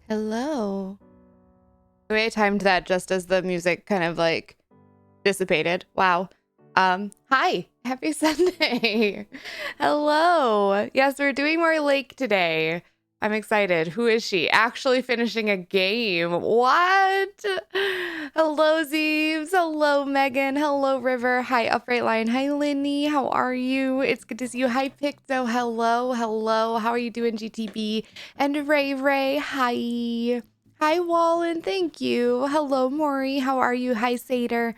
Hello. The way I timed that just as the music kind of like dissipated. Wow. Hi. Happy Sunday. Hello. Yes, we're doing more Lake today. I'm excited. Who is she? Actually finishing a game. What? Hello, Zeeves. Hello, Megan. Hello, River. Hi, Upright Line. Hi, Linny. How are you? It's good to see you. Hi, Picto. Hello. Hello. How are you doing, GTB? And Ray. Hi. Hi, Wallen. Thank you. Hello, Maury. How are you? Hi, Sater.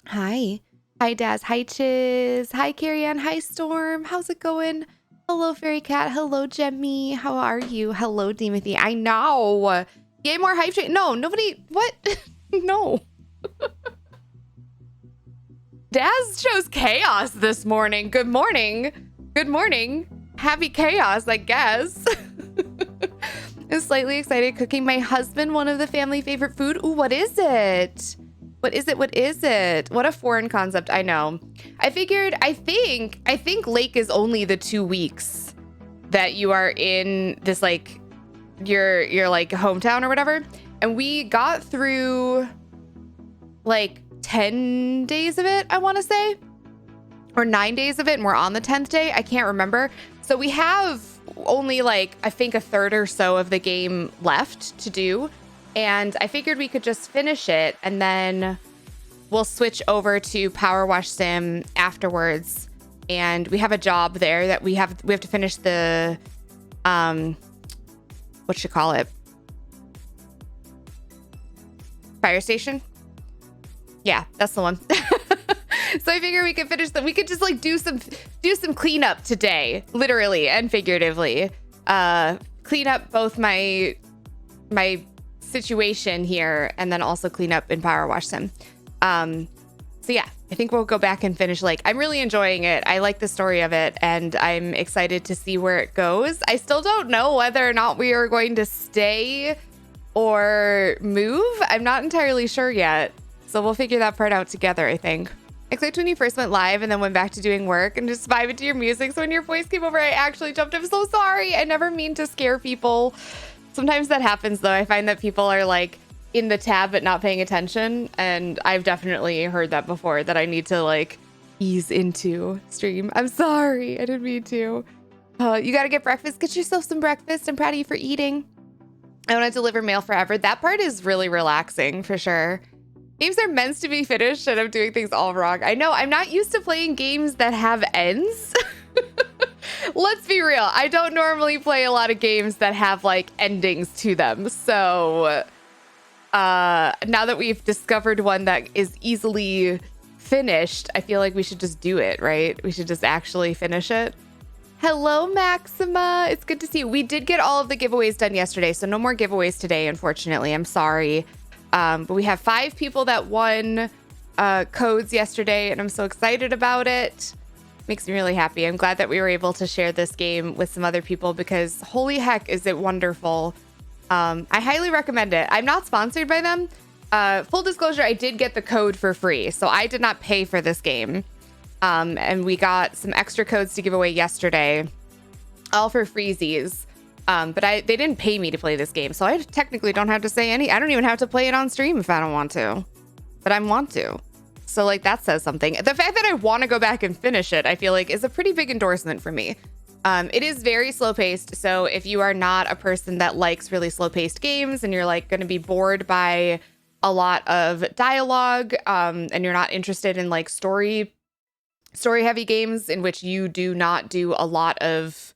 Hi. Hi, Daz. Hi, Chiz. Hi, Carrie Ann. Hi, Storm. How's it going? Hello, Fairy Cat. Hello, Jemmy. How are you? Hello, Timothy. I know. Yay, more hype train. No, nobody. What? No. Daz chose chaos this morning. Good morning. Good morning. Happy chaos, I guess. I'm slightly excited cooking my husband one of the family favorite food. Ooh, what is it? What is it? What is it? What a foreign concept. I know. I figured, I think Lake is only the 2 weeks that you are in this, like, your like hometown or whatever. And we got through like 10 days of it, I want to say, or 9 days of it. And we're on the 10th day. I can't remember. So we have only like, I think a third or so of the game left to do. And I figured we could just finish it and then we'll switch over to Power Wash Sim afterwards. And we have a job there that we have to finish the, what you call it? Fire station? Yeah, that's the one. So I figure we could finish that. We could just like do some cleanup today, literally and figuratively. Clean up both my situation here and then also clean up in Power Wash Sim. So yeah, I think we'll go back and finish Lake. I'm really enjoying it. I like the story of it and I'm excited to see where it goes. I still don't know whether or not we are going to stay or move. I'm not entirely sure yet. So we'll figure that part out together, I think. Except when you first went live and then went back to doing work and just vibing to your music. So when your voice came over, I actually jumped. I'm so sorry. I never mean to scare people. Sometimes that happens, though. I find that people are like in the tab but not paying attention. And I've definitely heard that before, that I need to like ease into stream. I'm sorry. I didn't mean to. You got to get breakfast. Get yourself some breakfast. I'm proud of you for eating. I want to deliver mail forever. That part is really relaxing for sure. Games are meant to be finished and I'm doing things all wrong. I know. I'm not used to playing games that have ends. Let's be real. I don't normally play a lot of games that have like endings to them. So now that we've discovered one that is easily finished, I feel like we should just do it, right? We should just actually finish it. Hello, Maxima. It's good to see you. We did get all of the giveaways done yesterday, so no more giveaways today, unfortunately. I'm sorry. But we have 5 people that won codes yesterday, and I'm so excited about it. Makes me really happy. I'm glad that we were able to share this game with some other people because holy heck, is it wonderful. I highly recommend it. I'm not sponsored by them. Full disclosure, I did get the code for free, so I did not pay for this game. And we got some extra codes to give away yesterday, all for freezies. But they didn't pay me to play this game, so I technically don't have to say I don't even have to play it on stream if I don't want to. But I want to. So, like, that says something. The fact that I want to go back and finish it, I feel like, is a pretty big endorsement for me. It is very slow-paced, so if you are not a person that likes really slow-paced games and you're, like, going to be bored by a lot of dialogue, and you're not interested in, like, story-heavy games in which you do not do a lot of,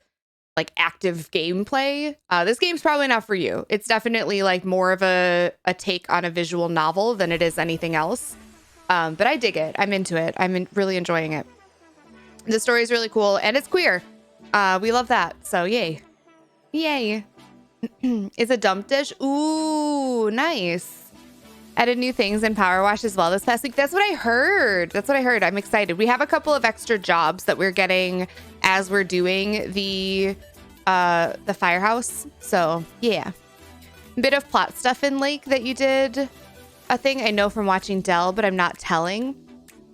like, active gameplay, this game's probably not for you. It's definitely, like, more of a take on a visual novel than it is anything else. But I dig it. I'm into it. I'm really enjoying it. The story is really cool and it's queer. We love that. So yay. Yay. Is a dump dish? Ooh, nice. Added new things in Power Wash as well this past week. That's what I heard. I'm excited. We have a couple of extra jobs that we're getting as we're doing the firehouse. So yeah. Bit of plot stuff in Lake that you did. A thing I know from watching Dell, but I'm not telling.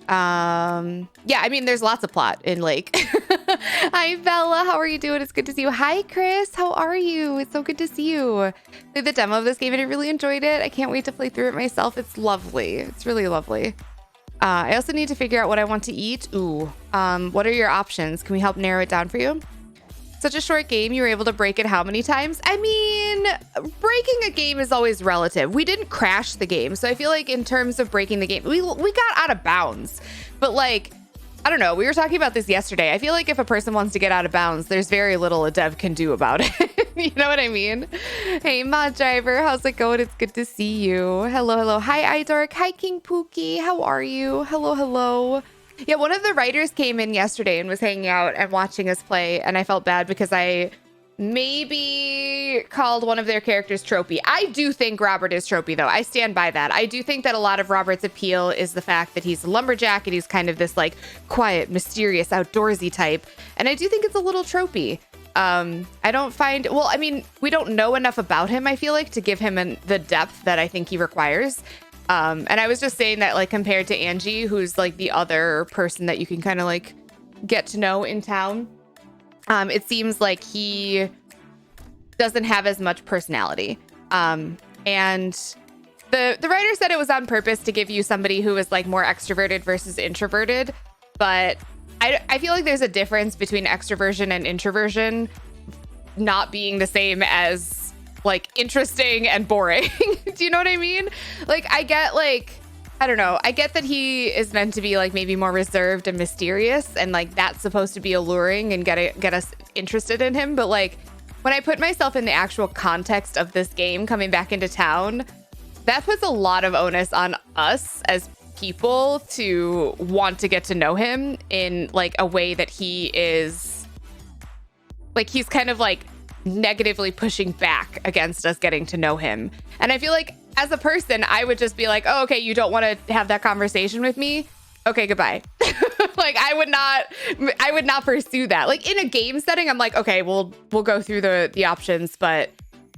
Yeah, I mean, there's lots of plot in Lake. Hi, Bella. How are you doing? It's good to see you. Hi, Chris. How are you? It's so good to see you. Played the demo of this game and I really enjoyed it. I can't wait to play through it myself. It's lovely. It's really lovely. I also need to figure out what I want to eat. Ooh. What are your options? Can we help narrow it down for you? Such a short game. You were able to break it how many times? I mean, breaking a game is always relative. We didn't crash the game. So I feel like in terms of breaking the game, we got out of bounds. But like, I don't know. We were talking about this yesterday. I feel like if a person wants to get out of bounds, there's very little a dev can do about it. You know what I mean? Hey, Mod Driver. How's it going? It's good to see you. Hello, hello. Hi, Idork. Hi, King Pookie. How are you? Hello, hello. Yeah, one of the writers came in yesterday and was hanging out and watching us play. And I felt bad because I maybe called one of their characters tropey. I do think Robert is tropey, though. I stand by that. I do think that a lot of Robert's appeal is the fact that he's a lumberjack and he's kind of this like quiet, mysterious, outdoorsy type. And I do think it's a little tropey. I don't find, well, I mean, we don't know enough about him, I feel like, to give him the depth that I think he requires. And I was just saying that, like, compared to Angie, who's like the other person that you can kind of like get to know in town. It seems like he doesn't have as much personality. And the writer said it was on purpose to give you somebody who is like more extroverted versus introverted. But I feel like there's a difference between extroversion and introversion not being the same as like interesting and boring. Do you know what I mean? Like, I get like, I don't know. I get that he is meant to be like maybe more reserved and mysterious, and like that's supposed to be alluring and get us interested in him. But like when I put myself in the actual context of this game coming back into town, that puts a lot of onus on us as people to want to get to know him in like a way that he is like, he's kind of like negatively pushing back against us getting to know him. And I feel like as a person, I would just be like, oh, okay, you don't want to have that conversation with me? Okay, goodbye. Like, I would not pursue that. Like in a game setting, I'm like, okay, we'll go through the options. But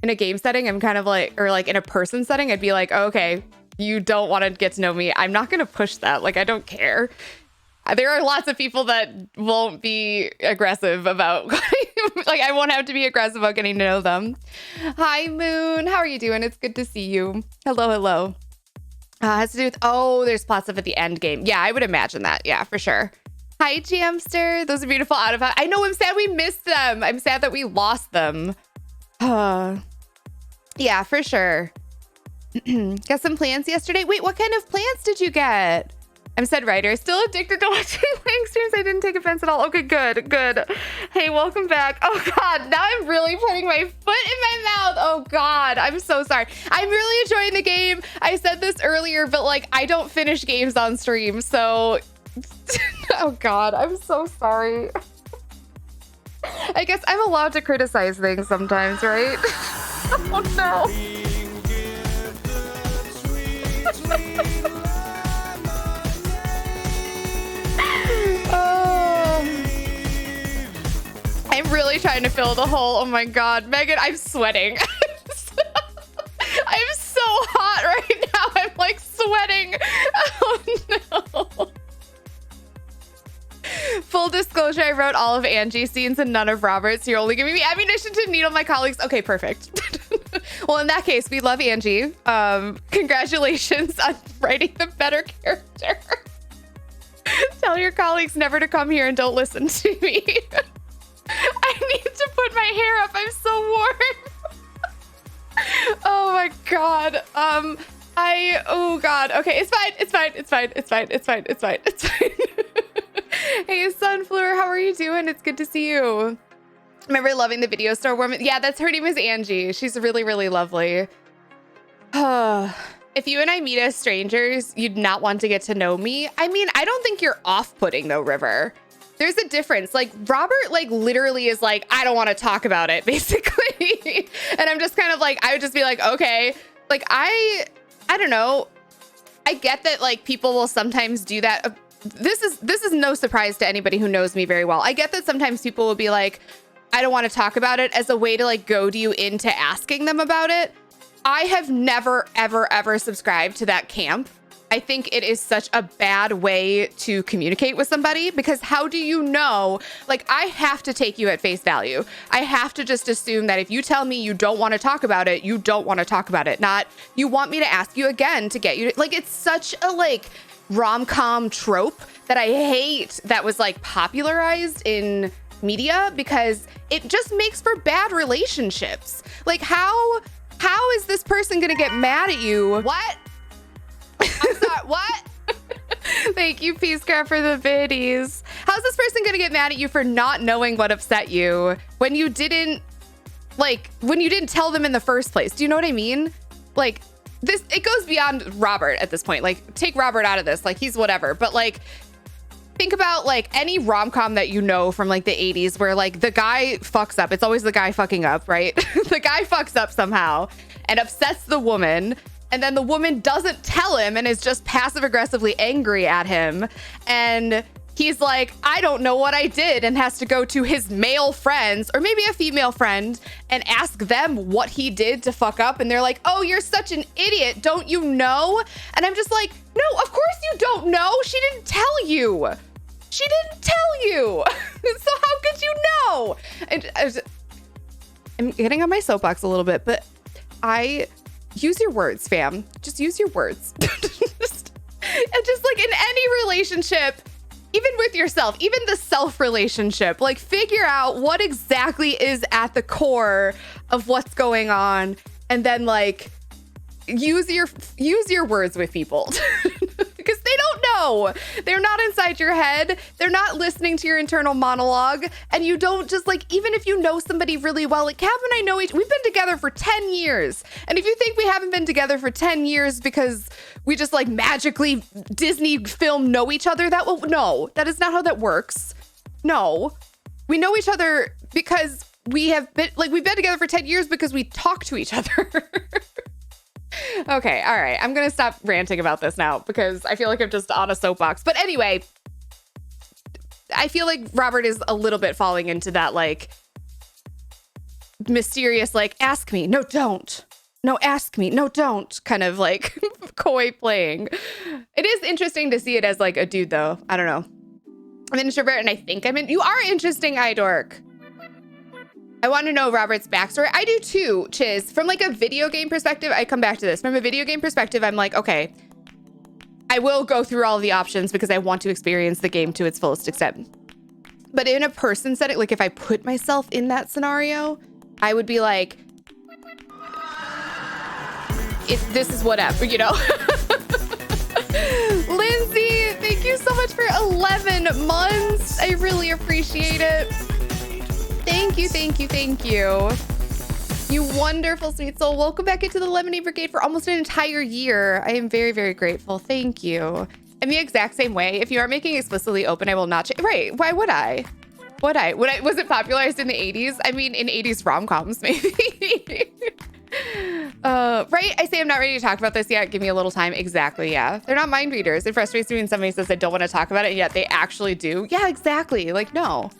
in a game setting, I'm kind of like, or like in a person setting, I'd be like, oh, okay, you don't want to get to know me. I'm not going to push that. Like, I don't care. There are lots of people that won't be aggressive about, like, I won't have to be aggressive about getting to know them. Hi, Moon. How are you doing? It's good to see you. Hello, hello. Has to do with, oh, there's plot stuff at the end game. Yeah, I would imagine that. Yeah, for sure. Hi, Jamster. Those are beautiful out of, I know, I'm sad we missed them. I'm sad that we lost them. Yeah, for sure. Got some plants yesterday. Wait, what kind of plants did you get? I'm said writer. Still addicted to watching playing streams. I didn't take offense at all. Okay, good, good. Hey, welcome back. Oh God, now I'm really putting my foot in my mouth. Oh God, I'm so sorry. I'm really enjoying the game. I said this earlier, but like I don't finish games on stream, so oh God, I'm so sorry. I guess I'm allowed to criticize things sometimes, right? Oh no. I'm really trying to fill the hole. Oh my God, Megan, I'm sweating. I'm so hot right now. I'm like sweating. Oh no. Full disclosure, I wrote all of Angie's scenes and none of Robert's. You're only giving me ammunition to needle my colleagues. Okay, perfect. Well, in that case, we love Angie. Congratulations on writing the better character. Tell your colleagues never to come here and don't listen to me. I need to put my hair up. I'm so warm. Oh my God. Oh God. Okay, it's fine. It's fine. It's fine. It's fine. It's fine. It's fine. It's fine. Hey, Sunflower, how are you doing? It's good to see you. Remember loving the video store woman? Yeah, that's her name is Angie. She's really, really lovely. If you and I meet as strangers, you'd not want to get to know me. I mean, I don't think you're off-putting though, River. There's a difference. Like Robert, like literally is like, I don't want to talk about it, basically. And I'm just kind of like, I would just be like, okay. Like I don't know. I get that like people will sometimes do that. This is no surprise to anybody who knows me very well. I get that sometimes people will be like, I don't want to talk about it as a way to like goad you into asking them about it. I have never, ever, ever subscribed to that camp. I think it is such a bad way to communicate with somebody, because how do you know? Like, I have to take you at face value. I have to just assume that if you tell me you don't want to talk about it, you don't want to talk about it. Not you want me to ask you again to get you to, like, it's such a like rom-com trope that I hate that was like popularized in media, because it just makes for bad relationships. Like, how is this person gonna get mad at you? What? I'm sorry, what? Thank you, Peacecraft, for the biddies. How's this person gonna get mad at you for not knowing what upset you when you didn't tell them in the first place? Do you know what I mean? Like, this, it goes beyond Robert at this point. Like, take Robert out of this, like, he's whatever. But like, think about like any rom-com that you know from like the 80s where like the guy fucks up. It's always the guy fucking up, right? The guy fucks up somehow and upsets the woman. And then the woman doesn't tell him and is just passive aggressively angry at him. And he's like, I don't know what I did, and has to go to his male friends or maybe a female friend and ask them what he did to fuck up. And they're like, oh, you're such an idiot. Don't you know? And I'm just like, no, of course you don't know. She didn't tell you. She didn't tell you. So how could you know? And I'm getting on my soapbox a little bit, but use your words, fam. Just use your words. just like in any relationship, even with yourself, even the self relationship, like figure out what exactly is at the core of what's going on, and then like use your words with people. Because they don't know. They're not inside your head. They're not listening to your internal monologue. And you don't just like, even if you know somebody really well, like Cap and I know we've been together for 10 years. And if you think we haven't been together for 10 years because we just like magically Disney film know each other, no, that is not how that works. No, we know each other because we've been together for 10 years because we talk to each other. Okay, all right. I'm going to stop ranting about this now because I feel like I'm just on a soapbox. But anyway, I feel like Robert is a little bit falling into that like mysterious, like, ask me. No, don't. No, ask me. No, don't. Kind of like coy playing. It is interesting to see it as like a dude, though. I don't know. I'm an introvert and I think you are interesting, iDork. I want to know Robert's backstory. I do too, Chiz. From like a video game perspective, I come back to this. From a video game perspective, I'm like, okay, I will go through all of the options because I want to experience the game to its fullest extent. But in a person setting, like if I put myself in that scenario, I would be like, this is whatever, you know? Lindsay, thank you so much for 11 months. I really appreciate it. Thank you, thank you, thank you. You wonderful, sweet soul. Welcome back into the Lemonade Brigade for almost an entire year. I am very, very grateful. Thank you. I'm the exact same way. If you aren't making explicitly open, I will not change. Right. Why would I? Was it popularized in the 80s? I mean, in 80s rom-coms, maybe. Right? I say I'm not ready to talk about this yet. Give me a little time. Exactly, yeah. They're not mind readers. It frustrates me when somebody says they don't want to talk about it, and yet they actually do. Yeah, exactly. Like, no.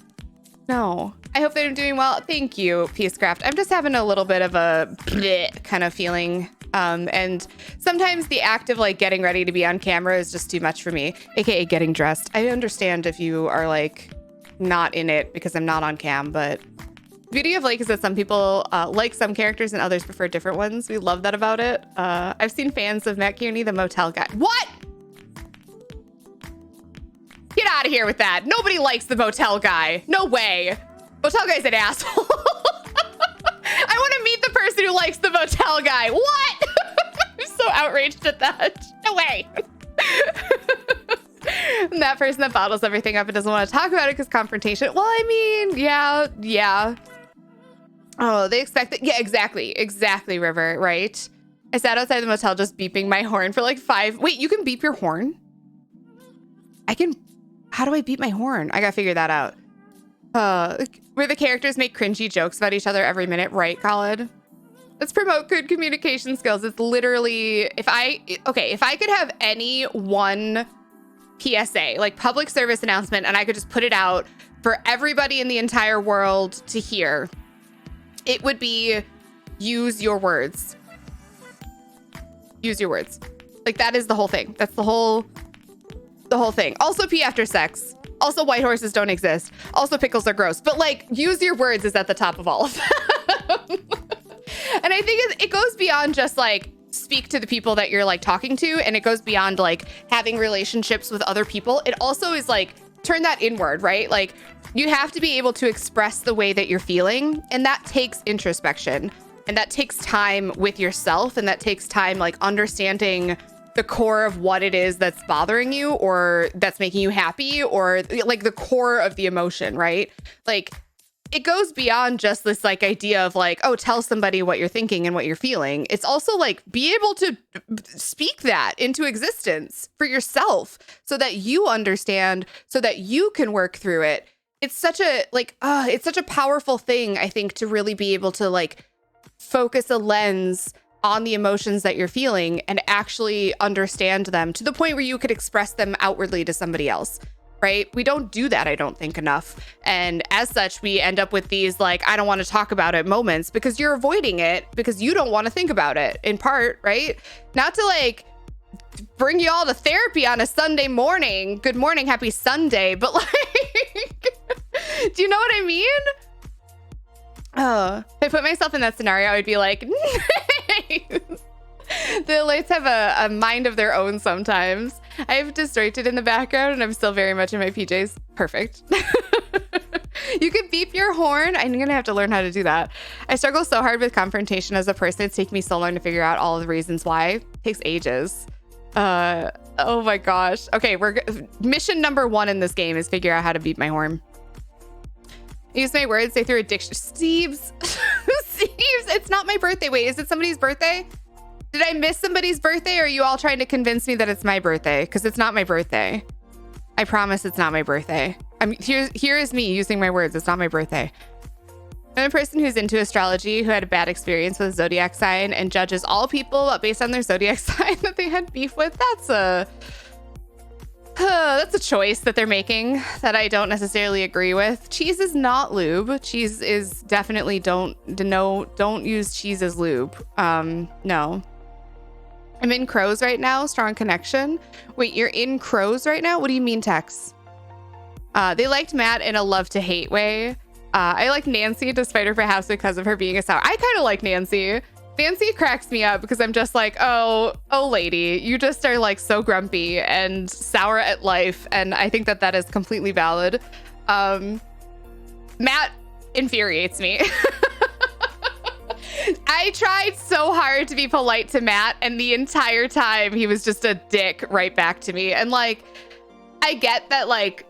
I hope they're doing well. Thank you, Peacecraft. I'm just having a little bit of a bleh kind of feeling. And sometimes the act of like getting ready to be on camera is just too much for me, aka getting dressed. I understand if you are like not in it because I'm not on cam, but the beauty of like is that some people like some characters and others prefer different ones. We love that about it. I've seen fans of Matt Kearney, the motel guy. What? Get out of here with that. Nobody likes the motel guy. No way. Motel guy's an asshole. I want to meet the person who likes the motel guy. What? I'm so outraged at that. No way. And that person that bottles everything up and doesn't want to talk about it because confrontation. Well, I mean, yeah. Oh, they expect it. Yeah, exactly, River, right? I sat outside the motel just beeping my horn for like 5. Wait, you can beep your horn? I can. How do I beep my horn? I gotta figure that out. Where the characters make cringy jokes about each other every minute, right, Khaled? Let's promote good communication skills. It's literally, if I could have any one PSA, like public service announcement, and I could just put it out for everybody in the entire world to hear, it would be use your words. Use your words. Like, that is the whole thing. That's the whole thing. Also pee after sex. Also white horses don't exist. Also pickles are gross. But like, use your words is at the top of all of them. And I think it goes beyond just like speak to the people that you're like talking to, and it goes beyond like having relationships with other people. It also is like turn that inward, right? Like you have to be able to express the way that you're feeling, and that takes introspection, and that takes time with yourself, and that takes time like understanding the core of what it is that's bothering you or that's making you happy, or like the core of the emotion, right? Like it goes beyond just this like idea of like, oh, tell somebody what you're thinking and what you're feeling. It's also like be able to speak that into existence for yourself so that you understand, so that you can work through it. It's such a like, it's such a powerful thing, I think, to really be able to like focus a lens on the emotions that you're feeling and actually understand them to the point where you could express them outwardly to somebody else. Right? We don't do that, I don't think, enough. And as such, we end up with these like, I don't want to talk about it moments because you're avoiding it because you don't want to think about it in part, right? Not to like bring you all to therapy on a Sunday morning. Good morning, happy Sunday. But like, do you know what I mean? Oh, if I put myself in that scenario, I would be like, the lights have a mind of their own sometimes. I have Distracted in the background and I'm still very much in my PJs. Perfect. You can beep your horn. I'm going to have to learn how to do that. I struggle so hard with confrontation as a person. It's taken me so long to figure out all of the reasons why. It takes ages. Oh my gosh. Okay, mission number 1 in this game is figure out how to beep my horn. Use my words, say through addiction. Steve's. Steve's, it's not my birthday. Wait, is it somebody's birthday? Did I miss somebody's birthday, or are you all trying to convince me that it's my birthday? Because it's not my birthday. I promise it's not my birthday. Here is me using my words. It's not my birthday. I'm a person who's into astrology, who had a bad experience with a zodiac sign and judges all people based on their zodiac sign that they had beef with. That's a choice that they're making that I don't necessarily agree with. Cheese is not lube. Cheese is definitely don't use cheese as lube. No. I'm in Crows right now. Strong connection. Wait, you're in Crows right now? What do you mean, Tex? They liked Matt in a love to hate way. I like Nancy despite her perhaps because of her being a sour. I kind of like Nancy. Nancy cracks me up because I'm just like, oh lady, you just are like so grumpy and sour at life. And I think that is completely valid. Matt infuriates me. I tried so hard to be polite to Matt, and the entire time he was just a dick right back to me. And like, I get that, like,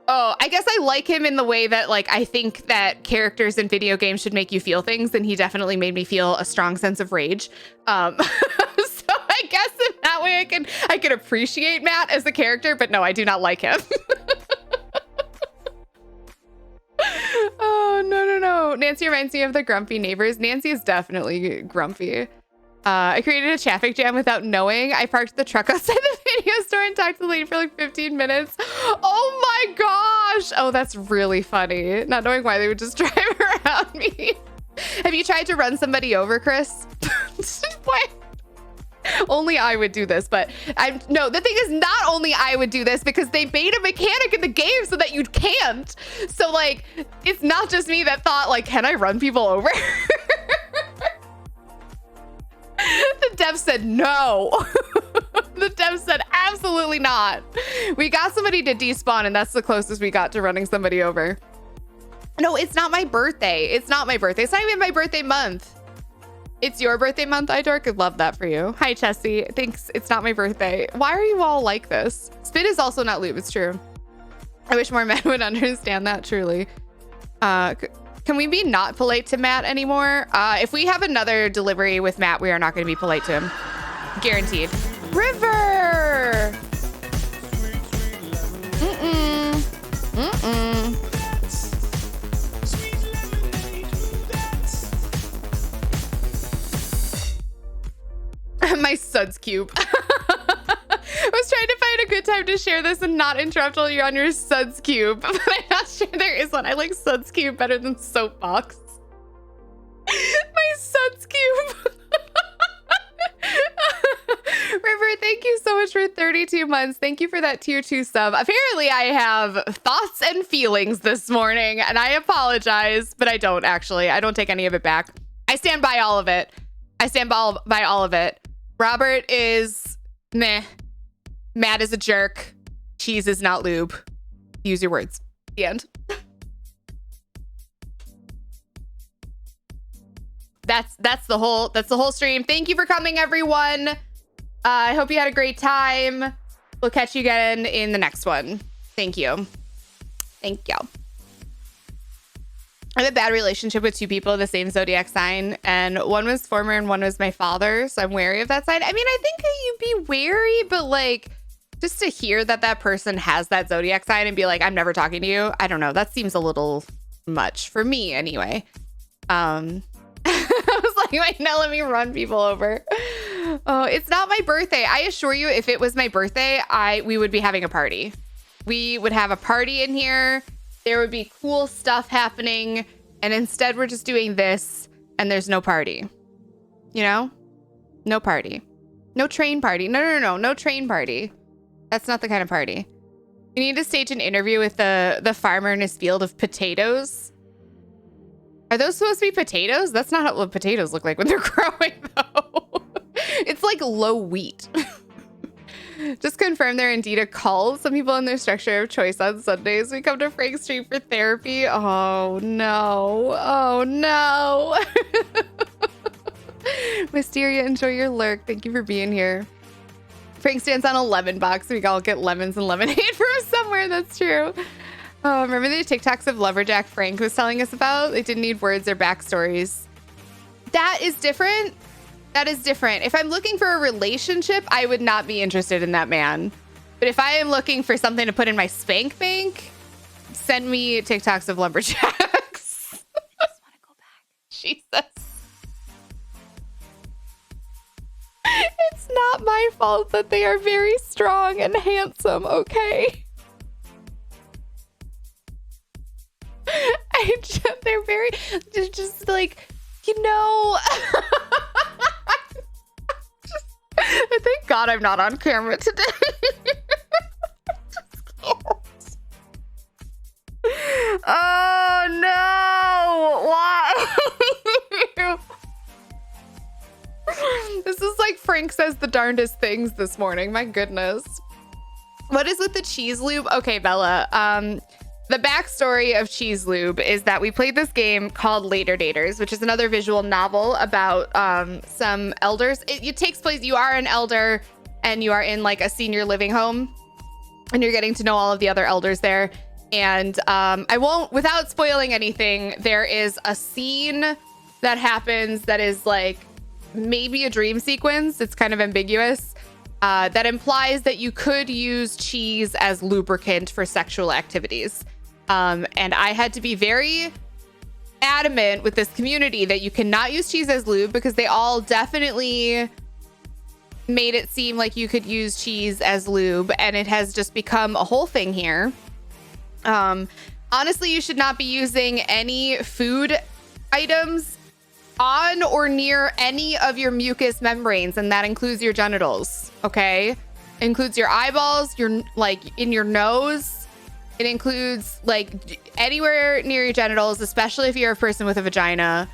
I guess I like him in the way that like I think that characters in video games should make you feel things, and he definitely made me feel a strong sense of rage. So I guess in that way I can appreciate Matt as a character, but no, I do not like him. Oh, no. Nancy reminds me of the grumpy neighbors. Nancy is definitely grumpy. I created a traffic jam without knowing. I parked the truck outside the video store and talked to the lady for like 15 minutes. Oh my gosh. Oh, that's really funny. Not knowing why they would just drive around me. Have you tried to run somebody over, Chris? What? Only I would do this, but no, the thing is not only I would do this because they made a mechanic in the game so that you can't. So like, it's not just me that thought like, can I run people over? The dev said no. The dev said absolutely not. We got somebody to despawn and that's the closest we got to running somebody over. No, it's not my birthday. It's not my birthday. It's not even my birthday month. It's your birthday month, iDork. I'd love that for you. Hi, Chessie. Thanks. It's not my birthday. Why are you all like this? Spit is also not lube. It's true. I wish more men would understand that, truly. Can we be not polite to Matt anymore? If we have another delivery with Matt, we are not going to be polite to him. Guaranteed. River! My suds cube. I was trying to find a good time to share this and not interrupt while you're on your suds cube, but I'm not sure there is one. I like suds cube better than soapbox. My suds cube. thank you so much for 32 months. Thank you for that tier 2 sub. Apparently, I have thoughts and feelings this morning, and I apologize, but I don't actually. I don't take any of it back. I stand by all of it. I stand by all of it. Robert is meh. Matt is a jerk. Cheese is not lube. Use your words. The end. That's the whole stream. Thank you for coming, everyone. I hope you had a great time. We'll catch you again in the next one. Thank you. Thank you. I have a bad relationship with two people of the same zodiac sign, and one was former and one was my father, so I'm wary of that sign. I mean, I think that you'd be wary, but like, just to hear that that person has that zodiac sign and be like, I'm never talking to you, I don't know. That seems a little much for me anyway. I was like, wait, now let me run people over. Oh, it's not my birthday. I assure you, if it was my birthday, we would be having a party. We would have a party in here. There would be cool stuff happening. And instead, we're just doing this and there's no party. You know? No party. No train party. No train party. That's not the kind of party. We need to stage an interview with the farmer in his field of potatoes. Are those supposed to be potatoes? That's not what potatoes look like when they're growing, though. It's like low wheat. Just confirm they're indeed a cult. Some people in their structure of choice on Sundays. We come to Frank Street for therapy. Oh, no. Oh, no. Wisteria, enjoy your lurk. Thank you for being here. Frank stands on 11 bucks. We all get lemons and lemonade from somewhere. That's true. Oh, remember the TikToks of Lumberjack Frank was telling us about? They didn't need words or backstories. That is different. That is different. If I'm looking for a relationship, I would not be interested in that man. But if I am looking for something to put in my spank bank, send me TikToks of Lumberjacks. I just want to go back. Jesus. It's not my fault that they are very strong and handsome, okay? They're just like, you know. I thank God I'm not on camera today. Oh no! Why? This is like Frank says the darndest things this morning. My goodness. What is with the cheese lube? Okay, Bella. The backstory of Cheese Lube is that we played this game called Later Daters, which is another visual novel about some elders. It takes place, you are an elder and you are in like a senior living home and you're getting to know all of the other elders there. And I won't, without spoiling anything, there is a scene that happens that is like maybe a dream sequence. It's kind of ambiguous. That implies that you could use cheese as lubricant for sexual activities. And I had to be very adamant with this community that you cannot use cheese as lube because they all definitely made it seem like you could use cheese as lube, and it has just become a whole thing here. Honestly, you should not be using any food items on or near any of your mucous membranes, and that includes your genitals, okay? It includes your eyeballs, your like in your nose. It includes like anywhere near your genitals, especially if you're a person with a vagina.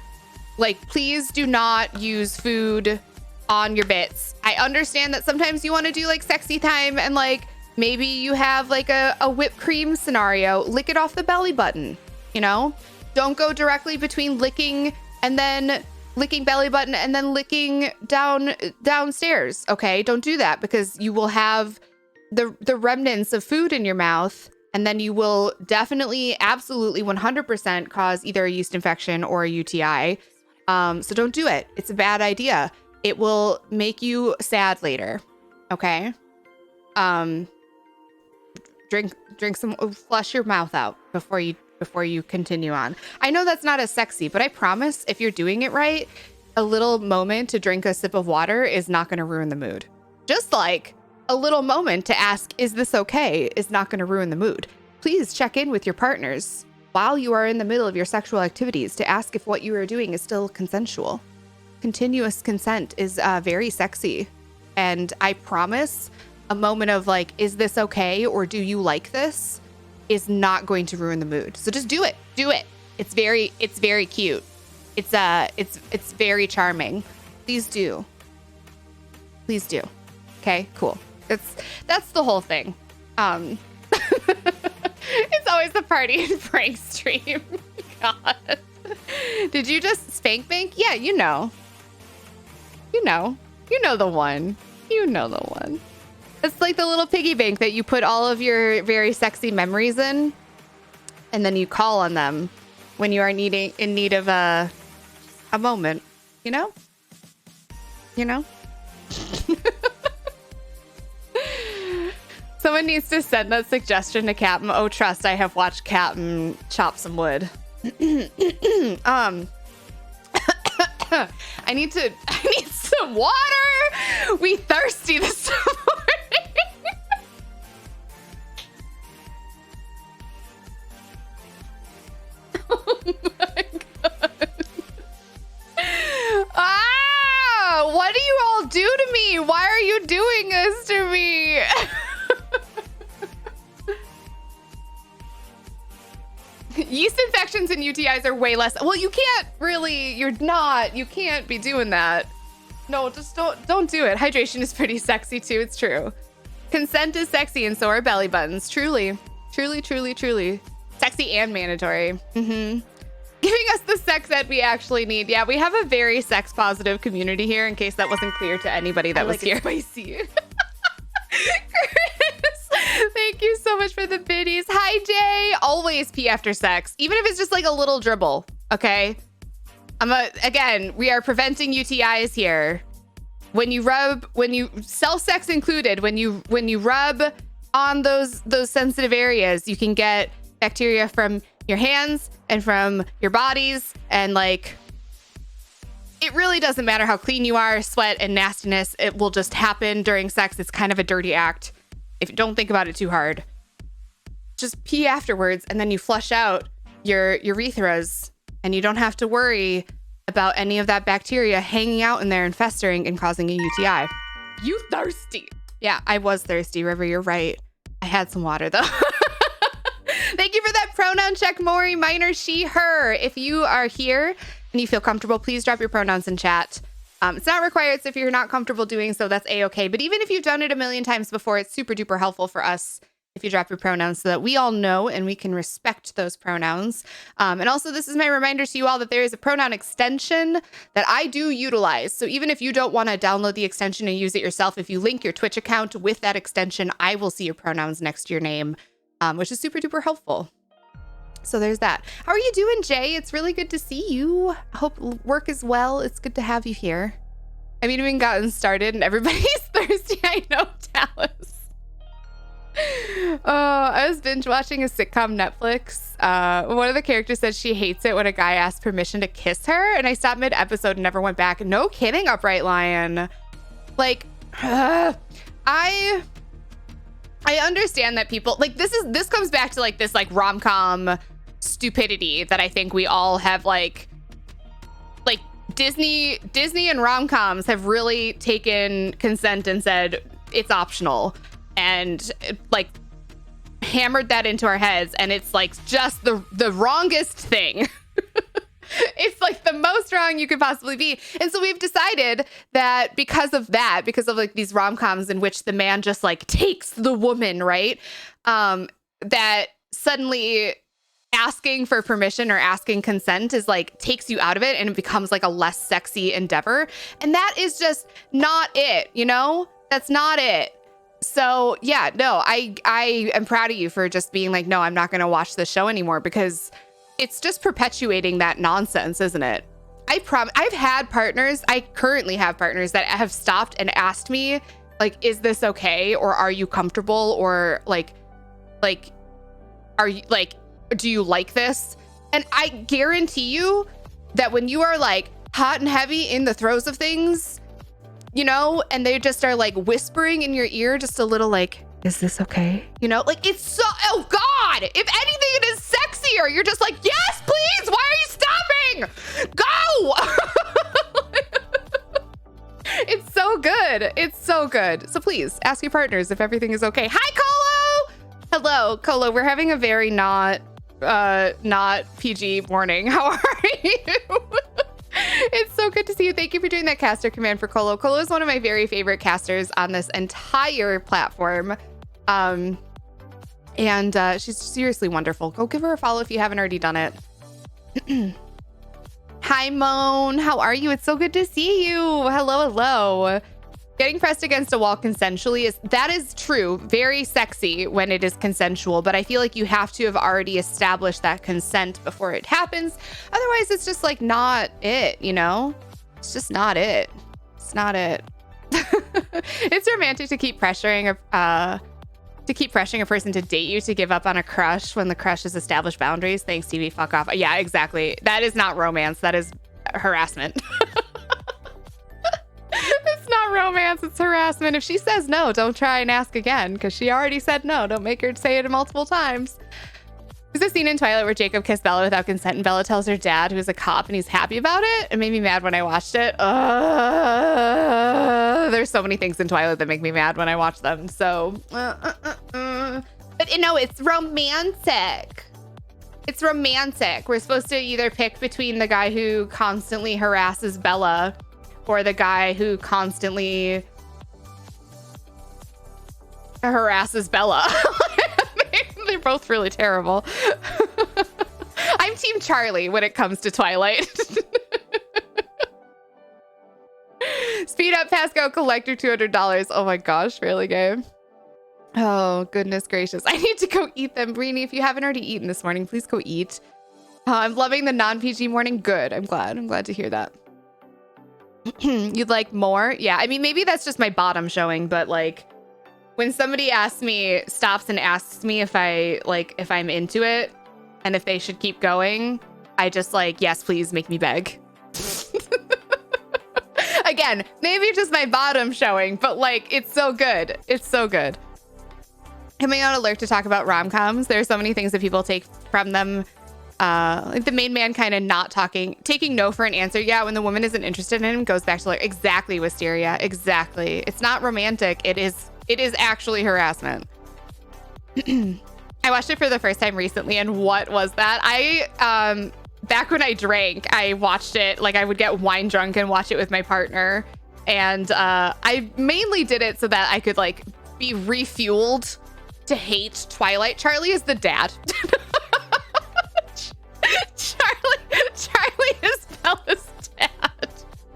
Like, please do not use food on your bits. I understand that sometimes you want to do like sexy time and like maybe you have like a whipped cream scenario. Lick it off the belly button, you know? Don't go directly between licking and then licking belly button and then licking downstairs, okay? Don't do that because you will have the remnants of food in your mouth. And then you will definitely, absolutely, 100% cause either a yeast infection or a UTI. So don't do it. It's a bad idea. It will make you sad later. Okay. Drink some, flush your mouth out before you continue on. I know that's not as sexy, but I promise if you're doing it right, a little moment to drink a sip of water is not going to ruin the mood. Just like a little moment to ask, is this okay, is not going to ruin the mood. Please check in with your partners while you are in the middle of your sexual activities to ask if what you are doing is still consensual. Continuous consent is very sexy. And I promise a moment of like, is this okay? Or do you like this? Is not going to ruin the mood. So just do it. Do it. It's very cute. It's very charming. Please do. Please do. Okay, cool. That's the whole thing. It's always the party in Frank's stream. God. Did you just spank bank? Yeah, you know. You know the one. You know the one. It's like the little piggy bank that you put all of your very sexy memories in, and then you call on them when you are in need of a moment. You know? You know? Someone needs to send that suggestion to Captain. Oh, trust, I have watched Captain chop some wood. I need some water. We thirsty this morning. Oh my God. Ah, what do you all do to me? Why are you doing this to me? Yeast infections and UTIs are way less. Well, you can't really, you can't be doing that. No, just don't do it. Hydration is pretty sexy too. It's true. Consent is sexy and so are belly buttons. Truly, truly, truly, truly. Sexy and mandatory. Mm-hmm. Giving us the sex ed we actually need. Yeah, we have a very sex positive community here in case that wasn't clear to anybody that was here. Spicy. Thank you so much for the biddies. Hi, Jay. Always pee after sex, even if it's just like a little dribble. Okay. Again, we are preventing UTIs here. When you self-sex included, when you rub on those sensitive areas, you can get bacteria from your hands and from your bodies. And like, it really doesn't matter how clean you are, sweat and nastiness. It will just happen during sex. It's kind of a dirty act. If you don't think about it too hard, just pee afterwards and then you flush out your urethras and you don't have to worry about any of that bacteria hanging out in there and festering and causing a UTI. You thirsty. Yeah, I was thirsty, River. You're right. I had some water though. Thank you for that pronoun check, Maury, minor, she, her. If you are here and you feel comfortable, please drop your pronouns in chat. It's not required, so if you're not comfortable doing so, that's a-okay. But even if you've done it a million times before, it's super duper helpful for us if you drop your pronouns so that we all know and we can respect those pronouns. And also, this is my reminder to you all that there is a pronoun extension that I do utilize. So even if you don't want to download the extension and use it yourself, if you link your Twitch account with that extension, I will see your pronouns next to your name, which is super duper helpful. So there's that. How are you doing, Jay? It's really good to see you. I hope work is well. It's good to have you here. I mean, we've gotten started and everybody's thirsty. I know, Dallas. I was binge watching a sitcom Netflix. One of the characters said she hates it when a guy asks permission to kiss her, and I stopped mid-episode and never went back. No kidding, Upright Lion. Like, I understand that people like this comes back to like this like rom-com stupidity that I think we all have like Disney and rom-coms have really taken consent and said it's optional and like hammered that into our heads, and it's like just the wrongest thing. It's like the most wrong you could possibly be. And so we've decided that because of like these rom-coms in which the man just like takes the woman, right? That suddenly asking for permission or asking consent is like takes you out of it and it becomes like a less sexy endeavor. And that is just not it, you know? That's not it. So yeah, no, I am proud of you for just being like, no, I'm not going to watch this show anymore, because it's just perpetuating that nonsense, isn't it? I currently have partners that have stopped and asked me, like, is this okay? Or are you comfortable? Or like, are you like, do you like this? And I guarantee you that when you are like hot and heavy in the throes of things, you know, and they just are like whispering in your ear, just a little like, is this okay? You know, like it's so, oh God, if anything, it is sexier. You're just like, yes, please. Why are you stopping? Go. It's so good. It's so good. So please ask your partners if everything is okay. Hi, Colo. Hello, Colo. We're having a very not PG morning. How are you? It's so good to see you. Thank you for doing that caster command for Colo. Colo is one of my very favorite casters on this entire platform. And she's seriously wonderful. Go give her a follow if you haven't already done it. Hi, Moan. How are you? It's so good to see you. Hello, hello. Getting pressed against a wall consensually is true. Very sexy when it is consensual, but I feel like you have to have already established that consent before it happens. Otherwise, it's just like not it, you know? It's just not it. It's not it. It's romantic to keep pressuring a person to date you to give up on a crush when the crush has established boundaries. Thanks, TV. Fuck off. Yeah, exactly. That is not romance. That is harassment. It's not romance. It's harassment. If she says no, don't try and ask again because she already said no. Don't make her say it multiple times. There's a scene in Twilight where Jacob kissed Bella without consent and Bella tells her dad, who's a cop, and he's happy about it. It made me mad when I watched it. There's so many things in Twilight that make me mad when I watch them. So, but you know, it's romantic. It's romantic. We're supposed to either pick between the guy who constantly harasses Bella or the guy who constantly harasses Bella. They're both really terrible. I'm Team Charlie when it comes to Twilight. Speed up, Pascal Collector, $200. Oh my gosh, really, game? Oh, goodness gracious. I need to go eat them. Brini, if you haven't already eaten this morning, please go eat. I'm loving the non-PG morning. Good. I'm glad to hear that. You'd like more? Yeah, I mean, maybe that's just my bottom showing, but like when somebody stops and asks me if I'm into it and if they should keep going, I just like, yes, please make me beg. Again, maybe just my bottom showing, but like, it's so good. It's so good. Coming on alert to talk about rom-coms. There are so many things that people take from them. Like the main man kind of not taking no for an answer. Yeah, when the woman isn't interested in him, goes back to like, exactly, Wisteria. Exactly. It's not romantic. It is actually harassment. I watched it for the first time recently, and what was that? Back when I drank, I watched it, like I would get wine drunk and watch it with my partner. And I mainly did it so that I could like be refueled to hate Twilight. Charlie is the dad. Charlie is Bella's dad,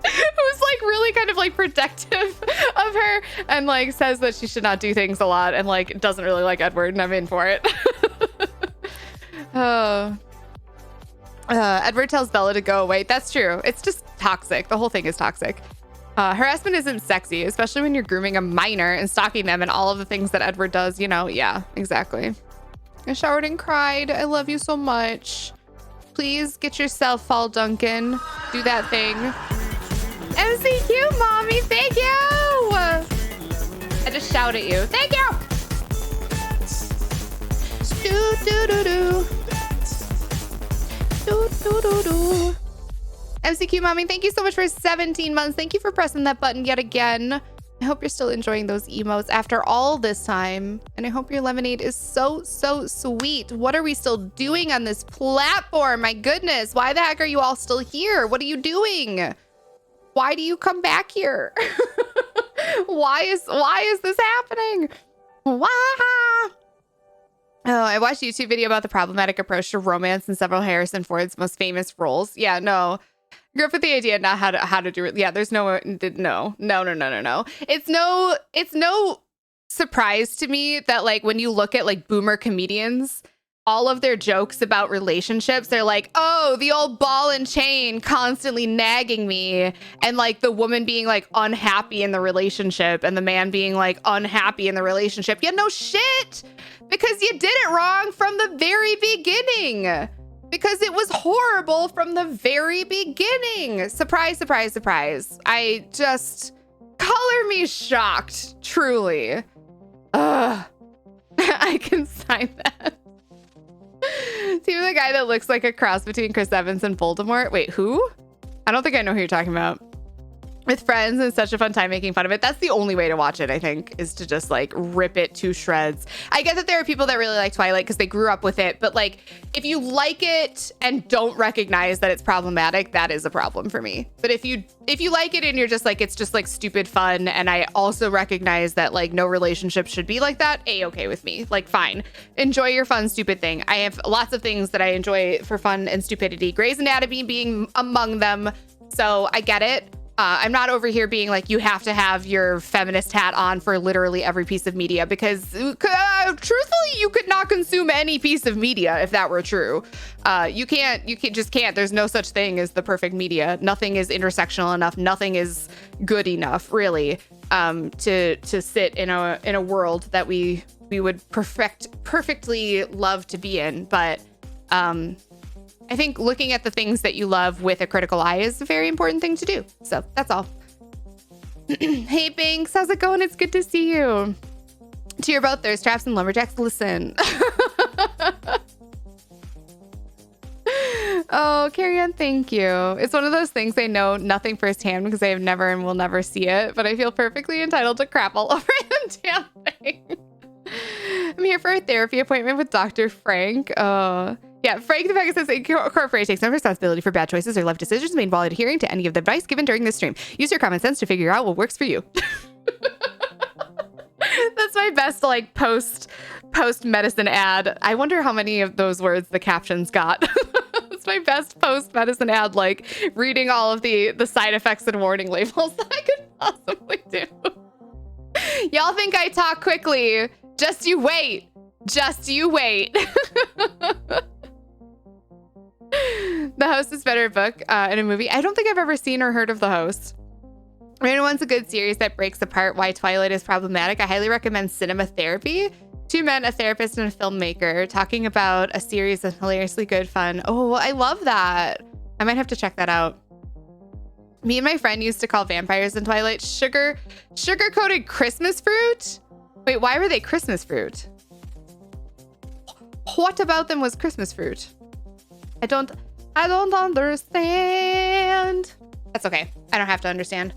who's like really kind of like protective of her and like says that she should not do things a lot and like doesn't really like Edward, and I'm in for it. Edward tells Bella to go away. That's true. It's just toxic. The whole thing is toxic. Harassment isn't sexy, especially when you're grooming a minor and stalking them and all of the things that Edward does, you know? Yeah, exactly. I showered and cried. I love you so much. Please get yourself Fall Duncan. Do that thing. MCQ, mommy. Thank you. I just shout at you. Thank you. Do, do, do, do. Do, do, do, do. MCQ, mommy. Thank you so much for 17 months. Thank you for pressing that button yet again. I hope you're still enjoying those emotes after all this time. And I hope your lemonade is so, so sweet. What are we still doing on this platform? My goodness. Why the heck are you all still here? What are you doing? Why do you come back here? Why is this happening? Why? Oh, I watched a YouTube video about the problematic approach to romance in several Harrison Ford's most famous roles. Yeah, no. Grew up with the idea not how to do it. Yeah, there's no. It's no surprise to me that like when you look at like boomer comedians, all of their jokes about relationships, they're like, oh, the old ball and chain constantly nagging me, and like the woman being like unhappy in the relationship and the man being like unhappy in the relationship. Yeah, no shit, because you did it wrong from the very beginning. Because it was horrible from the very beginning. Surprise, surprise, surprise. I just... Color me shocked, truly. Ugh. I can sign that. See the guy that looks like a cross between Chris Evans and Voldemort? Wait, who? I don't think I know who you're talking about. with friends and such a fun time making fun of it. That's the only way to watch it, I think, is to just like rip it to shreds. I get that there are people that really like Twilight because they grew up with it, but like if you like it and don't recognize that it's problematic, that is a problem for me. But if you like it and you're just like, it's just like stupid fun, and I also recognize that like no relationship should be like that, okay with me. Like, fine, enjoy your fun stupid thing. I have lots of things that I enjoy for fun and stupidity, Grey's Anatomy being among them, so I get it. I'm not over here being like, you have to have your feminist hat on for literally every piece of media, because truthfully, you could not consume any piece of media if that were true. You just can't. There's no such thing as the perfect media. Nothing is intersectional enough. Nothing is good enough, really, to sit in a world that we would perfectly love to be in. But I think looking at the things that you love with a critical eye is a very important thing to do. So that's all. Hey, Binks, how's it going? It's good to see you. To your both thirst traps and lumberjacks, listen. Oh, Carrie Ann, thank you. It's one of those things I know nothing firsthand because I have never and will never see it, but I feel perfectly entitled to crap all over the damn thing. I'm here for a therapy appointment with Dr. Frank. Yeah, Frank the Pegasus Incorporated takes no responsibility for bad choices or life decisions made while adhering to any of the advice given during this stream. Use your common sense to figure out what works for you. That's my best like post medicine ad. I wonder how many of those words the captions got. It's my best post medicine ad, like reading all of the side effects and warning labels that I could possibly do. Y'all think I talk quickly. Just you wait. Just you wait. The Host is better book in a movie. I don't think I've ever seen or heard of The Host. If anyone's a good series that breaks apart why Twilight is problematic, I highly recommend Cinema Therapy. Two men, a therapist, and a filmmaker talking about a series of hilariously good fun. Oh, I love that. I might have to check that out. Me and my friend used to call vampires in Twilight sugar-coated Christmas fruit. Wait, why were they Christmas fruit? What about them was Christmas fruit? I don't understand. That's okay. I don't have to understand.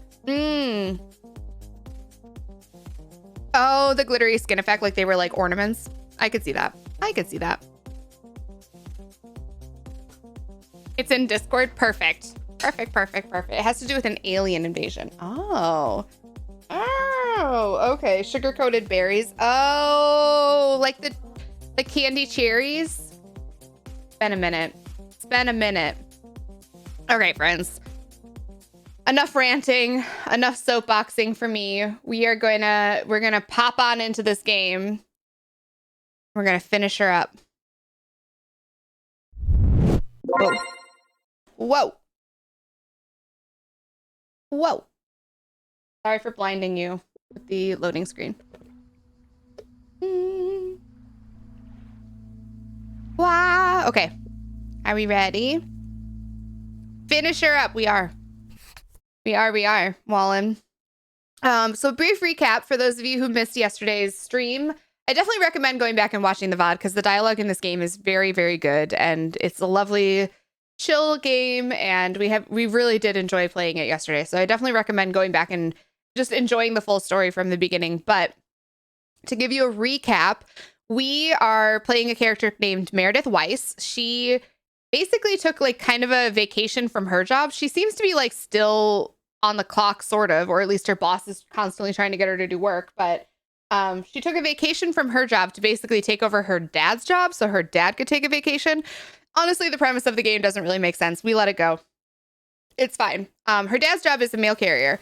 Oh, the glittery skin effect, like they were like ornaments. I could see that. I could see that. It's in Discord. Perfect. Perfect. It has to do with an alien invasion. Oh, okay. Sugar-coated berries. Oh, like the candy cherries. It's been a minute. Okay, friends. Enough ranting, enough soapboxing for me. We're gonna pop on into this game. We're gonna finish her up. Whoa. Sorry for blinding you with the loading screen. Wow. Okay. Are we ready? Finish her up. We are. Wallen. So brief recap for those of you who missed yesterday's stream. I definitely recommend going back and watching the VOD because the dialogue in this game is very, very good. And it's a lovely, chill game. And we really did enjoy playing it yesterday. So I definitely recommend going back and just enjoying the full story from the beginning. But to give you a recap, we are playing a character named Meredith Weiss. She basically took like kind of a vacation from her job. She seems to be like still on the clock, sort of, or at least her boss is constantly trying to get her to do work. But she took a vacation from her job to basically take over her dad's job so her dad could take a vacation. Honestly, the premise of the game doesn't really make sense. We let it go. It's fine. Her dad's job is a mail carrier.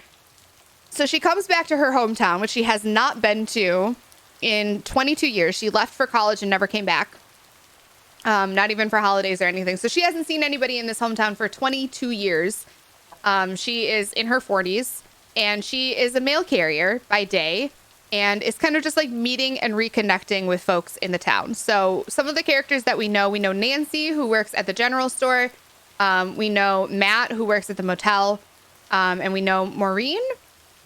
So she comes back to her hometown, which she has not been to in 22 years. She left for college and never came back. Not even for holidays or anything. So she hasn't seen anybody in this hometown for 22 years. She is in her 40s and she is a mail carrier by day and is kind of just like meeting and reconnecting with folks in the town. So some of the characters that we know Nancy, who works at the general store. We know Matt, who works at the motel. And we know Maureen,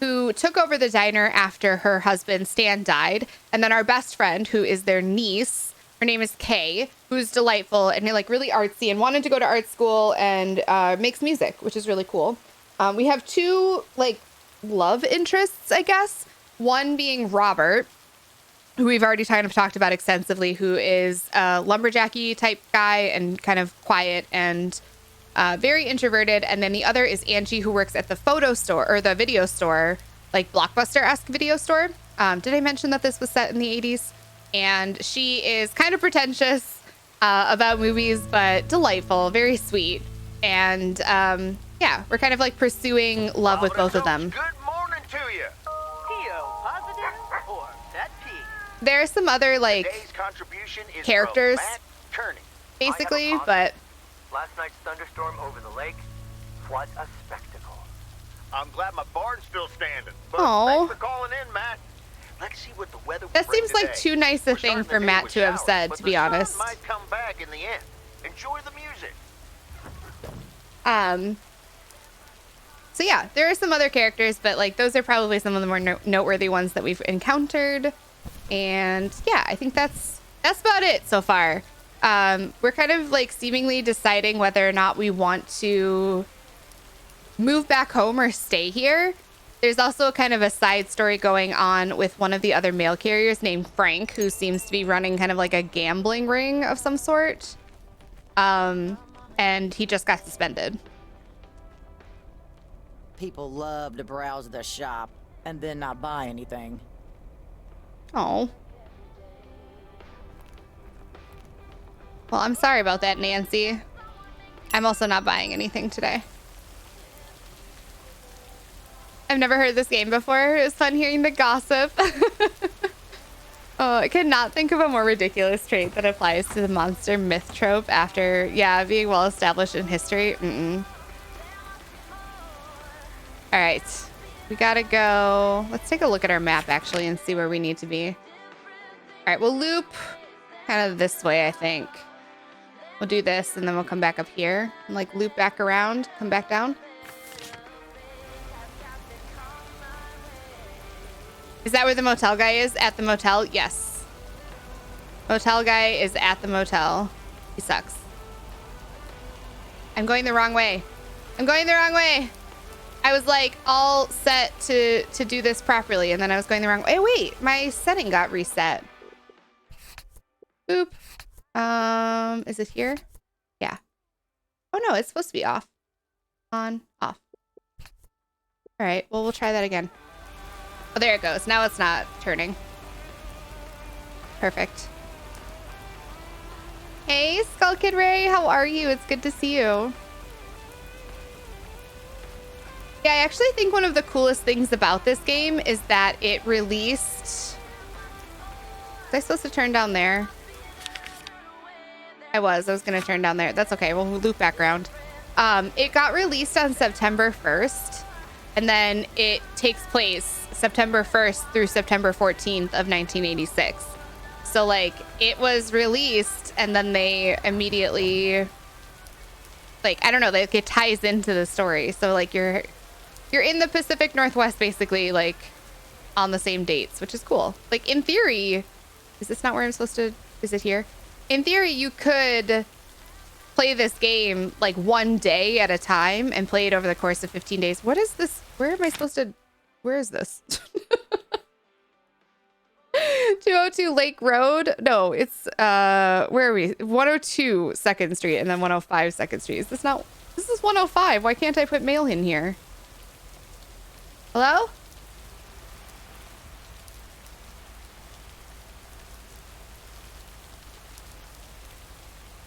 who took over the diner after her husband Stan died. And then our best friend, who is their niece, her name is Kay, who's delightful and like really artsy and wanted to go to art school and makes music, which is really cool. We have two like love interests, I guess. One being Robert, who we've already kind of talked about extensively, who is a lumberjacky type guy and kind of quiet and very introverted. And then the other is Angie, who works at the photo store or the video store, like Blockbuster-esque video store. Did I mention that this was set in the 80s? And she is kind of pretentious about movies, but delightful, very sweet. And yeah, we're kind of like pursuing love with both of them. Good morning to you. PO positive or pet peeve? There are some other like Today's contribution is characters, from Matt Kearney. basically, but Last night's thunderstorm over the lake, what a spectacle. I'm glad my barn's still standing. But Aw. thanks for calling in, Matt. Let's see what the weather will that bring seems like today. too nice a We're thing starting for the day Matt with to have showers, said, but to be the sun honest. might come back in the end. Enjoy the music. So yeah, there are some other characters, but like those are probably some of the more noteworthy ones that we've encountered. And yeah, I think that's about it so far. We're kind of like seemingly deciding whether or not we want to move back home or stay here. There's also kind of a side story going on with one of the other mail carriers named Frank, who seems to be running kind of like a gambling ring of some sort. And he just got suspended. People love to browse the shop and then not buy anything. Oh. Well, I'm sorry about that, Nancy. I'm also not buying anything today. I've never heard this game before. It was fun hearing the gossip. Oh, I could not think of a more ridiculous trait that applies to the monster myth trope after, yeah, being well established in history. All right, we gotta go. Let's take a look at our map actually and see where we need to be. All right, we'll loop kind of this way, I think. We'll do this and then we'll come back up here and like loop back around, come back down. Is that where the motel guy is? At the motel? Yes. Motel guy is at the motel. He sucks. I'm going the wrong way. I'm going the wrong way. I was like all set to do this properly, and then I was going the wrong way. Wait, my setting got reset. Boop. Is it here? Yeah. Oh no, it's supposed to be off. On, off. All right, well, we'll try that again. Oh, there it goes. Now it's not turning. Perfect. Hey, Skull Kid Ray, how are you? It's good to see you. Yeah, I actually think one of the coolest things about this game is that it released... Was I supposed to turn down there? I was going to turn down there. That's okay. We'll loop back around. It got released on September 1st, and then it takes place September 1st through September 14th of 1986. So, like, it was released, and then they immediately... Like, I don't know, like, it ties into the story. So, like, you're in the Pacific Northwest, basically, like, on the same dates, which is cool. Like, in theory, is this not where I'm supposed to, is it here? In theory, you could play this game, like, one day at a time and play it over the course of 15 days. What is this? Where am I supposed to, where is this? 202 Lake Road? No, it's, where are we? 102 2nd Street and then 105 2nd Street. Is this not, this is 105. Why can't I put mail in here? Hello?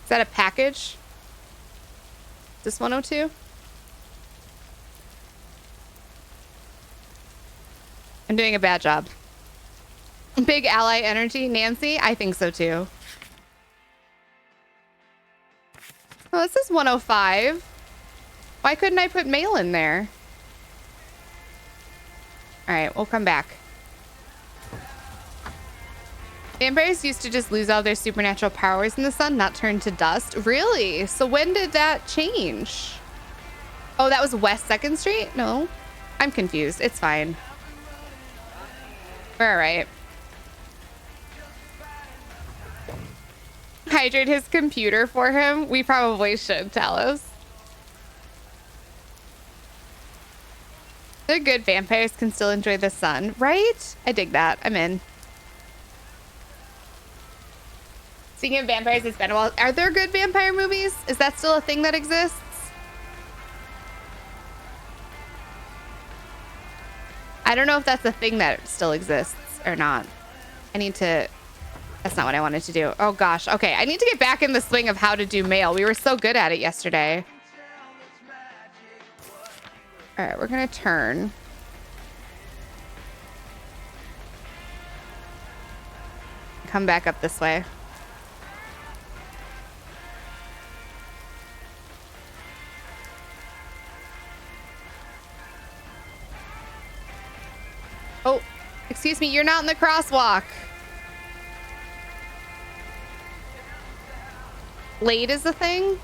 Is that a package? Is this 102? I'm doing a bad job. Big ally energy, Nancy? I think so too. Oh, this is 105. Why couldn't I put mail in there? All right, we'll come back. Vampires used to just lose all their supernatural powers in the sun, not turn to dust. Really? So when did that change? Oh, that was West 2nd Street? No, I'm confused. It's fine. We're all right. Hydrate his computer for him? We probably should, Talos. They're good. Vampires can still enjoy the sun, right? I dig that. I'm in. Speaking of vampires, it's been a while. Are there good vampire movies? Is that still a thing that exists? I don't know if that's a thing that still exists or not. I need to... That's not what I wanted to do. Oh, gosh. Okay, I need to get back in the swing of how to do mail. We were so good at it yesterday. All right, we're going to turn. Come back up this way. Oh, excuse me, you're not in the crosswalk. Late is the thing?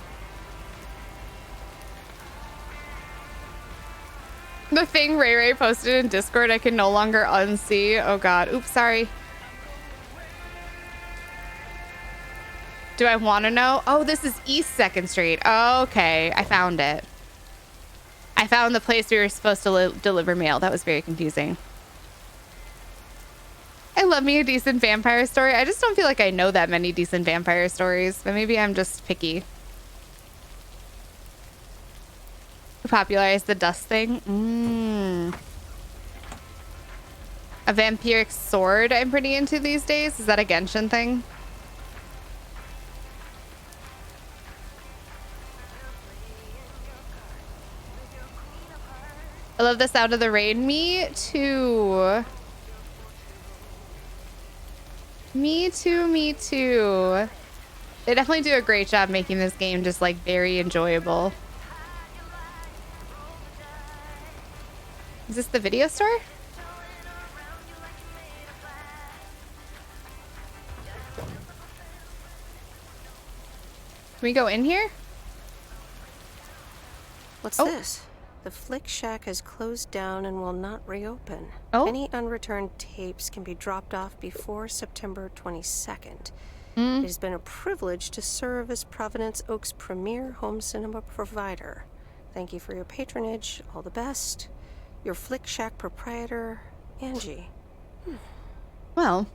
The thing Ray Ray posted in Discord I can no longer unsee. Oh god. Oops, sorry. Do I want to know? Oh, this is East 2nd Street. Okay, I found it. I found the place we were supposed to deliver mail. That was very confusing. I love me a decent vampire story. I just don't feel like I know that many decent vampire stories, but maybe I'm just picky. Who popularized the dust thing? A vampiric sword I'm pretty into these days. Is that a Genshin thing? I love the sound of the rain. Me too. Me too, me too. They definitely do a great job making this game just like very enjoyable. Is this the video store? Can we go in here? What's this? The Flick Shack has closed down and will not reopen. Oh. Any unreturned tapes can be dropped off before September 22nd. Mm. It has been a privilege to serve as Providence Oak's premier home cinema provider. Thank you for your patronage. All the best. Your Flick Shack proprietor, Angie. Well.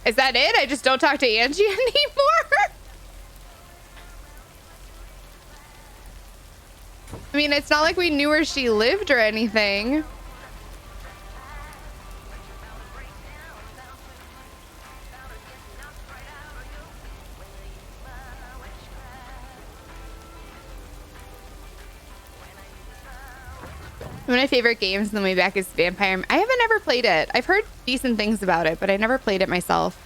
Is that it? I just don't talk to Angie anymore? I mean, it's not like we knew where she lived or anything. One of my favorite games in the way back is Vampire. I haven't ever played it. I've heard decent things about it, but I never played it myself.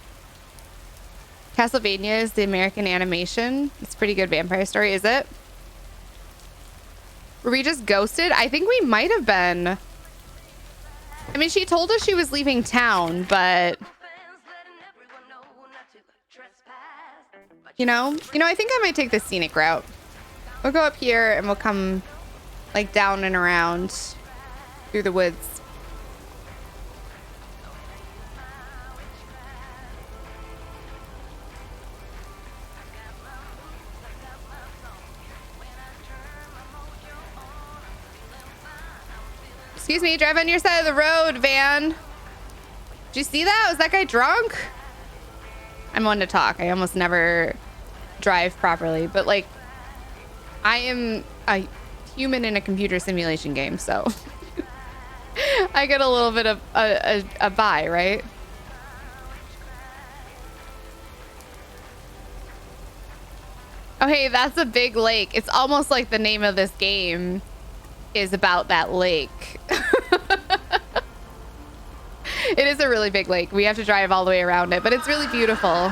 Castlevania is the American animation. It's a pretty good vampire story, is it? Were we just ghosted? I think we might have been. I mean, she told us she was leaving town, but... You know, I think I might take the scenic route. We'll go up here and we'll come, like, down and around through the woods. Excuse me, drive on your side of the road, van. Did you see that? Was that guy drunk? I'm one to talk. I almost never drive properly, but like, I am a human in a computer simulation game, so I get a little bit of a buy, right? Oh, hey, that's a big lake. It's almost like the name of this game is about that lake. It is a really big lake. We have to drive all the way around it, but it's really beautiful.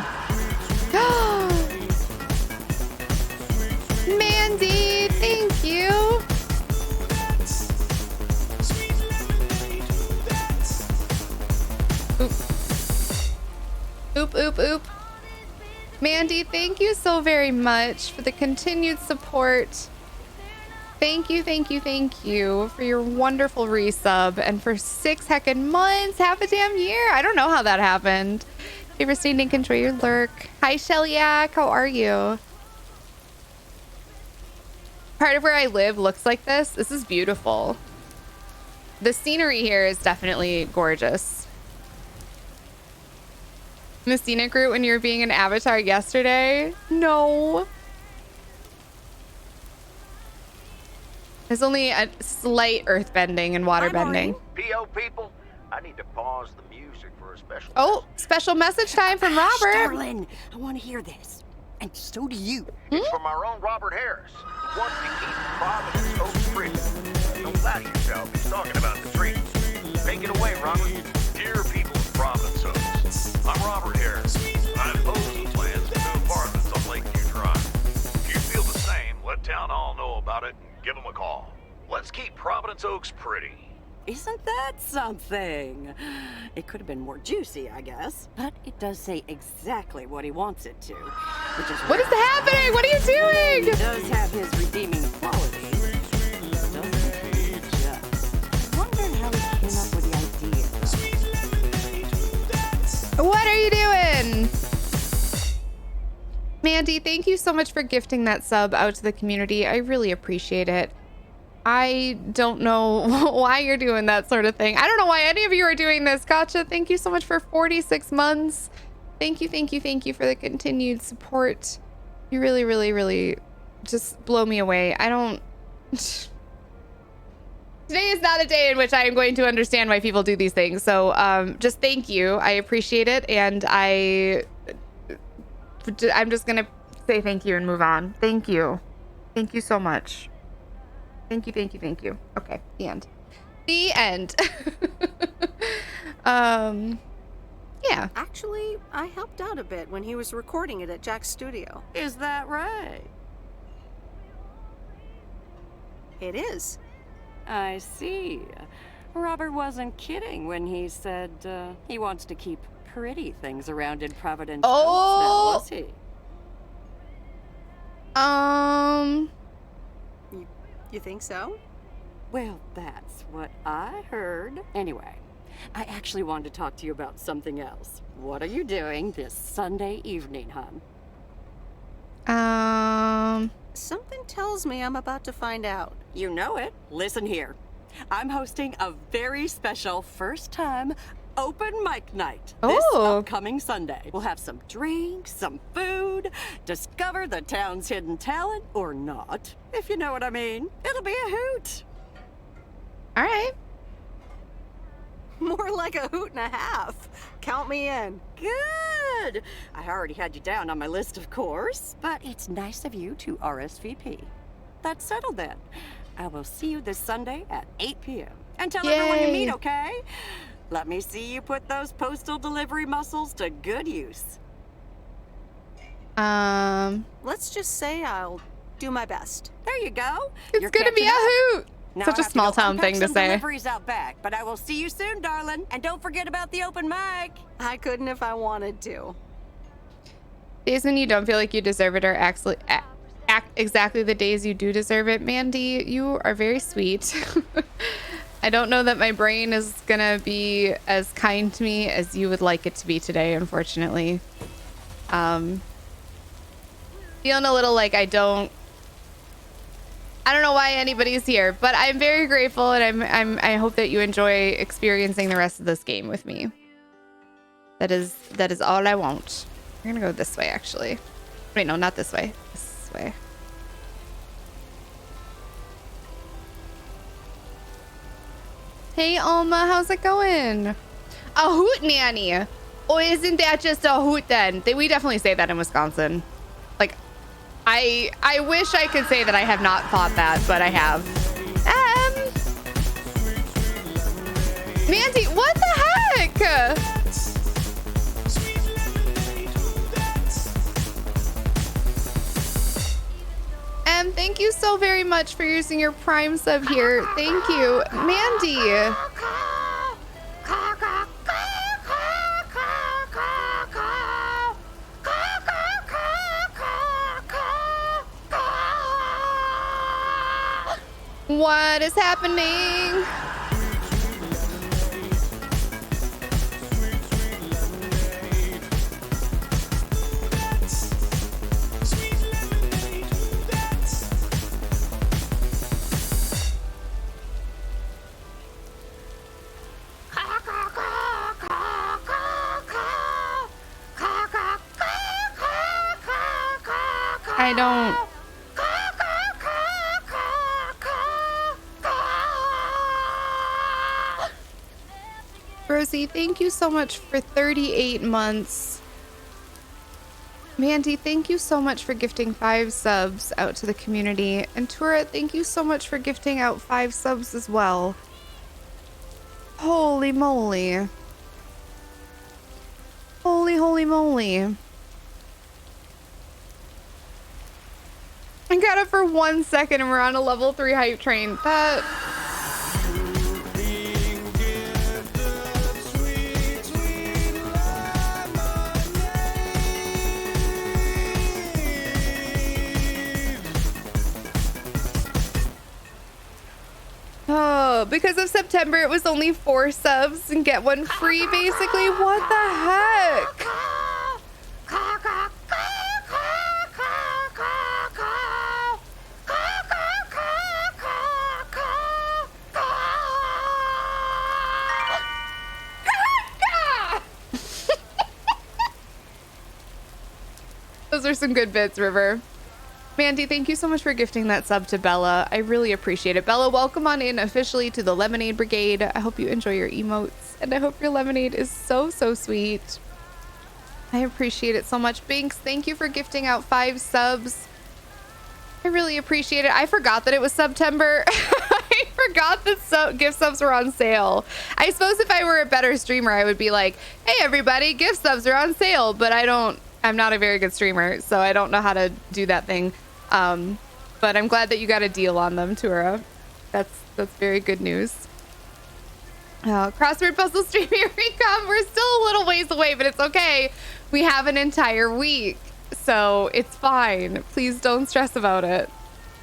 Mandy, thank you. Oop, oop, oop. Mandy, thank you so very much for the continued support. Thank you, thank you, thank you for your wonderful resub and for 6 heckin' months, half a damn year. I don't know how that happened. Favorite standing, control your lurk. Hi, Shellyak. How are you? part of where I live looks like this. This is beautiful. The scenery here is definitely gorgeous. In the scenic route when you were being an avatar yesterday? No. There's only a slight earth bending and water bending. PO people, I need to pause the music for a special Oh, special message time from Robert. Darling, I want to hear this. And so do you. It's from our own Robert Harris. He wants to keep Providence Oaks free. Don't flatter yourself. He's talking about the trees. Take it away, Robert. Dear people of Providence Oaks, I'm Robert Harris. I oppose the plans to move apartments on Lakeview Drive. If you feel the same, let Town Hall know about it and give them a call. Let's keep Providence Oaks pretty. Isn't that something? It could have been more juicy, I guess. But it does say exactly what he wants it to. Which is What is happening? What are you It doing? does have his redeeming qualities. Doesn't he just? I wonder how he came up with the idea. What are you doing? Mandy, thank you so much for gifting that sub out to the community. I really appreciate it. I don't know why you're doing that sort of thing. I don't know why any of you are doing this. Gotcha. Thank you so much for 46 months. Thank you, thank you, thank you for the continued support. You really, really, really just blow me away. I don't... Today is not a day in which I am going to understand why people do these things. So just thank you. I appreciate it. And I'm just going to say thank you and move on. Thank you. Thank you so much. Thank you, thank you, thank you. Okay, the end. The end. Yeah. Actually, I helped out a bit when he was recording it at Jack's studio. Is that right? It is. I see. Robert wasn't kidding when he said he wants to keep pretty things around in Providence. Oh! Was he? You think so? Well, that's what I heard. Anyway, I actually wanted to talk to you about something else. What are you doing this Sunday evening, hon? Something tells me I'm about to find out. You know it. Listen here. I'm hosting a very special first-time open mic night this upcoming Sunday. We'll have some drinks, some food, discover the town's hidden talent, or not, if you know what I mean. It'll be a hoot. All right. More like a hoot and a half. Count me in. Good. I already had you down on my list, of course, but it's nice of you to RSVP. That's settled then. I will see you this Sunday at 8 p.m. And tell everyone you meet, okay? Let me see you put those postal delivery muscles to good use. Let's just say I'll do my best. There you go. It's gonna be a hoot. Now Such I a have small to go town unpack thing to some say. Deliveries out back, but I will see you soon, darling. And don't forget about the open mic. I couldn't if I wanted to. Days when you don't feel like you deserve it are actually exactly the days you do deserve it. Mandy, you are very sweet. I don't know that my brain is gonna be as kind to me as you would like it to be today, unfortunately. Feeling a little like I don't know why anybody's here, but I'm very grateful, and I hope that you enjoy experiencing the rest of this game with me. That is all I want. We're gonna go this way, actually. Wait, no, not this way. This way. Hey, Alma, how's it going? A hoot nanny. Oh, isn't that just a hoot then? We definitely say that in Wisconsin. Like, I wish I could say that I have not thought that, but I have. Mandy, what the heck? Thank you so very much for using your Prime sub here. Thank you. Mandy. What is happening? I don't. Rosie, thank you so much for 38 months. Mandy, thank you so much for gifting 5 subs out to the community. And Tura, thank you so much for gifting out 5 subs as well. Holy moly. Holy, holy moly. I got it for 1 second and we're on a level 3 hype train. That... Oh, because of September, it was only 4 subs and get 1 free, basically. What the heck? Those are some good bits, River. Mandy, thank you so much for gifting that sub to Bella. I really appreciate it. Bella, welcome on in officially to the Lemonade Brigade. I hope you enjoy your emotes, and I hope your lemonade is so, so sweet. I appreciate it so much. Binks, thank you for gifting out 5 subs. I really appreciate it. I forgot that it was September. I forgot that gift subs were on sale. I suppose if I were a better streamer, I would be like, hey, everybody, gift subs are on sale, but I'm not a very good streamer, so I don't know how to do that thing. But I'm glad that you got a deal on them, Tura. That's very good news. Crossword puzzle stream, here we come. We're still a little ways away, but it's okay. We have an entire week, so it's fine. Please don't stress about it.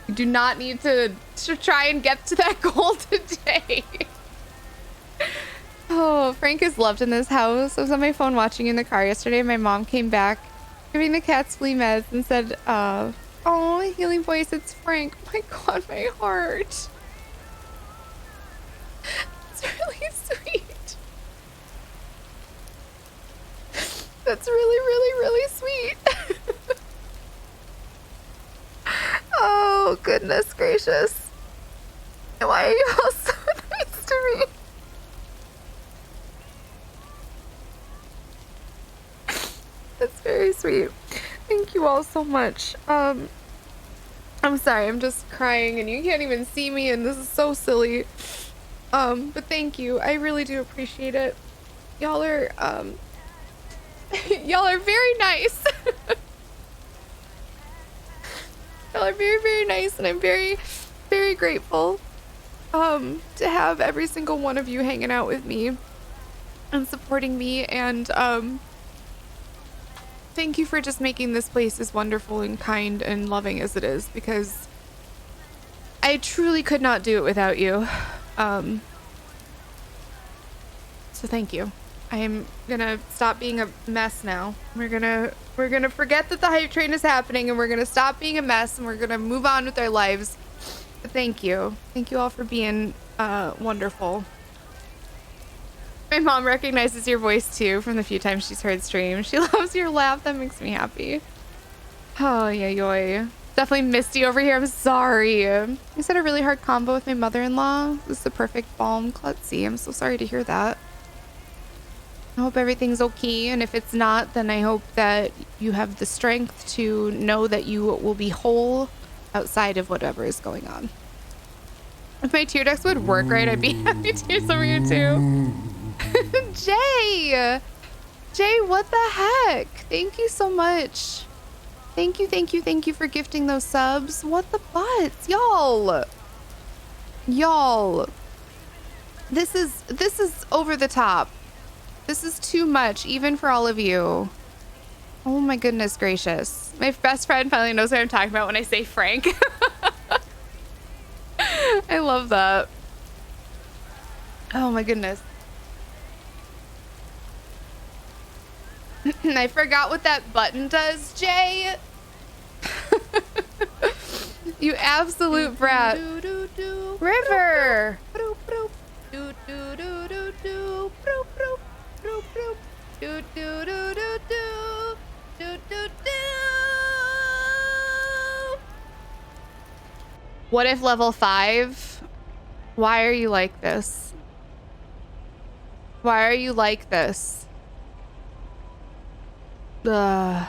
You do not need to try and get to that goal today. Oh, Frank is loved in this house. I was on my phone watching in the car yesterday. My mom came back giving the cats flea meds and said, oh, healing voice, it's Frank. My God, my heart. It's really sweet. That's really, really, really sweet. Oh, goodness gracious. Why are you all so nice to me? That's very sweet. Thank you all so much. I'm sorry, I'm just crying and you can't even see me and this is so silly. But thank you. I really do appreciate it. Y'all are y'all are very nice. Y'all are very, very nice and I'm very, very grateful to have every single one of you hanging out with me and supporting me, and thank you for just making this place as wonderful and kind and loving as it is, because I truly could not do it without you. So thank you. I am gonna stop being a mess now. We're gonna forget that the hype train is happening and we're gonna stop being a mess and we're gonna move on with our lives. But thank you. Thank you all for being wonderful. My mom recognizes your voice too from the few times she's heard stream. She loves your laugh. That makes me happy. Oh, yeah, yoy. Definitely misty over here. I'm sorry. You had a really hard combo with my mother-in-law. It was the perfect balm klutzy. I'm so sorry to hear that. I hope everything's okay, and if it's not, then I hope that you have the strength to know that you will be whole outside of whatever is going on. If my tear ducts would work right, I'd be happy tears over here too. Jay, what the heck? Thank you so much. Thank you for gifting those subs. What the butts, y'all. This is over the top. This is too much, even for all of you. Oh my goodness gracious. My best friend finally knows what I'm talking about when I say Frank. I love that. Oh my goodness. I forgot what that button does, Jay. You absolute brat. River. What if level 5? Why are you like this? Why are you like this? Ugh.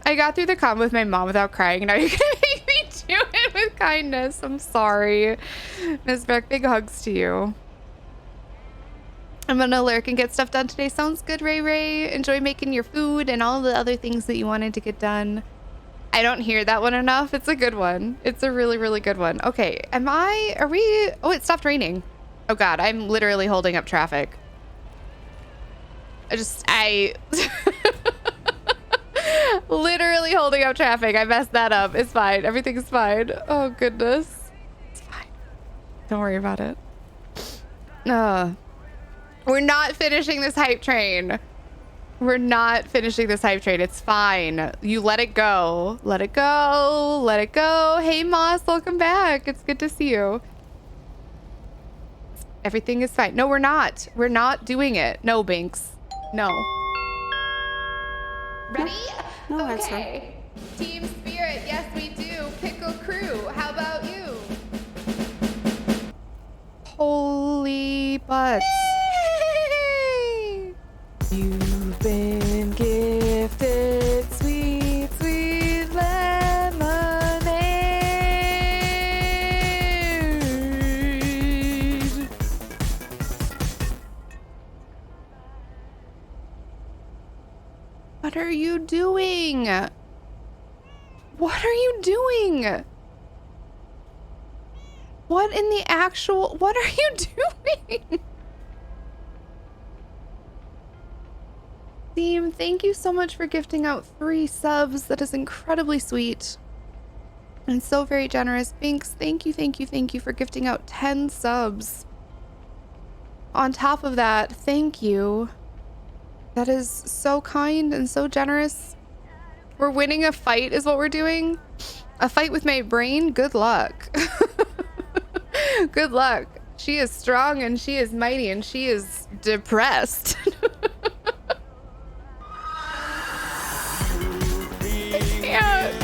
I got through the con with my mom without crying. Now you're gonna make me do it with kindness. I'm sorry. Ms. Beck, big hugs to you. I'm gonna lurk and get stuff done today. Sounds good, Ray Ray. Enjoy making your food and all the other things that you wanted to get done. I don't hear that one enough. It's a good one. It's a really, really good one. Okay, are we? Oh, it stopped raining. Oh God, I'm literally holding up traffic. I literally holding up traffic. I messed that up. It's fine. Everything's fine. Oh goodness. It's fine. Don't worry about it. We're not finishing this hype train. We're not finishing this hype train. It's fine. You let it go. Let it go. Let it go. Hey Moss, welcome back. It's good to see you. Everything is fine. No, we're not. We're not doing it. No, Binks. No. Ready? No okay. Team Spirit, yes we do. Pickle Crew, how about you? Holy butts. You've been gifted sweet, sweet lemonade. What are you doing? What are you doing? What in the actual... What are you doing? Theme, thank you so much for gifting out 3 subs. That is incredibly sweet. And so very generous. Binks, thank you, thank you, thank you for gifting out 10 subs. On top of that, thank you. That is so kind and so generous. We're winning a fight is what we're doing. A fight with my brain? Good luck. Good luck. She is strong and she is mighty and she is depressed. I can't.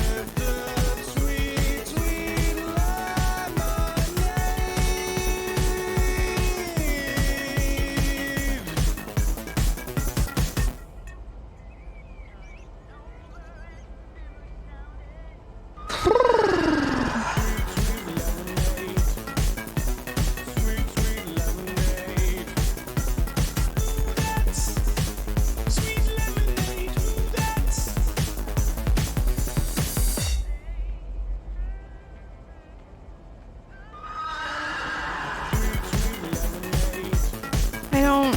I don't...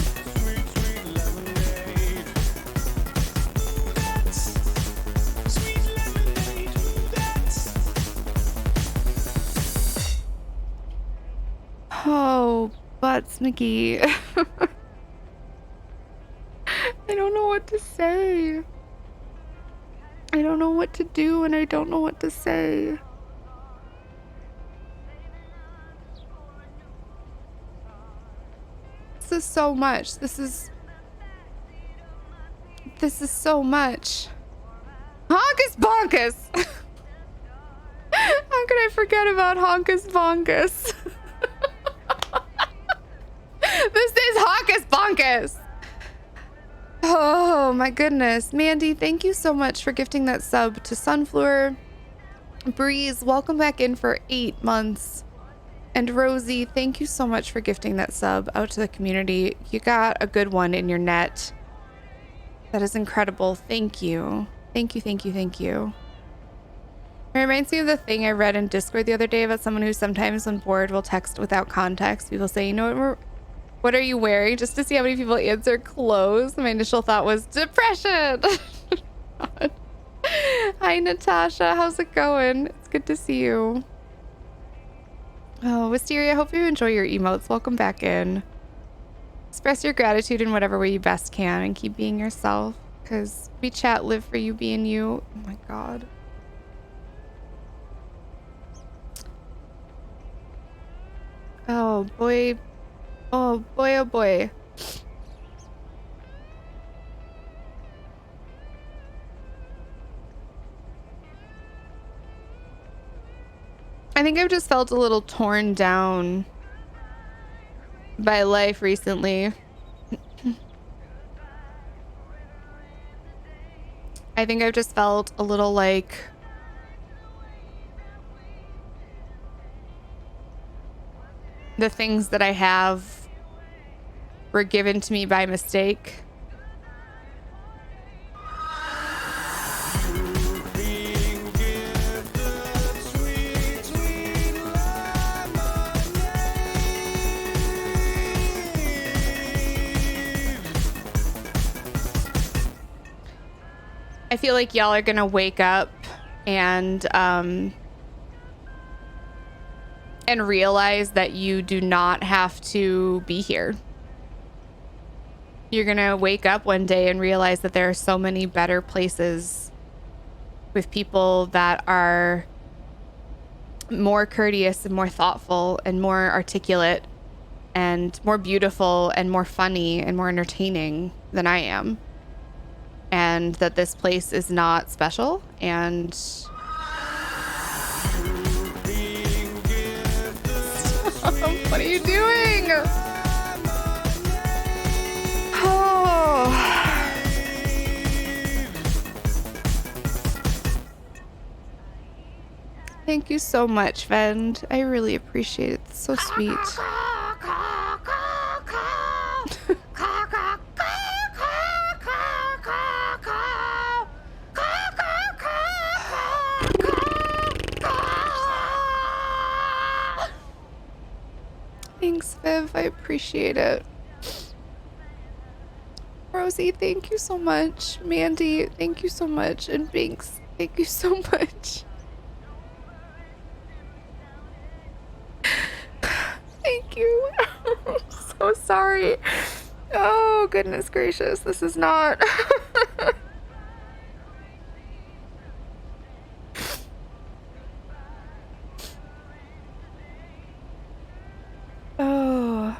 Oh, butts, Mickey. I don't know what to say. I don't know what to do and I don't know what to say. This is so much. This is so much. Honkus Bonkus! How could I forget about Honkus Bonkus? This is Honkus Bonkus! Oh my goodness. Mandy, thank you so much for gifting that sub to Sunflower. Breeze, welcome back in for 8 months. And Rosie, thank you so much for gifting that sub out to the community. You got a good one in your net. That is incredible. Thank you. Thank you, thank you, thank you. It reminds me of the thing I read in Discord the other day about someone who sometimes when bored will text without context. People say, you know what are you wearing? Just to see how many people answer clothes. My initial thought was depression. Hi, Natasha. How's it going? It's good to see you. Oh, Wisteria, I hope you enjoy your emotes. Welcome back in. Express your gratitude in whatever way you best can and keep being yourself. Because we chat live for you being you. Oh my god. Oh boy. Oh boy, oh boy. I think I've just felt a little torn down by life recently. I think I've just felt a little like the things that I have were given to me by mistake. I feel like y'all are gonna wake up and realize that you do not have to be here. You're gonna wake up one day and realize that there are so many better places with people that are more courteous and more thoughtful and more articulate and more beautiful and more funny and more entertaining than I am. And that this place is not special. And what are you doing? Oh. Thank you so much, Vend. I really appreciate it. It's so sweet. Thanks, Viv. I appreciate it. Rosie, thank you so much. Mandy, thank you so much. And Binks, thank you so much. Thank you. I'm so sorry. Oh, goodness gracious. This is not... Oh.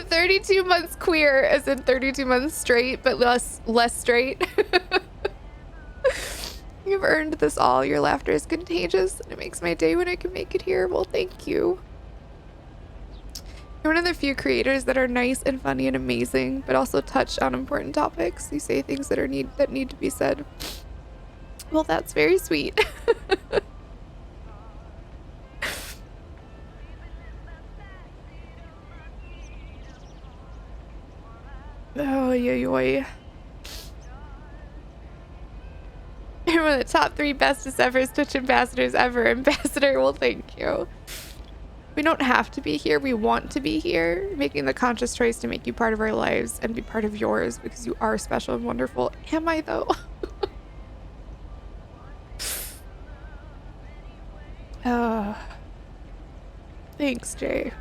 32 months queer, as in 32 months straight, but less straight. You've earned this all. Your laughter is contagious, and it makes my day when I can make it here. Well, thank you. You're one of the few creators that are nice and funny and amazing, but also touch on important topics. You say things that need to be said. Well, that's very sweet. Oh, yoy. You're one of the top 3 bestest ever Twitch ambassadors ever. Ambassador, well, thank you. We don't have to be here. We want to be here. Making the conscious choice to make you part of our lives and be part of yours because you are special and wonderful. Am I, though? Thanks, Jay.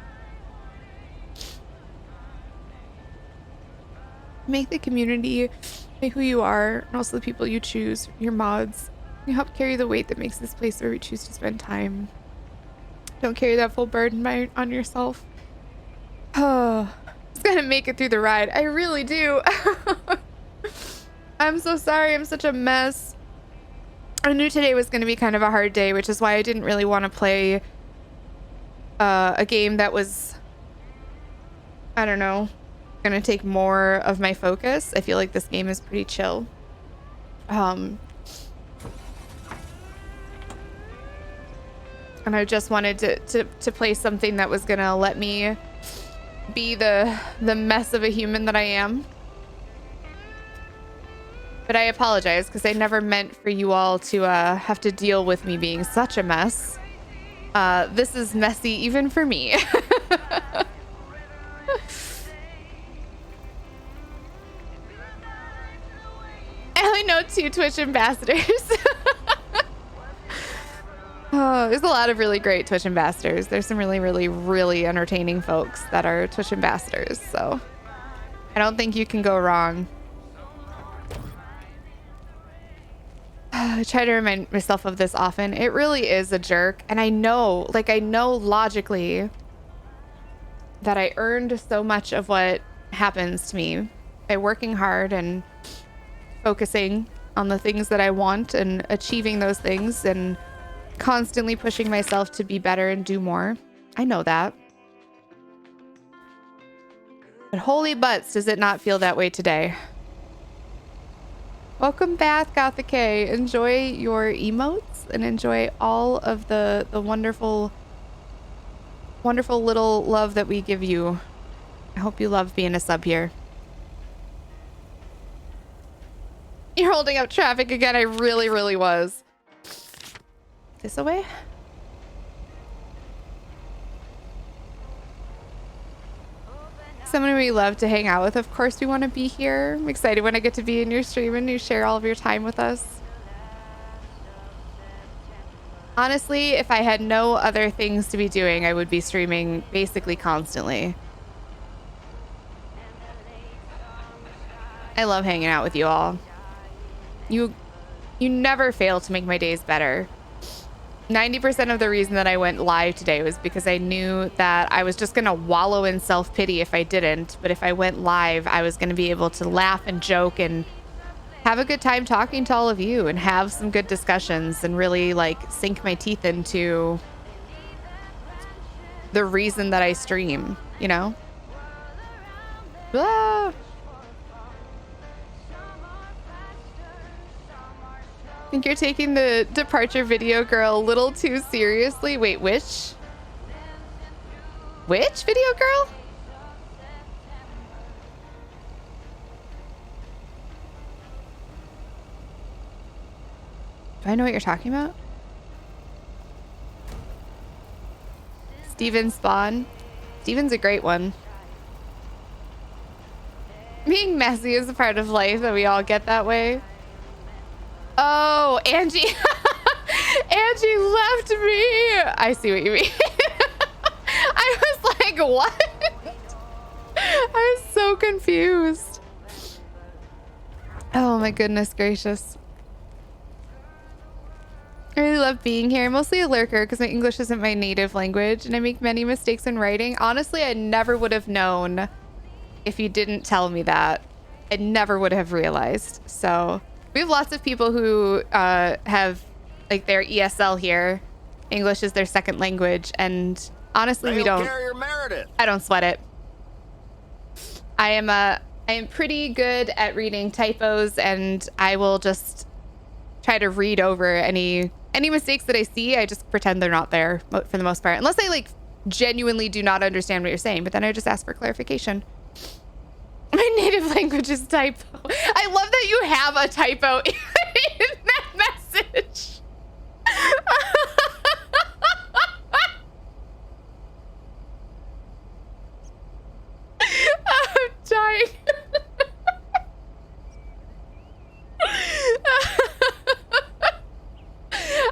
Make the community, make who you are, and also the people you choose, your mods. You help carry the weight that makes this place where we choose to spend time. Don't carry that full burden on yourself. Oh, just gotta make it through the ride. I really do. I'm so sorry. I'm such a mess. I knew today was going to be kind of a hard day, which is why I didn't really want to play a game that was, I don't know, going to take more of my focus. I feel like this game is pretty chill. And I just wanted to play something that was going to let me be the mess of a human that I am. But I apologize because I never meant for you all to have to deal with me being such a mess. This is messy even for me. I only know 2 Twitch ambassadors. Oh, there's a lot of really great Twitch ambassadors. There's some really, really, really entertaining folks that are Twitch ambassadors. So I don't think you can go wrong. I try to remind myself of this often. It really is a jerk. And I know, like, I know logically that I earned so much of what happens to me. by working hard and focusing on the things that I want and achieving those things and constantly pushing myself to be better and do more. I know that. But holy butts, does it not feel that way today? Welcome back, Gothic K. Enjoy your emotes and enjoy all of the wonderful, wonderful little love that we give you. I hope you love being a sub here. You're holding up traffic again. I really, really was. This away? Someone we love to hang out with. Of course we want to be here. I'm excited when I get to be in your stream and you share all of your time with us. Honestly, if I had no other things to be doing, I would be streaming basically constantly. I love hanging out with you all. You never fail to make my days better. 90% of the reason that I went live today was because I knew that I was just going to wallow in self-pity if I didn't. But if I went live, I was going to be able to laugh and joke and have a good time talking to all of you and have some good discussions and really like sink my teeth into the reason that I stream, you know? Ah. I think you're taking the departure video girl a little too seriously. Wait, which? Which video girl? Do I know what you're talking about? Steven Spawn. Steven's a great one. Being messy is a part of life that we all get that way. Oh, Angie. Angie left me. I see what you mean. I was like, what? I was so confused. Oh my goodness gracious. I really love being here. I'm mostly a lurker because my English isn't my native language and I make many mistakes in writing. Honestly, I never would have known if you didn't tell me that. I never would have realized. So we have lots of people who have like their ESL here. English is their second language. And honestly, we don't. I don't sweat it. I am pretty good at reading typos and I will just try to read over any mistakes that I see. I just pretend they're not there for the most part, unless I like genuinely do not understand what you're saying, but then I just ask for clarification. My native language is typo. I love that you have a typo in that message. I'm dying.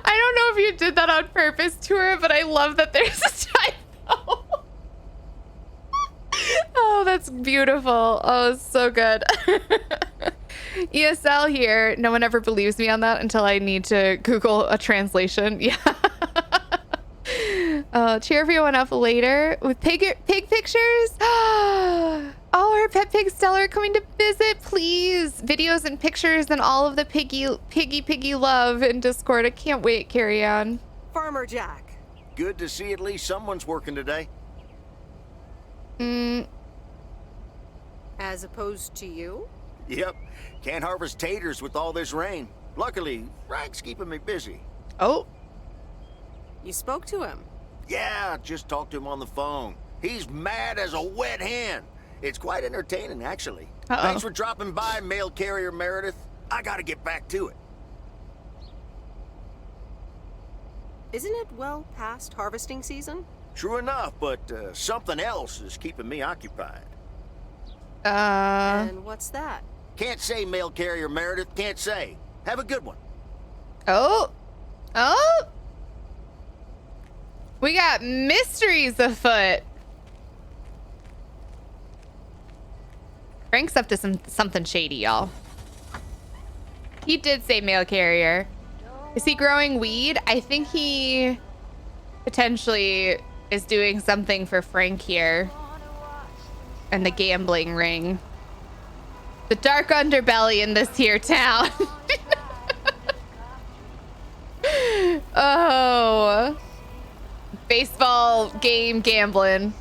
I don't know if you did that on purpose to her, but I love that there's a typo. Oh, that's beautiful. Oh, it's so good. ESL here. No one ever believes me on that until I need to Google a translation. Yeah. Cheer everyone up later with pig pictures. Oh, her pet pig Stella are coming to visit. Please, videos and pictures and all of the piggy love in Discord. I can't wait. Carry on. Farmer Jack. Good to see at least someone's working today. As opposed to you? Yep. Can't harvest taters with all this rain. Luckily, Frank's keeping me busy. Oh. You spoke to him? Yeah, just talked to him on the phone. He's mad as a wet hen. It's quite entertaining, actually. Uh-oh. Thanks for dropping by, mail carrier Meredith. I gotta get back to it. Isn't it well past harvesting season? True enough, but something else is keeping me occupied. And what's that? Can't say, mail carrier Meredith. Can't say. Have a good one. Oh. We got mysteries afoot. Frank's up to something shady, y'all. He did say mail carrier. Is he growing weed? I think he potentially is doing something for Frank here. And the gambling ring. The dark underbelly in this here town. Oh. Baseball game gambling.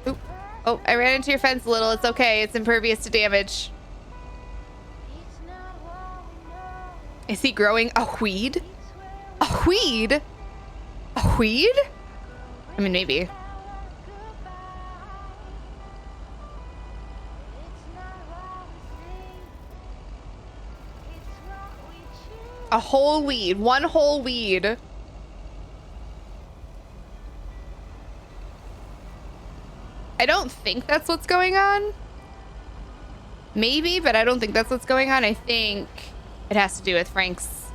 Oop. Oh, I ran into your fence a little. It's okay. It's impervious to damage. Is he growing a weed? A weed? A weed? I mean, maybe. A whole weed. One whole weed. I don't think that's what's going on. Maybe, but I don't think that's what's going on. I think it has to do with Frank's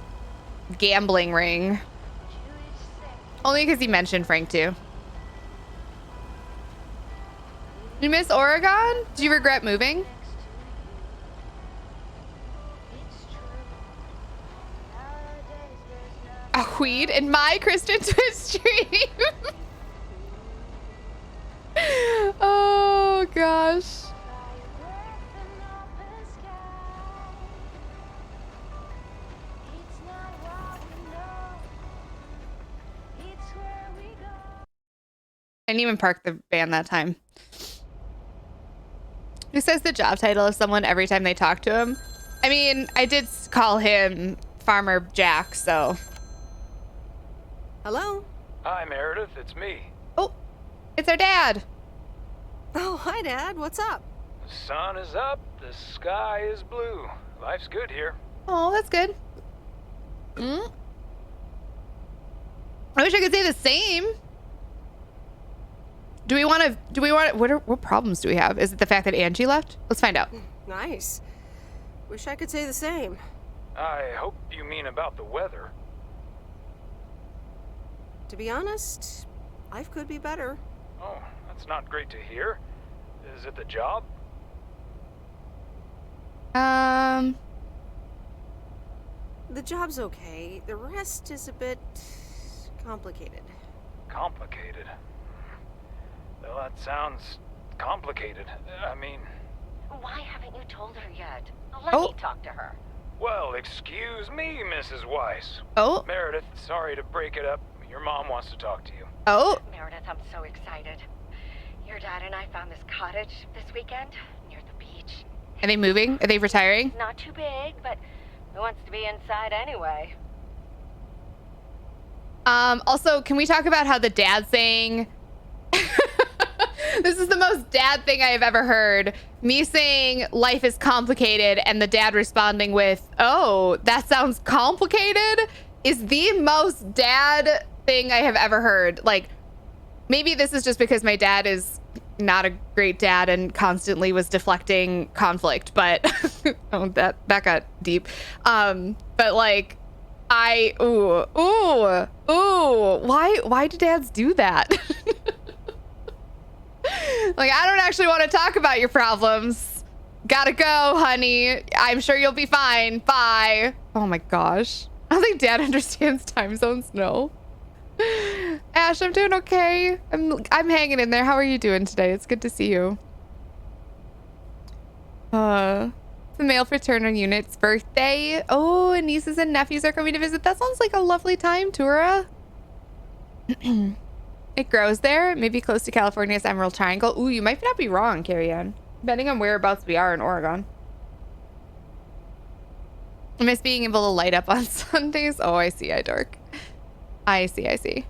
gambling ring. Only because he mentioned Frank too. You miss Oregon? Do you regret moving? A weed in my Kristen Twitch stream. Oh gosh. I didn't even park the van that time. Who says the job title of someone every time they talk to him? I mean, I did call him Farmer Jack, so. Hello? Hi, Meredith. It's me. Oh, it's our dad. Oh, hi, Dad. What's up? The sun is up. The sky is blue. Life's good here. Oh, that's good. Mm. I wish I could say the same. Do we want to, what problems do we have? Is it the fact that Angie left? Let's find out. Nice. Wish I could say the same. I hope you mean about the weather. To be honest, life could be better. Oh, that's not great to hear. Is it the job? The job's okay. The rest is a bit complicated. Complicated? Well, that sounds complicated. I mean... Why haven't you told her yet? Let me talk to her. Well, excuse me, Mrs. Weiss. Oh. Meredith, sorry to break it up. Your mom wants to talk to you. Oh. Meredith, I'm so excited. Your dad and I found this cottage this weekend near the beach. Are they moving? Are they retiring? Not too big, but who wants to be inside anyway? Also, can we talk about how the dad saying... This is the most dad thing I have ever heard. Me saying life is complicated and the dad responding with, oh, that sounds complicated, is the most dad thing I have ever heard. Like, maybe this is just because my dad is not a great dad and constantly was deflecting conflict, but oh, that got deep. But like, why do dads do that? Like, I don't actually want to talk about your problems. Gotta go, honey. I'm sure you'll be fine. Bye. Oh my gosh. I don't think dad understands time zones. No. Ash, I'm doing okay. I'm hanging in there. How are you doing today? It's good to see you. The male fraternal unit's birthday. Oh, and nieces and nephews are coming to visit. That sounds like a lovely time, Tura. It grows there, maybe close to California's Emerald Triangle. Ooh, you might not be wrong, Carrie Ann. Depending on whereabouts we are in Oregon. I miss being able to light up on Sundays. Oh, I see, dork. I see.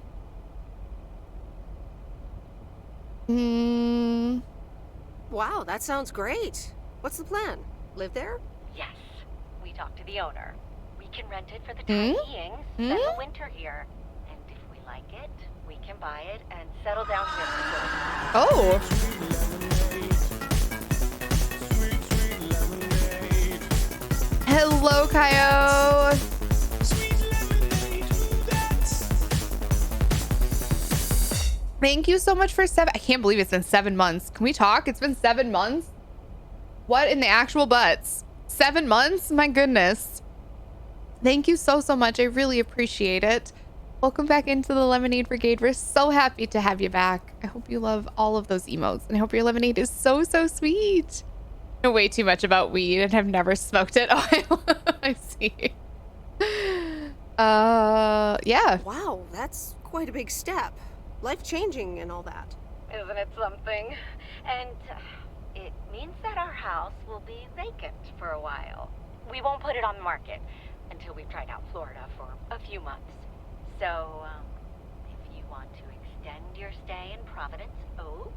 Wow, that sounds great. What's the plan? Live there? Yes. We talked to the owner. We can rent it for the time being, spend the winter here. And if we like it, we can buy it and settle down here for good. Oh. Hello, Kaio. Thank you so much for I can't believe it's been 7 months. Can we talk? It's been 7 months. What in the actual butts? 7 months? My goodness. Thank you so much. I really appreciate it. Welcome back into the Lemonade Brigade. We're so happy to have you back. I hope you love all of those emotes, and I hope your lemonade is so, so sweet. I know way too much about weed and have never smoked it. Oh, I see. Yeah. Wow, that's quite a big step. Life-changing and all that. Isn't it something? And it means that our house will be vacant for a while. We won't put it on the market until we've tried out Florida for a few months. So, if you want to extend your stay in Providence Oaks...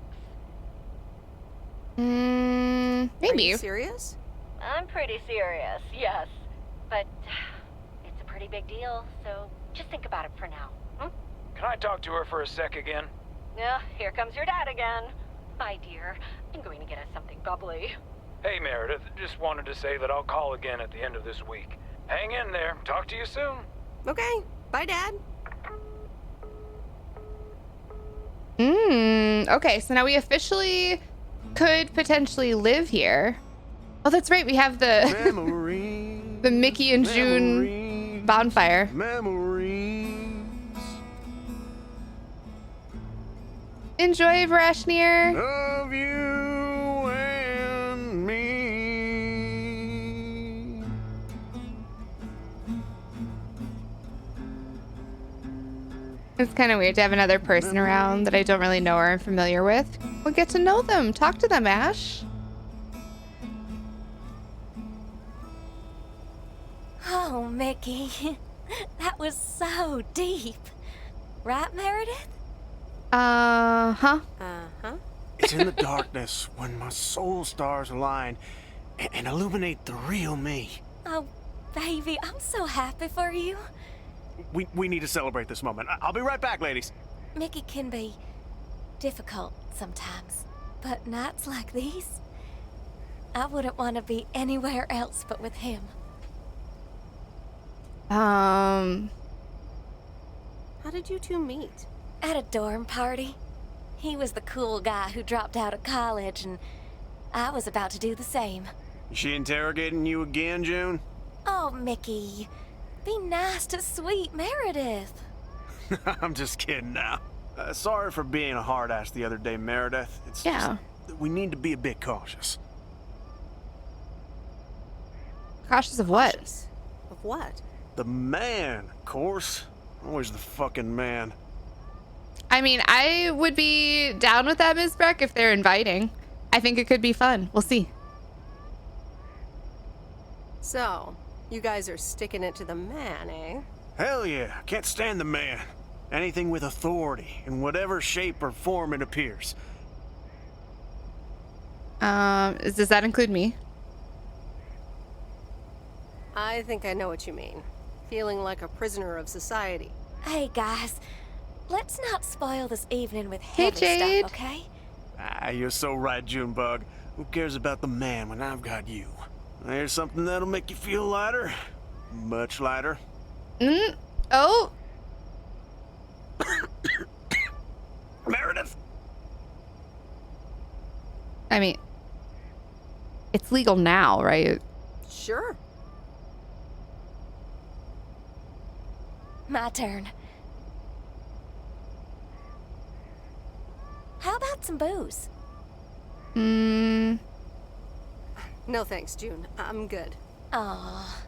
Maybe. Are you serious? I'm pretty serious, yes. But it's a pretty big deal, so just think about it for now. Can I talk to her for a sec again? Yeah, here comes your dad again. Hi, dear. I'm going to get us something bubbly. Hey, Meredith. Just wanted to say that I'll call again at the end of this week. Hang in there. Talk to you soon. Okay. Bye, Dad. Okay, so now we officially could potentially live here. Oh, that's right. We have the the Mickey and June bonfire. Memories Enjoy, Vrashnir. of you and me. It's kind of weird to have another person around that I don't really know or am familiar with. We'll get to know them. Talk to them, Ash. Oh, Mickey. That was so deep. Right, Meredith? Uh-huh. Uh-huh. It's in the darkness when my soul stars align and illuminate the real me. Oh, baby, I'm so happy for you. We need to celebrate this moment. I'll be right back, ladies. Mickey can be difficult sometimes, but nights like these, I wouldn't want to be anywhere else but with him. How did you two meet? At a dorm party. He was the cool guy who dropped out of college, and I was about to do the same. Is she interrogating you again, June? Oh, Mickey. Be nice to sweet Meredith. I'm just kidding now. Sorry for being a hard ass the other day, Meredith. It's Yeah. just, we need to be a bit cautious. Cautious of what? Of what? The man, of course. Always the fucking man. I mean, I would be down with that, Ms. Breck, if they're inviting. I think it could be fun. We'll see. So, you guys are sticking it to the man, eh? Hell yeah, can't stand the man. Anything with authority, in whatever shape or form it appears. Does that include me? I think I know what you mean. Feeling like a prisoner of society. Hey, guys. Let's not spoil this evening with Hey, heavy Jade. stuff, okay? You're so right, Junebug. Who cares about the man when I've got you? There's something that'll make you feel lighter. Much lighter. Oh. Meredith! I mean, it's legal now, right? Sure. My turn. How about some booze? No thanks, June. I'm good. Aw.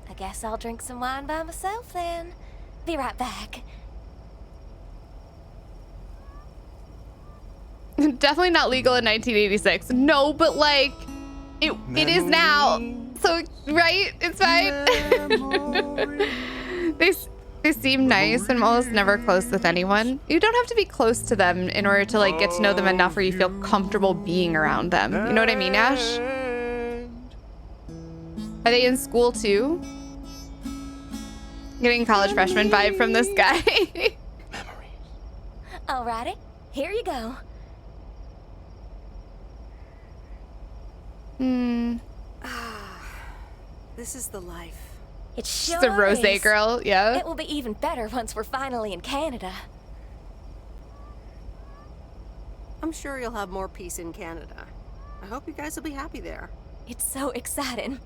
I guess I'll drink some wine by myself then. Be right back. Definitely not legal in 1986. No, but like, it is now. So, right? It's fine. They seem nice. I'm almost never close with anyone. You don't have to be close to them in order to like get to know them enough where you feel comfortable being around them. You know what I mean, Ash? Are they in school too? Getting college freshman vibe from this guy. Alrighty, here you go. This is the life. It sure She's a rosé is. girl, yeah. It will be even better once we're finally in Canada. I'm sure you'll have more peace in Canada. I hope you guys will be happy there. It's so exciting.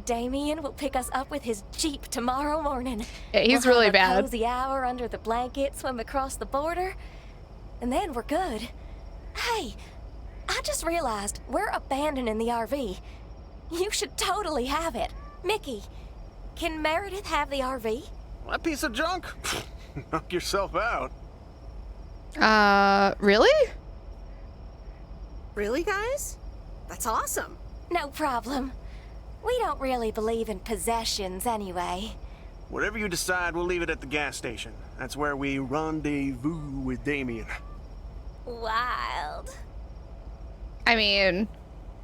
Damien will pick us up with his Jeep tomorrow morning. Yeah, he's We'll really have a bad. cozy hour under the blanket, swim across the border, and then we're good. Hey, I just realized we're abandoning the RV. You should totally have it. Mickey, can Meredith have the RV? That piece of junk? Knock yourself out. Really? Really, guys? That's awesome. No problem. We don't really believe in possessions anyway. Whatever you decide, we'll leave it at the gas station. That's where we rendezvous with Damien. Wild. I mean,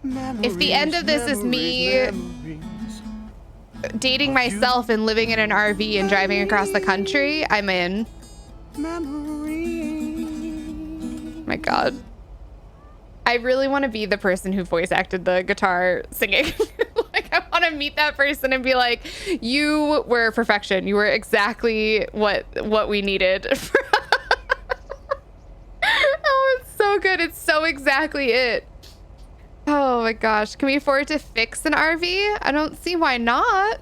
if the end of this is me dating myself and living in an RV and driving across the country, I'm in. My God. I really want to be the person who voice acted the guitar singing. Like, I want to meet that person and be like, you were perfection. You were exactly what we needed. Oh, it's so good. It's so exactly it. Oh my gosh. Can we afford to fix an RV? I don't see why not.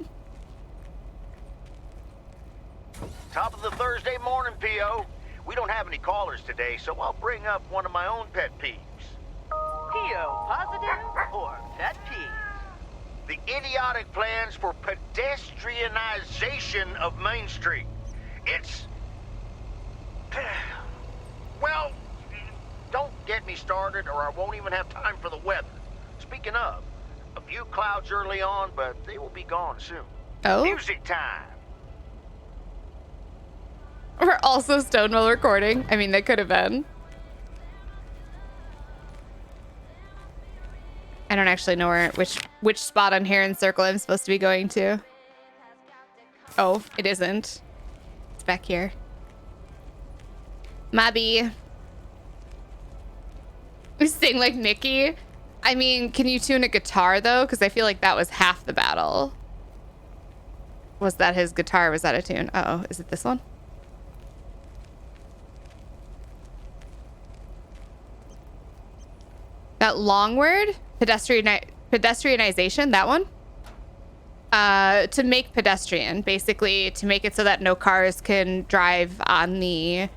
Top of the Thursday morning, P.O. We don't have any callers today, so I'll bring up one of my own pet peeves. P.O. positive or pet peeve? The idiotic plans for pedestrianization of Main Street. It's... Well, don't get me started or I won't even have time for the weather. Speaking of, a few clouds early on, but they will be gone soon. Oh? Music time. We're also stoned while recording. I mean, they could have been. I don't actually know which spot on Heron Circle I'm supposed to be going to. Oh, it isn't. It's back here. Mabby. We sing like Mickey. I mean, can you tune a guitar though? Because I feel like that was half the battle. Was that his guitar? Was that a tune? Uh-oh, is it this one? That long word? Pedestrianization, that one? To make pedestrian, basically to make it so that no cars can drive on the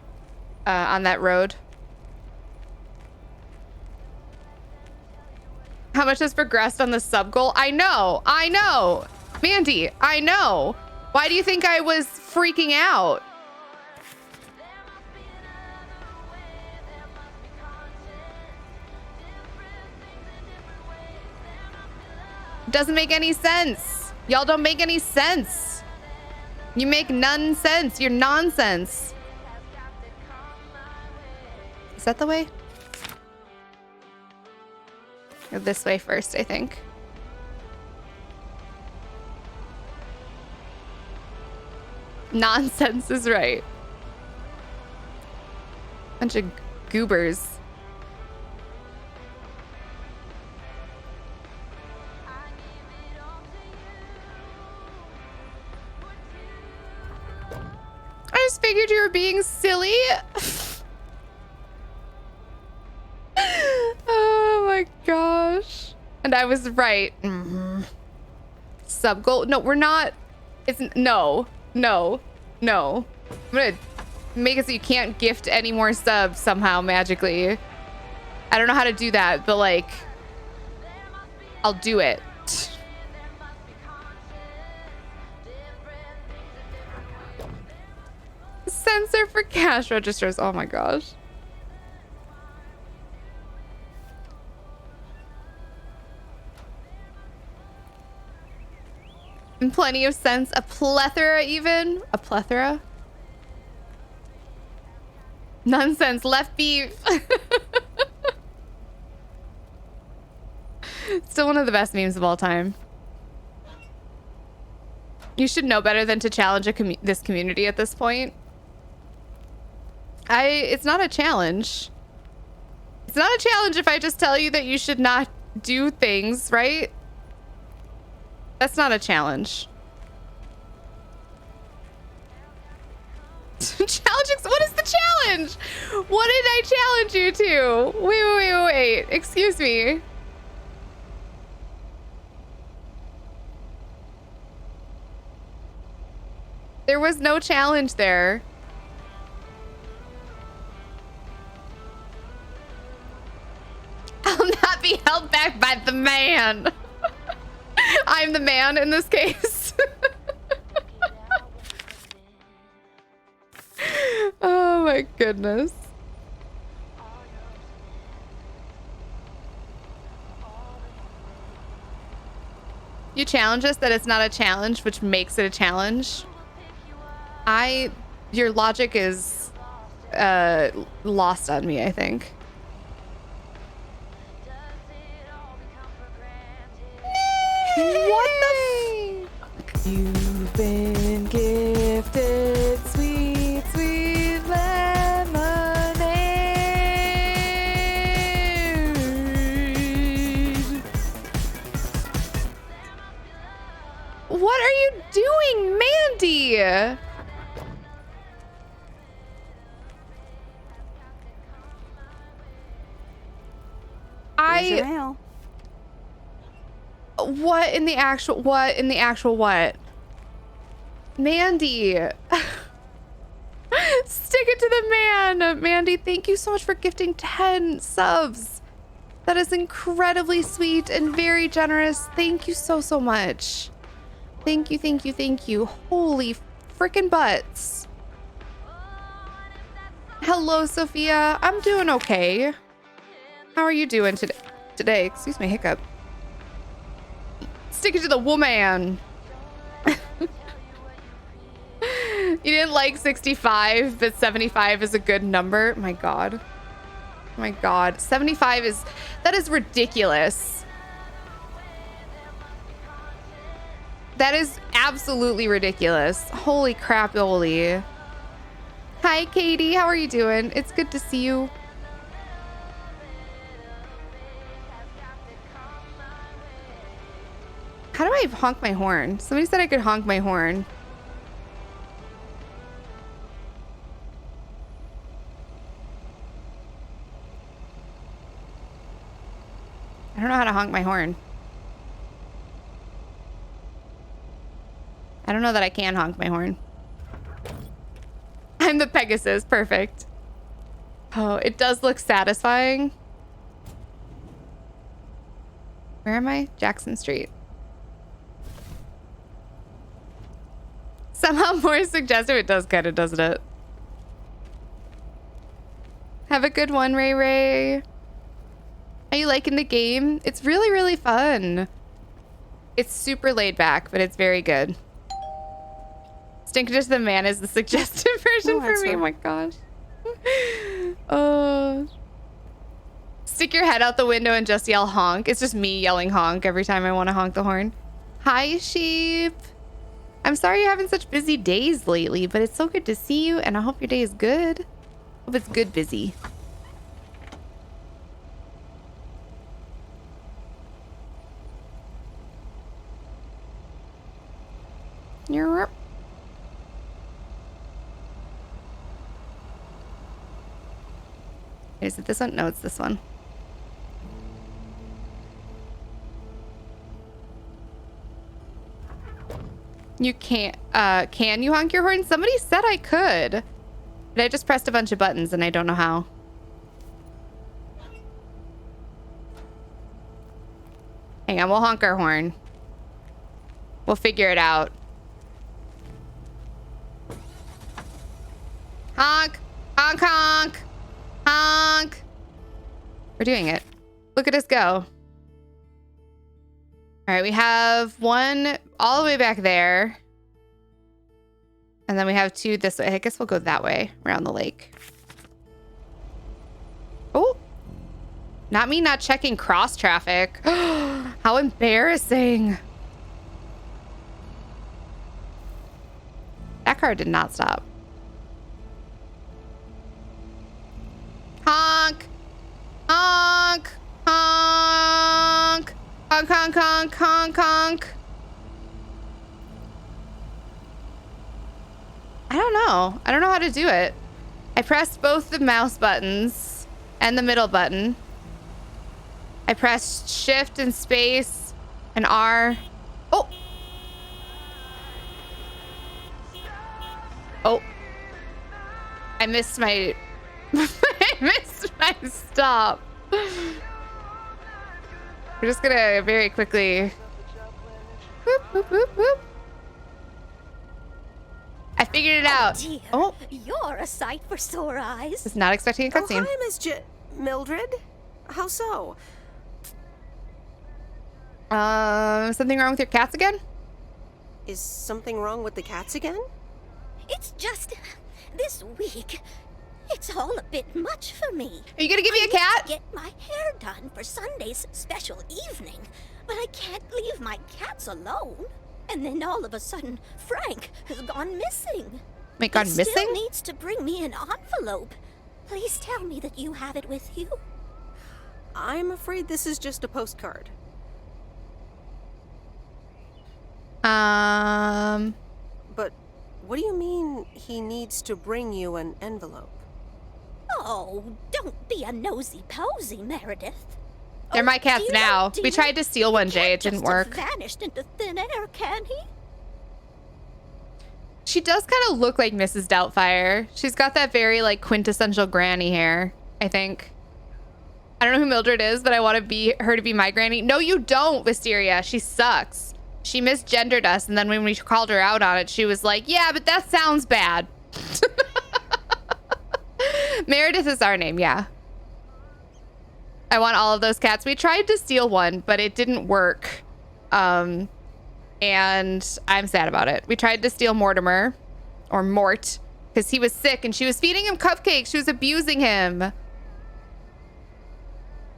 on that road. How much has progressed on the sub goal? I know. Mandy, I know. Why do you think I was freaking out? Doesn't make any sense. Y'all don't make any sense. You make none sense. You're nonsense. Is that the way? Or this way first, I think. Nonsense is right. Bunch of goobers. I just figured you were being silly. Oh my gosh. And I was right. Mm-hmm. Sub goal. No, we're not. It's no. I'm gonna make it so you can't gift any more subs somehow magically. I don't know how to do that, but like, I'll do it. Sensor for cash registers. Oh my gosh. And plenty of sense. A plethora even. A plethora. Nonsense. Left beef. Still one of the best memes of all time. You should know better than to challenge this community at this point. It's not a challenge. It's not a challenge if I just tell you that you should not do things, right? That's not a challenge. Challenging? What is the challenge? What did I challenge you to? Wait. Excuse me. There was no challenge there. I'll not be held back by the man. I'm the man in this case. Oh my goodness. You challenge us that it's not a challenge, which makes it a challenge. Your logic is lost on me, I think. What the f? You've been gifted sweet, sweet lemonade. What are you doing, Mandy? What in the actual what? Mandy. Stick it to the man. Mandy, thank you so much for gifting 10 subs. That is incredibly sweet and very generous. Thank you so much. Thank you, thank you, thank you. Holy freaking butts. Hello, Sophia. I'm doing okay. How are you doing today? Excuse me, hiccup. Stick it to the woman. You didn't like 65, but 75 is a good number. My God. My God. 75 that is ridiculous. That is absolutely ridiculous. Holy crap, Oli. Hi, Katie. How are you doing? It's good to see you. How do I honk my horn? Somebody said I could honk my horn. I don't know how to honk my horn. I don't know that I can honk my horn. I'm the Pegasus. Perfect. Oh, it does look satisfying. Where am I? Jackson Street. Somehow more suggestive. It does kind of, doesn't it? Have a good one, Ray Ray. Are you liking the game? It's really, really fun. It's super laid back, but it's very good. Stink Just the Man is the suggested version for me. Oh my gosh. Oh. Stick your head out the window and just yell honk. It's just me yelling honk every time I want to honk the horn. Hi, sheep. I'm sorry you're having such busy days lately, but it's so good to see you, and I hope your day is good. Hope it's good busy. You're up. Is it this one? No, it's this one. You can't, can you honk your horn? Somebody said I could, but I just pressed a bunch of buttons and I don't know how. Hang on, we'll honk our horn. We'll figure it out. Honk, honk, honk, honk. We're doing it. Look at us go. All right, we have one all the way back there. And then we have two this way. I guess we'll go that way around the lake. Oh, not me not checking cross traffic. How embarrassing. That car did not stop. Honk, honk, honk. Honk, honk, honk, honk, honk. I don't know. I don't know how to do it. I pressed both the mouse buttons and the middle button. I pressed shift and space and R. Oh. Oh. I missed my... I missed my stop. We're just gonna very quickly... Whoop, whoop, whoop, whoop. I figured it out. Dear, oh. You're a sight for sore eyes. Was not expecting a cutscene. Oh, hi, Miss Mildred. How so? Something wrong with your cats again? Is something wrong with the cats again? It's just this week. It's all a bit much for me. Are you gonna give me a cat? I need to get my hair done for Sunday's special evening, but I can't leave my cats alone. And then all of a sudden, Frank has gone missing. Wait, gone missing? He still needs to bring me an envelope. Please tell me that you have it with you. I'm afraid this is just a postcard. But what do you mean he needs to bring you an envelope? Oh, don't be a nosy posy, Meredith. They're my cats now. We tried to steal one, Jay. It didn't work. Vanished into thin air, can he? She does kind of look like Mrs. Doubtfire. She's got that very, like, quintessential granny hair, I think. I don't know who Mildred is, but I want her to be my granny. No, you don't, Wisteria. She sucks. She misgendered us, and then when we called her out on it, she was like, yeah, but that sounds bad. Meredith is our name, yeah. I want all of those cats. We tried to steal one, but it didn't work. And I'm sad about it. We tried to steal Mortimer, or Mort, because he was sick, and she was feeding him cupcakes. She was abusing him.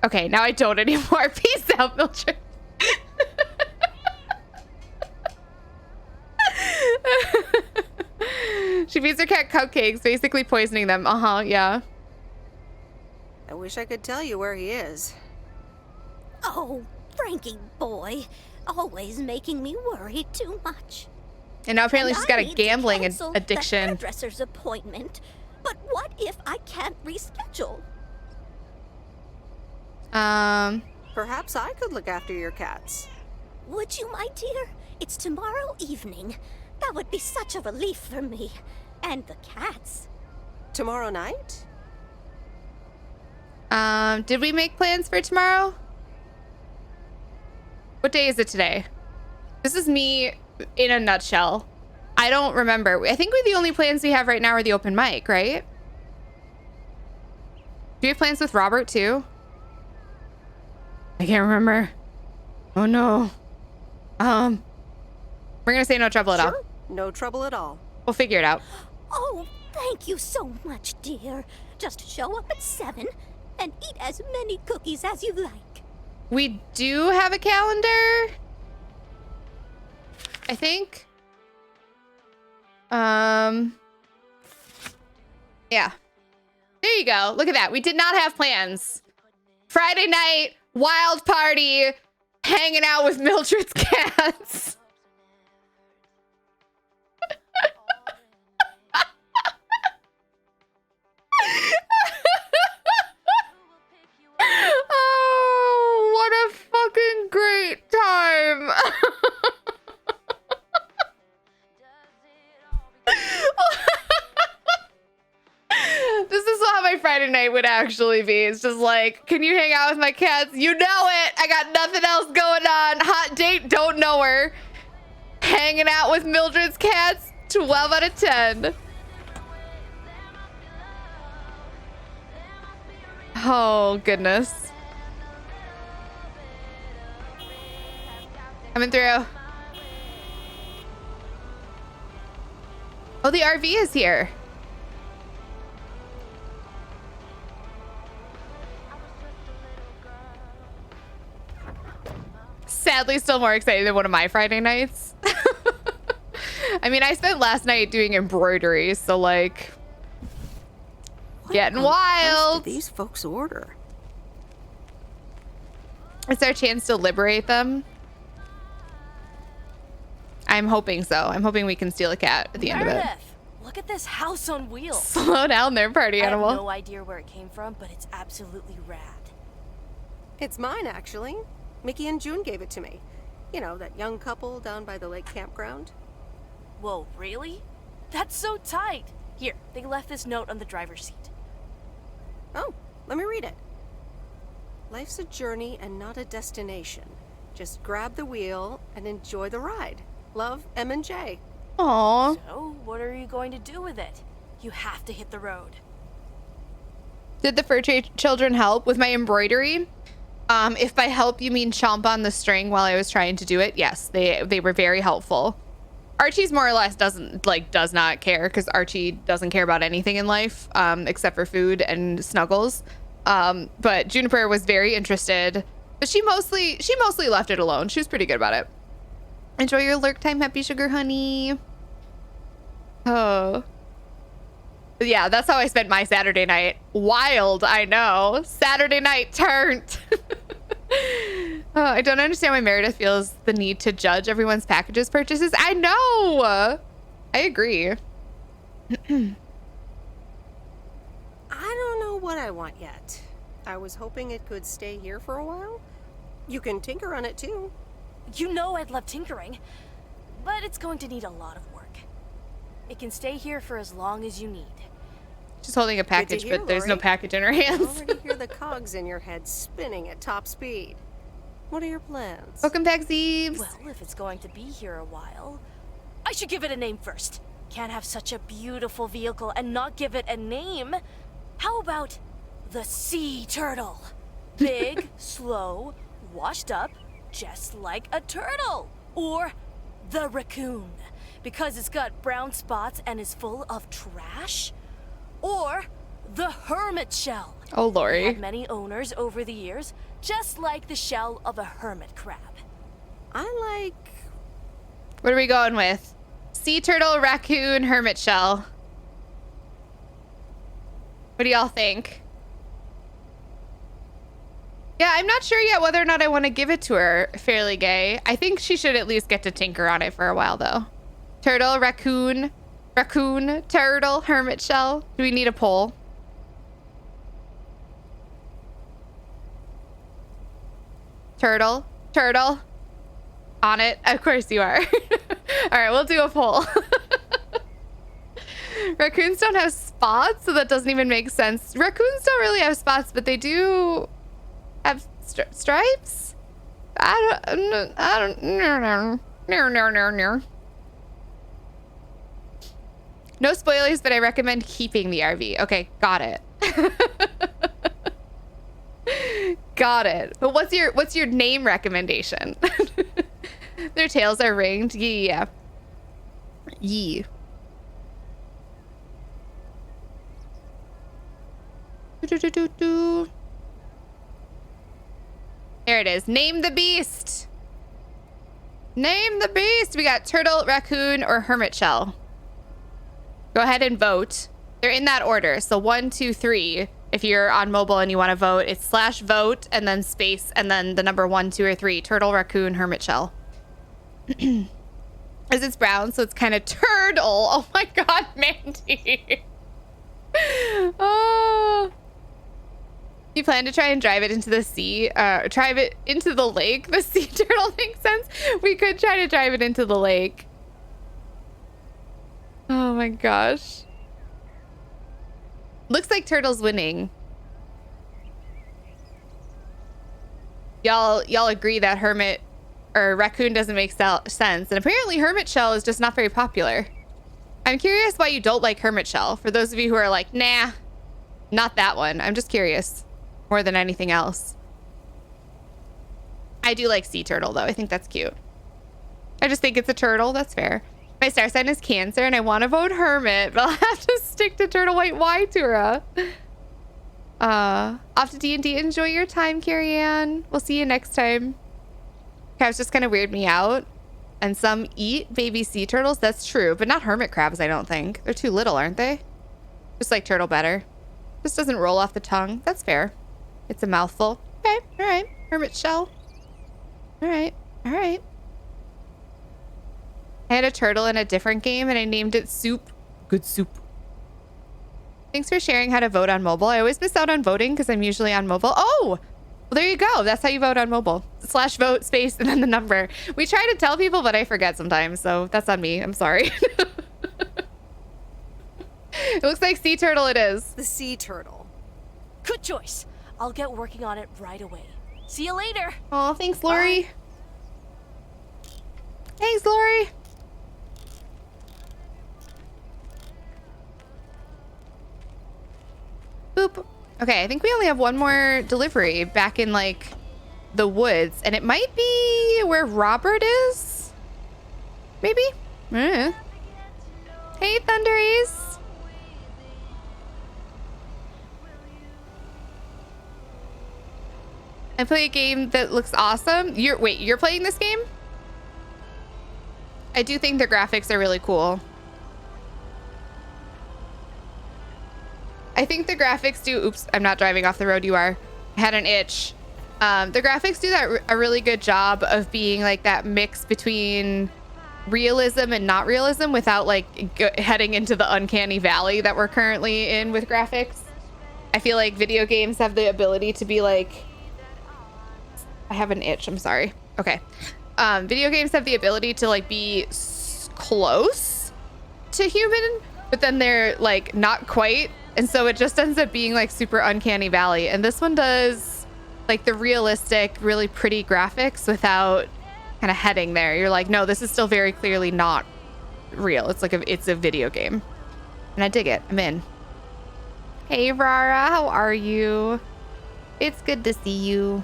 Okay, now I don't anymore. Peace out, Mildred. She feeds her cat cupcakes, basically poisoning them. Yeah. I wish I could tell you where he is. Oh, Frankie boy, always making me worry too much. And now apparently she's got a gambling addiction. The hairdresser's appointment. But what if I can't reschedule? Perhaps I could look after your cats. Would you, my dear? It's tomorrow evening. That would be such a relief for me. And the cats. Tomorrow night? Did we make plans for tomorrow? What day is it today? This is me in a nutshell. I don't remember. I think the only plans we have right now are the open mic, right? Do you have plans with Robert too? I can't remember. Oh no. We're gonna say no trouble at all. No trouble at all. We'll figure it out. Oh, thank you so much, dear. Just show up at 7 and eat as many cookies as you like. We do have a calendar, I think. Yeah. There you go. Look at that. We did not have plans. Friday night, wild party, hanging out with Mildred's cats. Oh, what a fucking great time. This is how my Friday night would actually be. It's just like, can you hang out with my cats? You know it. I got nothing else going on. Hot date, don't know her. Hanging out with Mildred's cats, 12 out of 10. Oh, goodness. Coming through. Oh, the RV is here. Sadly, still more excited than one of my Friday nights. I mean, I spent last night doing embroidery, so like... Getting wild. What did these folks order? It's our chance to liberate them. I'm hoping so. I'm hoping we can steal a cat at the end of it. Look at this house on wheels. Slow down there, party animal. I have no idea where it came from, but it's absolutely rad. It's mine, actually. Mickey and June gave it to me. You know, that young couple down by the lake campground. Whoa, really? That's so tight. Here, they left this note on the driver's seat. Oh, let me read it. Life's a journey and not a destination. Just grab the wheel and enjoy the ride. Love, M and J. Aww. So, what are you going to do with it? You have to hit the road. Did the fur children help with my embroidery? If by help you mean chomp on the string while I was trying to do it, yes, they were very helpful. Archie's more or less does not care, because Archie doesn't care about anything in life except for food and snuggles. But Juniper was very interested, but she mostly left it alone. She was pretty good about it. Enjoy your lurk time, happy sugar honey. Oh. Yeah, that's how I spent my Saturday night. Wild, I know. Saturday night turned. I don't understand why Meredith feels the need to judge everyone's packages purchases. I know. I agree. I don't know what I want yet. I was hoping it could stay here for a while. You can tinker on it too. You know I'd love tinkering, but it's going to need a lot of work. It can stay here for as long as you need. She's holding a package, hear, but there's Lori. no package in her hands. I already hear the cogs in your head spinning at top speed. What are your plans? Welcome back, Zeebs. Well, if it's going to be here a while, I should give it a name first. Can't have such a beautiful vehicle and not give it a name. How about the sea turtle? Big, slow, washed up, just like a turtle. Or the raccoon, because it's got brown spots and is full of trash. Or the hermit shell. Oh, Lori. Had many owners over the years, just like the shell of a hermit crab. I like... What are we going with? Sea turtle, raccoon, hermit shell. What do y'all think? Yeah, I'm not sure yet whether or not I want to give it to her, Fairly Gay. I think she should at least get to tinker on it for a while, though. Turtle, raccoon, turtle, hermit shell. Do we need a poll? Turtle. On it. Of course you are. All right, we'll do a poll. Raccoons don't have spots, so that doesn't even make sense. Raccoons don't really have spots, but they do have stripes? I don't know. No spoilers, but I recommend keeping the RV. Okay, got it. Got it. But what's your name recommendation? Their tails are ringed. Yeah. Yee. There it is. Name the beast. Name the beast. We got turtle, raccoon, or hermit shell. Go ahead and vote. They're in that order. So 1, 2, 3. If you're on mobile and you want to vote, it's /vote and then space and then the number 1, 2, or 3. Turtle, raccoon, hermit shell. As it's brown, so it's kind of turtle. Oh my God, Mandy. Oh. You plan to try and drive it into the sea, drive it into the lake. The sea turtle makes sense. We could try to drive it into the lake. Oh my gosh. Looks like turtle's winning. Y'all agree that hermit or raccoon doesn't make sense, and apparently hermit shell is just not very popular. I'm curious why you don't like hermit shell. For those of you who are like, nah, not that one. I'm just curious more than anything else. I do like sea turtle though. I think that's cute. I just think it's a turtle. That's fair. My star sign is Cancer, and I want to vote hermit, but I'll have to stick to turtle white Tura. Off to D&D. Enjoy your time, Carrie Ann. We'll see you next time. Crabs just kind of weird me out. And some eat baby sea turtles. That's true, but not hermit crabs, I don't think. They're too little, aren't they? Just like turtle better. Just doesn't roll off the tongue. That's fair. It's a mouthful. Okay, all right. Hermit shell. All right, all right. I had a turtle in a different game and I named it Soup. Good soup. Thanks for sharing how to vote on mobile. I always miss out on voting because I'm usually on mobile. Oh, well, there you go. That's how you vote on mobile. /vote space and then the number. We try to tell people, but I forget sometimes. So that's on me. I'm sorry. It looks like sea turtle it is. The sea turtle. Good choice. I'll get working on it right away. See you later. Oh, thanks, Lori. Thanks, Lori. Boop. Okay, I think we only have one more delivery back in, like, the woods. And it might be where Robert is? Maybe? Hey, Thunderies. I play a game that looks awesome. You're playing this game? I do think the graphics are really cool. I think the graphics do, oops, I'm not driving off the road, you are. I had an itch. The graphics do a really good job of being like that mix between realism and not realism without like heading into the uncanny valley that we're currently in with graphics. I feel like video games have the ability to be like, I have an itch, I'm sorry. Okay. Video games have the ability to like be close to human, but then they're like not quite. And so it just ends up being like super uncanny valley. And this one does like the realistic, really pretty graphics without kind of heading there. You're like, no, this is still very clearly not real. It's like it's a video game. And I dig it. I'm in. Hey, Rara, how are you? It's good to see you.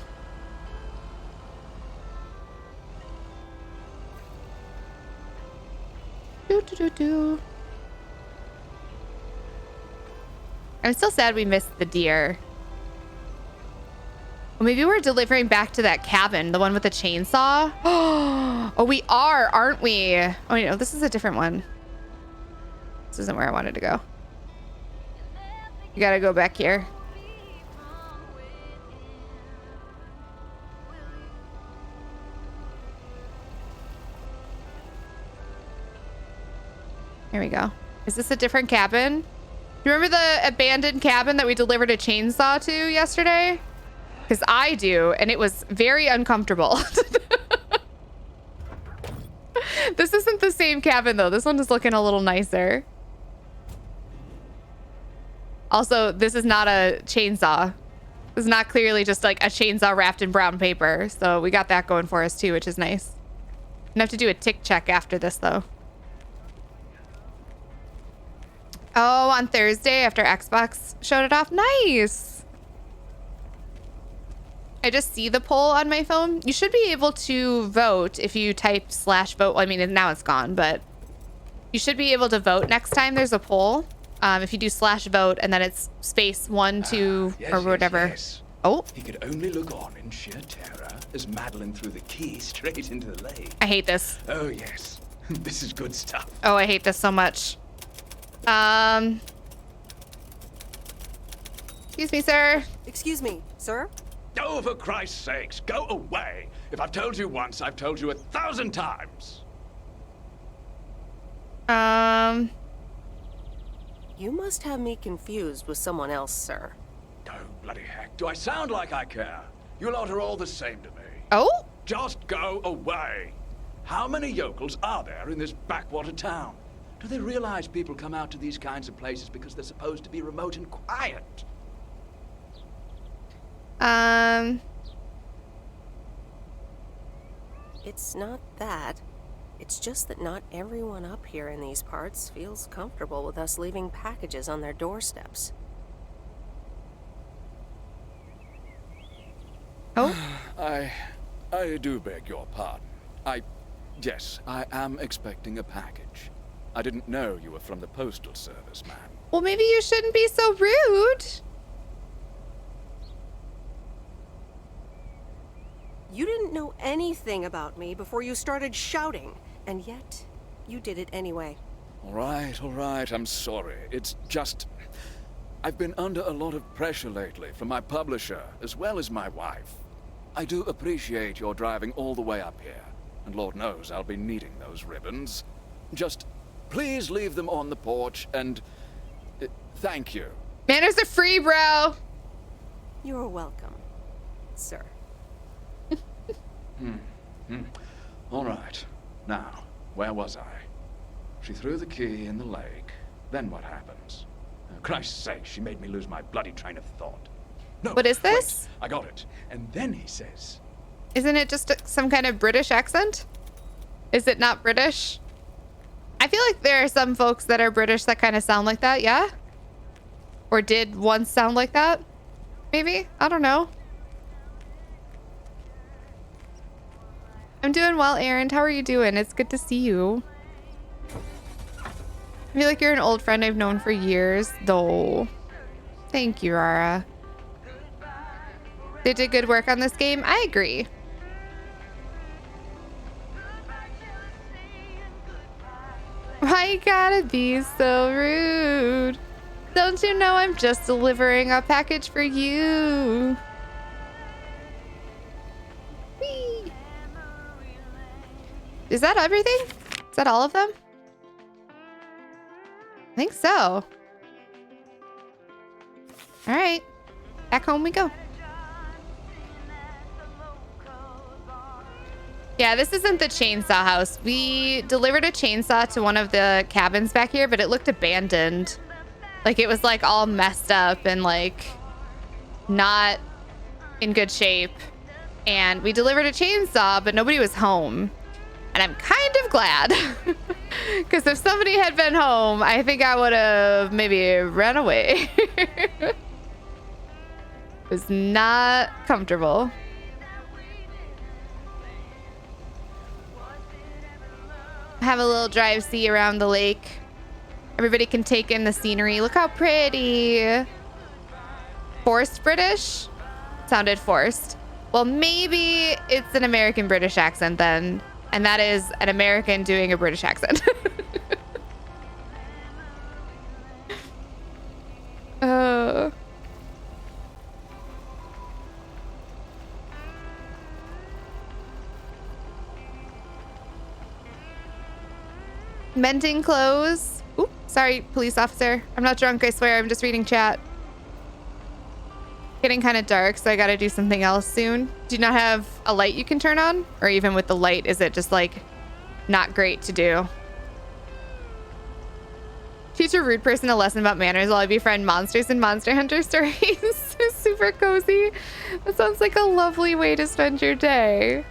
I'm still sad we missed the deer. Well, maybe we're delivering back to that cabin, the one with the chainsaw. Oh, we are, aren't we? Oh, no, this is a different one. This isn't where I wanted to go. You gotta go back here. Here we go. Is this a different cabin? You remember the abandoned cabin that we delivered a chainsaw to yesterday? Because I do, and it was very uncomfortable. This isn't the same cabin, though. This one is looking a little nicer. Also, this is not a chainsaw. This is not clearly just like a chainsaw wrapped in brown paper. So we got that going for us, too, which is nice. I'm gonna have to do a tick check after this, though. Oh, on Thursday after Xbox showed it off. Nice. I just see the poll on my phone. You should be able to vote if you type /vote. Well, I mean, now it's gone, but you should be able to vote next time there's a poll. If you do /vote and then it's space 1, 2, or whatever. Yes. Oh. He could only look on in sheer terror as Madeline threw the key straight into the lake. I hate this. Oh, yes. This is good stuff. Oh, I hate this so much. Excuse me, sir. Excuse me, sir? Oh, for Christ's sakes, go away. If I've told you once, I've told you 1,000 times. You must have me confused with someone else, sir. Oh, bloody heck. Do I sound like I care? You lot are all the same to me. Oh? Just go away. How many yokels are there in this backwater town? Do they realize people come out to these kinds of places because they're supposed to be remote and quiet? It's not that. It's just that not everyone up here in these parts feels comfortable with us leaving packages on their doorsteps. Oh? I do beg your pardon. Yes, I am expecting a package. I didn't know you were from the Postal Service, ma'am. Well, maybe you shouldn't be so rude. You didn't know anything about me before you started shouting, and yet you did it anyway. All right, I'm sorry. It's just... I've been under a lot of pressure lately from my publisher, as well as my wife. I do appreciate your driving all the way up here, and Lord knows I'll be needing those ribbons. Just please leave them on the porch, and thank you. Manners are free, bro. You're welcome, sir. All right. Now, where was I? She threw the key in the lake. Then what happens? Christ's sake, she made me lose my bloody train of thought. No, what is this? Wait, I got it. And then he says... Isn't it just some kind of British accent? Is it not British? I feel like there are some folks that are British that kind of sound like that, yeah? Or did once sound like that? Maybe? I don't know. I'm doing well, Aaron. How are you doing? It's good to see you. I feel like you're an old friend I've known for years, though. Thank you, Rara. They did good work on this game. I agree. Why you gotta be so rude? Don't you know I'm just delivering a package for you? Whee. Is that everything? Is that all of them? I think so. All right. Back home we go. Yeah, this isn't the chainsaw house. We delivered a chainsaw to one of the cabins back here, but it looked abandoned. Like it was like all messed up and like not in good shape. And we delivered a chainsaw, but nobody was home. And I'm kind of glad. Because if somebody had been home, I think I would have maybe run away. It was not comfortable. Have a little drive see around the lake. Everybody can take in the scenery. Look how pretty. Forced British? Sounded forced. Well, maybe it's an American British accent then. And that is an American doing a British accent. Mending clothes. Oop, sorry, police officer. I'm not drunk, I swear. I'm just reading chat. Getting kind of dark, so I gotta do something else soon. Do you not have a light you can turn on? Or even with the light, is it just like not great to do? Teach a rude person a lesson about manners while I befriend monsters and Monster Hunter stories. Super cozy. That sounds like a lovely way to spend your day.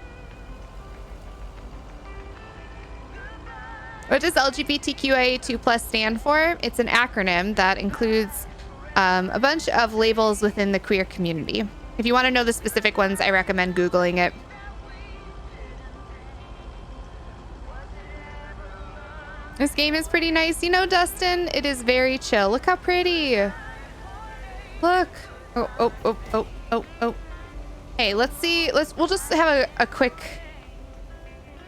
What does LGBTQIA2+ stand for? It's an acronym that includes a bunch of labels within the queer community. If you want to know the specific ones, I recommend Googling it. This game is pretty nice. You know, Dustin, it is very chill. Look how pretty. Look. Oh. Hey, let's see. We'll just have a quick...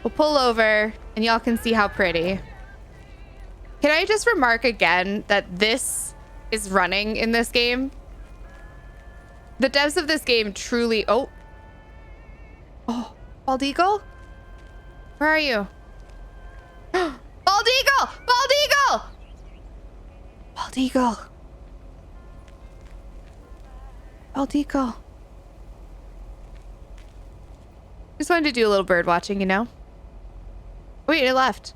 We'll pull over and y'all can see how pretty. Can I just remark again that this is running in this game? The devs of this game truly... Oh, Bald Eagle? Where are you? Bald Eagle! Bald Eagle! Bald Eagle. Bald Eagle. Just wanted to do a little bird watching, you know? Wait, it left.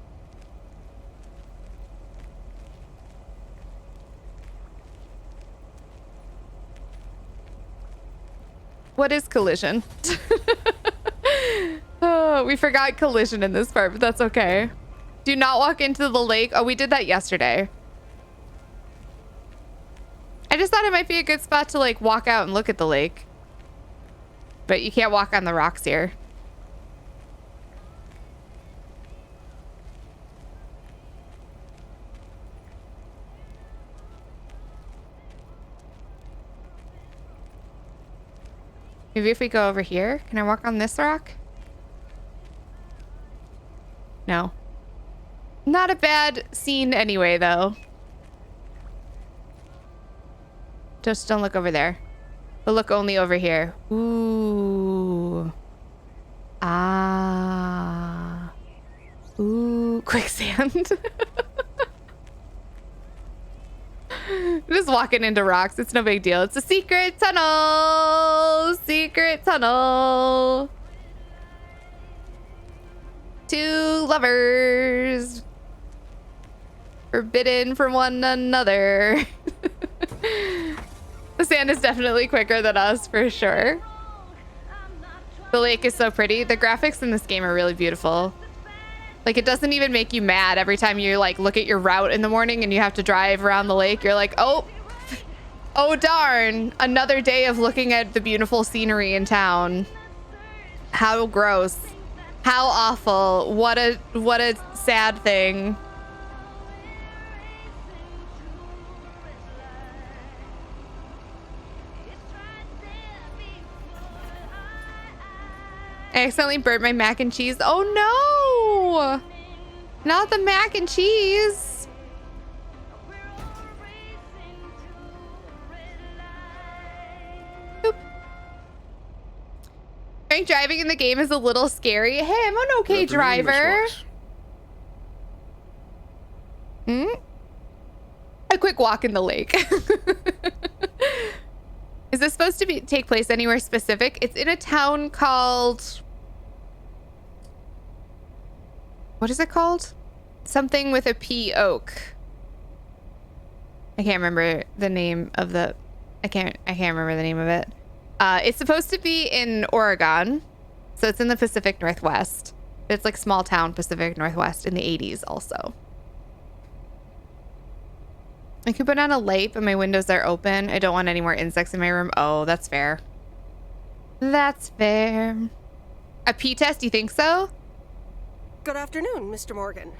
What is collision? Oh, we forgot collision in this part, but that's okay. Do not walk into the lake. Oh, we did that yesterday. I just thought it might be a good spot to like walk out and look at the lake. But you can't walk on the rocks here. Maybe if we go over here, can I walk on this rock? No. Not a bad scene anyway, though. Just don't look over there. But look only over here. Ooh. Ah. Ooh. Quicksand. Just walking into rocks. It's no big deal. It's a secret tunnel. Secret tunnel. Two lovers. Forbidden from one another. The sand is definitely quicker than us, for sure. The lake is so pretty. The graphics in this game are really beautiful. Like, it doesn't even make you mad every time you, like, look at your route in the morning and you have to drive around the lake. You're like, oh darn, another day of looking at the beautiful scenery in town. How gross. How awful. What a sad thing. I accidentally burnt my mac and cheese. Oh no! Not the mac and cheese. Boop. Frank driving in the game is a little scary. Hey, I'm an okay driver. A quick walk in the lake. Is this supposed to take place anywhere specific? It's in a town called... What is it called? Something with a P Oak. I can't remember the name of the... I can't remember the name of it. It's supposed to be in Oregon. So it's in the Pacific Northwest. It's like small town Pacific Northwest in the 80s also. I could put on a light, but my windows are open. I don't want any more insects in my room. Oh, that's fair. That's fair. A pee test, you think so? Good afternoon, Mr. Morgan.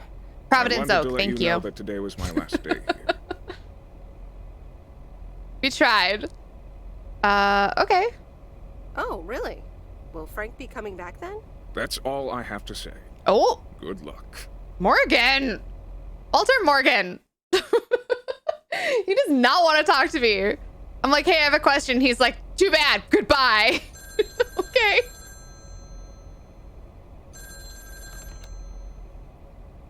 Providence Oak, thank you. Know that today was my last day here. We tried. Okay. Oh, really? Will Frank be coming back then? That's all I have to say. Oh. Good luck. Morgan. Walter Morgan. He does not want to talk to me. I'm like, hey, I have a question. He's like, too bad. Goodbye. Okay.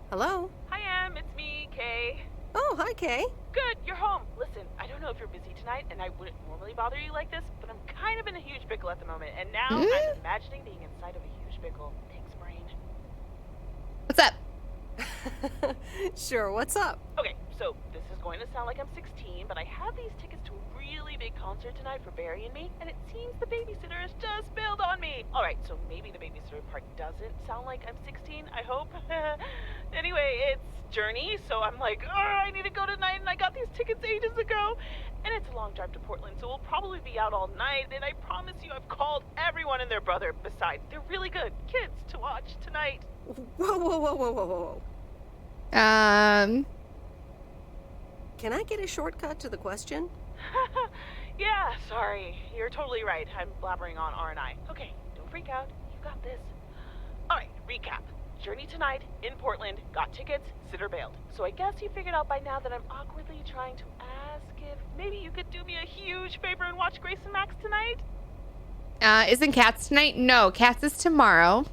Hello? Hi, Em. It's me, Kay. Oh, hi, Kay. Good, you're home. Listen, I don't know if you're busy tonight, and I wouldn't normally bother you like this, but I'm kind of in a huge pickle at the moment, and now I'm imagining being inside of a huge pickle. Thanks, brain. What's up? Sure, what's up? Okay, so this is going to sound like I'm 16, but I have these tickets to a really big concert tonight for Barry and me, and it seems the babysitter has just bailed on me. All right, so maybe the babysitter part doesn't sound like I'm 16, I hope. Anyway, it's Journey, so I'm like, I need to go tonight, and I got these tickets ages ago. And it's a long drive to Portland, so we'll probably be out all night, and I promise you I've called everyone and their brother. Besides, they're really good kids to watch tonight. Whoa. Can I get a shortcut to the question? Yeah, sorry. You're totally right. I'm blabbering on, aren't I? Okay, don't freak out. You got this. All right, recap. Journey tonight in Portland, got tickets, sitter bailed. So I guess you figured out by now that I'm awkwardly trying to ask if maybe you could do me a huge favor and watch Grace and Max tonight? Isn't Cats tonight? No, Cats is tomorrow.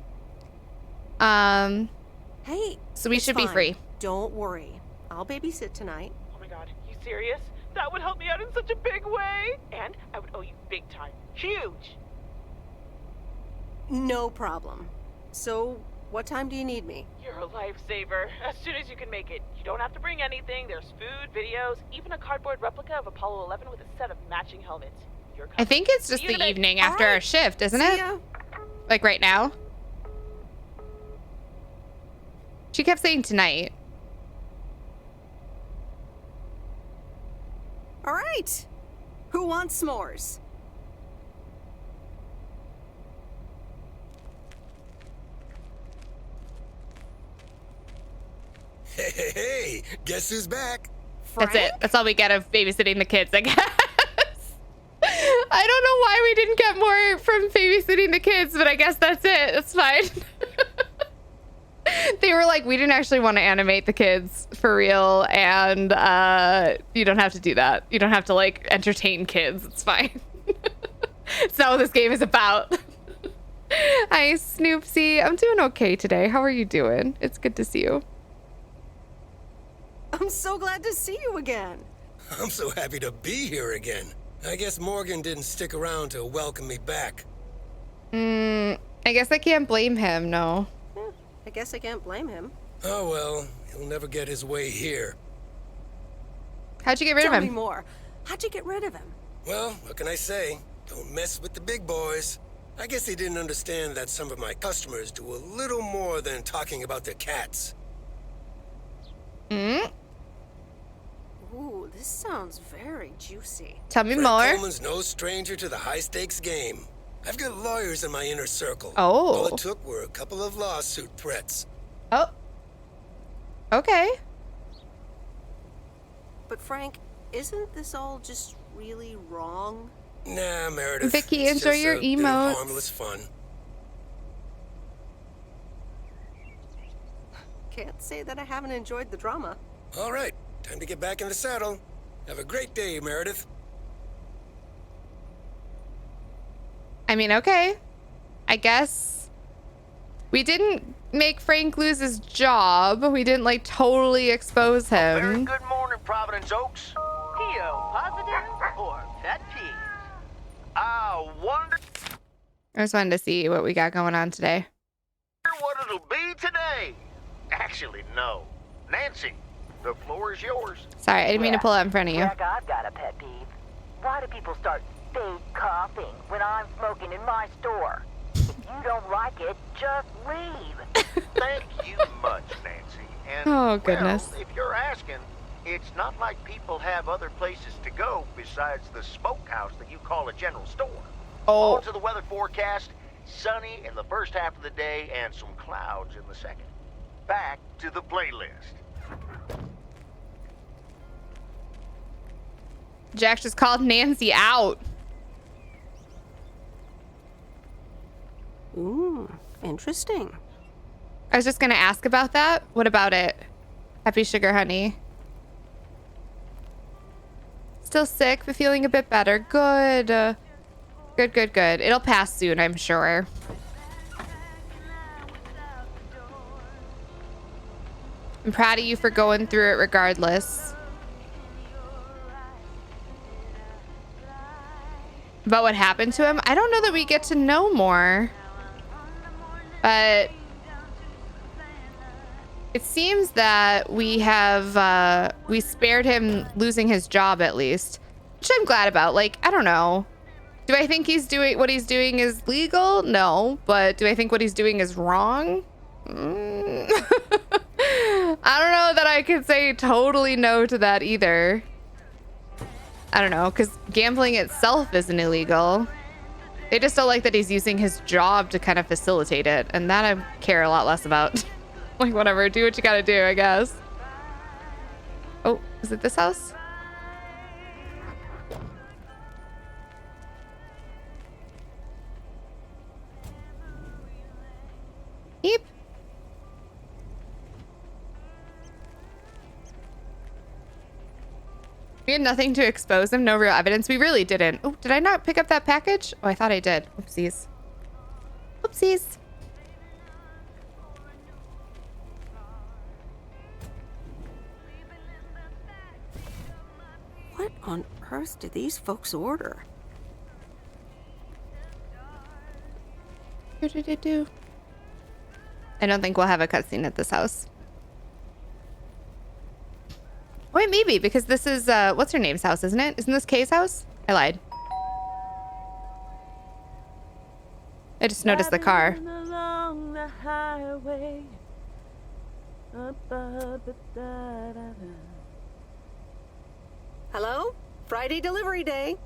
Hey, so we should be free. Don't worry. I'll babysit tonight. Oh my god, you serious? That would help me out in such a big way. And I would owe you big time. Huge. No problem. So, what time do you need me? You're a lifesaver. As soon as you can make it. You don't have to bring anything. There's food, videos, even a cardboard replica of Apollo 11 with a set of matching helmets. I think it's just the evening after our shift, isn't it? Like right now? She kept saying tonight. All right. Who wants s'mores? Hey, guess who's back? That's it. That's all we get of babysitting the kids, I guess. I don't know why we didn't get more from babysitting the kids, but I guess that's it. That's fine. They were like, we didn't actually want to animate the kids for real, and you don't have to do that. You don't have to, like, entertain kids. It's fine. It's not what this game is about. Hi, Snoopsy. I'm doing okay today. How are you doing? It's good to see you. I'm so glad to see you again. I'm so happy to be here again. I guess Morgan didn't stick around to welcome me back. I guess I can't blame him, no. I guess I can't blame him. Oh well, he'll never get his way here. How'd you get rid of him? Tell me more. How'd you get rid of him? Well, what can I say? Don't mess with the big boys. I guess they didn't understand that some of my customers do a little more than talking about their cats. Mm? Ooh, this sounds very juicy. Tell me Frank more. Coleman's no stranger to the high-stakes game. I've got lawyers in my inner circle. Oh. All it took were a couple of lawsuit threats. Oh. Okay. But Frank, isn't this all just really wrong? Nah, Meredith. Vicky, it's enjoy just your a bit of emotes. harmless fun. Can't say that I haven't enjoyed the drama. All right, time to get back in the saddle. Have a great day, Meredith. I mean, okay. I guess we didn't make Frank lose his job. We didn't like totally expose Very him. good morning, Providence Oaks. PO positive or pet peeve? I wonder I just wanted to see what we got going on today. what it'll be today. Actually, no. Nancy, the floor is yours. Sorry, I didn't mean to pull out in front of you. Jack, I've got a pet peeve. Why do people start fake coughing when I'm smoking in my store? If you don't like it, just leave. Thank you much, Nancy. And, Oh, goodness. well, if you're asking, it's not like people have other places to go besides the smokehouse that you call a general store. Oh. On to the weather forecast. Sunny in the first half of the day and some clouds in the second. Back to the playlist. Jack just called Nancy out. Ooh, interesting. I was just gonna ask about that. What about it? Happy sugar honey. Still sick, but feeling a bit better. Good. Good, good, good. It'll pass soon, I'm sure. I'm proud of you for going through it regardless. About what happened to him? I don't know that we get to know more. But it seems that we have, we spared him losing his job at least. Which I'm glad about. Like, I don't know. Do I think he's doing, what he's doing is legal? No. But do I think what he's doing is wrong? I don't know that I could say totally no to that either. I don't know, because gambling itself isn't illegal. They just don't like that he's using his job to kind of facilitate it. And that I care a lot less about. Like, whatever, do what you gotta do, I guess. Oh, is it this house? Yep. We had nothing to expose him, no real evidence. We really didn't. Oh, did I not pick up that package? Oh, I thought I did. Oopsies. Oopsies. What on earth did these folks order? What did it do? I don't think we'll have a cutscene at this house. Wait, maybe, because this is, what's her name's house, isn't it? Isn't this Kay's house? I lied. I just noticed the car. Along the highway. Hello? Friday delivery day.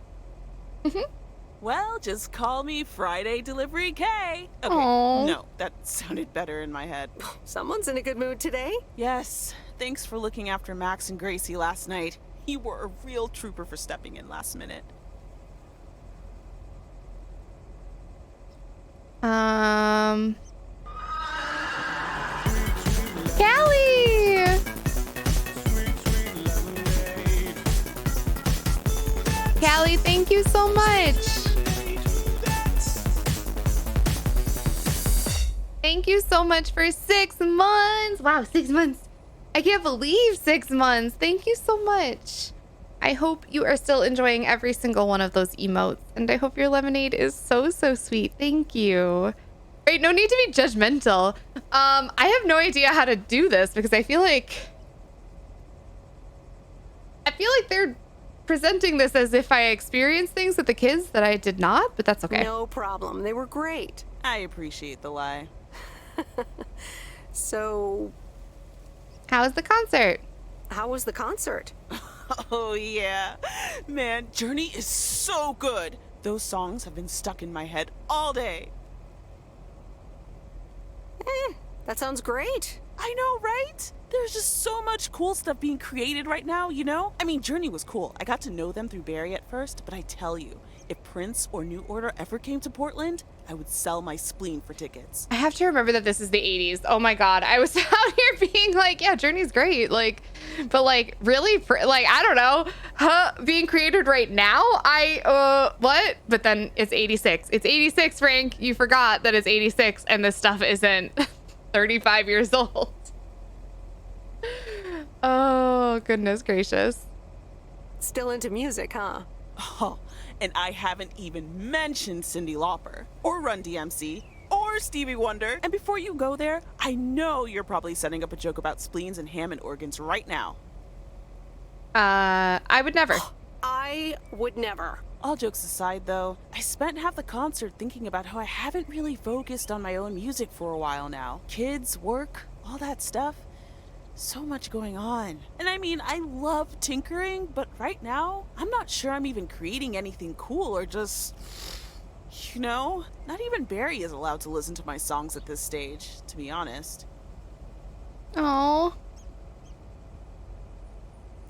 Well, just call me Friday Delivery K. Okay, Aw. no, that sounded better in my head. Someone's in a good mood today. Yes, thanks for looking after Max and Gracie last night. You were a real trooper for stepping in last minute. Callie! Callie, thank you so much. Thank you so much for 6 months. Wow, 6 months. I can't believe 6 months. Thank you so much. I hope you are still enjoying every single one of those emotes. And I hope your lemonade is so, so sweet. Thank you. Right, no need to be judgmental. I have no idea how to do this because I feel like they're presenting this as if I experienced things with the kids that I did not, but that's okay. No problem. They were great. I appreciate the lie. So, how was the concert? How was the concert? Oh, yeah. Man, Journey is so good. Those songs have been stuck in my head all day. That sounds great. I know, right? There's just so much cool stuff being created right now, you know? I mean, Journey was cool. I got to know them through Barry at first, but I tell you, if Prince or New Order ever came to Portland, I would sell my spleen for tickets. I have to remember that this is the 80s. Oh my God. I was out here being like, yeah, Journey's great. Like, but like, really? Like, I don't know. Being created right now? What? But then it's 86. It's 86, Frank. You forgot that it's 86 and this stuff isn't 35 years old. Oh, goodness gracious. Still into music, huh? Oh, and I haven't even mentioned Cyndi Lauper, or Run DMC, or Stevie Wonder. And before you go there, I know you're probably setting up a joke about spleens and Hammond organs right now. I would never. I would never. All jokes aside, though, I spent half the concert thinking about how I haven't really focused on my own music for a while now. Kids, work, all that stuff. So much going on. And I mean, I love tinkering, but right now, I'm not sure I'm even creating anything cool or just, you know, not even Barry is allowed to listen to my songs at this stage, to be honest. Oh.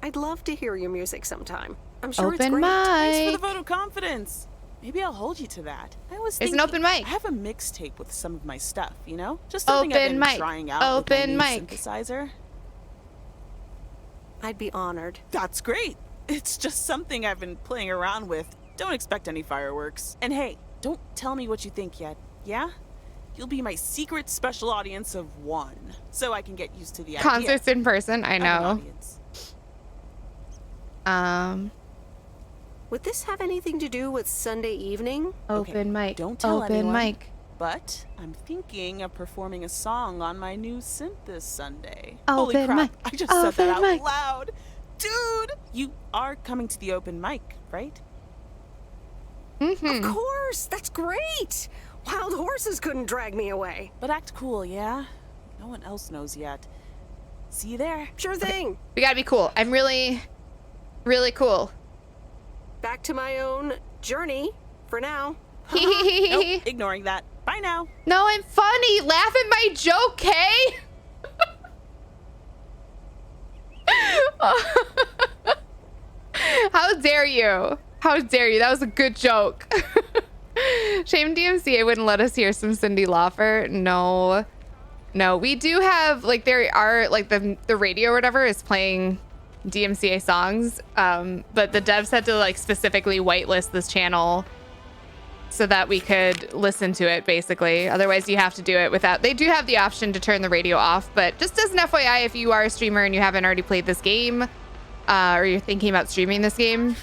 I'd love to hear your music sometime. I'm sure Open it's great. mic. Thanks for the vote of confidence. Maybe I'll hold you to that. I was thinking, It's an open mic. I have a mixtape with some of my stuff, you know? Just something I've been trying out Open with my mic. new synthesizer. I'd be honored. That's great. It's just something I've been playing around with. Don't expect any fireworks. And hey, don't tell me what you think yet, yeah? You'll be my secret special audience of one, so I can get used to the idea. Concerts in person, I of an know. audience. Would this have anything to do with Sunday evening? Open mic. Don't tell Open anyone. mic. But I'm thinking of performing a song on my new synth this Sunday. Open Holy crap, mic. I just said that out Open mic. loud. Dude, you are coming to the open mic, right? Of course. That's great. Wild horses couldn't drag me away. But act cool, yeah? No one else knows yet. See you there. Sure thing. We gotta be cool. I'm really, really cool. Back to my own journey for now. Nope, ignoring that. Bye now. No, I'm funny. Laugh at my joke, Kay. How dare you? How dare you? That was a good joke. Shame DMCA wouldn't let us hear some Cyndi Lauper. No. No, we do have, like, there are, like, the radio or whatever is playing DMCA songs, but the devs had to, like, specifically whitelist this channel so that we could listen to it, basically. Otherwise, you have to do it without... They do have the option to turn the radio off, but just as an FYI, if you are a streamer and you haven't already played this game, or you're thinking about streaming this game,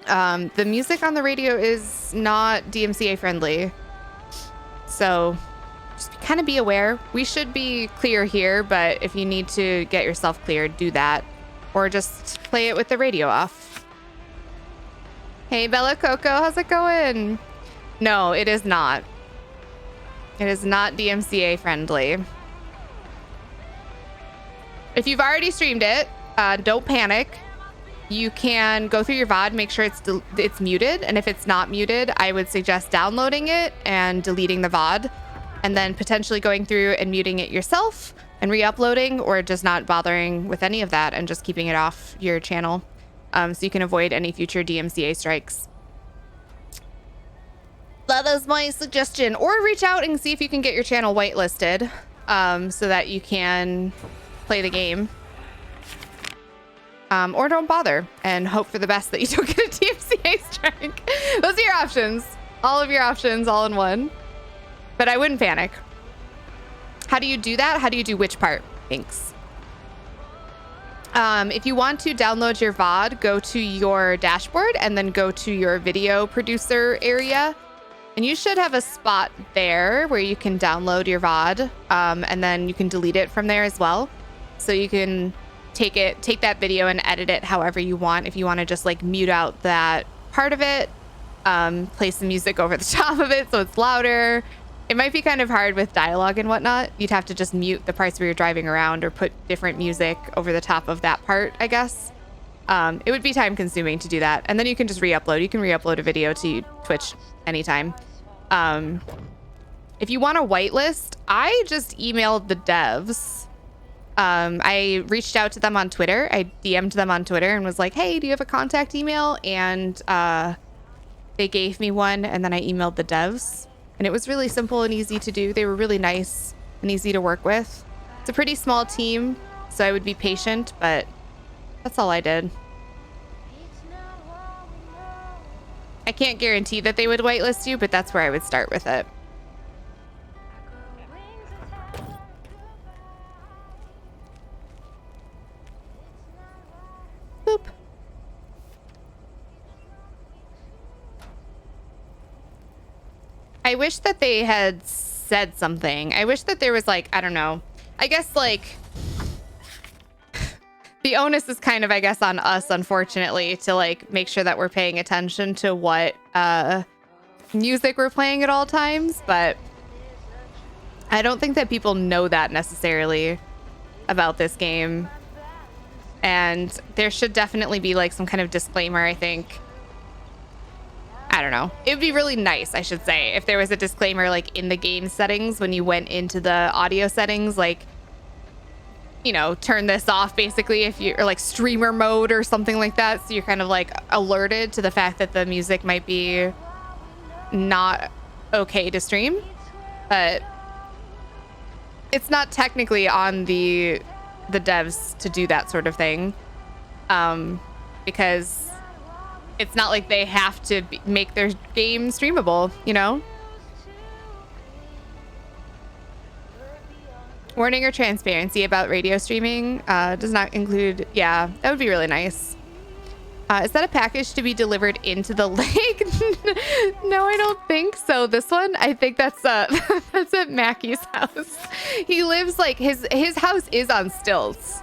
the music on the radio is not DMCA friendly. So just kind of be aware. We should be clear here, but if you need to get yourself cleared, do that. Or just play it with the radio off. Hey, Bella Coco, how's it going? No, it is not. It is not DMCA friendly. If you've already streamed it, don't panic. You can go through your VOD, make sure it's muted, and if it's not muted, I would suggest downloading it and deleting the VOD, and then potentially going through and muting it yourself and re-uploading, or just not bothering with any of that and just keeping it off your channel, so you can avoid any future DMCA strikes. That is my suggestion. Or reach out and see if you can get your channel whitelisted, so that you can play the game. Or don't bother and hope for the best that you don't get a DMCA strike. Those are your options. All of your options all in one. But I wouldn't panic. How do you do that? How do you do which part? Thanks. If you want to download your VOD, go to your dashboard and then go to your video producer area. And you should have a spot there where you can download your VOD. And then you can delete it from there as well. So you can take that video and edit it however you want. If you want to just like mute out that part of it, play some music over the top of it so it's louder. It might be kind of hard with dialogue and whatnot. You'd have to just mute the parts where you're driving around or put different music over the top of that part, I guess. It would be time consuming to do that. And then you can just re-upload. You can re-upload a video to Twitch anytime. If you want a whitelist, I just emailed the devs. I reached out to them on Twitter. I DM'd them on Twitter and was like, hey, do you have a contact email? And they gave me one, and then I emailed the devs. And it was really simple and easy to do. They were really nice and easy to work with. It's a pretty small team, so I would be patient, but that's all I did. I can't guarantee that they would whitelist you, but that's where I would start with it. Boop. I wish that they had said something. I wish that there was like, I don't know. I guess like the onus is kind of, I guess, on us, unfortunately, to like make sure that we're paying attention to what music we're playing at all times. But I don't think that people know that necessarily about this game. And there should definitely be like some kind of disclaimer, I think. I don't know. It would be really nice, I should say, if there was a disclaimer like in the game settings when you went into the audio settings, like, you know, turn this off basically if you, or like streamer mode or something like that. So you're kind of like alerted to the fact that the music might be not okay to stream, but it's not technically on the devs to do that sort of thing, because it's not like they have to make their game streamable, you know? Warning or transparency about radio streaming does not include... Yeah, that would be really nice. Is that a package to be delivered into the lake? No, I don't think so. This one, I think that's that's at Mackie's house. He lives like... His house is on stilts.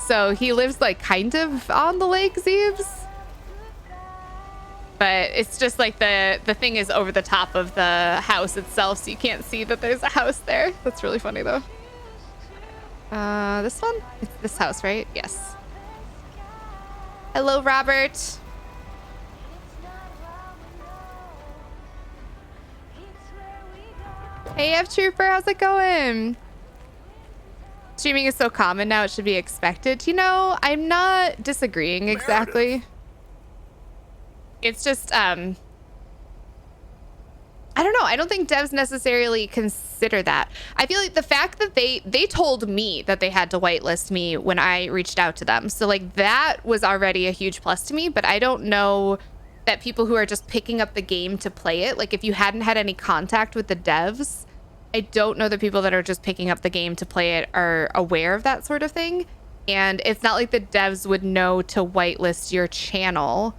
So he lives like kind of on the lake, Zeebs. But it's just like the thing is over the top of the house itself, so you can't see that there's a house there. That's really funny though. This one? It's this house, right? Yes. Hello, Robert. Hey, F Trooper, how's it going? Streaming is so common now, it should be expected. You know, I'm not disagreeing exactly. It's just, I don't know. I don't think devs necessarily consider that. I feel like the fact that they told me that they had to whitelist me when I reached out to them. So like that was already a huge plus to me, but I don't know that people who are just picking up the game to play it, like if you hadn't had any contact with the devs, I don't know that people that are just picking up the game to play it are aware of that sort of thing. And it's not like the devs would know to whitelist your channel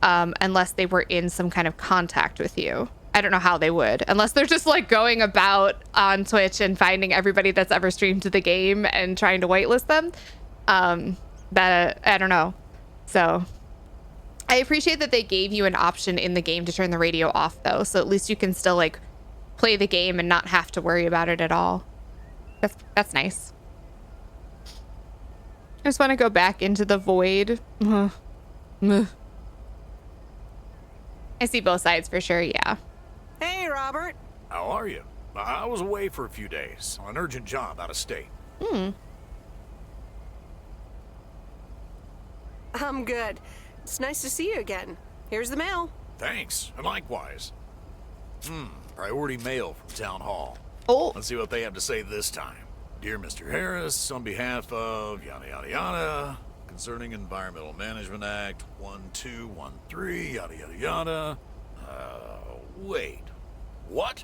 unless they were in some kind of contact with you. I don't know how they would, unless they're just like going about on Twitch and finding everybody that's ever streamed to the game and trying to whitelist them. But I don't know. So I appreciate that they gave you an option in the game to turn the radio off though. So at least you can still like play the game and not have to worry about it at all. That's nice. I just want to go back into the void. I see both sides for sure, yeah. Hey, Robert. How are you? I was away for a few days on an urgent job out of state. I'm good. It's nice to see you again. Here's the mail. Thanks, and likewise. Priority mail from Town Hall. Oh. Let's see what they have to say this time. Dear Mr. Harris, on behalf of yada yada yada, concerning Environmental Management Act 1213, yada yada yada. Wait. What?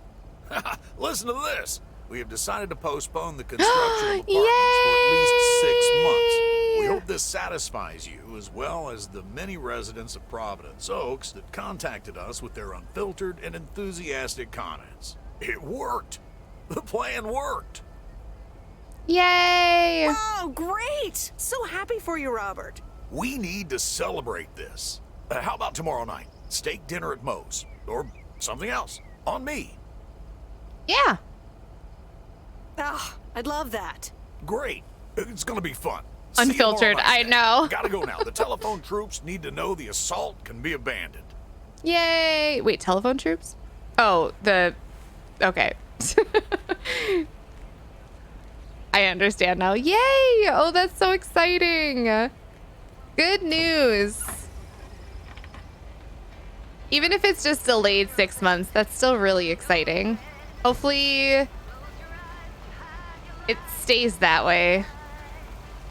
Listen to this. We have decided to postpone the construction of apartments for at least 6 months. We hope this satisfies you, as well as the many residents of Providence Oaks that contacted us with their unfiltered and enthusiastic comments. It worked. The plan worked. Yay! Oh, great! So happy for you, Robert. We need to celebrate this. How about tomorrow night? Steak dinner at Moe's. Or something else. On me. Yeah. Ah, I'd love that. Great. It's gonna be fun. See you Unfiltered, tomorrow night. I know. Gotta go now. The telephone troops need to know the assault can be abandoned. Yay! Wait, telephone troops? Oh, okay. I understand now. Yay! Oh, that's so exciting. Good news. Even if it's just delayed 6 months, that's still really exciting. Hopefully it stays that way.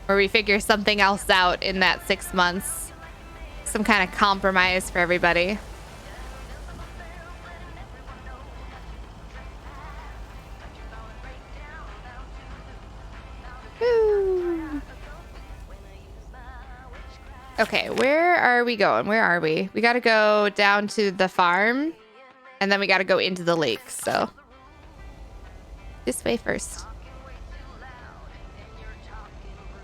Or we figure something else out in that 6 months. Some kind of compromise for everybody. Woo. Okay, where are we going? Where are we? We got to go down to the farm, and then we got to go into the lake. So this way first.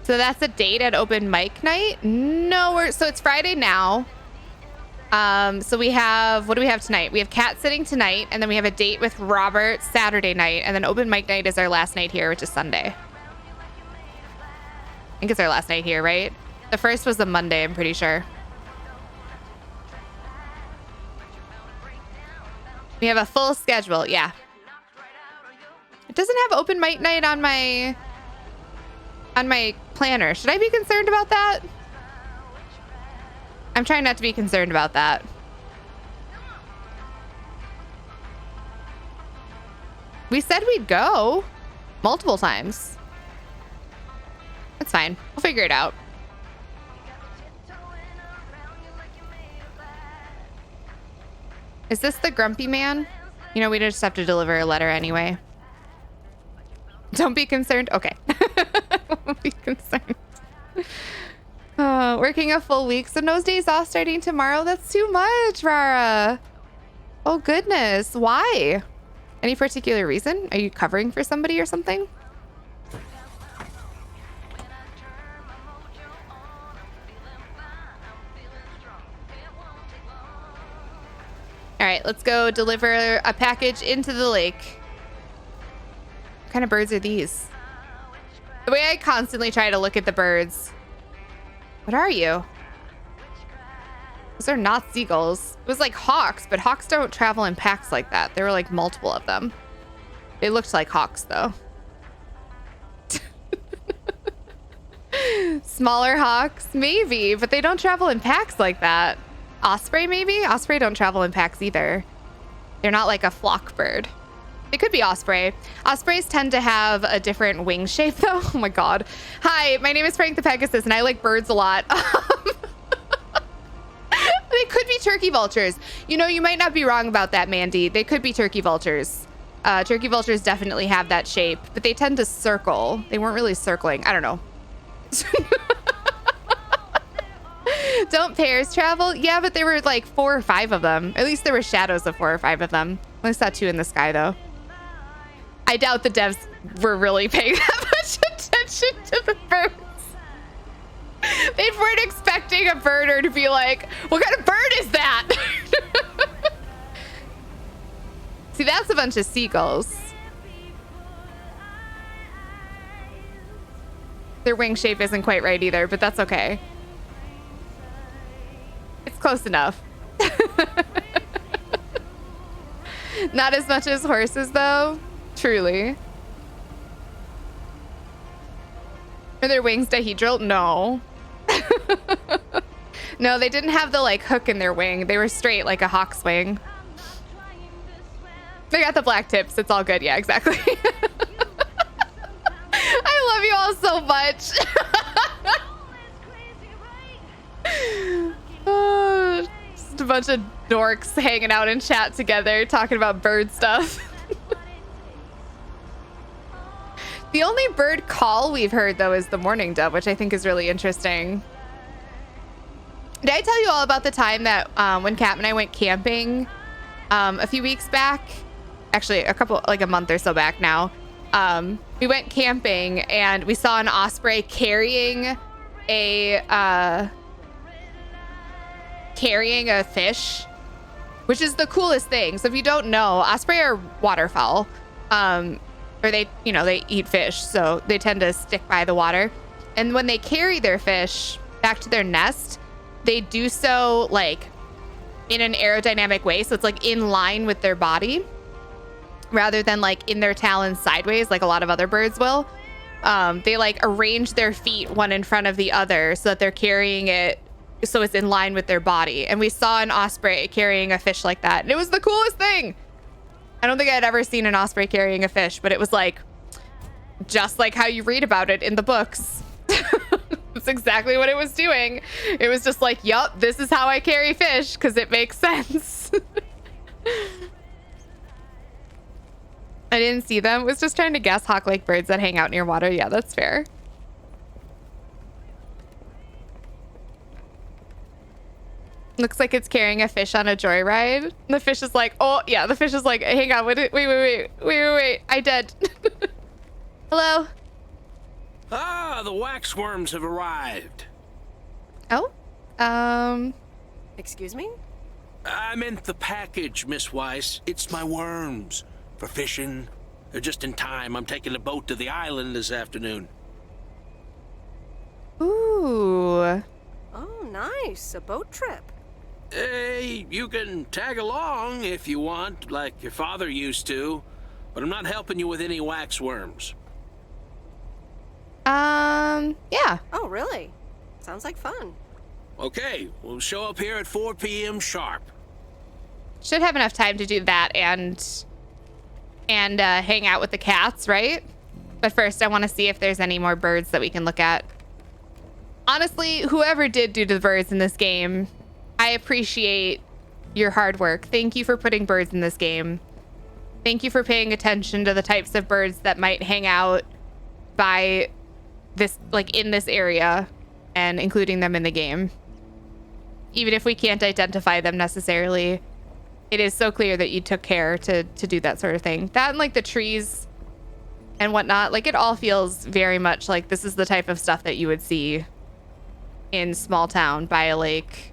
So that's a date at open mic night? No, so it's Friday now. So we have, what do we have tonight? We have cat sitting tonight, and then we have a date with Robert Saturday night, and then open mic night is our last night here, which is Sunday. I think it's our last night here, right? The first was a Monday, I'm pretty sure. We have a full schedule, yeah. It doesn't have open mic night on my planner. Should I be concerned about that? I'm trying not to be concerned about that. We said we'd go multiple times. That's fine. We'll figure it out. Is this the grumpy man? You know, we just have to deliver a letter anyway. Don't be concerned. Okay. Don't be concerned. Working a full week, so nose days off starting tomorrow. That's too much, Rara. Oh, goodness. Why? Any particular reason? Are you covering for somebody or something? All right, let's go deliver a package into the lake. What kind of birds are these? The way I constantly try to look at the birds. What are you? Those are not seagulls. It was like hawks, but hawks don't travel in packs like that. There were like multiple of them. They looked like hawks though. Smaller hawks, maybe, but they don't travel in packs like that. Osprey, maybe? Osprey don't travel in packs either. They're not like a flock bird. It could be osprey. Ospreys tend to have a different wing shape though. Oh my god. Hi, my name is FrankthePegasus and I like birds a lot. They could be turkey vultures. You know, you might not be wrong about that, Mandy. They could be turkey vultures. Turkey vultures definitely have that shape, but they tend to circle. They weren't really circling. I don't know. Don't pairs travel? Yeah, but there were like 4 or 5 of them. At least there were shadows of 4 or 5 of them. I saw 2 in the sky though. I doubt the devs were really paying that much attention to the birds. They weren't expecting a birder to be like, what kind of bird is that? See, that's a bunch of seagulls. Their wing shape isn't quite right either, but that's okay. It's close enough. Not as much as horses, though. Truly. Are their wings dihedral? No. No, they didn't have the, like, hook in their wing. They were straight like a hawk's wing. They got the black tips. It's all good. Yeah, exactly. I love you all so much. Oh, just a bunch of dorks hanging out in chat together, talking about bird stuff. The only bird call we've heard, though, is the mourning dove, which I think is really interesting. Did I tell you all about the time that when Kat and I went camping a few weeks back? Actually, a month or so back now. We went camping and we saw an osprey carrying a fish, which is the coolest thing. So if you don't know, osprey are waterfowl, or they eat fish, so they tend to stick by the water. And when they carry their fish back to their nest, they do so like in an aerodynamic way. So it's like in line with their body rather than like in their talons sideways, like a lot of other birds will. They like arrange their feet one in front of the other so that they're carrying it so it's in line with their body. And we saw an osprey carrying a fish like that. And it was the coolest thing. I don't think I had ever seen an osprey carrying a fish, but it was like just like how you read about it in the books. That's exactly what it was doing. It was just like, yup, this is how I carry fish because it makes sense. I didn't see them. I was just trying to guess hawk lake birds that hang out near water. Yeah, that's fair. Looks like it's carrying a fish on a joyride. The fish is like, oh yeah, the fish is like, hang on, wait, I dead. Hello? Ah, the waxworms have arrived. Oh? Excuse me? I meant the package, Miss Weiss. It's my worms. For fishing. They're just in time. I'm taking a boat to the island this afternoon. Ooh. Oh, nice. A boat trip. Hey, you can tag along if you want, like your father used to. But I'm not helping you with any waxworms. Yeah. Oh, really? Sounds like fun. Okay, we'll show up here at 4 p.m. sharp. Should have enough time to do that and hang out with the cats, right? But first, I want to see if there's any more birds that we can look at. Honestly, whoever did do the birds in this game, I appreciate your hard work. Thank you for putting birds in this game. Thank you for paying attention to the types of birds that might hang out by this, like in this area, and including them in the game. Even if we can't identify them necessarily, it is so clear that you took care to do that sort of thing. That and like the trees and whatnot, like it all feels very much like this is the type of stuff that you would see in small town by a lake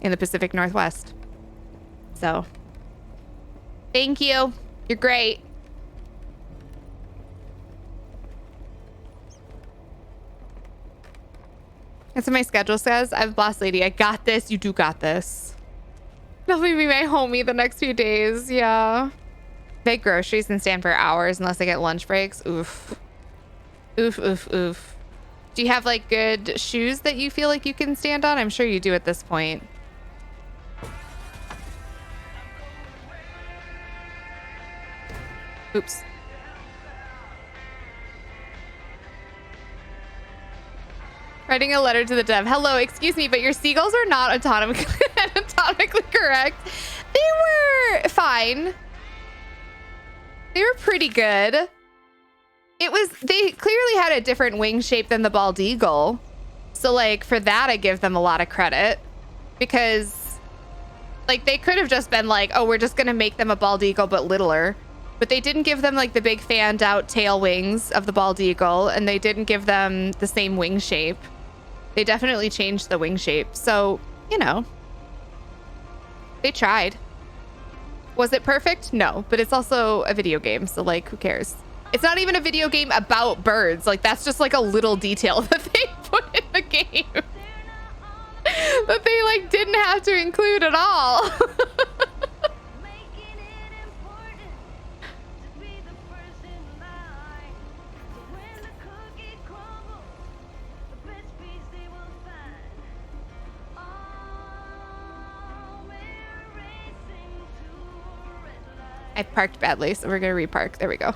in the Pacific Northwest. So, thank you. You're great. That's what my schedule says. I'm boss lady. I got this. You do got this. Definitely be my homie the next few days. Yeah. Big groceries and stand for hours unless I get lunch breaks. Oof. Oof, oof, oof. Do you have like good shoes that you feel like you can stand on? I'm sure you do at this point. Oops. Writing a letter to the dev. Hello, excuse me, but your seagulls are not anatomically correct. They were fine. They were pretty good. They clearly had a different wing shape than the bald eagle. So like for that, I give them a lot of credit because like they could have just been like, oh, we're just going to make them a bald eagle, but littler. But they didn't give them like the big fanned out tail wings of the bald eagle, and they didn't give them the same wing shape. They definitely changed the wing shape. So, you know, they tried. Was it perfect? No, but it's also a video game. So like, who cares? It's not even a video game about birds. Like that's just like a little detail that they put in the game that they like didn't have to include at all. I parked badly, so we're gonna repark. There we go.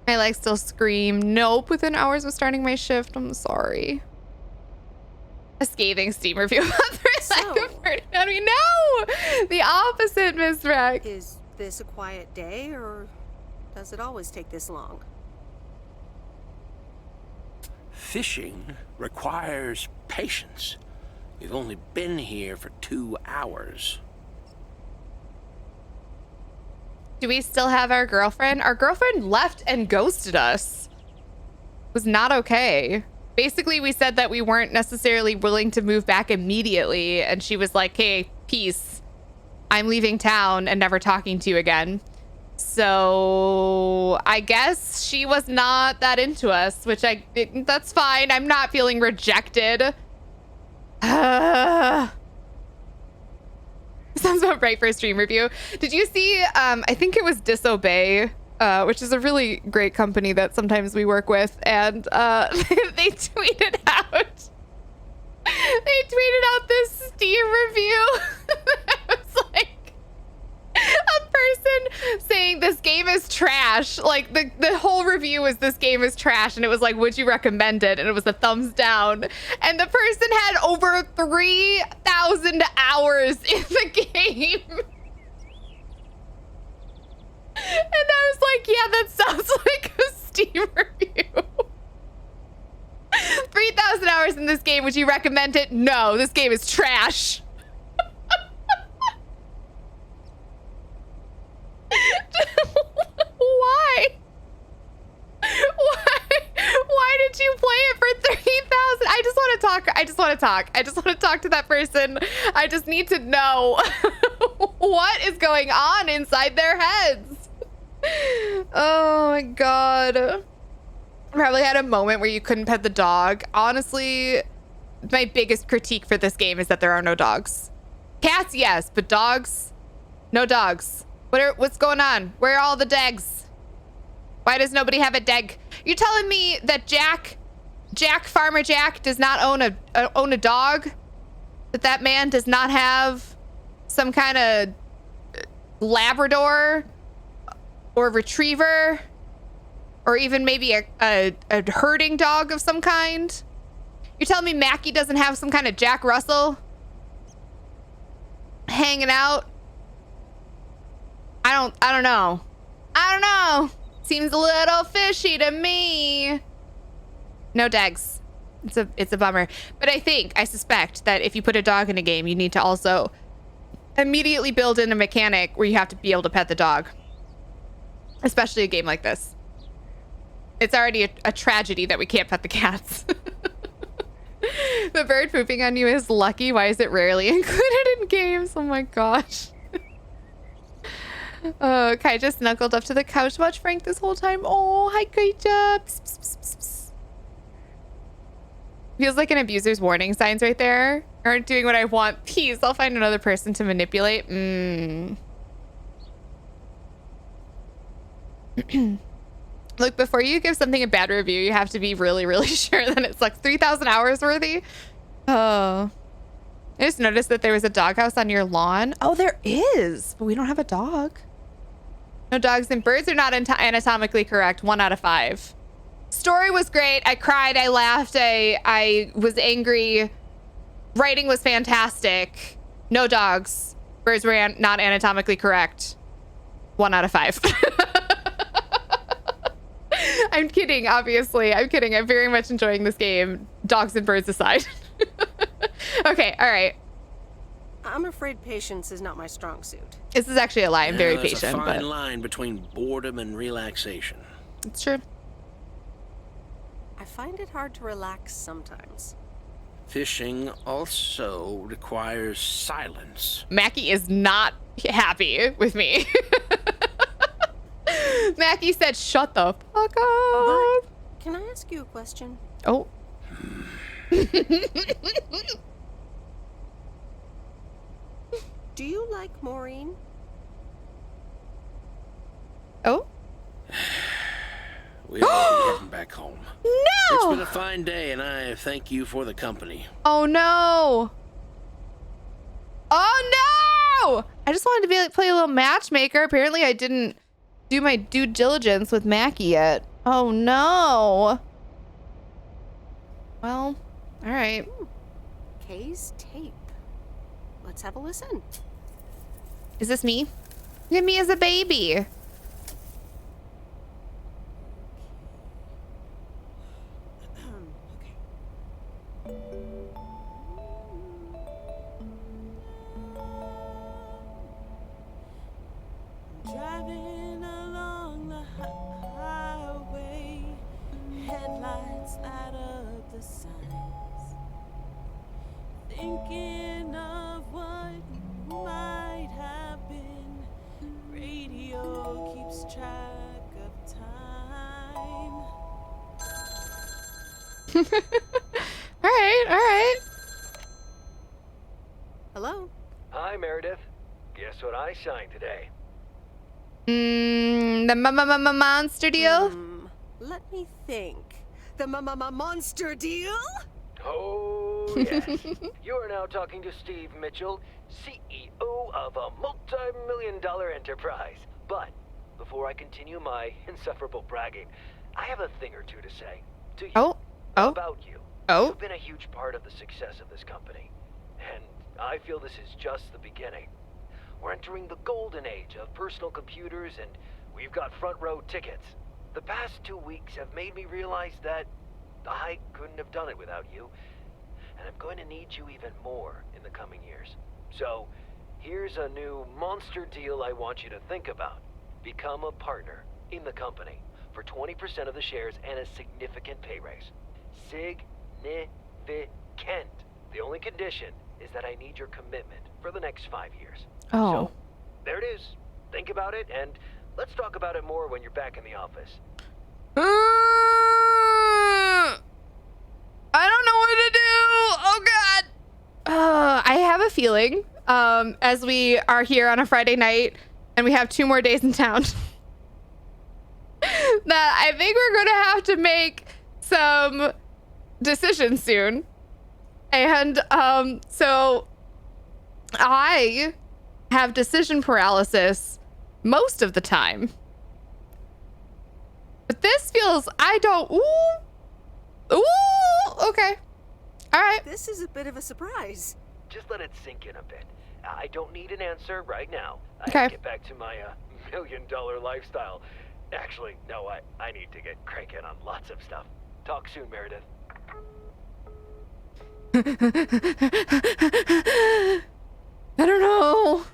My legs still scream. Nope, within hours of starting my shift. I'm sorry. A scathing Steam review about I mean, no! The opposite, Miss Rex. Is this a quiet day, or does it always take this long? Fishing requires patience. We've only been here for 2 hours. Do we still have our girlfriend? Our girlfriend left and ghosted us. It was not okay. Basically, we said that we weren't necessarily willing to move back immediately. And she was like, hey, peace. I'm leaving town and never talking to you again. So I guess she was not that into us, which that's fine. I'm not feeling rejected. Sounds about right for a stream review. Did you see, I think it was Disobey, which is a really great company that sometimes we work with. And they tweeted out this Steam review. It was like a person saying this game is trash. Like the whole review was this game is trash. And it was like, would you recommend it? And it was a thumbs down. And the person had over 3,000 hours in the game. And I was like, yeah, that sounds like a Steam review. 3,000 hours in this game. Would you recommend it? No, this game is trash. Why? Why did you play it for 3,000? I just want to talk to that person. I just need to know what is going on inside their heads. Oh my God. Probably had a moment where you couldn't pet the dog. Honestly, my biggest critique for this game is that there are no dogs. Cats, yes, but dogs, no dogs. What's going on? Where are all the dogs? Why does nobody have a dog? You're telling me that Farmer Jack does not own a dog? That man does not have some kind of Labrador or retriever or even maybe a herding dog of some kind? You're telling me Mackie doesn't have some kind of Jack Russell hanging out? I don't know. Seems a little fishy to me. No dogs. It's a bummer. But I suspect that if you put a dog in a game, you need to also immediately build in a mechanic where you have to be able to pet the dog. Especially a game like this. It's already a tragedy that we can't pet the cats. The bird pooping on you is lucky. Why is it rarely included in games? Oh my gosh. Kai just snuggled up to the couch to watch Frank this whole time. Oh, hi, Kaija. Feels like an abuser's warning signs right there. Aren't doing what I want. Peace. I'll find another person to manipulate. Look, before you give something a bad review, you have to be really, really sure that it's like 3,000 hours worthy. Oh. I just noticed that there was a doghouse on your lawn. Oh, there is, but we don't have a dog. No dogs and birds are not anatomically correct. 1 out of 5. Story was great. I cried. I laughed. I was angry. Writing was fantastic. No dogs. Birds were not anatomically correct. 1 out of 5. I'm kidding, obviously. I'm kidding. I'm very much enjoying this game. Dogs and birds aside. Okay, all right. I'm afraid patience is not my strong suit. This is actually a lie. I'm very There's patient. a fine but line between boredom and relaxation. It's true. I find it hard to relax sometimes. Fishing also requires silence. Mackie is not happy with me. Mackie said, shut the fuck up. Bert, can I ask you a question? Oh. Do you like Maureen? Oh? We'll be heading back home. No! It's been a fine day, and I thank you for the company. Oh, no. Oh, no! I just wanted to play a little matchmaker. Apparently, I didn't do my due diligence with Mackie yet. Oh, no. Well, all right. Kay's tape. Let's have a listen. Is this me? Look at me as a baby. Driving driving along the highway, headlights light up the signs, thinking of what might have been. Radio keeps track of time. All right. Hello? Hi, Meredith. Guess what I signed today? The monster deal? Let me think. The monster deal? Oh, yes. You are now talking to Steve Mitchell, CEO of a multi-million-dollar enterprise. But before I continue my insufferable bragging, I have a thing or two to say to you about you. You've been a huge part of the success of this company, and I feel this is just the beginning. We're entering the golden age of personal computers, and we've got front row tickets. The past 2 weeks have made me realize that I couldn't have done it without you, and I'm going to need you even more in the coming years. So, here's a new monster deal I want you to think about. Become a partner in the company for 20% of the shares and a significant pay raise. Significant. The only condition is that I need your commitment for the next 5 years. Oh. So, there it is. Think about it, and let's talk about it more when you're back in the office. I don't know what to do. Oh, God. I have a feeling, as we are here on a Friday night and we have 2 more days in town, that I think we're going to have to make some decisions soon. And so I have decision paralysis most of the time. But this feels, okay. All right. This is a bit of a surprise. Just let it sink in a bit. I don't need an answer right now. I Okay. have to get back to my $1 million lifestyle. Actually, no, I need to get cranking on lots of stuff. Talk soon, Meredith. I don't know.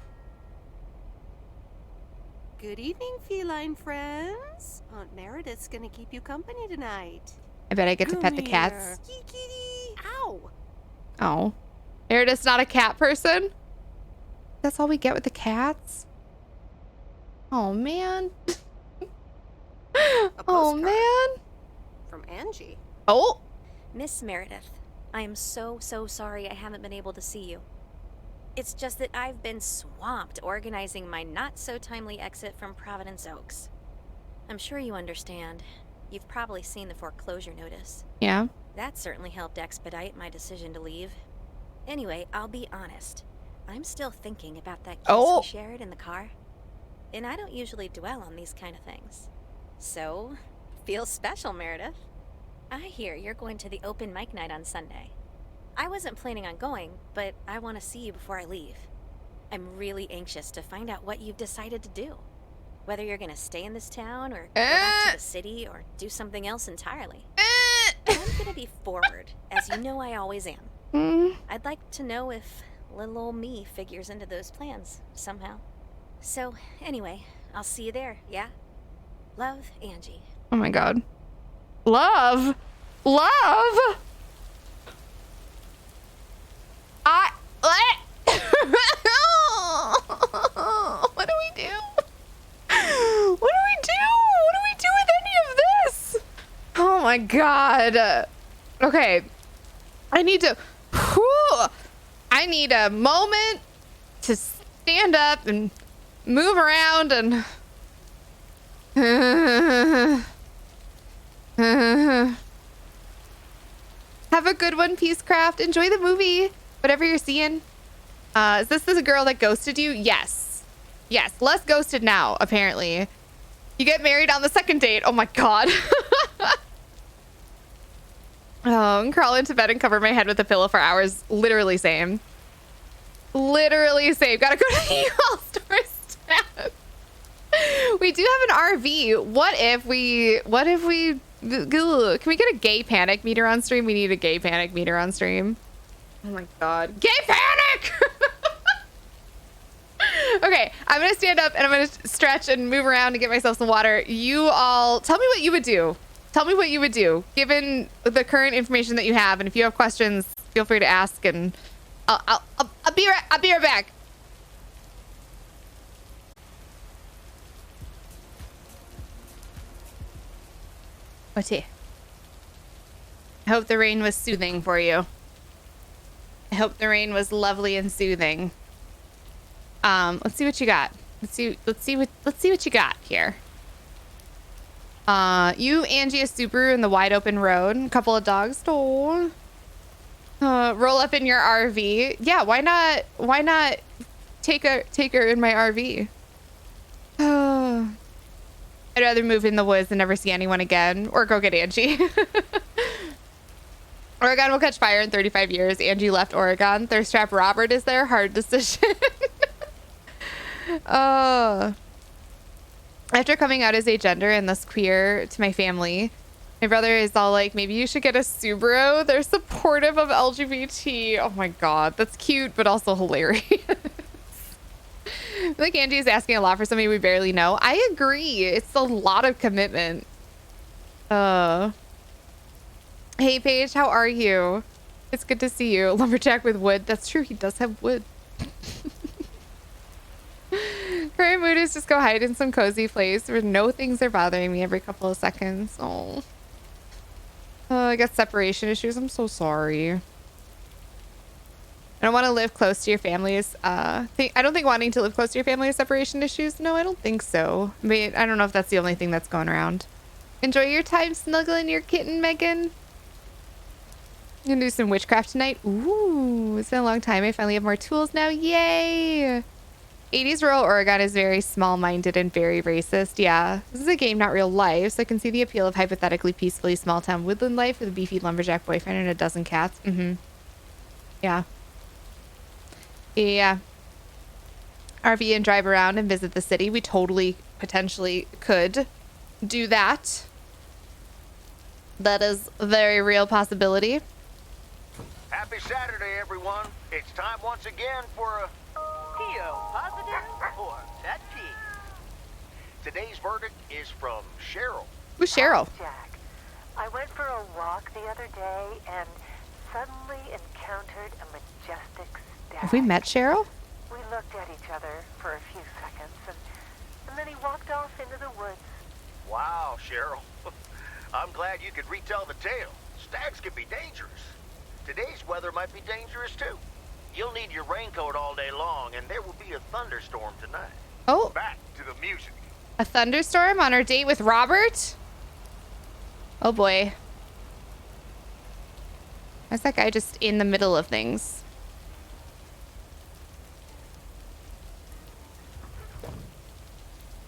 Good evening, feline friends. Aunt Meredith's gonna keep you company tonight. I bet I get to pet the Come cats. here. Kitty. Ow. Oh. Meredith's not a cat person? That's all we get with the cats? Oh, man. Oh, man. From Angie. Oh. Miss Meredith, I am so sorry I haven't been able to see you. It's just that I've been swamped organizing my not-so-timely exit from Providence Oaks. I'm sure you understand. You've probably seen the foreclosure notice. Yeah. That certainly helped expedite my decision to leave. Anyway, I'll be honest. I'm still thinking about that kiss we shared in the car. And I don't usually dwell on these kind of things. So, feels special, Meredith. I hear you're going to the open mic night on Sunday. I wasn't planning on going, but I want to see you before I leave. I'm really anxious to find out what you've decided to do. Whether you're going to stay in this town, or go back to the city, or do something else entirely. I'm going to be forward, as you know I always am. I'd like to know if little old me figures into those plans, somehow. So, anyway, I'll see you there, yeah? Love, Angie. Oh, my God. Love? Love? What do we do? What do we do? What do we do with any of this? Oh my God. Okay. I need a moment to stand up and move around and have a good one, Peacecraft. Enjoy the movie, whatever you're seeing. Is this a girl that ghosted you? Yes. Yes, less ghosted now, apparently. You get married on the second date. Oh my God. Crawl into bed and cover my head with a pillow for hours. Literally same. Literally same. Gotta go to the U-Haul store stat. We do have an RV. What if we can we get a gay panic meter on stream? We need a gay panic meter on stream. Oh my God. Gay panic! Okay, I'm gonna stand up and I'm gonna stretch and move around and get myself some water. You all tell me what you would do. Tell me what you would do given the current information that you have, and if you have questions, feel free to ask. And I'll be right back. What's here? I hope the rain was soothing for you. I hope the rain was lovely and soothing. Let's see what you got. Let's see what you got here. You, Angie, a Subaru in the wide open road. A couple of dogs. Oh. Roll up in your RV. Yeah, why not? Why not take her in my RV? I'd rather move in the woods and never see anyone again, or go get Angie. Oregon will catch fire in 35 years. Angie left Oregon. Thirst trap Robert is there. Hard decision. After coming out as agender and thus queer to my family, my brother is all like, maybe you should get a Subaru. They're supportive of LGBT. Oh my God, that's cute, but also hilarious. I feel like Angie is asking a lot for somebody we barely know. I agree. It's a lot of commitment. Hey Paige, how are you? It's good to see you. Lumberjack with wood. That's true. He does have wood. Current mood is just go hide in some cozy place where no things are bothering me every couple of seconds. Oh, I got separation issues. I'm so sorry. I don't want to live close to your family is I don't think wanting to live close to your family is separation issues. No, I don't think so. I mean, I don't know if that's the only thing that's going around. Enjoy your time snuggling your kitten, Megan. I'm gonna do some witchcraft tonight. Ooh, it's been a long time. I finally have more tools now. Yay! 80s rural Oregon is very small-minded and very racist. Yeah, this is a game, not real life, so I can see the appeal of hypothetically peacefully small-town woodland life with a beefy lumberjack boyfriend and a dozen cats. Yeah. Yeah. RV and drive around and visit the city. We totally, potentially could do that. That is a very real possibility. Happy Saturday, everyone. It's time once again for a PO positive or pet peeve. Today's verdict is from Cheryl. Who's Cheryl? Jack, I went for a walk the other day and suddenly encountered a majestic stag. Have we met Cheryl? We looked at each other for a few seconds and then he walked off into the woods. Wow, Cheryl. I'm glad you could retell the tale. Stags can be dangerous. Today's weather might be dangerous too. You'll need your raincoat all day long, and there will be a thunderstorm tonight. Oh. Back to the music. A thunderstorm on our date with Robert? Oh boy. Why's that guy just in the middle of things? You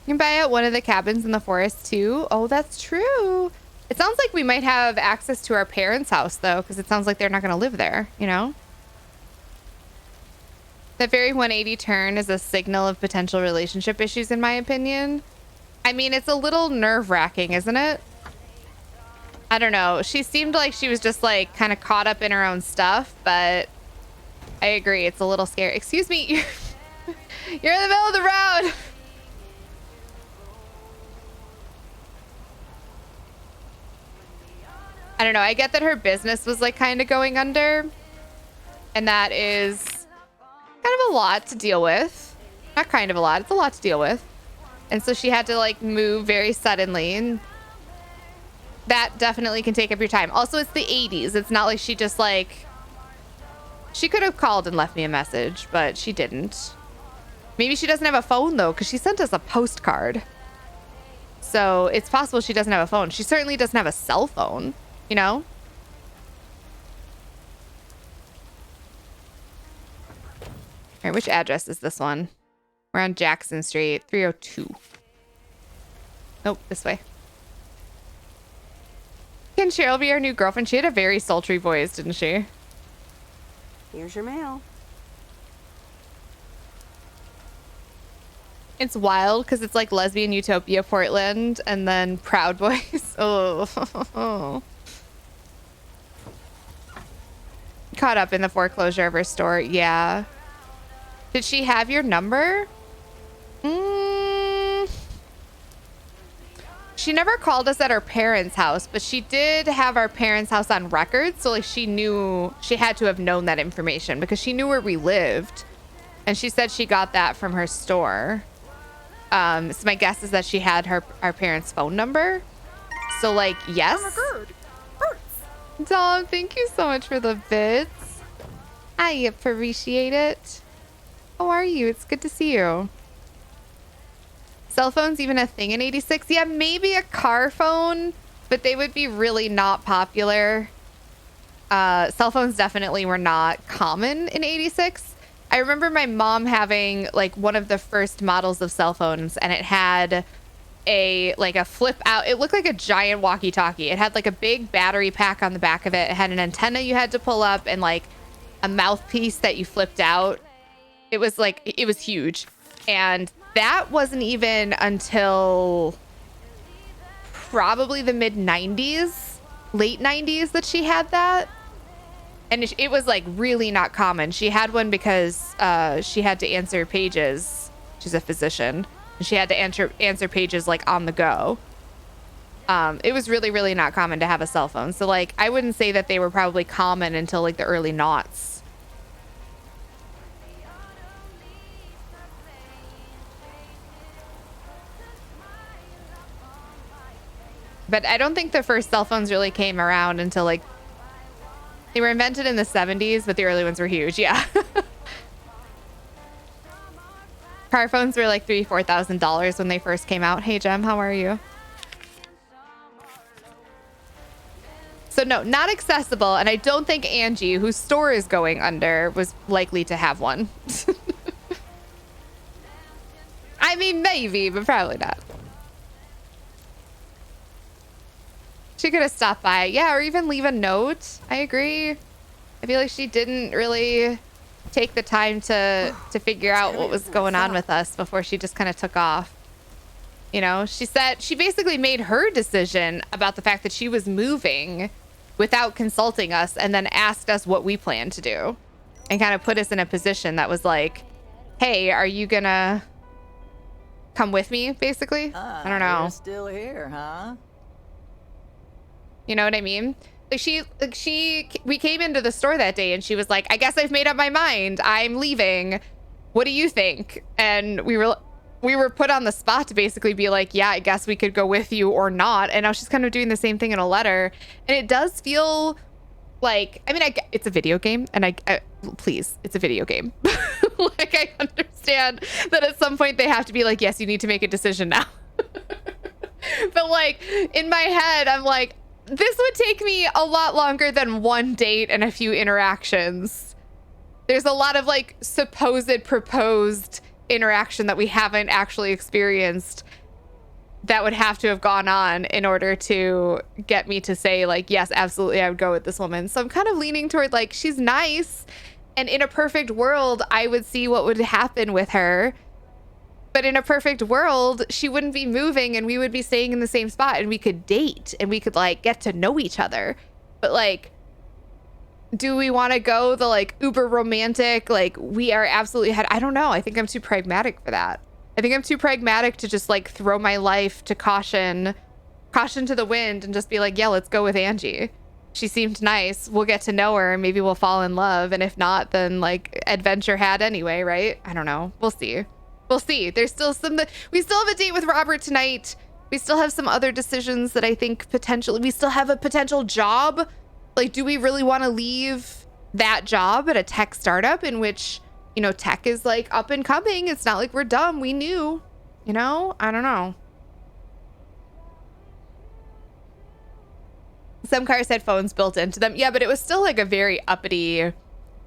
can buy out one of the cabins in the forest too. Oh, that's true. It sounds like we might have access to our parents' house though, because it sounds like they're not going to live there, you know? That very 180 turn is a signal of potential relationship issues, in my opinion. I mean, it's a little nerve-wracking, isn't it? I don't know. She seemed like she was just like kind of caught up in her own stuff, but I agree. It's a little scary. Excuse me. You're in the middle of the road. I don't know. I get that her business was like kind of going under, and that is kind of a lot to deal with. Not kind of a lot. It's a lot to deal with. And so she had to like move very suddenly, and that definitely can take up your time. Also, it's the 80s. It's not like she just like, she could have called and left me a message, but she didn't. Maybe she doesn't have a phone though, because she sent us a postcard. So it's possible she doesn't have a phone. She certainly doesn't have a cell phone, you know? All right, which address is this one? We're on Jackson Street, 302. Nope, this way. Can Cheryl be our new girlfriend? She had a very sultry voice, didn't she? Here's your mail. It's wild because it's like Lesbian Utopia Portland and then Proud Boys. Oh. Caught up in the foreclosure of her store. Yeah. Did she have your number? She never called us at our parents' house, but she did have our parents' house on record. So like she had to have known that information because she knew where we lived. And she said she got that from her store. So my guess is that she had our parents' phone number. So like, yes. Dom, thank you so much for the bits. I appreciate it. How are you? It's good to see you. Cell phones even a thing in 86? Yeah, maybe a car phone, but they would be really not popular. Cell phones definitely were not common in 86. I remember my mom having like one of the first models of cell phones, and it had a flip out. It looked like a giant walkie-talkie. It had like a big battery pack on the back of it. It had an antenna you had to pull up and like a mouthpiece that you flipped out. It was huge. And that wasn't even until probably the mid 90s, late 90s that she had that. And it was like really not common. She had one because she had to answer pages. She's a physician. And she had to answer pages like on the go. It was really, really not common to have a cell phone. So like, I wouldn't say that they were probably common until like the early noughts. But I don't think the first cell phones really came around until like, they were invented in the 70s, but the early ones were huge. Yeah. Car phones were like $3,000-$4,000 when they first came out. Hey, Jem, how are you? So no, not accessible. And I don't think Angie, whose store is going under, was likely to have one. I mean, maybe, but probably not. She could have stopped by. Yeah, or even leave a note. I agree. I feel like she didn't really take the time to figure out what was going on with us before she just kind of took off. You know, she said she basically made her decision about the fact that she was moving without consulting us, and then asked us what we planned to do and kind of put us in a position that was like, hey, are you gonna come with me, basically? I don't know. You're still here, huh? You know what I mean? We came into the store that day and she was like, I guess I've made up my mind. I'm leaving. What do you think? And we were put on the spot to basically be like, yeah, I guess we could go with you or not. And now she's kind of doing the same thing in a letter. And it does feel like, I mean, it's a video game, and please, it's a video game. Like, I understand that at some point they have to be like, yes, you need to make a decision now. But like, in my head, I'm like, this would take me a lot longer than one date and a few interactions. There's a lot of like supposed proposed interaction that we haven't actually experienced that would have to have gone on in order to get me to say like, yes, absolutely, I would go with this woman. So I'm kind of leaning toward like, she's nice, and in a perfect world, I would see what would happen with her. But in a perfect world, she wouldn't be moving and we would be staying in the same spot, and we could date and we could like get to know each other. But like, do we want to go the like uber romantic, like we are absolutely I don't know. I think I'm too pragmatic for that. I think I'm too pragmatic to just like throw my life to caution to the wind and just be like, yeah, let's go with Angie. She seemed nice. We'll get to know her. Maybe we'll fall in love. And if not, then like adventure had anyway, right? I don't know. We'll see. We'll see. There's still we still have a date with Robert tonight. We still have some other decisions that I think potentially, we still have a potential job. Like, do we really want to leave that job at a tech startup in which, you know, tech is like up and coming? It's not like we're dumb. We knew, you know, I don't know. Some cars had phones built into them. Yeah, but it was still like a very uppity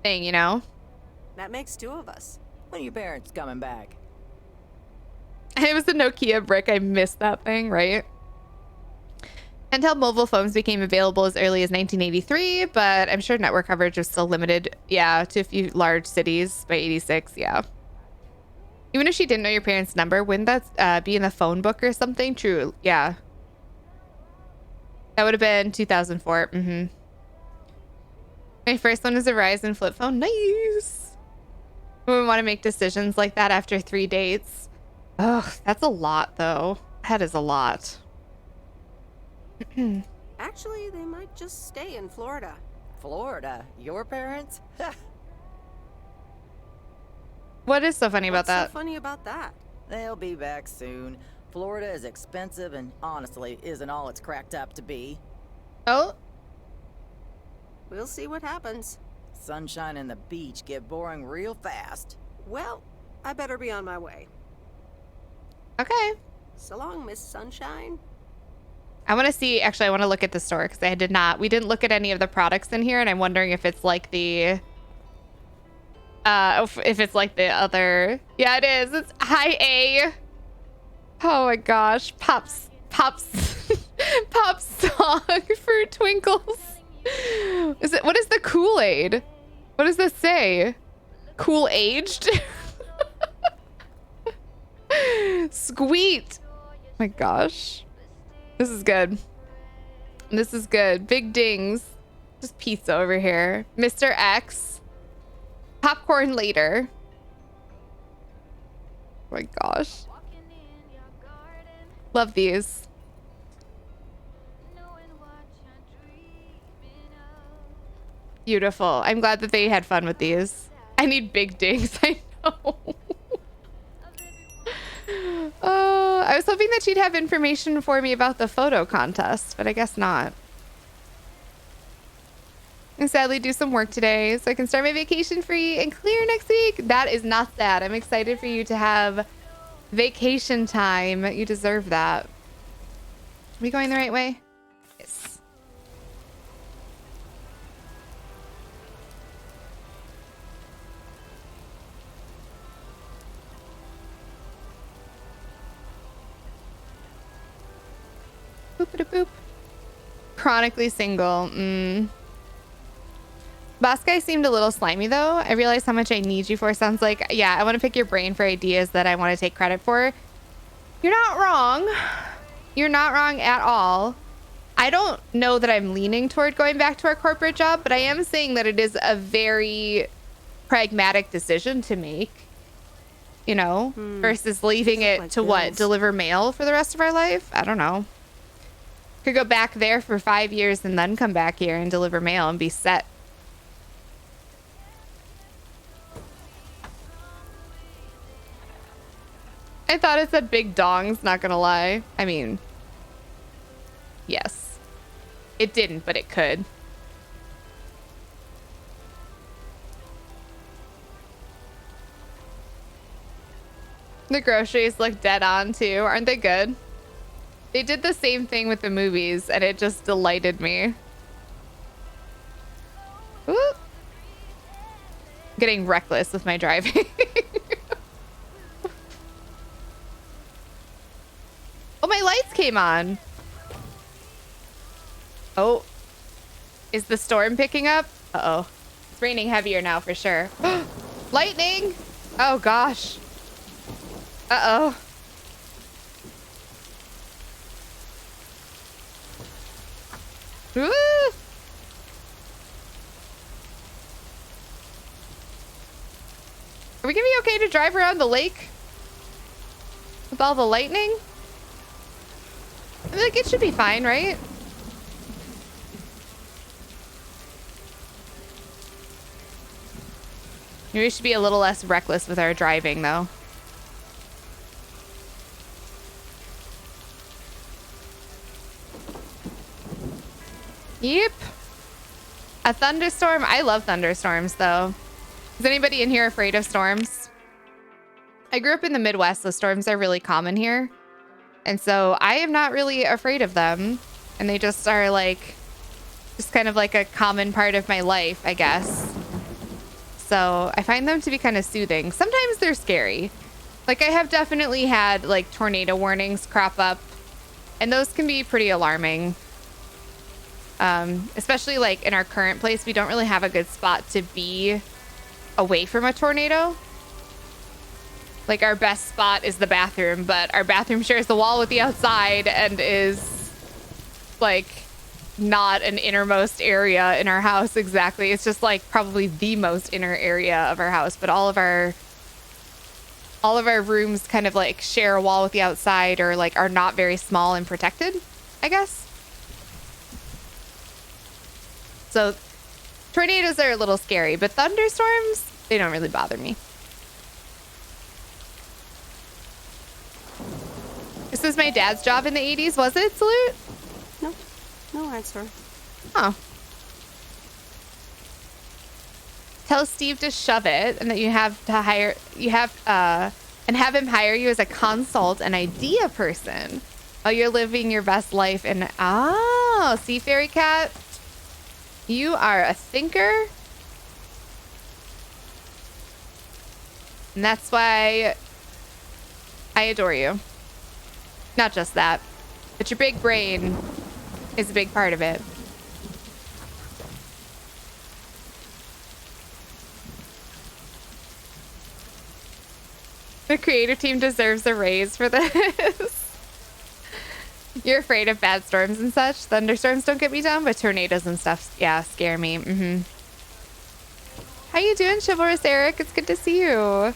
thing, you know? That makes two of us. When are your parents coming back? It was the Nokia brick. I missed that thing, right? Handheld mobile phones became available as early as 1983, but I'm sure network coverage was still limited, yeah, to a few large cities by 86, yeah. Even if she didn't know your parents' number, wouldn't that be in the phone book or something? True, yeah. That would have been 2004, My first one was a Verizon flip phone, nice. We want to make decisions like that after 3 dates. Ugh, that's a lot, though. That is a lot. Actually, they might just stay in Florida. Florida? Your parents? What is so funny about that? What's so funny about that? They'll be back soon. Florida is expensive and honestly isn't all it's cracked up to be. Oh? We'll see what happens. Sunshine and the beach get boring real fast. Well, I better be on my way. Okay. So long, Miss Sunshine. I want to see, actually, I want to look at the store because we didn't look at any of the products in here, and I'm wondering if it's like the, if it's like the other, yeah, it is. It's high A. Oh my gosh. Pops song for Twinkles. What is the Kool-Aid? What does this say? Cool aged? Squeet. Oh my gosh. This is good. This is good. Big dings. Just pizza over here. Mr. X. Popcorn later. Oh my gosh. Love these. Beautiful. I'm glad that they had fun with these. I need big dings. I know. I was hoping that she'd have information for me about the photo contest, but I guess not. And sadly do some work today so I can start my vacation free and clear next week. That is not sad. I'm excited for you to have vacation time. You deserve that. Are we going the right way? Yes. Boop-a-da-boop. Chronically single. Boss guy seemed a little slimy though. I realize how much I need you for. Sounds like, yeah, I want to pick your brain for ideas that I want to take credit for. You're not wrong. You're not wrong at all. I don't know that I'm leaning toward going back to our corporate job, but I am saying that it is a very pragmatic decision to make, you know, versus leaving it to what? Deliver mail for the rest of our life? I don't know. Could go back there for 5 years and then come back here and deliver mail and be set. I thought it said big dongs, not gonna lie. I mean, yes. It didn't, but it could. The groceries look dead on too. Aren't they good? They did the same thing with the movies and it just delighted me. Ooh. Getting reckless with my driving. Oh, my lights came on. Oh. Is the storm picking up? Uh-oh. It's raining heavier now for sure. Lightning! Oh, gosh. Uh-oh. Woo! Are we gonna be okay to drive around the lake? With all the lightning? I feel like it should be fine, right? Maybe we should be a little less reckless with our driving, though. Yep. A thunderstorm? I love thunderstorms, though. Is anybody in here afraid of storms? I grew up in the Midwest, so storms are really common here. And so I am not really afraid of them. And they just are like, just kind of like a common part of my life, I guess. So I find them to be kind of soothing. Sometimes they're scary. Like I have definitely had like tornado warnings crop up. And those can be pretty alarming. Especially like in our current place, we don't really have a good spot to be away from a tornado. Like our best spot is the bathroom, but our bathroom shares the wall with the outside and is like not an innermost area in our house exactly. It's just like probably the most inner area of our house, but all of our all of our rooms kind of like share a wall with the outside, or like are not very small and protected, I guess. So tornadoes are a little scary, but thunderstorms, they don't really bother me. This was my dad's job in the 80s, was it, Salute? No answer. Oh. Tell Steve to shove it, and that you have to hire, and have him hire you as a consult and idea person. Oh, you're living your best life. And see, Fairy Cat, you are a thinker. And that's why I adore you. Not just that, but your big brain is a big part of it. The creative team deserves a raise for this. You're afraid of bad storms and such. Thunderstorms don't get me down, but tornadoes and stuff, yeah, scare me. How you doing, Chivalrous Eric? It's good to see you.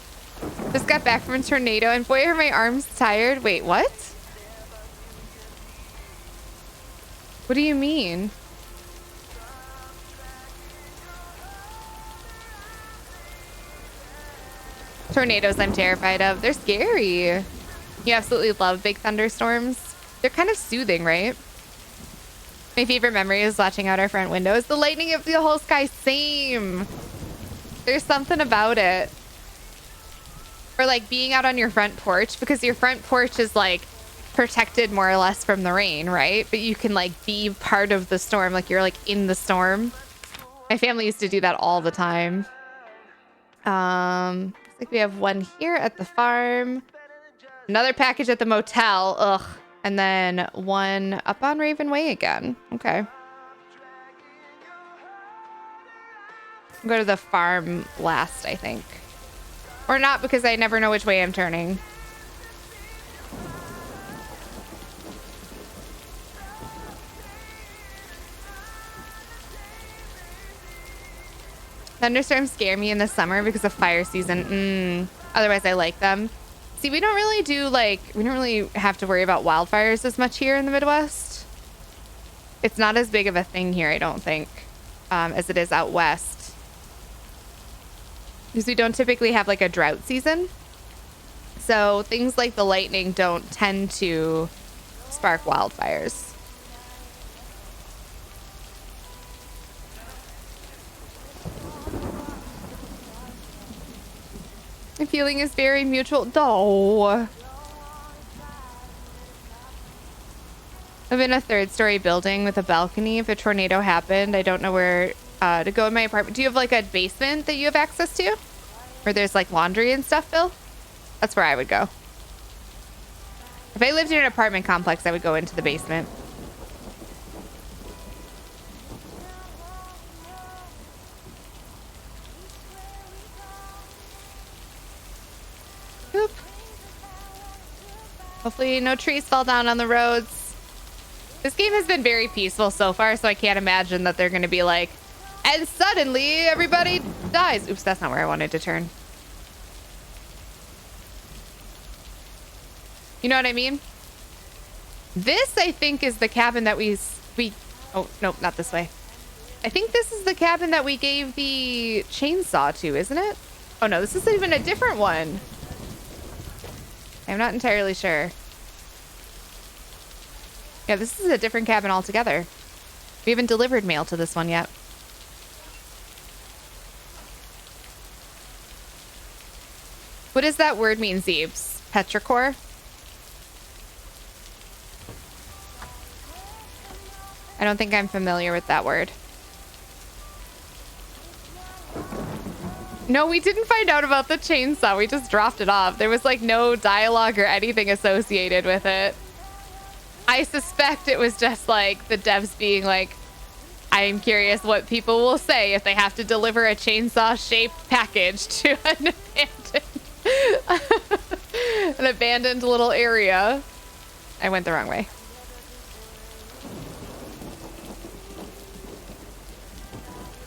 Just got back from a tornado, and boy, are my arms tired. Wait, what? What do you mean? Tornadoes I'm terrified of. They're scary. You absolutely love big thunderstorms. They're kind of soothing, right? My favorite memory is watching out our front windows. The lightning of the whole sky, same. There's something about it. Or like being out on your front porch, because your front porch is like protected more or less from the rain, right? But you can like be part of the storm, like you're like in the storm. My family used to do that all the time. Looks like we have one here at the farm, another package at the motel, ugh, and then one up on Raven Way again. Okay. I'll go to the farm last, I think. Or not, because I never know which way I'm turning. Thunderstorms scare me in the summer because of fire season. Otherwise, I like them. See, we don't really have to worry about wildfires as much here in the Midwest. It's not as big of a thing here, I don't think, as it is out west. Because we don't typically have like a drought season. So things like the lightning don't tend to spark wildfires. The feeling is very mutual. Oh. I'm in a 3rd-story building with a balcony. If a tornado happened, I don't know where to go in my apartment. Do you have like a basement that you have access to? Where there's like laundry and stuff, Bill? That's where I would go. If I lived in an apartment complex, I would go into the basement. Boop. Hopefully no trees fall down on the roads. This game has been very peaceful so far, so I can't imagine that they're going to be like, and suddenly everybody dies. Oops, that's not where I wanted to turn. You know what I mean? This, I think, is the cabin that we... Oh, nope, not this way. I think this is the cabin that we gave the chainsaw to, isn't it? Oh, no, this is even a different one. I'm not entirely sure. Yeah, this is a different cabin altogether. We haven't delivered mail to this one yet. What does that word mean, Zeebs? Petrichor? I don't think I'm familiar with that word. No, we didn't find out about the chainsaw. We just dropped it off. There was like no dialogue or anything associated with it. I suspect it was just like the devs being like, I'm curious what people will say if they have to deliver a chainsaw-shaped package to an abandoned little area. I went the wrong way.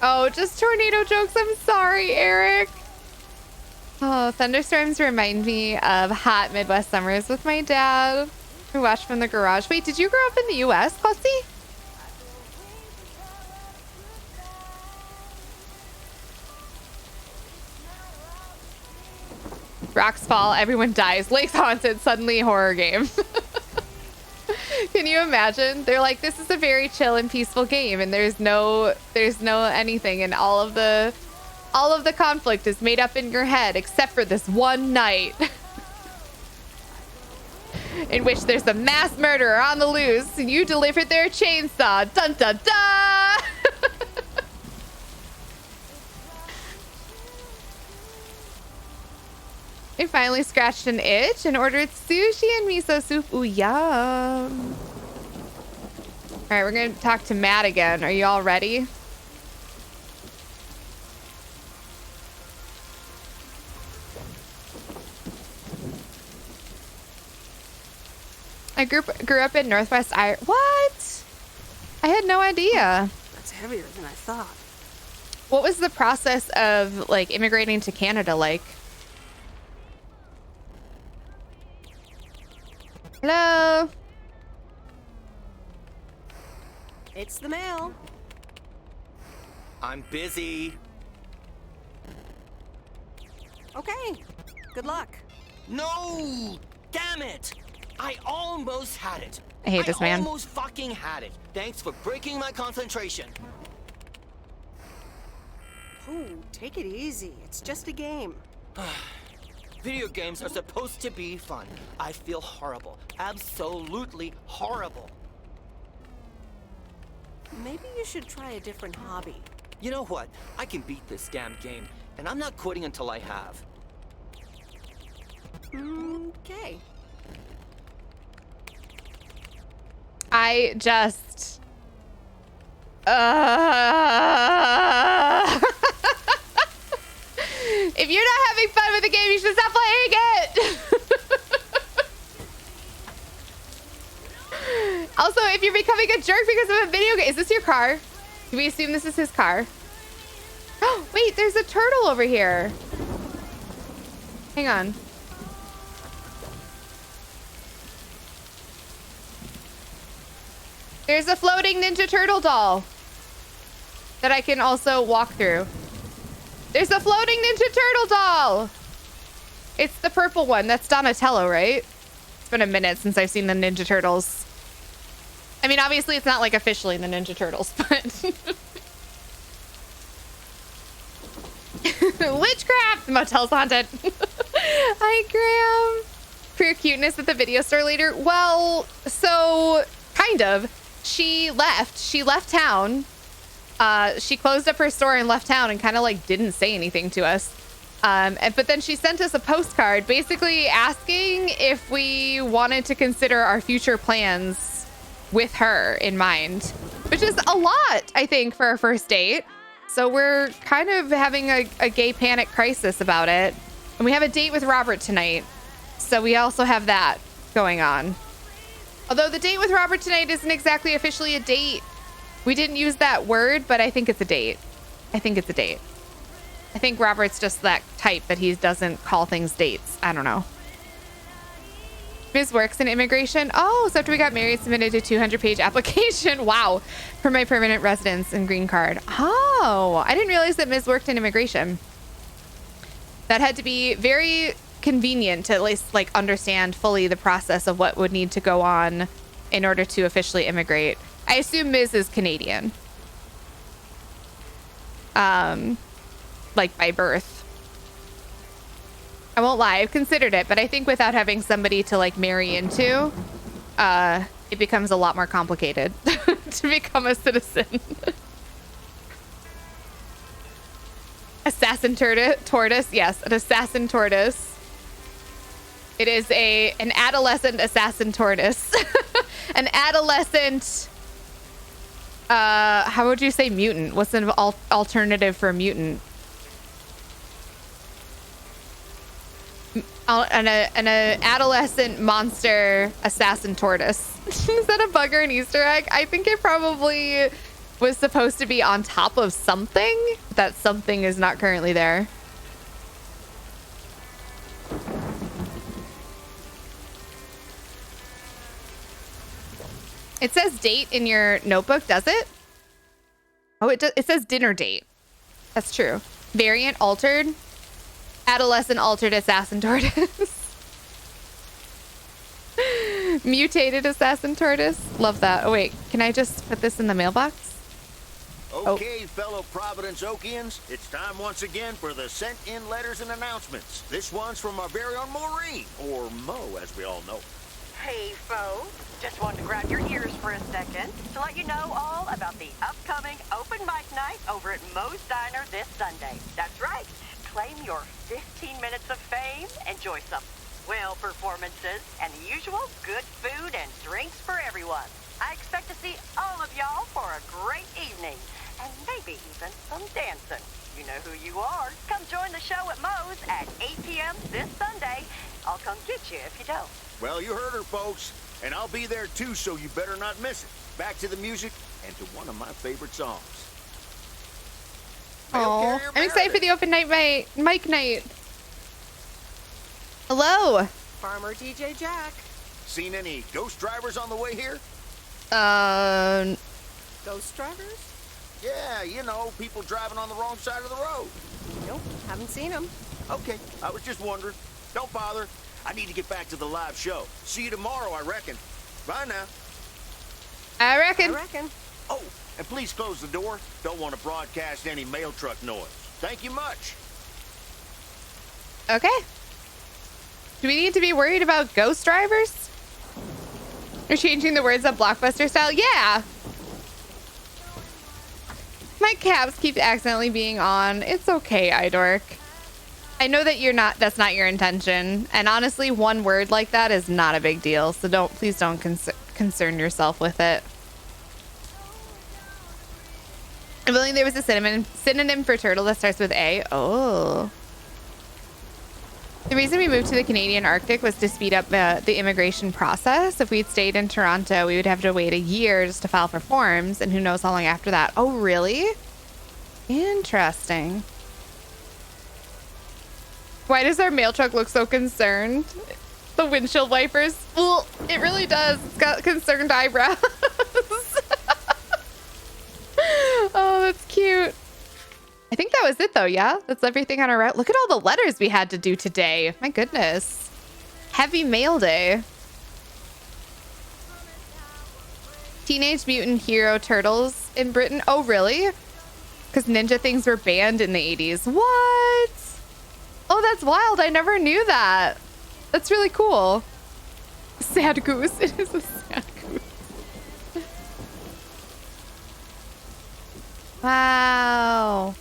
Oh, just tornado jokes. I'm sorry, Eric. Oh, thunderstorms remind me of hot Midwest summers with my dad. We watched from the garage. Wait, did you grow up in the U.S., Clutzy? Rocks fall, everyone dies. Lake's haunted, suddenly horror game. Can you imagine? They're like, this is a very chill and peaceful game, and there's no anything, and all of the conflict is made up in your head, except for this one night in which there's a mass murderer on the loose, and you delivered their chainsaw. Dun dun dun! I finally scratched an itch and ordered sushi and miso soup. Ooh, yum. All right, we're going to talk to Matt again. Are you all ready? I grew up in Northwest Ireland. What? I had no idea. That's heavier than I thought. What was the process of like immigrating to Canada like? Hello. It's the mail. I'm busy. Okay. Good luck. No! Damn it! I almost had it. I hate this man. I almost fucking had it. Thanks for breaking my concentration. Ooh, take it easy. It's just a game. Video games are supposed to be fun. I feel horrible. Absolutely horrible. Maybe you should try a different hobby. You know what? I can beat this damn game, and I'm not quitting until I have. Okay. I just... If you're not having fun with the game, you should stop playing it. Also, if you're becoming a jerk because of a video game... Is this your car? Do we assume this is his car? Oh, wait, there's a turtle over here. Hang on. There's a floating Ninja Turtle doll that I can also walk through. There's a floating Ninja Turtle doll. It's the purple one. That's Donatello, right? It's been a minute since I've seen the Ninja Turtles. I mean, obviously it's not like officially the Ninja Turtles, but... Witchcraft! Motel's haunted. Hi, Graham. For your cuteness at the video store later. Well, so kind of. She left. She left town. She closed up her store and left town and kind of like didn't say anything to us. But then she sent us a postcard basically asking if we wanted to consider our future plans with her in mind, which is a lot, I think, for our first date. So we're kind of having a gay panic crisis about it. And we have a date with Robert tonight. So we also have that going on. Although the date with Robert tonight isn't exactly officially a date. We didn't use that word, but I think it's a date. I think it's a date. I think Robert's just that type that he doesn't call things dates. I don't know. Ms. works in immigration. Oh, so after we got married, submitted a 200-page application. Wow. For my permanent residence and green card. Oh, I didn't realize that Ms. worked in immigration. That had to be very convenient to at least like understand fully the process of what would need to go on in order to officially immigrate. I assume Ms. is Canadian. Like by birth. I won't lie, I've considered it, but I think without having somebody to like marry into, it becomes a lot more complicated to become a citizen. Assassin tortoise, yes, an assassin tortoise. It is an adolescent assassin tortoise. An adolescent, how would you say mutant? What's an alternative for mutant? An adolescent monster assassin tortoise. Is that a bug or an Easter egg? I think it probably was supposed to be on top of something. That something is not currently there. It says date in your notebook, does it? Oh, it says dinner date. That's true. Variant altered. Adolescent altered assassin tortoise. Mutated assassin tortoise. Love that. Oh, wait. Can I just put this in the mailbox? Okay, fellow Providence Okians, it's time once again for the sent-in letters and announcements. This one's from our very own Maureen, or Mo, as we all know. Hey, folks. Just wanted to grab your ears for a second to let you know all about the upcoming open mic night over at Moe's Diner this Sunday. That's right. Claim your 15 minutes of fame. Enjoy some whale performances and the usual good food and drinks for everyone. I expect to see all of y'all for a great evening. And maybe even some dancing. You know who you are. Come join the show at Moe's at 8 p.m. this Sunday. I'll come get you if you don't. Well, you heard her, folks. And I'll be there too, so you better not miss it. Back to the music and to one of my favorite songs. Oh, I'm excited for the open night mic night. Hello. Farmer DJ Jack. Seen any ghost drivers on the way here? Ghost drivers? Yeah, you know, people driving on the wrong side of the road. Nope, haven't seen them. Okay, I was just wondering. Don't bother. I need to get back to the live show. See you tomorrow, I reckon. Bye now. I reckon. Oh, and please close the door. Don't want to broadcast any mail truck noise. Thank you much. Okay. Do we need to be worried about ghost drivers? They're changing the words up Blockbuster style? Yeah. My caps keep accidentally being on. It's okay, Idork. I know that that's not your intention. And honestly, one word like that is not a big deal. So please don't concern yourself with it. I believe there was a synonym for turtle that starts with A. Oh. The reason we moved to the Canadian Arctic was to speed up the immigration process. If we'd stayed in Toronto, we would have to wait a year just to file for forms, and who knows how long after that. Oh, really? Interesting. Why does our mail truck look so concerned? The windshield wipers? Well, it really does. It's got concerned eyebrows. Oh, that's cute. I think that was it though, yeah? That's everything on our route. Look at all the letters we had to do today. My goodness. Heavy mail day. Teenage Mutant Hero Turtles in Britain. Oh, really? Because ninja things were banned in the 80s. What? Oh, that's wild. I never knew that. That's really cool. Sad goose. It is a sad goose. Wow.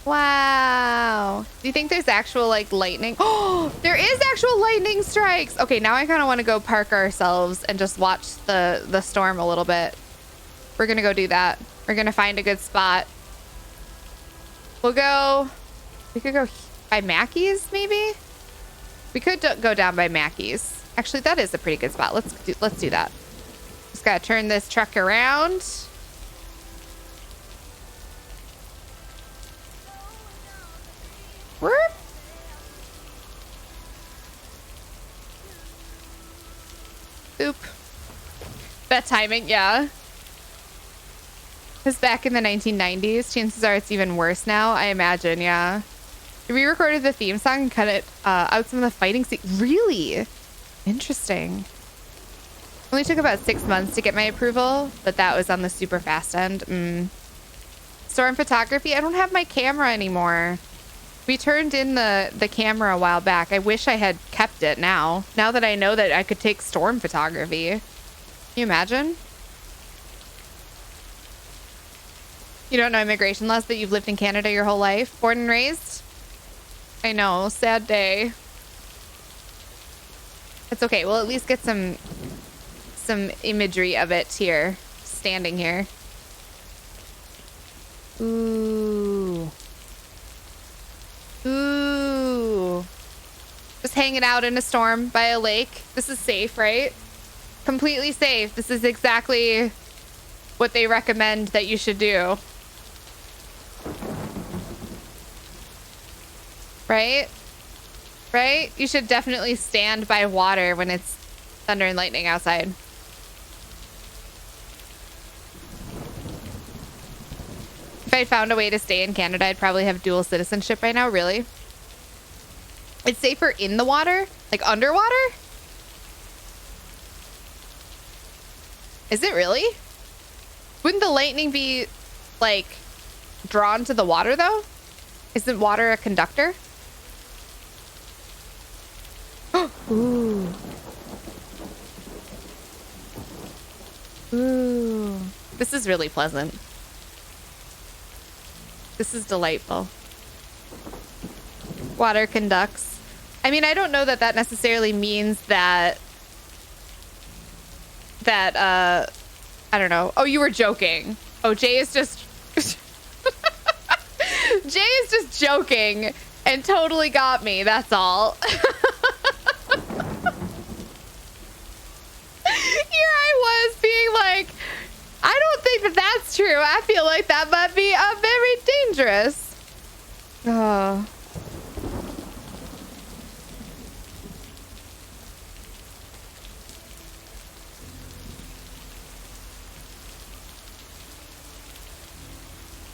Wow. Do you think there's actual like lightning? Oh, there is actual lightning strikes. Okay, now I kind of want to go park ourselves and just watch the storm a little bit. We're going to go do that. We're going to find a good spot. We could go by Mackey's maybe? We could go down by Mackey's. Actually, that is a pretty good spot. Let's do that. Just got to turn this truck around. Whoop. Oop. That timing, yeah. It's back in the 1990s. Chances are it's even worse now, I imagine, yeah. We re-recorded the theme song and cut it out some of the fighting scenes. Really? Interesting. Only took about 6 months to get my approval, but that was on the super fast end. Storm photography? I don't have my camera anymore. We turned in the camera a while back. I wish I had kept it now. Now that I know that I could take storm photography. Can you imagine? You don't know immigration laws, but you've lived in Canada your whole life? Born and raised? I know. Sad day. It's okay. We'll at least get some imagery of it here. Standing here. Ooh. Ooh. Just hanging out in a storm by a lake. This is safe, right? Completely safe. This is exactly what they recommend that you should do. Right? Right? You should definitely stand by water when it's thunder and lightning outside. If I found a way to stay in Canada, I'd probably have dual citizenship by now. Really? It's safer in the water? Like underwater? Is it really? Wouldn't the lightning be, like, drawn to the water, though? Isn't water a conductor? Ooh. Ooh. This is really pleasant. This is delightful. Water conducts. I mean, I don't know that that necessarily means that... I don't know. Oh, you were joking. Oh, Jay is just... Jay is just joking and totally got me. That's all. Here I was being like, I don't think that that's true. I feel like that might be very dangerous. Oh.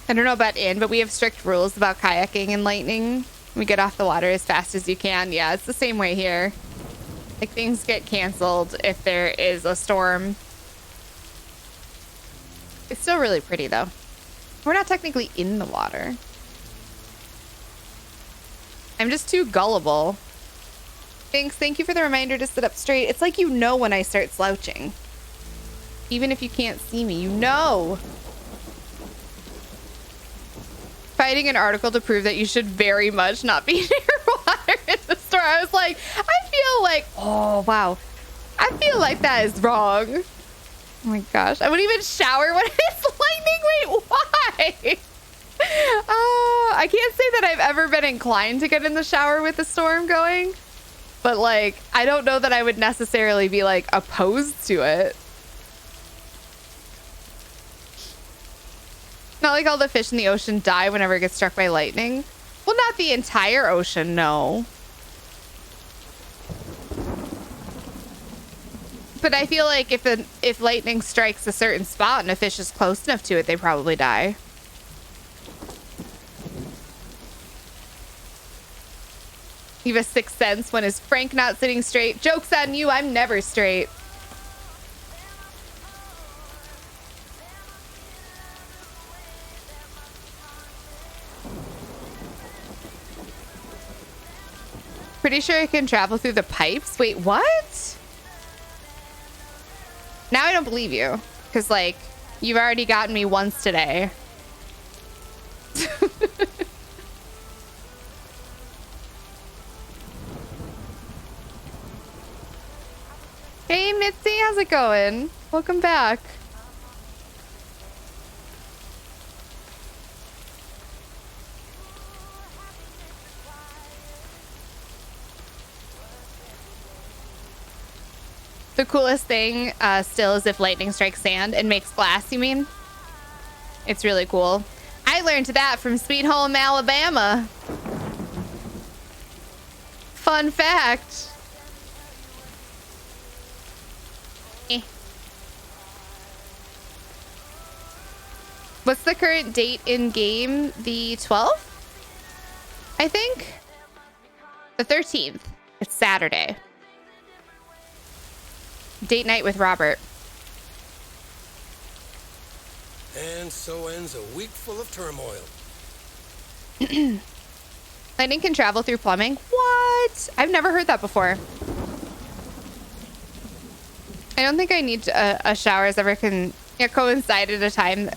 I don't know about in, but we have strict rules about kayaking and lightning. We get off the water as fast as you can. Yeah, it's the same way here. Like, things get canceled if there is a storm. It's still really pretty, though. We're not technically in the water. I'm just too gullible. Thanks. Thank you for the reminder to sit up straight. It's like you know when I start slouching. Even if you can't see me, you know. Fighting an article to prove that you should very much not be near water in the store. I was like, I feel like, oh, wow. I feel like that is wrong. Oh my gosh. I wouldn't even shower when it's lightning. Wait, why? I can't say that I've ever been inclined to get in the shower with the storm going. But, like, I don't know that I would necessarily be, like, opposed to it. Not like all the fish in the ocean die whenever it gets struck by lightning. Well, not the entire ocean, no. But I feel like if lightning strikes a certain spot and a fish is close enough to it, they probably die. You have a sixth sense. When is Frank not sitting straight? Joke's on you, I'm never straight. Pretty sure I can travel through the pipes. Wait, what? Now I don't believe you. Because, like, you've already gotten me once today. Hey, Mitzi, how's it going? Welcome back. The coolest thing still is if lightning strikes sand and makes glass, you mean? It's really cool. I learned that from Sweet Home, Alabama. Fun fact. What's the current date in game? The 12th? I think? The 13th. It's Saturday. Date night with Robert. And so ends a week full of turmoil. Lightning can travel through plumbing? What? I've never heard that before. I don't think I need a shower has ever coincided at a time.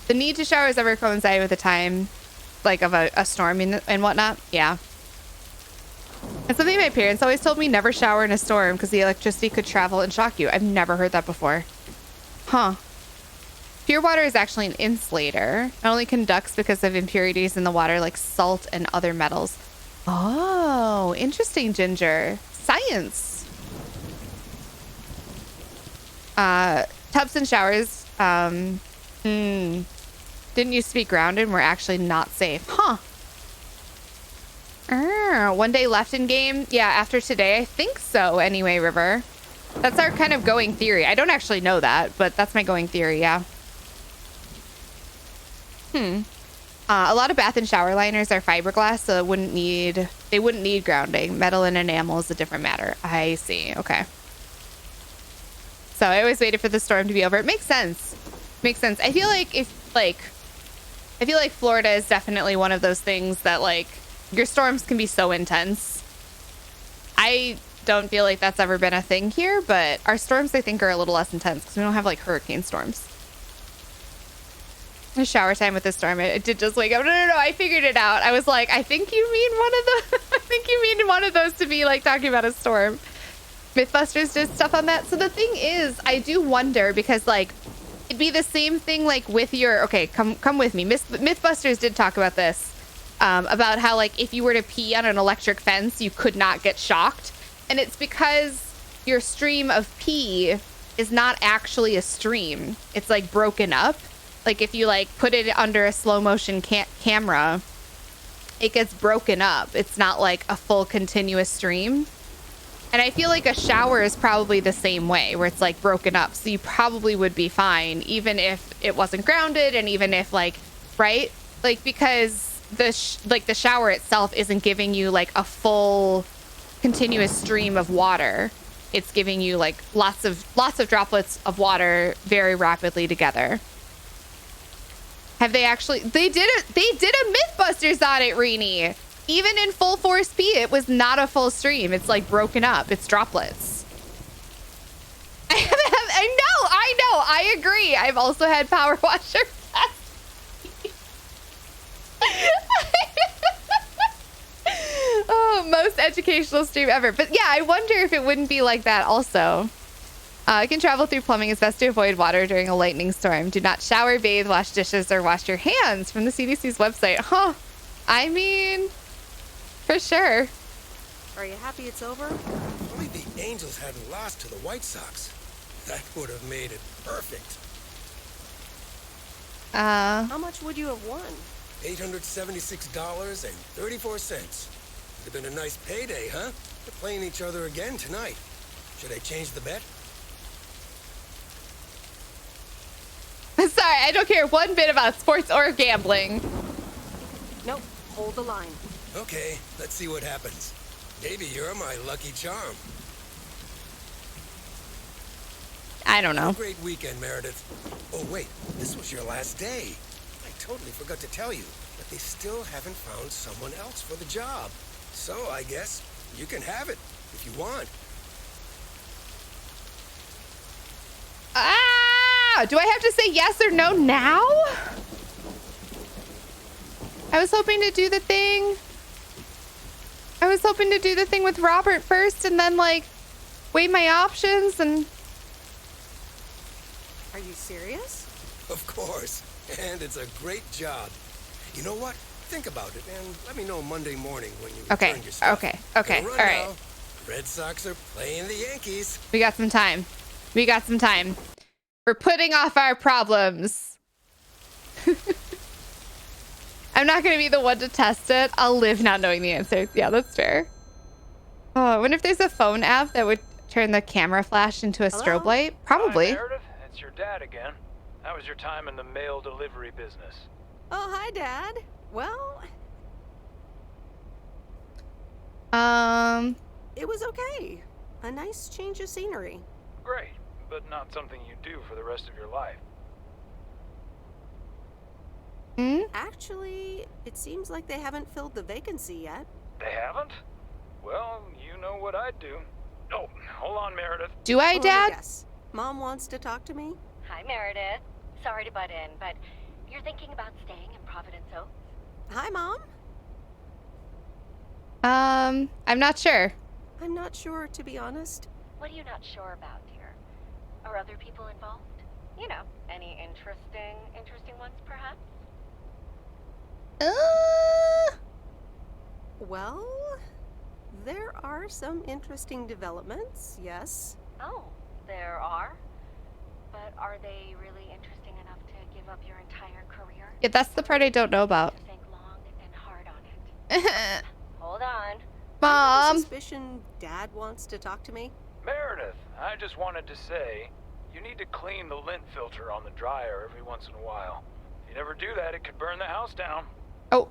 The need to shower has ever coincided with a time like of a storm and whatnot. Yeah. And something my parents always told me, never shower in a storm because the electricity could travel and shock you. I've never heard that before. Huh. Pure water is actually an insulator. It only conducts because of impurities in the water like salt and other metals. Oh, interesting, Ginger. Science. Tubs and showers didn't used to be grounded and were actually not safe. Huh. One day left in game. Yeah, after today, I think so. Anyway, River. That's our kind of going theory. I don't actually know that, but that's my going theory, yeah. A lot of bath and shower liners are fiberglass, so they wouldn't need grounding. Metal and enamel is a different matter. I see. Okay. So I always waited for the storm to be over. It makes sense. Makes sense. I feel like Florida is definitely one of those things that like your storms can be so intense. I don't feel like that's ever been a thing here, but our storms I think are a little less intense because we don't have like hurricane storms. Shower time with the storm. I did just wake up. No, I figured it out. I was like, I think you mean one of the I think you mean one of those to be like talking about a storm. Mythbusters did stuff on that. So the thing is, I do wonder because like it'd be the same thing like with your come with me. Mythbusters did talk about this. About how like if you were to pee on an electric fence, you could not get shocked. And it's because your stream of pee is not actually a stream. It's like broken up. Like if you like put it under a slow motion camera, it gets broken up. It's not like a full continuous stream. And I feel like a shower is probably the same way where it's like broken up. So you probably would be fine even if it wasn't grounded and even if like, right? Like because the shower itself isn't giving you like a full continuous stream of water. It's giving you like lots of droplets of water very rapidly together. Have they actually? They did a Mythbusters on it, Rini. Even in full force pee, it was not a full stream. It's like broken up. It's droplets. I know. I agree. I've also had power washer. Oh, most educational stream ever. But yeah, I wonder if it wouldn't be like that also. You can travel through plumbing. It's best to avoid water during a lightning storm. Do not shower, bathe, wash dishes, or wash your hands from the CDC's website. Huh. I mean, for sure. Are you happy it's over? If only the Angels hadn't lost to the White Sox. That would have made it perfect. How much would you have won? $876.34. Would have been a nice payday, huh? They're playing each other again tonight. Should I change the bet? Sorry, I don't care one bit about sports or gambling. Nope, hold the line. Okay, let's see what happens. Maybe you're my lucky charm. I don't know. Great weekend, Meredith. Oh, wait, this was your last day. I totally forgot to tell you, but they still haven't found someone else for the job. So I guess you can have it if you want. Do I have to say yes or no now? I was hoping to do the thing. I was hoping to do the thing with Robert first and then like weigh my options and... Are you serious? Of course. And it's a great job. You know what? Think about it and let me know Monday morning when you return your stuff. Okay. Gotta All run right. now. Red Sox are playing the Yankees. We got some time. We're putting off our problems. I'm not going to be the one to test it. I'll live not knowing the answer. Yeah, that's fair. Oh, I wonder if there's a phone app that would turn the camera flash into a strobe light. Probably. Hi, Meredith. It's your dad again. How was your time in the mail delivery business? Oh, hi, Dad. Well... It was okay. A nice change of scenery. Great, but not something you do for the rest of your life. Actually, it seems like they haven't filled the vacancy yet. They haven't? Well, you know what I'd do. Oh, hold on, Meredith. Do I, Dad? Yes. Mom wants to talk to me. Hi, Meredith. Sorry to butt in, but you're thinking about staying in Providence Oaks? Hi, Mom. I'm not sure. I'm not sure, to be honest. What are you not sure about, dear? Are other people involved? You know, any interesting ones, perhaps? Well, there are some interesting developments, yes. Oh, there are? But are they really interesting enough to give up your entire career? Yeah, that's the part I don't know about. Think long and hard on it. Hold on. I have Mom. a suspicion Dad wants to talk to me. Meredith, I just wanted to say, you need to clean the lint filter on the dryer every once in a while. you never do that, it could burn the house down. Oh.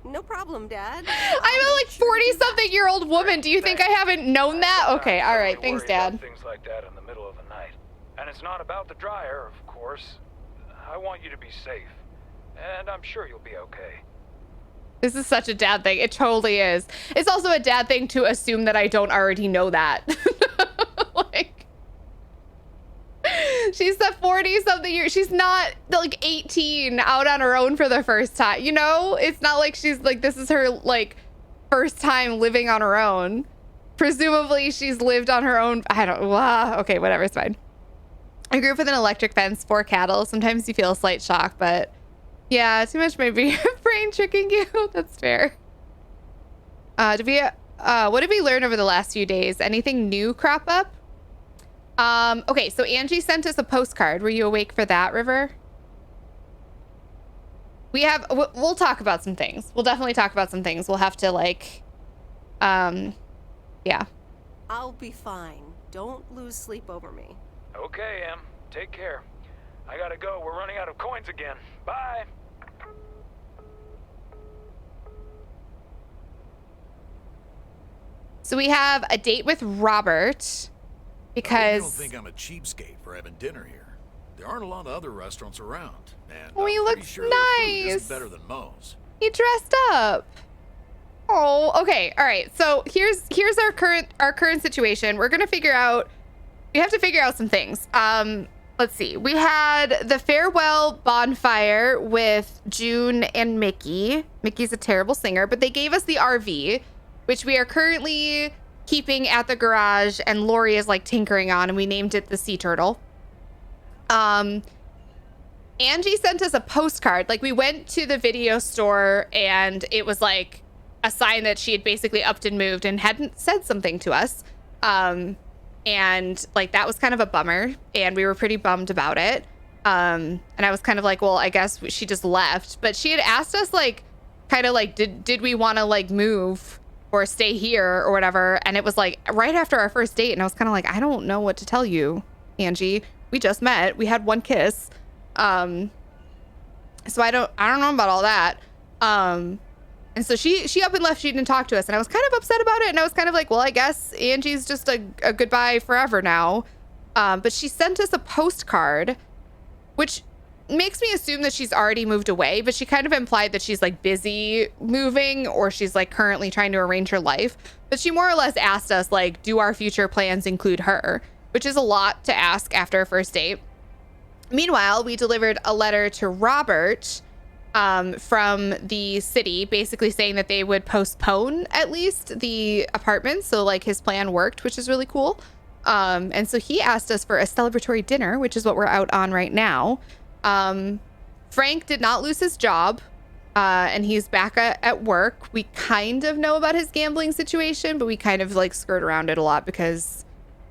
No problem, Dad. I'm a like 40-something-year-old woman. Do you think I haven't known that? Okay, all right. Thanks, Dad. Things like that in the middle of the night. And it's not about the dryer, of course. I want you to be safe. And I'm sure you'll be okay. This is such a dad thing. It totally is. It's also a dad thing to assume that I don't already know that. Like, she's the 40-something year. She's not like 18 out on her own for the first time. You know, it's not like she's like, this is her like first time living on her own. Presumably she's lived on her own. I don't, okay, whatever, it's fine. I grew up with an electric fence, 4 cattle. Sometimes you feel a slight shock, but yeah, too much maybe your brain tricking you. That's fair. What did we learn over the last few days? Anything new crop up? Okay, so Angie sent us a postcard. Were you awake for that, River? We'll talk about some things. We'll definitely talk about some things. We'll have to like, yeah. I'll be fine. Don't lose sleep over me. Okay, Em. Take care. I gotta go. We're running out of coins again. Bye. So we have a date with Robert because... You don't think I'm a cheapskate for having dinner here. There aren't a lot of other restaurants around, and he I'm looks pretty sure their food nice. isn't better than Moe's. He dressed up. Oh, okay. All right. So here's our current situation. We're gonna figure out. We have to figure out some things. Let's see. We had the farewell bonfire with June and Mickey. Mickey's a terrible singer, but they gave us the RV, which we are currently keeping at the garage, and Lori is like tinkering on, and we named it the Sea Turtle. Angie sent us a postcard. Like, we went to the video store and it was like a sign that she had basically upped and moved and hadn't said something to us. And like, that was kind of a bummer, and we were pretty bummed about it. And I was kind of like, well, I guess she just left, but she had asked us like, kind of like, did we want to like move or stay here or whatever? And it was like right after our first date. And I was kind of like, I don't know what to tell you, Angie. We just met. We had one kiss. So I don't know about all that. And so she up and left. She didn't talk to us, and I was kind of upset about it. And I was kind of like, well, I guess Angie's just a goodbye forever now. But she sent us a postcard, which makes me assume that she's already moved away, but she kind of implied that she's like busy moving, or she's like currently trying to arrange her life. But she more or less asked us like, do our future plans include her? Which is a lot to ask after a first date. Meanwhile, we delivered a letter to Robert from the city, basically saying that they would postpone at least the apartment. So like, his plan worked, which is really cool. And so he asked us for a celebratory dinner, which is what we're out on right now. Frank did not lose his job, and he's back at work. We kind of know about his gambling situation, but we kind of like skirt around it a lot because,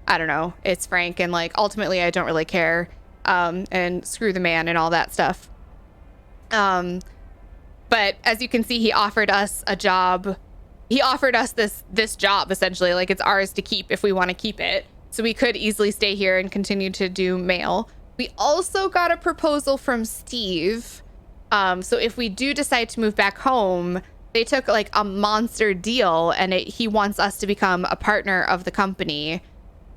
I don't know, it's Frank, and like ultimately I don't really care. And screw the man and all that stuff. But as you can see, he offered us a job. He offered us this job, essentially. Like, it's ours to keep if we want to keep it. So we could easily stay here and continue to do mail. We also got a proposal from Steve. So if we do decide to move back home, they took like a monster deal, and he wants us to become a partner of the company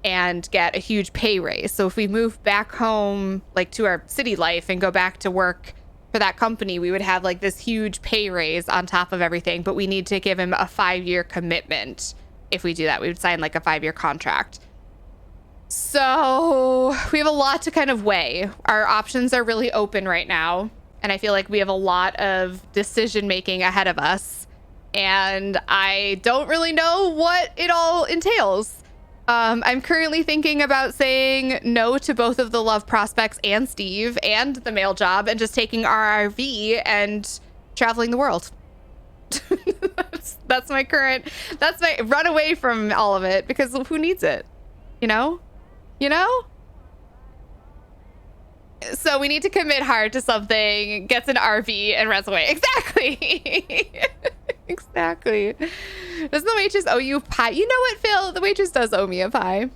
and get a huge pay raise. So if we move back home, like to our city life, and go back to work for that company, we would have like this huge pay raise on top of everything. But we need to give him a 5-year commitment. If we do that, we would sign like a 5-year contract. So we have a lot to kind of weigh. Our options are really open right now, and I feel like we have a lot of decision making ahead of us, and I don't really know what it all entails. I'm currently thinking about saying no to both of the love prospects and Steve and the mail job, and just taking our RV and traveling the world. that's my run away from all of it, because who needs it? You know? So we need to commit hard to something, gets an RV, and runs away. Exactly. Exactly. Doesn't the waitress owe you a pie? You know what, Phil? The waitress does owe me a pie.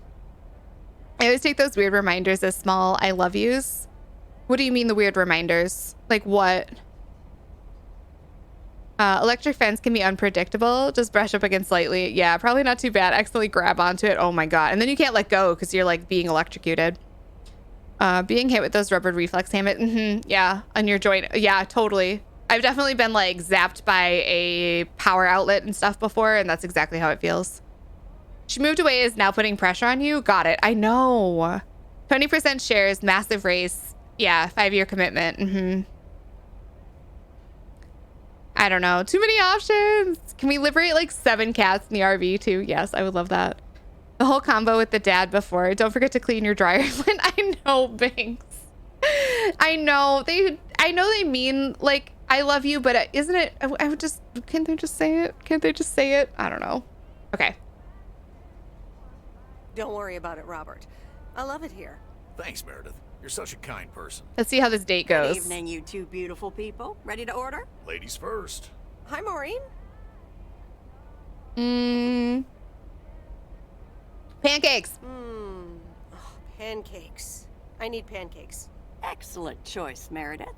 I always take those weird reminders as small I love yous. What do you mean the weird reminders? Like what? Electric fence can be unpredictable. Just brush up against slightly. Yeah, probably not too bad. Accidentally grab onto it. Oh my God. And then you can't let go because you're like being electrocuted. Being hit with those rubber reflex helmet. Yeah, on your joint. Yeah, totally. I've definitely been like zapped by a power outlet and stuff before, and that's exactly how it feels. She moved away, is now putting pressure on you. Got it. I know. 20% shares, massive race. Yeah, 5-year commitment. I don't know. Too many options. Can we liberate like 7 cats in the RV too? Yes, I would love that. The whole combo with the dad before. Don't forget to clean your dryer. I know, Banks. I know they mean like I love you, but isn't it? I would just. Can't they just say it? Can't they just say it? I don't know. Okay. Don't worry about it, Robert. I love it here. Thanks, Meredith. You're such a kind person. Let's see how this date goes. Good evening, you two beautiful people. Ready to order? Ladies first. Hi, Maureen. Pancakes. Oh, pancakes. I need pancakes. Excellent choice, Meredith.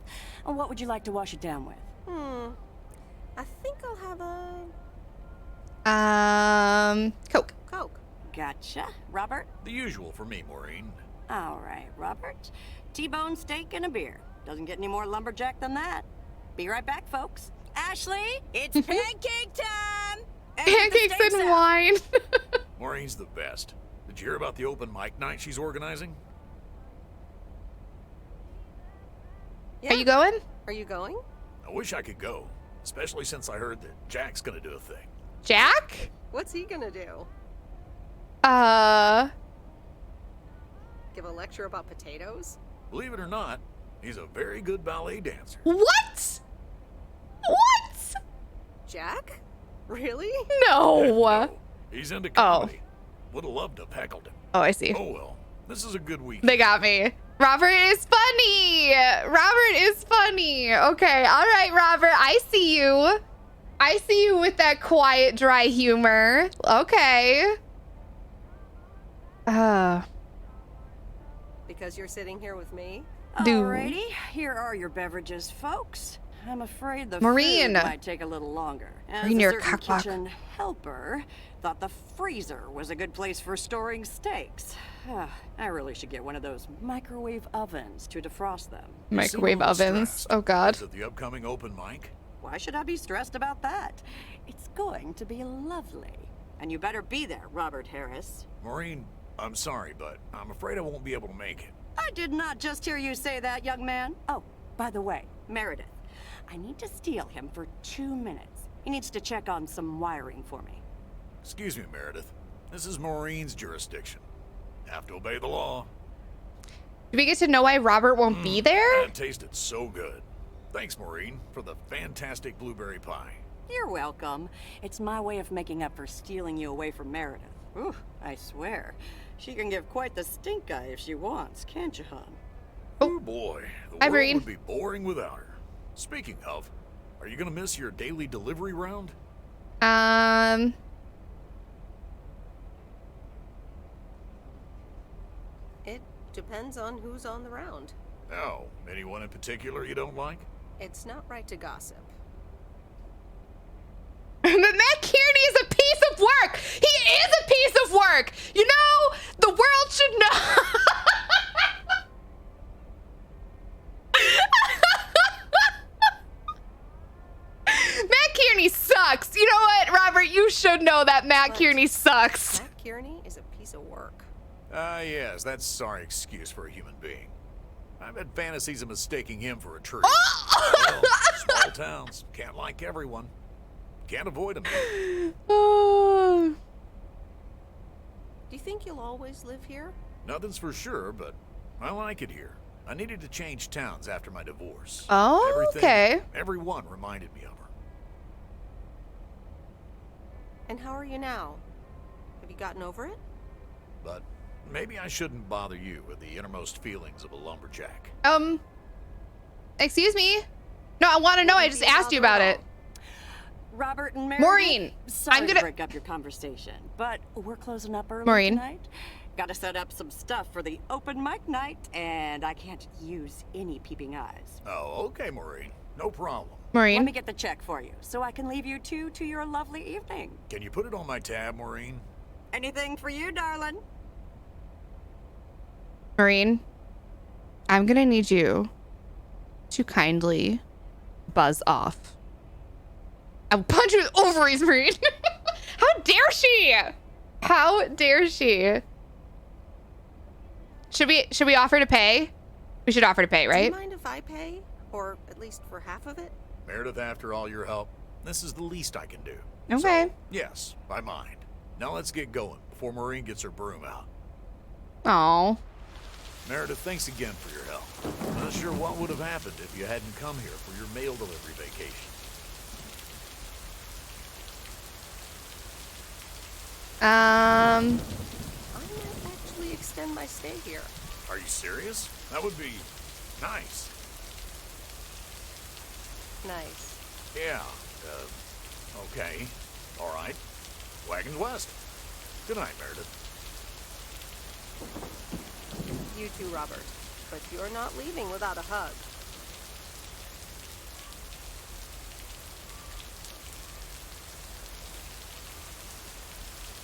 And what would you like to wash it down with? I think I'll have a... Coke. Coke. Gotcha. Robert? The usual for me, Maureen. All right, Robert. T-bone steak and a beer. Doesn't get any more lumberjack than that. Be right back, folks. Ashley, it's pancake time! Pancakes and wine. Maureen's the best. Did you hear about the open mic night she's organizing? Yeah. Are you going? Are you going? I wish I could go, especially since I heard that Jack's gonna do a thing. Jack? What's he gonna do? Give a lecture about potatoes? Believe it or not, he's a very good ballet dancer. What? What? Jack? Really? No. No. He's into comedy. Would have loved to have heckled him. Oh, I see. Oh well. This is a good week. They got me. Robert is funny. Robert is funny. Okay. All right, Robert. I see you. I see you with that quiet, dry humor. Okay. Because you're sitting here with me? Alrighty, here are your beverages, folks. I'm afraid the Maureen. food might take a little longer. As Maureen, a you're a certain cockblock. kitchen helper thought the freezer was a good place for storing steaks. I really should get one of those microwave ovens to defrost them. Microwave ovens. Oh, God. Is it the upcoming open mic? Why should I be stressed about that? It's going to be lovely. And you better be there, Robert Harris. Maureen, I'm sorry, but I'm afraid I won't be able to make it. I did not just hear you say that, young man. Oh, by the way, Meredith, I need to steal him for 2 minutes. He needs to check on some wiring for me. Excuse me, Meredith. This is Maureen's jurisdiction. Have to obey the law. Do we get to know why Robert won't be there? That tasted so good. Thanks, Maureen, for the fantastic blueberry pie. You're welcome. It's my way of making up for stealing you away from Meredith. Ooh, I swear. She can give quite the stink eye if she wants, can't you, hon? Oh boy, the Hi, world Maureen. would be boring without her. Speaking of, are you gonna miss your daily delivery round? It depends on who's on the round. Oh, anyone in particular you don't like? It's not right to gossip. But Matt Kearney is a piece of work. He is a piece of work. You know, the world should know. Matt Kearney sucks. You know what, Robert? You should know that Matt Kearney sucks. Matt Kearney is a piece of work. Yes, that's a sorry excuse for a human being. I've had fantasies of mistaking him for a tree. Well, small towns, can't like everyone. Can't avoid them. Do you think you'll always live here? Nothing's for sure, but I like it here. I needed to change towns after my divorce. Oh, okay. Everyone reminded me of her. And how are you now? Have you gotten over it? But maybe I shouldn't bother you with the innermost feelings of a lumberjack. Excuse me? No, I want to know. I just asked you about it. Robert and Meredith. Maureen, sorry I'm gonna to break up your conversation, but we're closing up early Maureen. tonight. Gotta set up some stuff for the open mic night, and I can't use any peeping eyes. Oh, okay, Maureen. No problem. Maureen? Let me get the check for you, so I can leave you two to your lovely evening. Can you put it on my tab, Maureen? Anything for you, darling? Maureen, I'm gonna need you to kindly buzz off. I'll punch you in the ovaries, Maureen. How dare she? How dare she? Should we offer to pay? We should offer to pay, right? Do you mind if I pay? Or at least for half of it? Meredith, after all your help, this is the least I can do. Okay. So, yes, I mind. Now let's get going before Maureen gets her broom out. Oh. Meredith, thanks again for your help. I'm not sure what would have happened if you hadn't come here for your mail delivery vacation. I might actually extend my stay here. Are you serious? That would be nice. Nice. Yeah, okay. All right. Wagons west. Good night, Meredith. You too, Robert. But you're not leaving without a hug.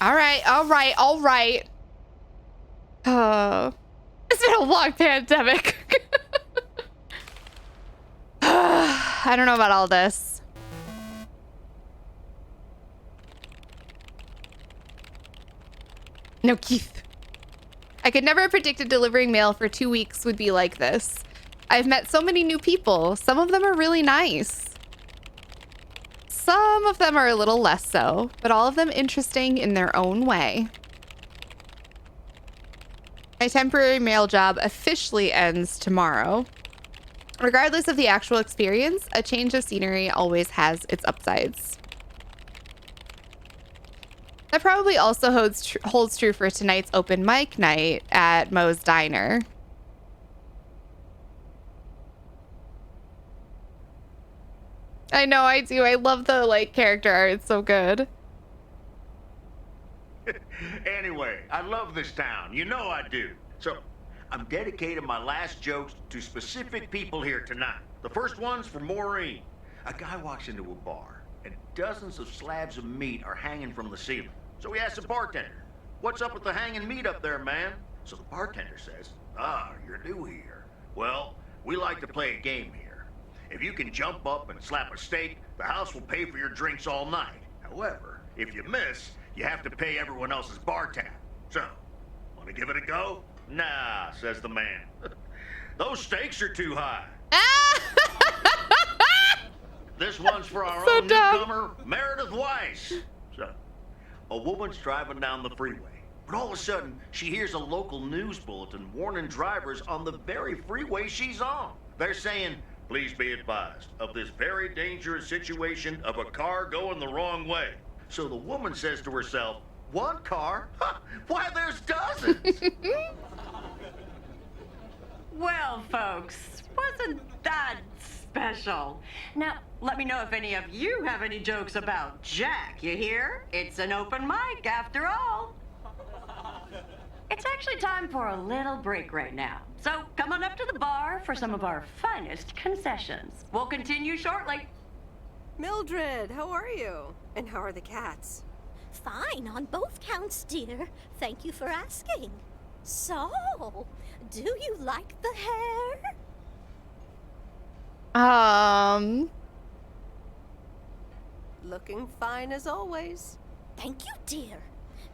All right. It's been a long pandemic. I don't know about all this. No, Keith. I could never have predicted delivering mail for 2 weeks would be like this. I've met so many new people. Some of them are really nice. Some of them are a little less so, but all of them interesting in their own way. My temporary mail job officially ends tomorrow. Regardless of the actual experience, a change of scenery always has its upsides. That probably also holds true for tonight's open mic night at Moe's Diner. I know, I do. I love the character art. It's so good. Anyway, I love this town. You know I do. So, I'm dedicating my last jokes to specific people here tonight. The first one's for Maureen. A guy walks into a bar, and dozens of slabs of meat are hanging from the ceiling. So he asks the bartender, "What's up with the hanging meat up there, man?" So the bartender says, "Ah, you're new here. Well, we like to play a game here. If you can jump up and slap a steak, the house will pay for your drinks all night. However, if you miss, you have to pay everyone else's bar tab. So, want to give it a go?" "Nah," says the man. "Those stakes are too high." This one's for our own newcomer, Meredith Weiss. So, a woman's driving down the freeway, but all of a sudden, she hears a local news bulletin warning drivers on the very freeway she's on. They're saying, "Please be advised of this very dangerous situation of a car going the wrong way." So the woman says to herself, "One car? Huh, why, there's dozens." Well, folks, wasn't that special? Now, let me know if any of you have any jokes about Jack, you hear? It's an open mic after all. It's actually time for a little break right now. So come on up to the bar for some of our finest concessions. We'll continue shortly. Mildred, how are you? And how are the cats? Fine on both counts, dear. Thank you for asking. So, do you like the hair? Looking fine as always. Thank you, dear.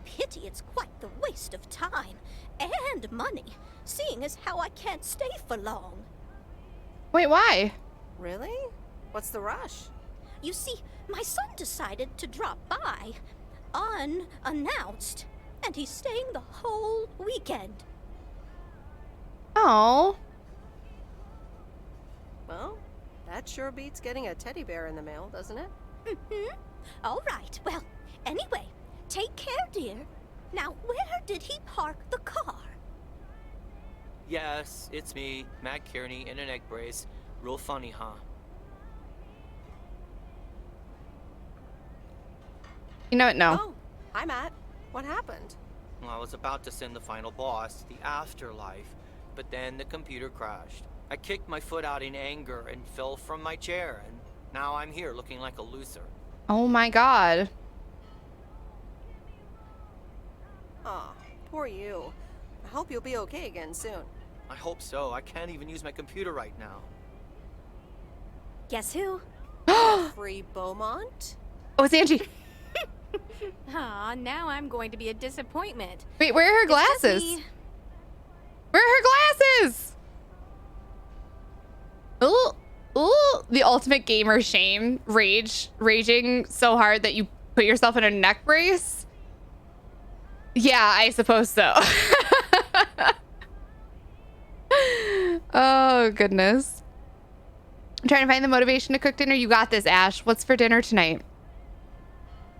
Pity it's quite the waste of time and money, seeing as how I can't stay for long. Wait, why? Really? What's the rush? You see, my son decided to drop by, unannounced, and he's staying the whole weekend. Oh. Well, that sure beats getting a teddy bear in the mail, doesn't it? Mm-hmm. All right. Well, anyway, take care, dear. Now, where did he park the car? Yes, it's me, Matt Kearney, in an egg brace. Real funny, huh? You know what? No. Oh, hi, Matt. What happened? Well, I was about to send the final boss, the afterlife, but then the computer crashed. I kicked my foot out in anger and fell from my chair, and now I'm here looking like a loser. Oh my god. Aw, poor you. I hope you'll be okay again soon. I hope so. I can't even use my computer right now. Guess who? Free Beaumont? Oh, it's Angie. Aw, now I'm going to be a disappointment. Wait, where are her glasses? Where are her glasses? Ooh, ooh, the ultimate gamer shame. Raging so hard that you put yourself in a neck brace? Yeah, I suppose so. Oh, goodness. I'm trying to find the motivation to cook dinner. You got this, Ash. What's for dinner tonight?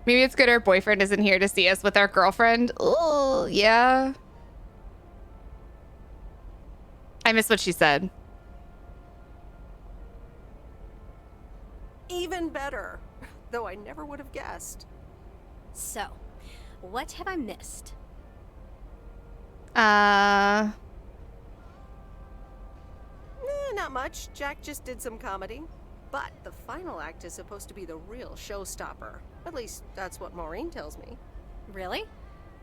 Maybe it's good our boyfriend isn't here to see us with our girlfriend. Oh, yeah. I missed what she said. Even better. Though I never would have guessed. So, what have I missed? Not much. Jack just did some comedy. But the final act is supposed to be the real showstopper. At least, that's what Maureen tells me. Really?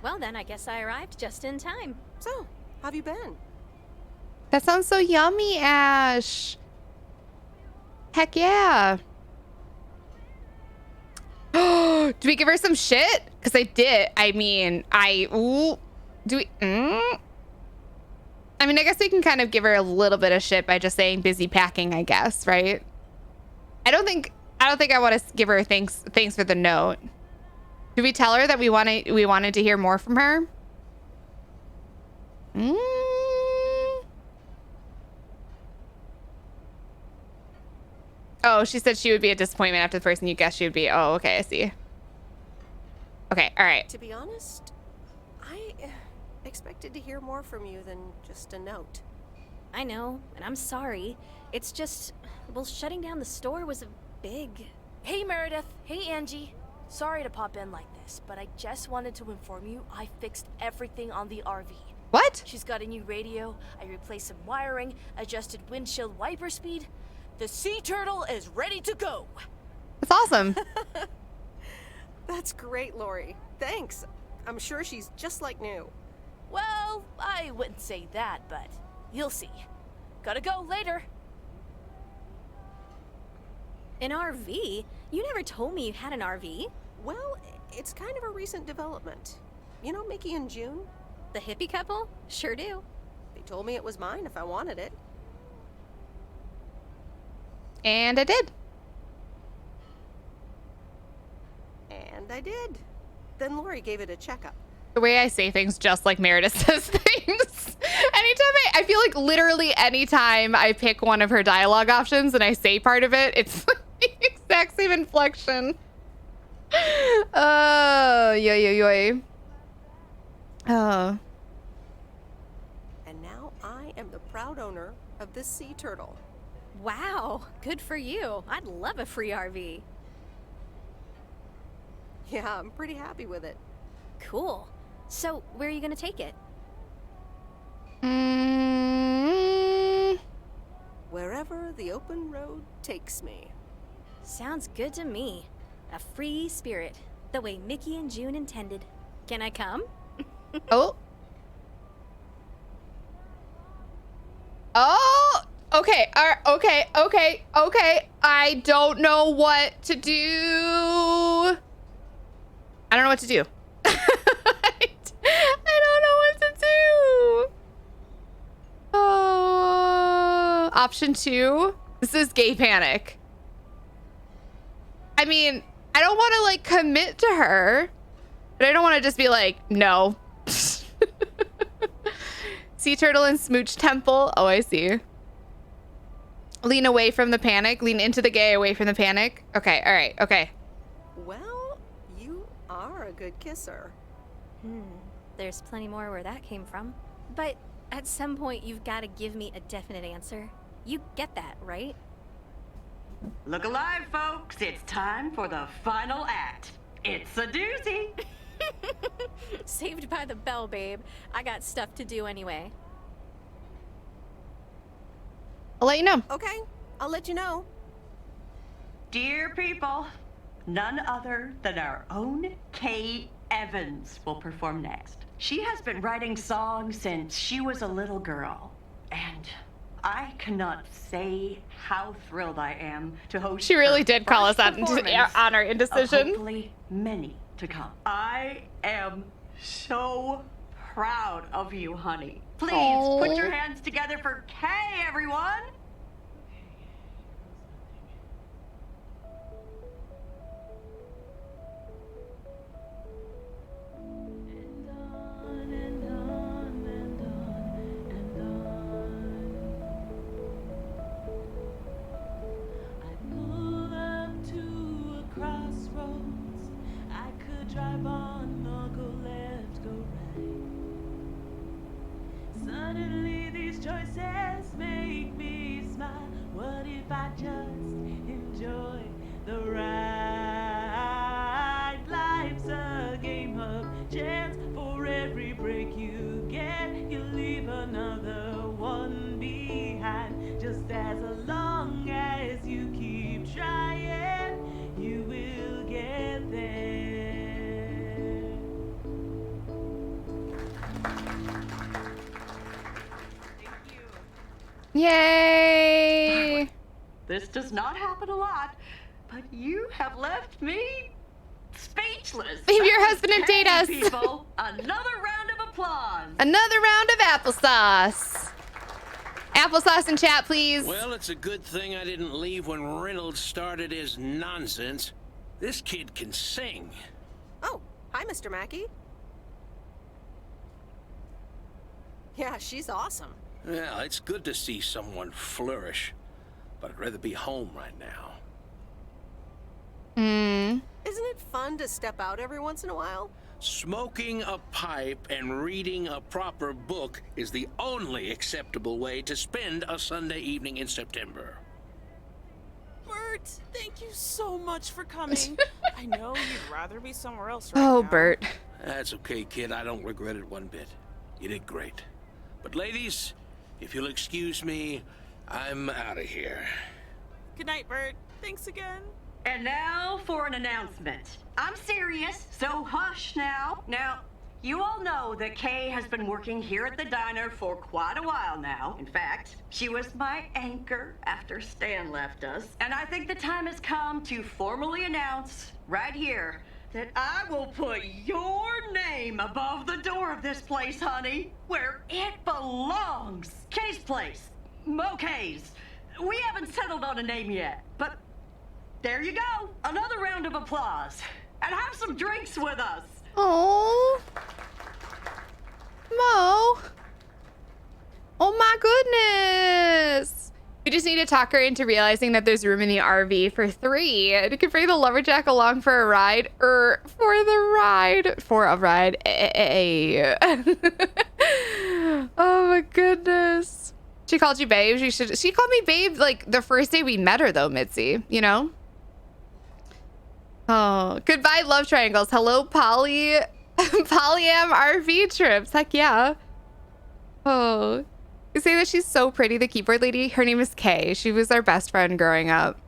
Well then, I guess I arrived just in time. So, how've you been? That sounds so yummy, Ash. Heck yeah. Do we give her some shit? Because I did. I mean, do we? I mean, I guess we can kind of give her a little bit of shit by just saying busy packing, I guess, right? I don't think I want to give her thanks for the note. Did we tell her that we wanted to hear more from her? Oh, she said she would be a disappointment after the person you guessed she would be. Oh, okay, I see. Okay, all right. To be honest, I expected to hear more from you than just a note. I know, and I'm sorry. It's just, well, shutting down the store was a big... Hey, Meredith. Hey, Angie. Sorry to pop in like this, but I just wanted to inform you I fixed everything on the RV. What? She's got a new radio, I replaced some wiring, adjusted windshield wiper speed. The sea turtle is ready to go. That's awesome. That's great, Lori. Thanks. I'm sure she's just like new. Well, I wouldn't say that, but you'll see. Gotta go later. An RV? You never told me you had an RV. Well, it's kind of a recent development. You know Mickey and June? The hippie couple? Sure do. They told me it was mine if I wanted it. And I did. And I did. Then Lori gave it a checkup. The way I say things just like Meredith says things. I feel like literally anytime I pick one of her dialogue options and I say part of it, it's like the exact same inflection. Oh, yoy. Oh. And now I am the proud owner of this sea turtle. Wow, good for you. I'd love a free RV. Yeah, I'm pretty happy with it. Cool. So, where are you gonna take it? Wherever the open road takes me. Sounds good to me. A free spirit, the way Mickey and June intended. Can I come? Oh. Oh. Okay. Okay. I don't know what to do. I don't know what to do. I don't know what to do. Option 2. This is gay panic. I mean, I don't want to like commit to her, but I don't want to just be like, no. Sea turtle and smooch temple. Oh, I see. Lean away from the panic. Lean into the gay, away from the panic. Okay, all right, okay. Well, you are a good kisser. There's plenty more where that came from. But at some point, you've got to give me a definite answer. You get that, right? Look alive, folks. It's time for the final act. It's a doozy. Saved by the bell, babe. I got stuff to do anyway. I'll let you know. Okay, I'll let you know. Dear people, none other than our own Kay Evans will perform next. She has been writing songs since she was a little girl, and I cannot say how thrilled I am to host. She really her did call us first out performance on our of indecision. hopefully many to come. I am so proud of you, honey. Please put your hands together for Kay, everyone. Pull up to a crossroads. I could drive on or go left, go right. Suddenly these choices make me smile. What if I just enjoy the ride? Life's a game of chance. For every break you get, you leave another one behind. Just as long as you keep trying, you will get there. Yay! This does not happen a lot, but you have left me speechless. Leave your husband and date us. People, another round of applause. Another round of applesauce. Applesauce in chat, please. Well, it's a good thing I didn't leave when Reynolds started his nonsense. This kid can sing. Oh, hi, Mr. Mackey. Yeah, she's awesome. Yeah, it's good to see someone flourish, but I'd rather be home right now. Hmm. Isn't it fun to step out every once in a while? Smoking a pipe and reading a proper book is the only acceptable way to spend a Sunday evening in September. Bert, thank you so much for coming. I know you'd rather be somewhere else right Oh, now. Bert. That's okay, kid. I don't regret it one bit. You did great. But ladies, if you'll excuse me, I'm out of here. Good night, Bert. Thanks again. And now for an announcement. I'm serious, so hush now. Now, you all know that Kay has been working here at the diner for quite a while now. In fact, she was my anchor after Stan left us. And I think the time has come to formally announce right here that I will put your name above the door of this place, honey, where it belongs. Kay's place. Kay's. We haven't settled on a name yet, but there you go. Another round of applause. And have some drinks with us. Oh, Mo. Oh my goodness. We just need to talk her into realizing that there's room in the RV for 3. And you can bring the lumberjack along for a ride. For a ride. Hey. Oh my goodness. She called you babe. She called me babe like the first day we met her though, Mitzi, you know? Oh, goodbye love triangles. Hello, polyam RV trips. Heck yeah. Oh, you say that she's so pretty, the keyboard lady. Her name is Kay. She was our best friend growing up.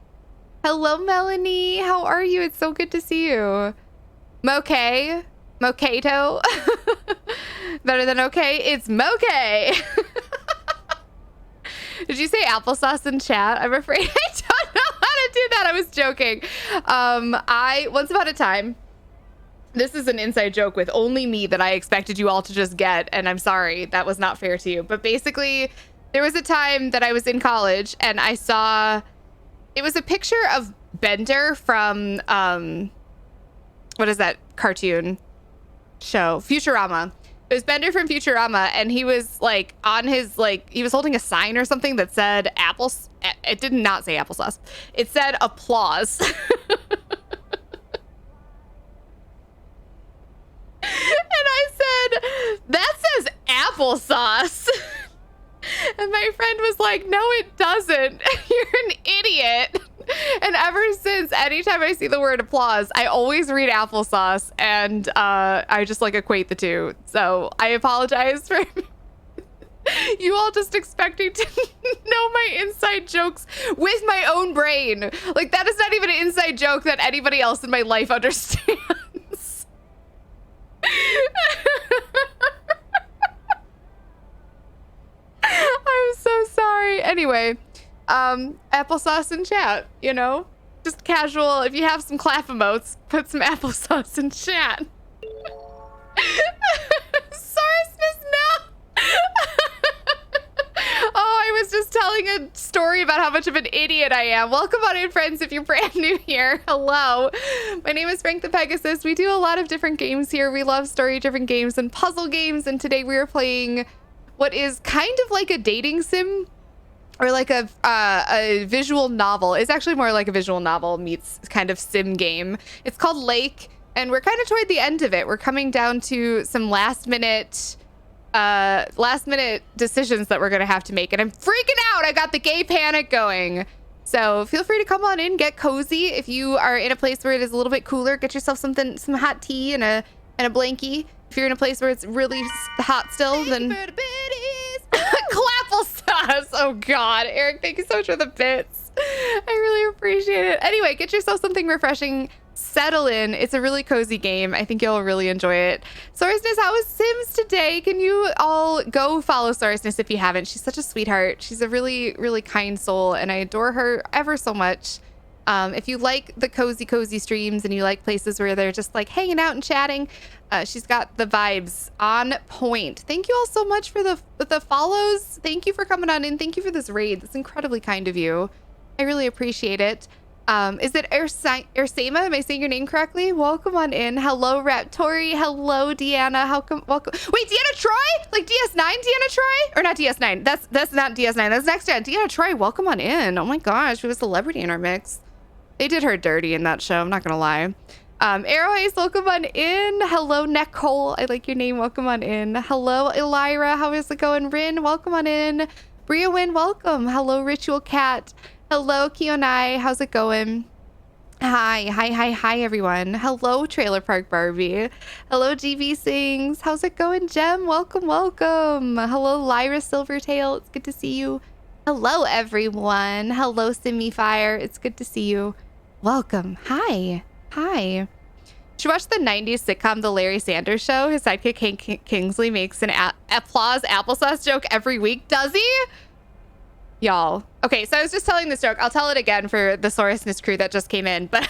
Hello, Melanie. How are you? It's so good to see you. Mokay. Mokato. Better than okay. It's Mokay. Did you say applesauce in chat? I'm afraid I don't know how to do that. I was joking. Once upon a time, this is an inside joke with only me that I expected you all to just get, and I'm sorry, that was not fair to you. But basically, there was a time that I was in college, and I saw, it was a picture of Bender from, what is that cartoon show? Futurama. It was Bender from Futurama, and he was like on his, like, he was holding a sign or something that said apples. It did not say applesauce. It said applause. And I said, that says applesauce. And my friend was like, no, it doesn't. You're an idiot. And ever since, anytime I see the word applause, I always read applesauce, and I just like equate the two. So I apologize for you all just expecting to know my inside jokes with my own brain. Like, that is not even an inside joke that anybody else in my life understands. I'm so sorry. Anyway, applesauce in chat, you know? Just casual. If you have some clap emotes, put some applesauce in chat. Sorosness, no! Oh, I was just telling a story about how much of an idiot I am. Welcome on in, friends, if you're brand new here. Hello. My name is Frank the Pegasus. We do a lot of different games here. We love story-driven games and puzzle games, and today we are playing what is kind of like a dating sim, or like a visual novel. It's actually more like a visual novel meets kind of sim game. It's called Lake, and we're kind of toward the end of it. We're coming down to some last minute decisions that we're gonna have to make, and I'm freaking out. I got the gay panic going. So feel free to come on in, get cozy. If you are in a place where it is a little bit cooler, get yourself some hot tea and a blankie. If you're in a place where it's really hot still, then clapple sauce. Oh God, Eric, thank you so much for the bits. I really appreciate it. Anyway, get yourself something refreshing. Settle in. It's a really cozy game. I think you'll really enjoy it. Sorosness, how is Sims today? Can you all go follow Sorosness if you haven't? She's such a sweetheart. She's a really, really kind soul, and I adore her ever so much. If you like the cozy streams and you like places where they're just like hanging out and chatting, she's got the vibes on point. Thank you all so much for the follows. Thank you for coming on in. Thank you for this raid. That's incredibly kind of you. I really appreciate it. Is it Ersema? Am I saying your name correctly? Welcome on in. Hello, Raptori. Hello, Deanna. Welcome. Wait, Deanna Troy? Like DS9 Deanna Troy? Or not DS9. That's not DS9. That's next gen. Deanna Troy, welcome on in. Oh my gosh, we have a celebrity in our mix. They did her dirty in that show. I'm not gonna lie. Arrow Ace, welcome on in. Hello, Nicole. I like your name. Welcome on in. Hello, Elira. How is it going? Rin, welcome on in. Bria Win, welcome. Hello, Ritual Cat. Hello, Kionai. How's it going? Hi, everyone. Hello, Trailer Park Barbie. Hello, GB Sings. How's it going, Jem? Welcome. Hello, Lyra Silvertail. It's good to see you. Hello, everyone. Hello, Simmy Fire. It's good to see you. Welcome. Hi. Should watch the 90s sitcom The Larry Sanders Show. His sidekick Kingsley makes an applause applesauce joke every week. Does he? Y'all. Okay, so I was just telling this joke. I'll tell it again for the Sorosness crew that just came in. But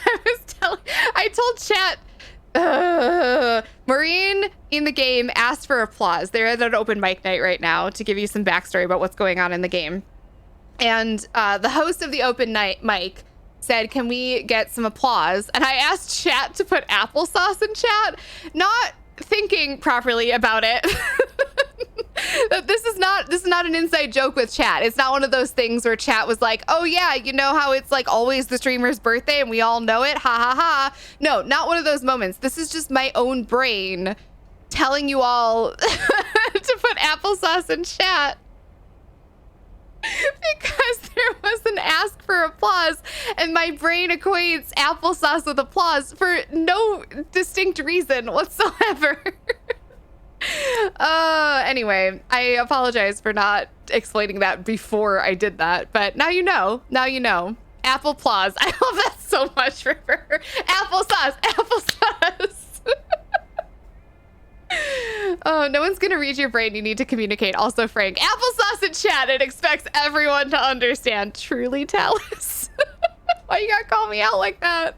I told chat, Maureen in the game asked for applause. They're at an open mic night right now to give you some backstory about what's going on in the game. And the host of the open night mic said, can we get some applause? And I asked chat to put applesauce in chat, not thinking properly about it. This is not an inside joke with chat. It's not one of those things where chat was like, oh yeah, you know how it's like always the streamer's birthday and we all know it, ha ha ha. No, not one of those moments. This is just my own brain telling you all to put applesauce in chat. Because there was an ask for applause and my brain equates applesauce with applause for no distinct reason whatsoever. Anyway, I apologize for not explaining that before I did that, but now you know. Apple applause. I love that so much, River. Applesauce. Oh, no one's gonna read your brain. You need to communicate. Also, Frank, applesauce in chat. It expects everyone to understand. Truly, Talus. Why you gotta call me out like that?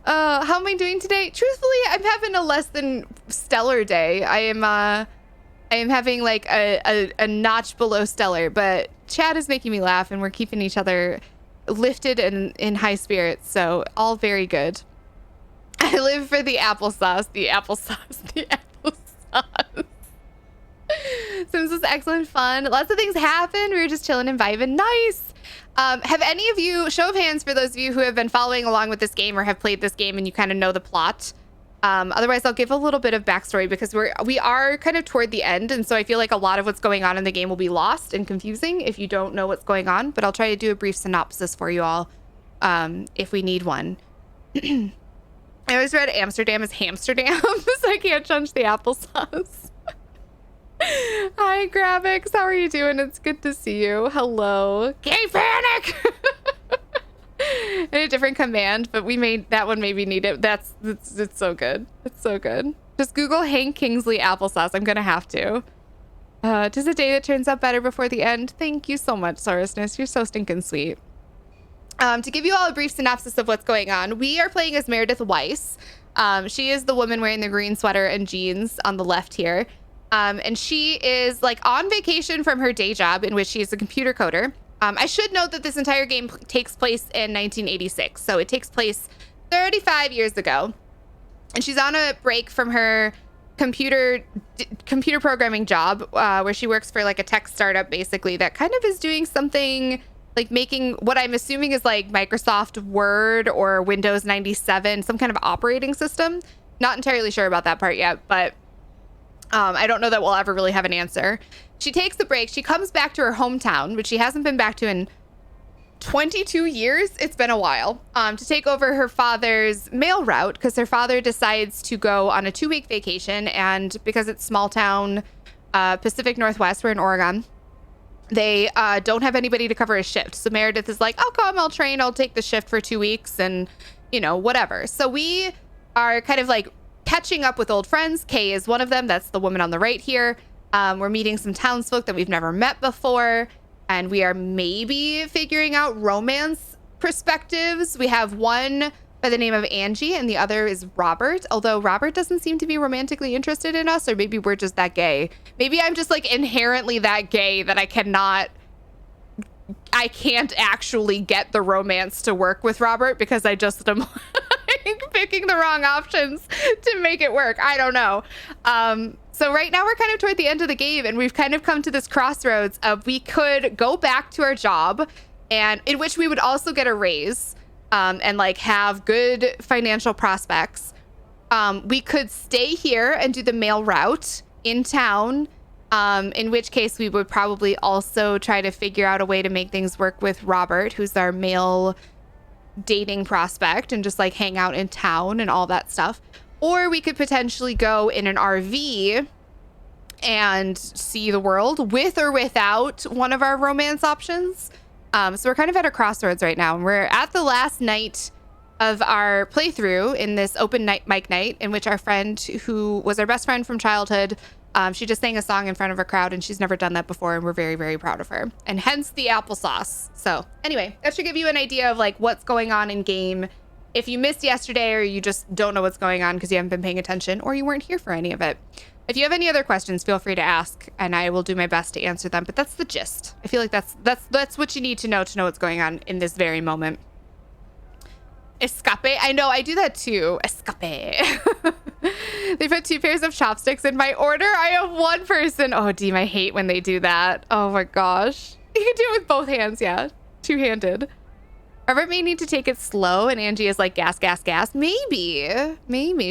How am I doing today? Truthfully, I'm having a less than stellar day. I am having like a notch below stellar, but chat is making me laugh and we're keeping each other lifted and in high spirits. So all very good. I live for the applesauce. Sims was excellent fun. Lots of things happened. We were just chilling and vibing. Nice. Have any of you, show of hands for those of you who have been following along with this game or have played this game and you kind of know the plot. Otherwise, I'll give a little bit of backstory because we are kind of toward the end. And so I feel like a lot of what's going on in the game will be lost and confusing if you don't know what's going on. But I'll try to do a brief synopsis for you all. if we need one. I always read Amsterdam as Hamsterdam, so I can't change the applesauce. Hi, Graphics. How are you doing? It's good to see you. Hello. Gay Panic! In a different command, but we made that one maybe need it. It's so good. It's so good. Just Google Hank Kingsley applesauce. I'm gonna have to. Tis a day that turns out better before the end. Thank you so much, Sorusness. You're so stinking sweet. To give you all a brief synopsis of what's going on, we are playing as Meredith Weiss. She is the woman wearing the green sweater and jeans on the left here. And she is like on vacation from her day job, in which she is a computer coder. I should note that this entire game takes place in 1986. So it takes place 35 years ago. And she's on a break from her computer programming job, where she works for like a tech startup, basically, that kind of is doing something like making what I'm assuming is like Microsoft Word or Windows 97, some kind of operating system. Not entirely sure about that part yet, but I don't know that we'll ever really have an answer. She takes the break. She comes back to her hometown, which she hasn't been back to in 22 years. It's been a while, to take over her father's mail route, because her father decides to go on a 2-week vacation. And because it's small town, Pacific Northwest, we're in Oregon, they don't have anybody to cover his shift. So Meredith is like, I'll come, I'll train, I'll take the shift for 2 weeks and, you know, whatever. So we are kind of like catching up with old friends. Kay is one of them. That's the woman on the right here. We're meeting some townsfolk that we've never met before, and we are maybe figuring out romance perspectives. We have one by the name of Angie, and the other is Robert, although Robert doesn't seem to be romantically interested in us, or maybe we're just that gay. Maybe I'm just like inherently that gay that I can't actually get the romance to work with Robert, because I just am picking the wrong options to make it work. I don't know. So right now we're kind of toward the end of the game, and we've kind of come to this crossroads of we could go back to our job, and in which we would also get a raise, and like have good financial prospects. We could stay here and do the mail route in town, in which case we would probably also try to figure out a way to make things work with Robert, who's our male dating prospect, and just like hang out in town and all that stuff. Or we could potentially go in an RV and see the world with or without one of our romance options. So we're kind of at a crossroads right now, and we're at the last night of our playthrough in this open night mic night, in which our friend, who was our best friend from childhood, she just sang a song in front of a crowd, and she's never done that before, and we're very, very proud of her. And hence the applesauce. So anyway, that should give you an idea of like what's going on in game. If you missed yesterday, or you just don't know what's going on because you haven't been paying attention, or you weren't here for any of it. If you have any other questions, feel free to ask, and I will do my best to answer them. But that's the gist. I feel like that's what you need to know what's going on in this very moment. Escape. I know, I do that too. Escape. They put 2 pairs of chopsticks in my order. I have one person. Oh, Deem, I hate when they do that. Oh my gosh. You can do it with both hands, yeah. 2-handed. Robert may need to take it slow, and Angie is like, gas, gas, gas. Maybe.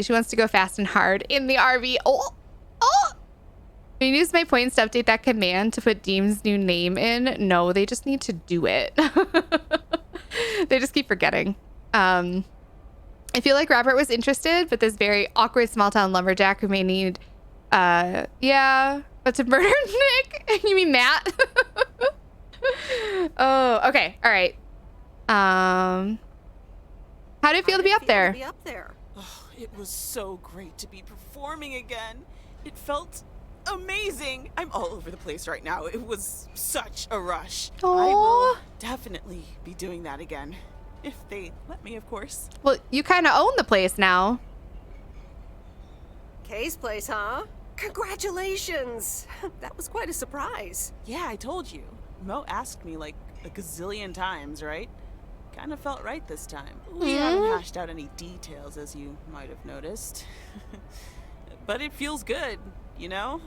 She wants to go fast and hard in the RV. Oh. Can you use my points to update that command to put Deem's new name in? No, they just need to do it. They just keep forgetting. I feel like Robert was interested, but this very awkward small town lumberjack who may need, yeah, but to murder Nick? You mean Matt? Oh, okay. All right. How did it feel to be up there? Oh, it was so great to be performing again. It felt amazing. I'm all over the place right now. It was such a rush. Aww. I will definitely be doing that again. If they let me, of course. Well, you kind of own the place now. Kay's place, huh? Congratulations! That was quite a surprise. Yeah, I told you. Mo asked me like a gazillion times, right? Kind of felt right this time. We haven't hashed out any details, as you might have noticed. But it feels good, you know?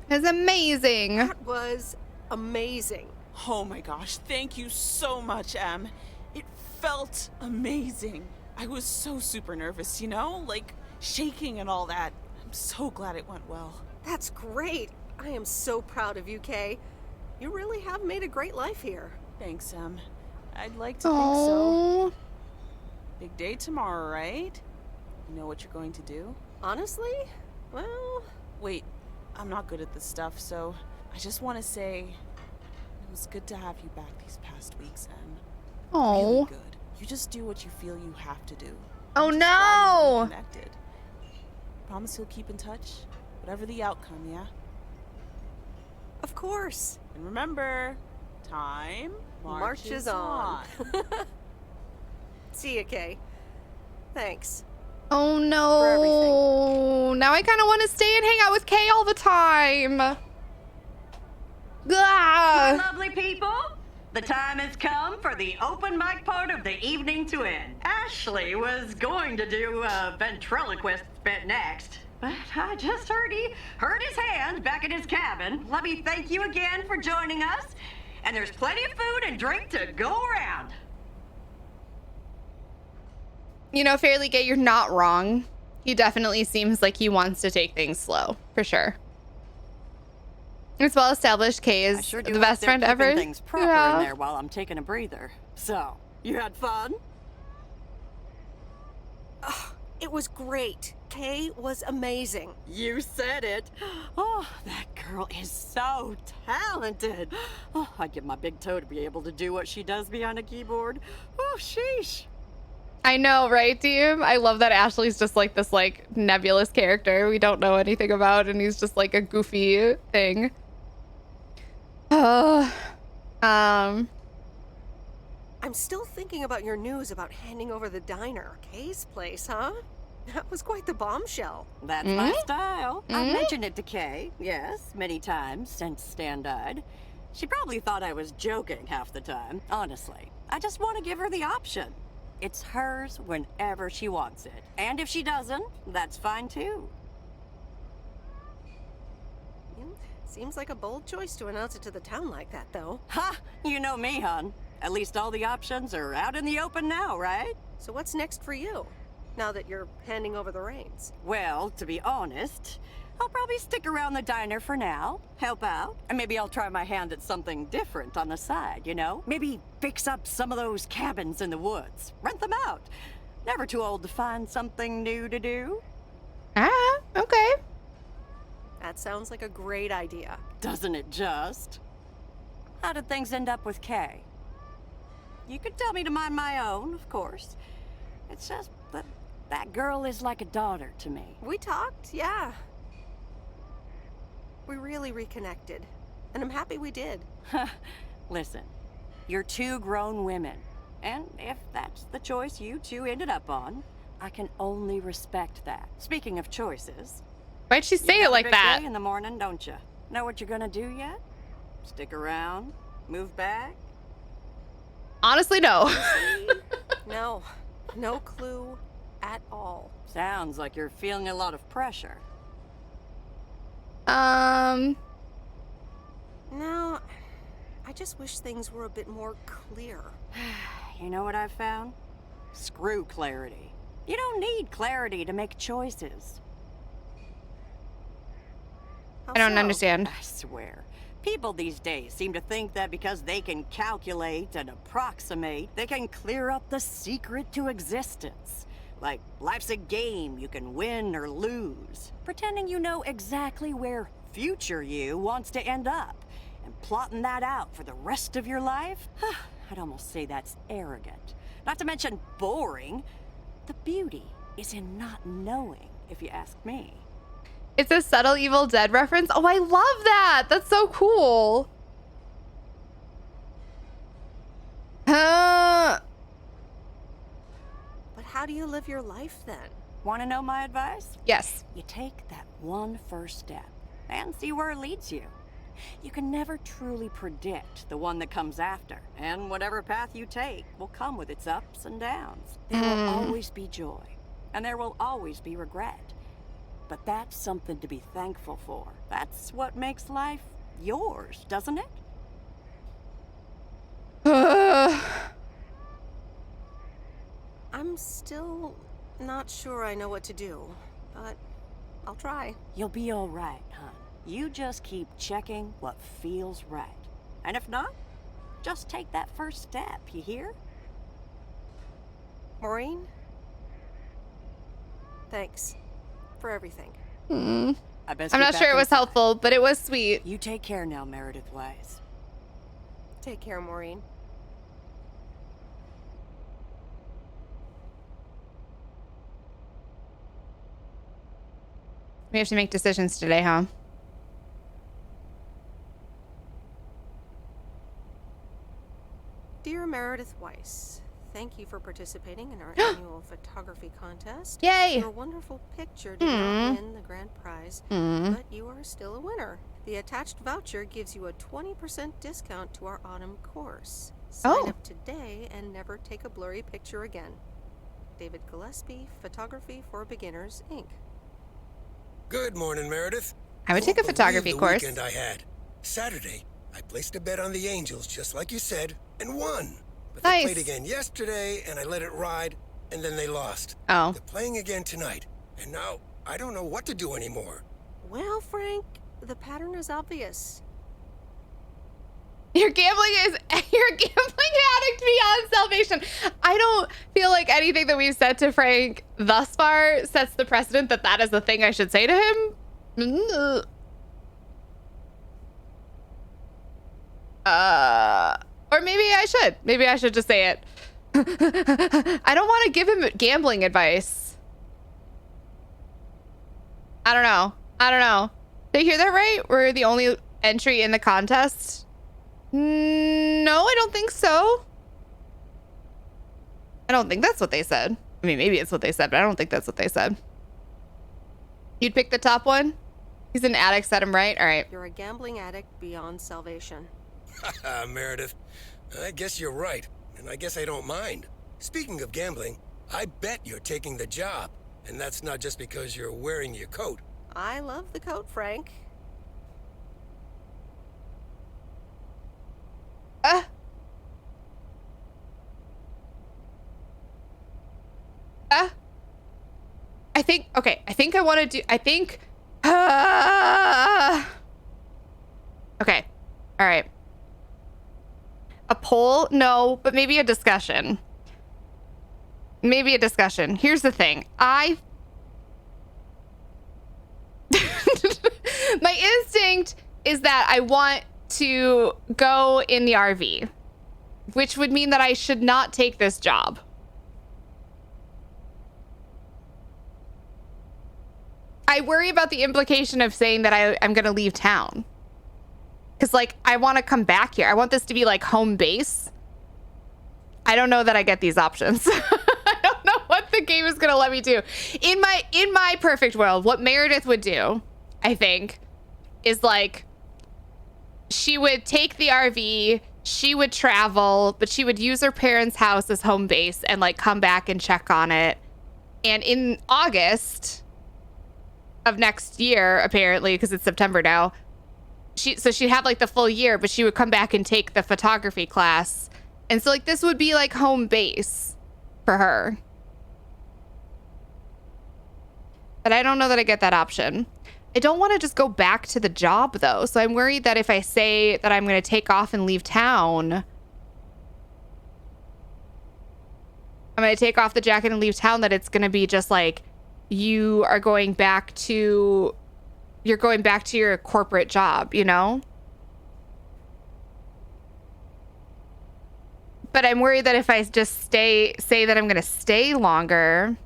It's amazing. That was amazing. Oh my gosh, thank you so much, Em. It felt amazing. I was so super nervous, you know? Like, shaking and all that. I'm so glad it went well. That's great. I am so proud of you, Kay. You really have made a great life here. Thanks, Em. I'd like to think so. Big day tomorrow, right? You know what you're going to do? Honestly? Well... Wait, I'm not good at this stuff, so I just want to say it was good to have you back these past weeks, and really good. You just do what you feel you have to do. Oh Just no! be connected. Promise you'll keep in touch, whatever the outcome, yeah? Of course. And remember, time marches on. See ya, Kay. Thanks. Oh no! Now I kind of want to stay and hang out with Kay all the time. My lovely people, the time has come for the open mic part of the evening to end. Ashley was going to do a ventriloquist bit next, but I just heard he hurt his hand back in his cabin. Let me thank you again for joining us, and there's plenty of food and drink to go around. You know, Fairly Gay, you're not wrong. He definitely seems like he wants to take things slow, for sure. It's well established Kay is Sure the best friend ever. Things proper in there while I'm taking a breather. So, you had fun? It was great. Kay was amazing. You said it. Oh, that girl is so talented. Oh, I'd give my big toe to be able to do what she does behind a keyboard. Oh, sheesh. I know, right, team? I love that Ashley's just like this like nebulous character we don't know anything about, and he's just like a goofy thing. I'm still thinking about your news about handing over the diner. Kay's place, huh? That was quite the bombshell. That's my style. I've mentioned it to Kay, yes, many times since Stan died. She probably thought I was joking half the time. Honestly, I just want to give her the option. It's hers whenever she wants it. And if she doesn't, that's fine too. Seems like a bold choice to announce it to the town like that, though. Ha! You know me, hon. At least all the options are out in the open now, right? So what's next for you, now that you're handing over the reins? Well, to be honest, I'll probably stick around the diner for now, help out, and maybe I'll try my hand at something different on the side, you know? Maybe fix up some of those cabins in the woods, rent them out. Never too old to find something new to do. Ah, okay. That sounds like a great idea. Doesn't it just? How did things end up with Kay? You could tell me to mind my own, of course. It's just that that girl is like a daughter to me. We talked, yeah. We really reconnected, and I'm happy we did. Listen, you're two grown women, and if that's the choice you two ended up on, I can only respect that. Speaking of choices... Why'd she say it like that? Day in the morning, don't you? Know what you're gonna do yet? Stick around? Move back? Honestly, no. No clue at all. Sounds like you're feeling a lot of pressure. No, I just wish things were a bit more clear. You know what I've found? Screw clarity. You don't need clarity to make choices. I don't understand. I swear. People these days seem to think that because they can calculate and approximate, they can clear up the secret to existence. Like, life's a game, you can win or lose. Pretending you know exactly where future you wants to end up. And plotting that out for the rest of your life? I'd almost say that's arrogant. Not to mention boring. The beauty is in not knowing, if you ask me. It's a subtle Evil Dead reference. Oh, I love that. That's so cool. But how do you live your life then? Want to know my advice? Yes. You take that one first step and see where it leads you. You can never truly predict the one that comes after, and whatever path you take will come with its ups and downs. There will always be joy, and there will always be regret. But that's something to be thankful for. That's what makes life yours, doesn't it? I'm still not sure I know what to do, but I'll try. You'll be all right, hon. You just keep checking what feels right. And if not, Just take that first step, you hear? Maureen? Thanks for everything. I'm I best not get sure back it was inside. helpful, but it was sweet. You take care now, Meredith Wise. Take care, Maureen. We have to make decisions today, huh? Dear Meredith Weiss, thank you for participating in our annual photography contest. Yay! Your wonderful picture did not win the grand prize, but you are still a winner. The attached voucher gives you a 20% discount to our autumn course. Sign up today and never take a blurry picture again. David Gillespie, Photography for Beginners, Inc. Good morning, Meredith. I would take a photography the course. Weekend I had. Saturday, I placed a bet on the Angels, just like you said, and won. But they played again yesterday, and I let it ride, and then they lost. Oh. They're playing again tonight, and now I don't know what to do anymore. Well, Frank, the pattern is obvious. You're gambling addict beyond salvation. I don't feel like anything that we've said to Frank thus far sets the precedent that that is the thing I should say to him. Or maybe I should. Maybe I should just say it. I don't want to give him gambling advice. I don't know. Did you hear that right? We're the only entry in the contest. No, I don't think so. I don't think that's what they said. I mean, maybe it's what they said, but I don't think that's what they said. You'd pick the top one? He's an addict, set him right? All right. You're a gambling addict beyond salvation. Haha, Meredith. I guess you're right, and I guess I don't mind. Speaking of gambling, I bet you're taking the job, and that's not just because you're wearing your coat. I love the coat, Frank. I think I want to do, okay. All right. A poll? No, but maybe a discussion. Here's the thing. My instinct is that I want to go in the RV, which would mean that I should not take this job. I worry about the implication of saying that I'm going to leave town. Because, like, I want to come back here. I want this to be, like, home base. I don't know that I get these options. I don't know what the game is going to let me do. In my perfect world, what Meredith would do, I think, is, like, she would take the RV, she would travel, but she would use her parents' house as home base and, like, come back and check on it. And in August of next year, apparently, because it's September now, so she'd have like the full year, but she would come back and take the photography class. And so like this would be like home base for her. But I don't know that I get that option. I don't want to just go back to the job though. So I'm worried that if I say that I'm going to take off and leave town, I'm going to take off the jacket and leave town, that it's going to be just like, you're going back to your corporate job, you know? But I'm worried that if I just say that I'm going to stay longer.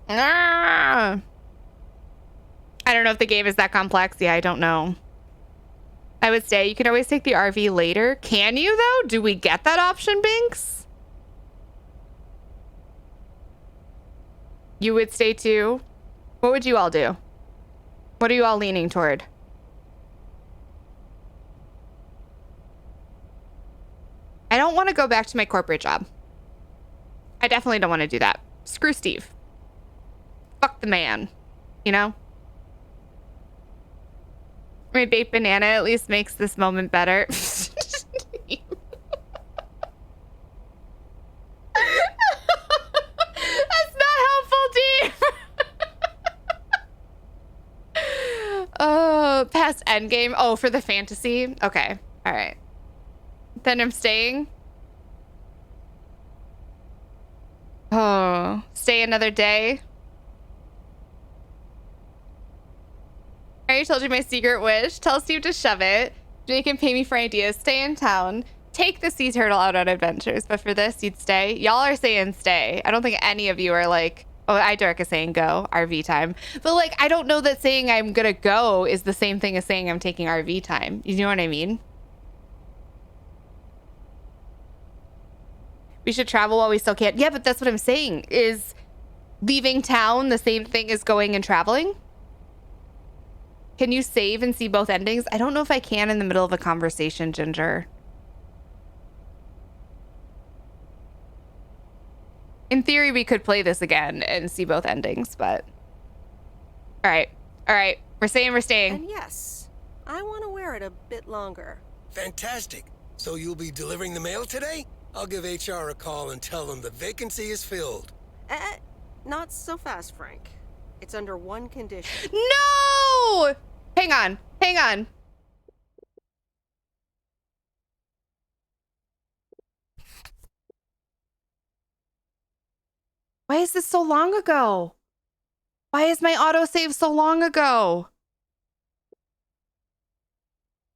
I don't know if the game is that complex. Yeah, I don't know. I would stay. You can always take the RV later. Can you, though? Do we get that option, Binks? You would stay too? What would you all do? What are you all leaning toward? I don't want to go back to my corporate job. I definitely don't want to do that. Screw Steve. Fuck the man. You know? I mean, baked banana at least makes this moment better. That's not helpful, Dean. Oh, best end game? Oh, for the fantasy? Okay. All right. Then I'm staying. Oh, stay another day. I already told you my secret wish. Tell Steve to shove it. Jake can pay me for ideas. Stay in town. Take the sea turtle out on adventures. But for this, you'd stay. Y'all are saying stay. I don't think any of you are like, oh, Idork is saying go. RV time. But like, I don't know that saying I'm gonna go is the same thing as saying I'm taking RV time. You know what I mean? We should travel while we still can. Yeah, but that's what I'm saying. Is leaving town the same thing as going and traveling? Can you save and see both endings? I don't know if I can in the middle of a conversation, Ginger. In theory, we could play this again and see both endings, but... All right. We're saying we're staying. And yes, I want to wear it a bit longer. Fantastic. So you'll be delivering the mail today? I'll give HR a call and tell them the vacancy is filled. Not so fast, Frank. It's under one condition. No! Hang on. Why is this so long ago? Why is my autosave so long ago?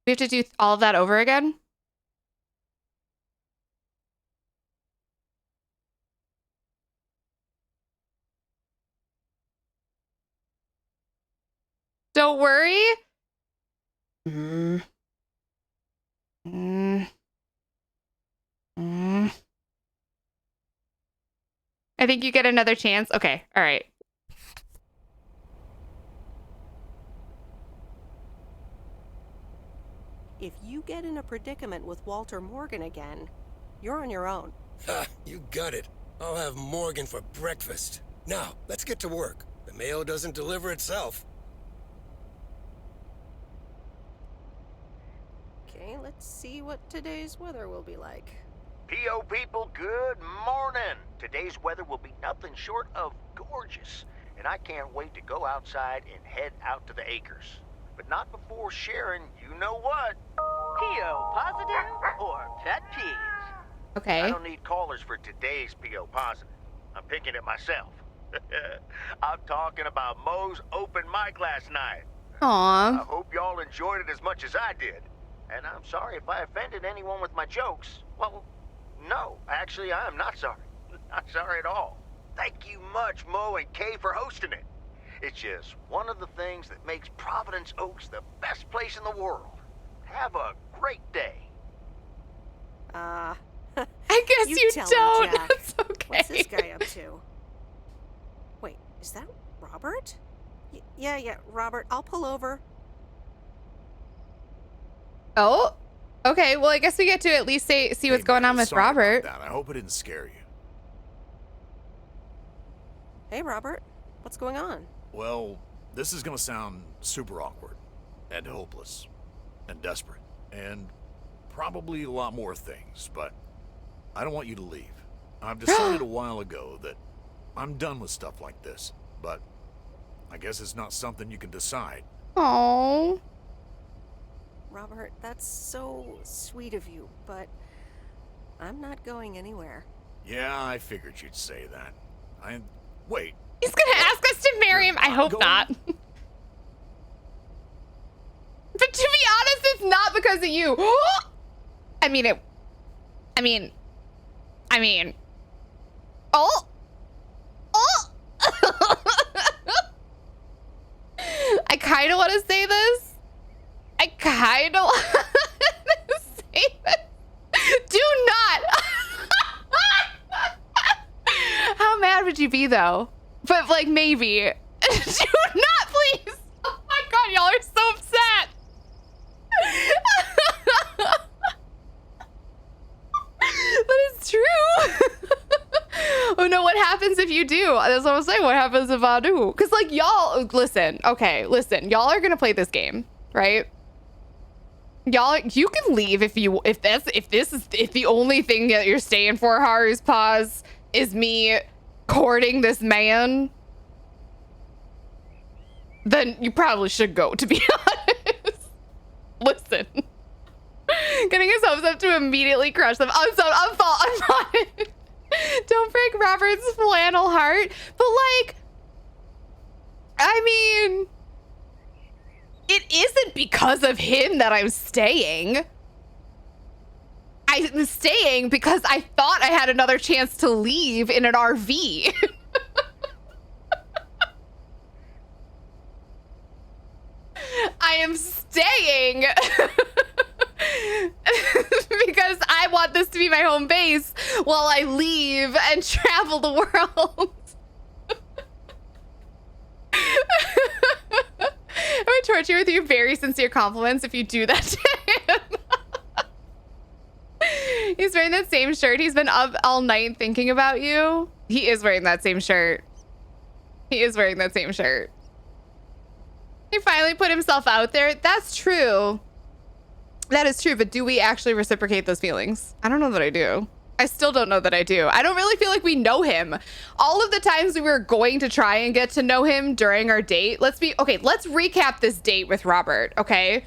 We have to do all of that over again? Don't worry. I think you get another chance. Okay. All right. If you get in a predicament with Walter Morgan again, you're on your own. Ha, you got it. I'll have Morgan for breakfast. Now, let's get to work. The mail doesn't deliver itself. Okay, let's see what today's weather will be like. PO people, good morning. Today's weather will be nothing short of gorgeous, and I can't wait to go outside and head out to the acres. But not before sharing, you know what? PO positive or pet peeves? Okay. I don't need callers for today's PO positive. I'm picking it myself. I'm talking about Mo's open mic last night. Aww. I hope y'all enjoyed it as much as I did. And I'm sorry if I offended anyone with my jokes. Well, no, actually, I am not sorry. Not sorry at all. Thank you much, Mo and Kay, for hosting it. It's just one of the things that makes Providence Oaks the best place in the world. Have a great day. I guess you tell don't. him, Jack. That's okay. What's this guy up to? Wait, is that Robert? Yeah, Robert, I'll pull over. Oh, okay. Well, I guess we get to at least see what's going on with Sorry Robert. about that. I hope it didn't scare you. Hey, Robert, what's going on? Well, this is gonna sound super awkward and hopeless and desperate and probably a lot more things, but I don't want you to leave. I've decided a while ago that I'm done with stuff like this, but I guess it's not something you can decide. Oh. Robert, that's so sweet of you, but I'm not going anywhere. Yeah, I figured you'd say that. Wait. He's gonna ask us to marry him. I hope not. But to be honest, it's not because of you. I mean. Oh. I kind of want to say this. Do not. How mad would you be though? But like maybe. Do not, please. Oh my god, y'all are so upset. But it's true. Oh no, what happens if you do? That's what I'm saying. What happens if I do? Because like y'all, listen. Y'all are gonna play this game, right? Y'all, you can leave if the only thing that you're staying for, Haru's Paws, is me courting this man. Then you probably should go, to be honest. Listen. Getting his hopes up to immediately crush them. I'm fine. Don't break Robert's flannel heart. But like, I mean, it isn't because of him that I'm staying. I'm staying because I thought I had another chance to leave in an RV. I am staying because I want this to be my home base while I leave and travel the world. I would torture you with your very sincere compliments if you do that to him. He's wearing that same shirt. He's been up all night thinking about you. He is wearing that same shirt. He is wearing that same shirt. He finally put himself out there. That's true. That is true. But do we actually reciprocate those feelings? I don't know that I do. I still don't know that I do. I don't really feel like we know him. All of the times we were going to try and get to know him during our date. Let's recap this date with Robert, okay?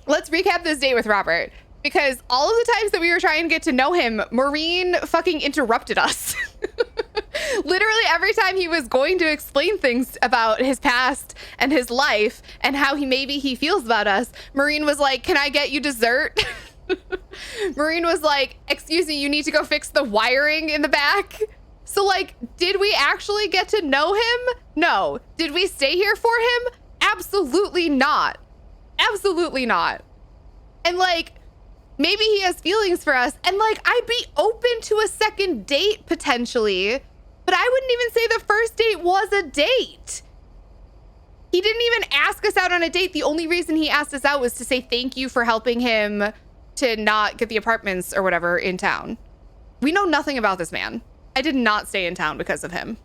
Let's recap this date with Robert. Because all of the times that we were trying to get to know him, Maureen fucking interrupted us. Literally every time he was going to explain things about his past and his life and how he feels about us, Maureen was like, "Can I get you dessert?" Maureen was like, "Excuse me, you need to go fix the wiring in the back." So like, did we actually get to know him? No. Did we stay here for him? Absolutely not. Absolutely not. And like, maybe he has feelings for us, and like, I'd be open to a second date potentially, but I wouldn't even say the first date was a date. He didn't even ask us out on a date. The only reason he asked us out was to say thank you for helping him to not get the apartments or whatever in town. We know nothing about this man. I did not stay in town because of him.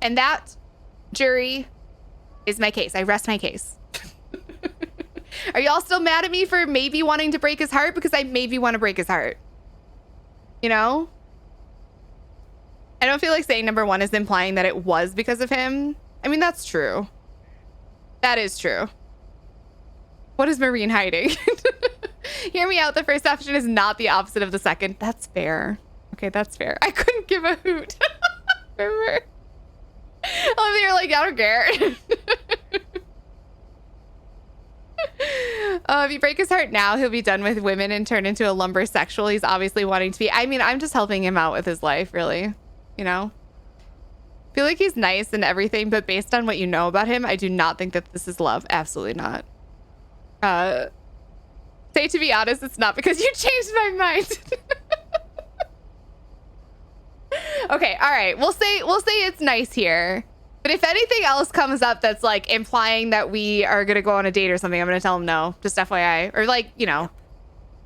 And that, jury, is my case. I rest my case. Are y'all still mad at me for maybe wanting to break his heart? Because I maybe want to break his heart. You know? I don't feel like saying number one is implying that it was because of him. I mean, that's true. That is true. What is Maureen hiding? Hear me out. The first option is not the opposite of the second. That's fair. Okay, that's fair. I couldn't give a hoot. Remember? I love that you're like, I don't care. If you break his heart now, he'll be done with women and turn into a lumbersexual. He's obviously wanting to be. I mean, I'm just helping him out with his life, really. You know? I feel like he's nice and everything, but based on what you know about him, I do not think that this is love. Absolutely not. Say, to be honest, it's not because you changed my mind. Okay, all right. We'll say it's nice here. But if anything else comes up that's like implying that we are going to go on a date or something, I'm going to tell him no. Just FYI. Or like, you know.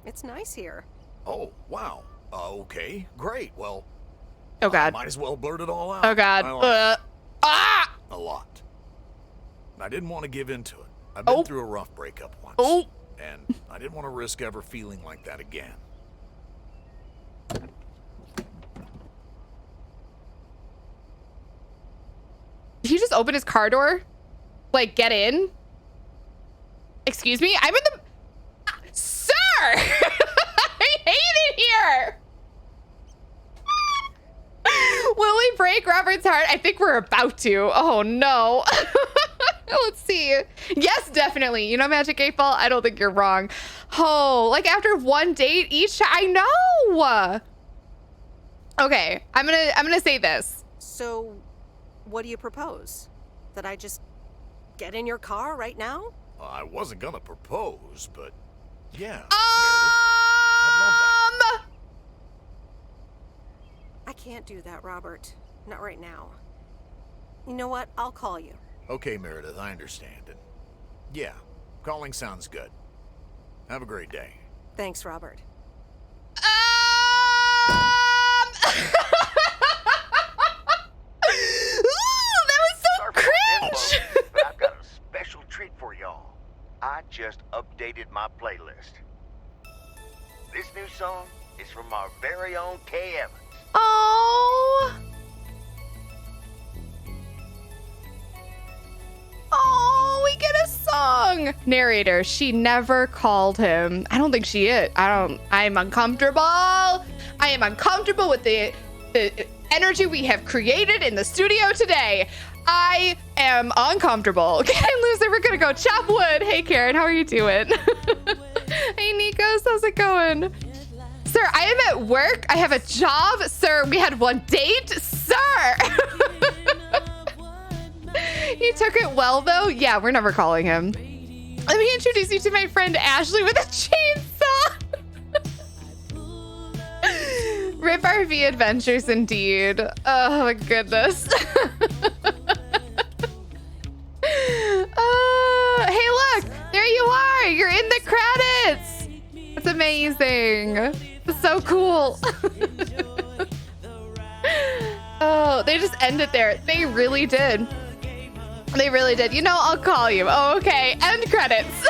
It's nice here. Oh, wow. Okay, great. Well, oh God. I might as well blurt it all out. Oh God. A lot. I didn't want to give in to it. I've been through a rough breakup once. And I didn't want to risk ever feeling like that again. Did he just open his car door? Like, get in? Excuse me? I'm in the... Sir! I hate it here! Will we break Robert's heart? I think we're about to. Oh, no. Let's see. Yes, definitely. You know, Magic 8 Ball? I don't think you're wrong. Oh, like after one date each? I know! Okay, I'm gonna say this. So... what do you propose? That I just get in your car right now? I wasn't gonna propose, but yeah. I can't do that, Robert. Not right now. You know what? I'll call you. Okay, Meredith, I understand it. Yeah, calling sounds good. Have a great day. Thanks, Robert. Cringe! But I've got a special treat for y'all. I just updated my playlist. This new song is from our very own Kay Evans. Oh. wrong, narrator. She never called him. I don't think she is. I'm uncomfortable. I am uncomfortable with the energy we have created in the studio today. I am uncomfortable. Okay, loser, we're gonna go chop wood. Hey, Karen, how are you doing? Hey, Nikos, how's it going? Sir, I am at work. I have a job. Sir, we had one date. Sir! He took it well, though. Yeah, we're never calling him. Let me introduce you to my friend Ashley with a chainsaw. Rip RV adventures, indeed. Oh, my goodness. Hey, look. There you are. You're in the credits. That's amazing. That's so cool. Oh, they just ended there. They really did. They really did. You know, I'll call you. Oh, okay. End credits.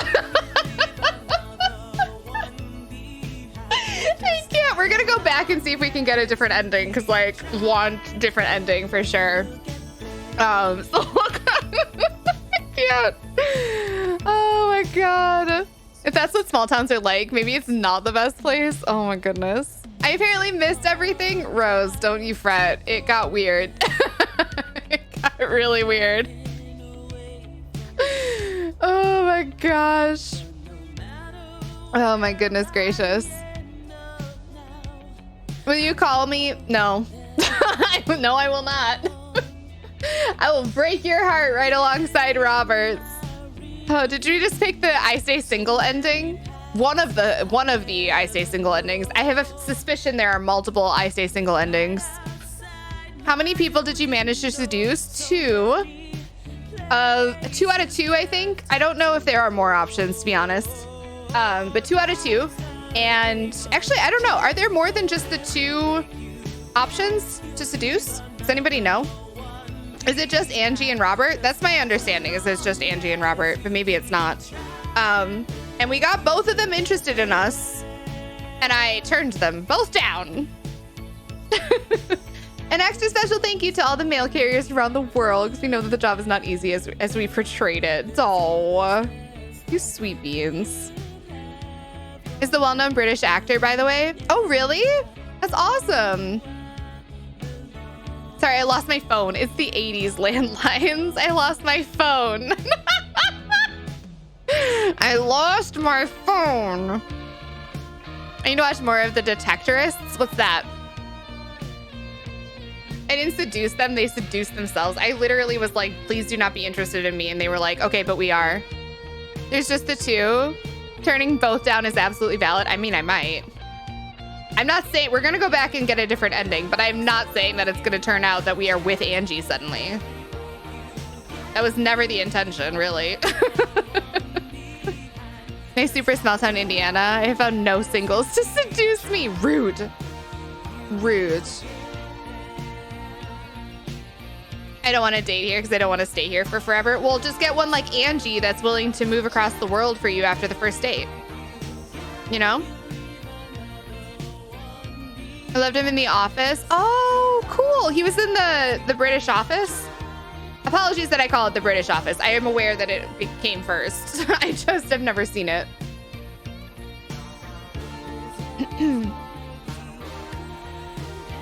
I can't. We're gonna go back and see if we can get a different ending, because like want different ending for sure. So I can't. Oh my god. If that's what small towns are like, maybe it's not the best place. Oh my goodness. I apparently missed everything. Rose, don't you fret. It got weird. It got really weird. Oh my gosh. Oh my goodness gracious. Will you call me? No. No, I will not. I will break your heart right alongside Robert's. Oh, did you just pick the I Stay Single ending? One of the I Stay Single endings. I have a suspicion there are multiple I Stay Single endings. How many people did you manage to seduce? 2. 2 out of 2, I think. I don't know if there are more options, to be honest. But 2 out of 2. And actually, I don't know. Are there more than just the 2 options to seduce? Does anybody know? Is it just Angie and Robert? That's my understanding, is it's just Angie and Robert, but maybe it's not. And we got both of them interested in us, and I turned them both down. An extra special thank you to all the mail carriers around the world, because we know that the job is not easy as we portrayed it. Oh, you sweet beans. Is the well-known British actor, by the way. Oh, really? That's awesome. Sorry, I lost my phone. It's the 80s landlines. I lost my phone. I lost my phone. I need to watch more of The Detectorists. What's that? I didn't seduce them. They seduced themselves. I literally was like, please do not be interested in me. And they were like, okay, but we are. There's just the 2. Turning both down is absolutely valid. I mean, I might. I'm not saying we're going to go back and get a different ending, but I'm not saying that it's going to turn out that we are with Angie suddenly. That was never the intention, really. Nice super small town, Indiana. I have found no singles to seduce me. Rude. Rude. I don't want to date here because I don't want to stay here for forever. Well, just get one like Angie that's willing to move across the world for you after the first date. You know? I loved him in The Office. Oh, cool. He was in the British Office. Apologies that I call it the British Office. I am aware that it came first. I just have never seen it.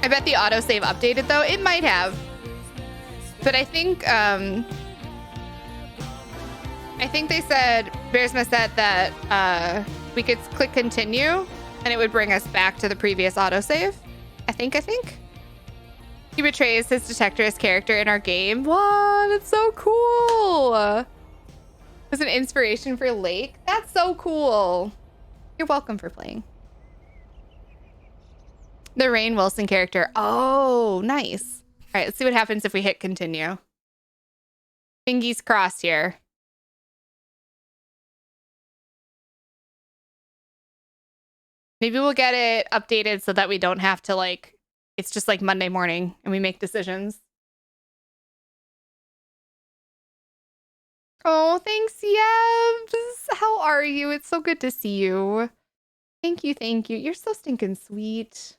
I bet the autosave updated though. It might have. But I think they said, Bearsma said that we could click continue and it would bring us back to the previous autosave. I think. He betrays his detectorist character in our game. Wow, that's so cool. It was an inspiration for Lake. That's so cool. You're welcome for playing. The Rainn Wilson character. Oh, nice. All right, let's see what happens if we hit continue. Fingies crossed here. Maybe we'll get it updated so that we don't have to like, it's just like Monday morning and we make decisions. Oh, thanks, Yebs. How are you? It's so good to see you. Thank you, thank you. You're so stinking sweet.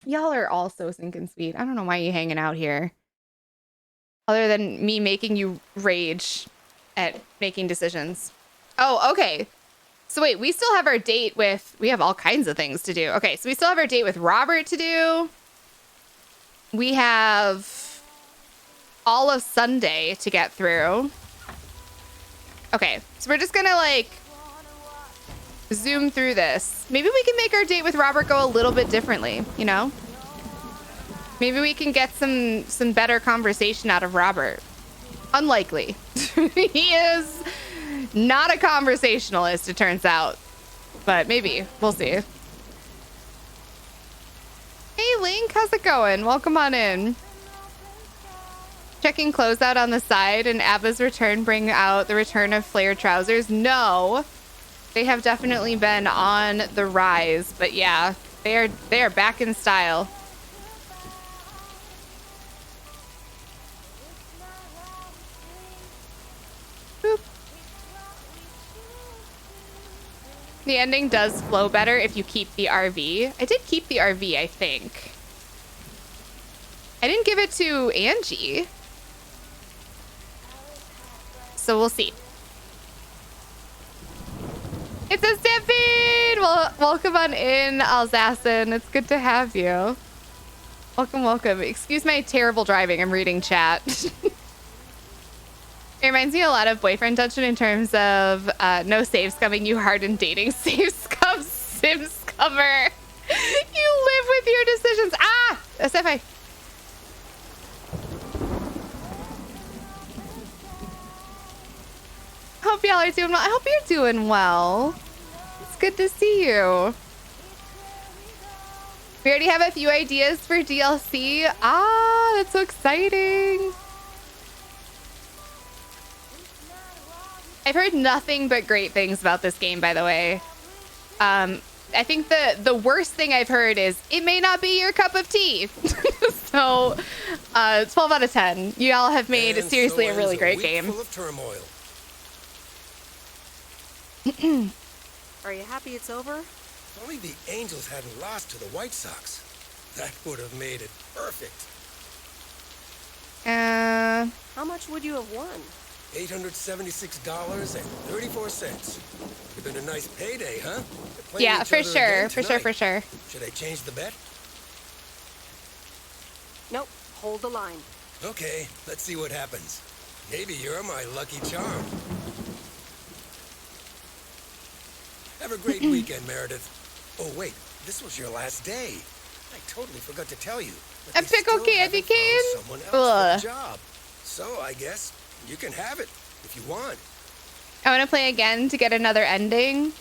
Y'all are all so stinking sweet. I don't know why you're hanging out here. Other than me making you rage. at making decisions. Oh, okay. So wait, we still have our date with, we have all kinds of things to do. Okay, so we still have our date with Robert to do. We have all of Sunday to get through. Okay, so we're just gonna like zoom through this. Maybe we can make our date with Robert go a little bit differently, you know? Maybe we can get some better conversation out of Robert. Unlikely. He is not a conversationalist, it turns out. But maybe. We'll see. Hey, Link. How's it going? Welcome on in. Checking clothes out on the side and Abba's return bring out the return of flared trousers? No. They have definitely been on the rise. But yeah, they are back in style. Boop. The ending does flow better if you keep the RV. I did keep the RV, I think. I didn't give it to Angie. So we'll see. It's a Stampede! Well, welcome on in, Alsassin. It's good to have you. Welcome, welcome. Excuse my terrible driving. I'm reading chat. It reminds me a lot of Boyfriend Dungeon in terms of no saves coming you hard in dating. Saves come, Sims cover. You live with your decisions. Ah! SFI. Hope y'all are doing well. I hope you're doing well. It's good to see you. We already have a few ideas for DLC. Ah, that's so exciting. I've heard nothing but great things about this game, by the way. I think the worst thing I've heard is it may not be your cup of tea. So, 12 out of 10. You all have made seriously a really great game. Full of turmoil. Are you happy it's over? If only the Angels hadn't lost to the White Sox. That would have made it perfect. How much would you have won? $876.34. Would have been a nice payday, huh? Yeah, for sure. For sure. Should I change the bet? Nope. Hold the line. Okay, let's see what happens. Maybe you're my lucky charm. Have a great weekend, Meredith. Oh, wait, this was your last day. I totally forgot to tell you. A pickle candy cane? Someone else for the job. So I guess you can have it if you want. I want to play again to get another ending.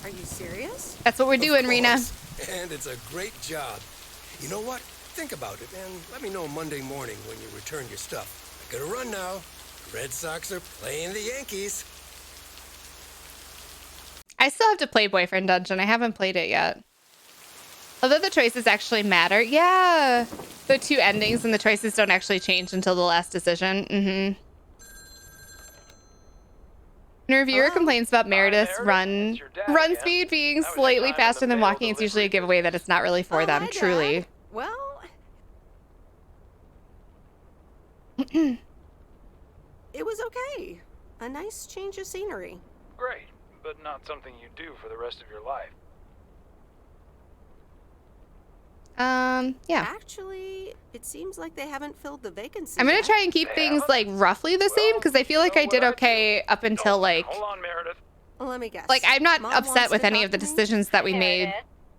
Are you serious? That's what we're doing, Rena. And it's a great job. You know what? Think about it and let me know Monday morning when you return your stuff. I gotta run now. Red Sox are playing the Yankees. I still have to play Boyfriend Dungeon. I haven't played it yet. Although the choices actually matter. Yeah. The two endings and the choices don't actually change until the last decision. When a reviewer complains about Meredith's run speed being slightly faster than walking, it's usually a giveaway that it's not really for them, truly. Well, it was okay. A nice change of scenery. Great, but not something you do for the rest of your life. Yeah. Actually, it seems like they haven't filled the vacancy. I'm gonna try and keep things like roughly the same because I feel like I did okay up until like. Hold on, Meredith. Let me guess. Like I'm not upset with any of the decisions that we made.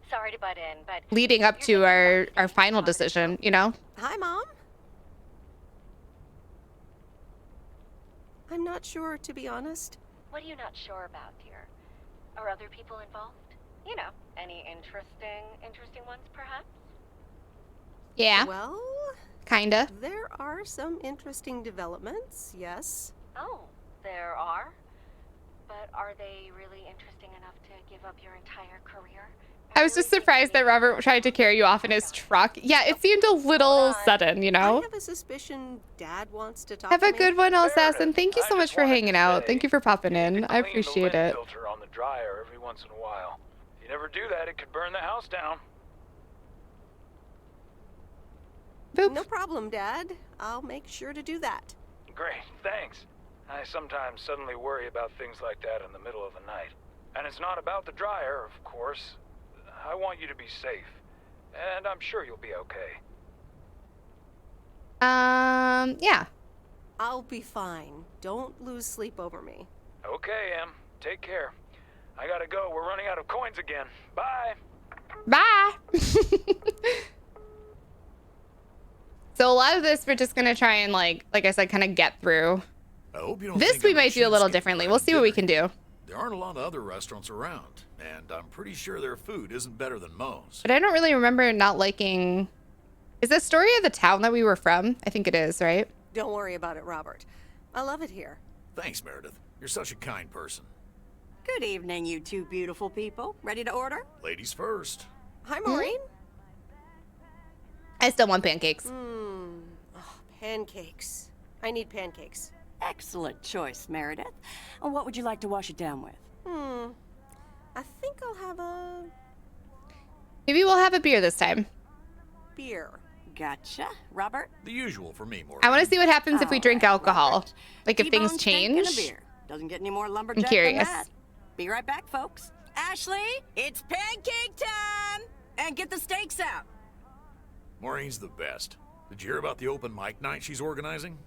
Sorry to butt in, but leading up to our final decision, you know. Hi, Mom. I'm not sure, to be honest. What are you not sure about, dear? Are other people involved? You know, any interesting ones, perhaps? Yeah. Well, kinda. There are some interesting developments, yes. Oh, there are? But are they really interesting enough to give up your entire career? I was just surprised that Robert tried to carry you off in his truck. Yeah, it seemed a little sudden, you know? I have a suspicion Dad wants to talk Have to a me. good one, Assassin. Thank you so much for hanging out. Thank you for popping in. I appreciate it. Filter on the dryer every once in a while. If you never do that, it could burn the house down. Boop. No problem, Dad. I'll make sure to do that. Great, thanks. I sometimes suddenly worry about things like that in the middle of the night. And it's not about the dryer, of course. I want you to be safe. And I'm sure you'll be okay. Yeah. I'll be fine. Don't lose sleep over me. Okay, Em. Take care. I gotta go. We're running out of coins again. Bye. Bye. So a lot of this we're just gonna try and like I said, kind of get through. I hope you don't This think we I'm a might do a little cheapskate differently. for We'll having see what we dinner. can do. There aren't a lot of other restaurants around, and I'm pretty sure their food isn't better than most. But I don't really remember not liking. Is this story of the town that we were from? I think it is, right? Don't worry about it, Robert. I love it here. Thanks, Meredith. You're such a kind person. Good evening, you two beautiful people. Ready to order? Ladies first. Hi, Maureen. I still want pancakes. Oh, pancakes. I need pancakes. Excellent choice, Meredith. And what would you like to wash it down with? I think I'll have a Maybe we'll have a beer this time. beer. Gotcha. Robert? The usual for me, Morgan. I want to see what happens if we drink alcohol. Like if things T-bone steak and a change. beer. Doesn't get any more lumberjack I'm curious. than that. Be right back, folks. Ashley, it's pancake time! And get the steaks out. Maureen's the best. Did you hear about the open mic night she's organizing?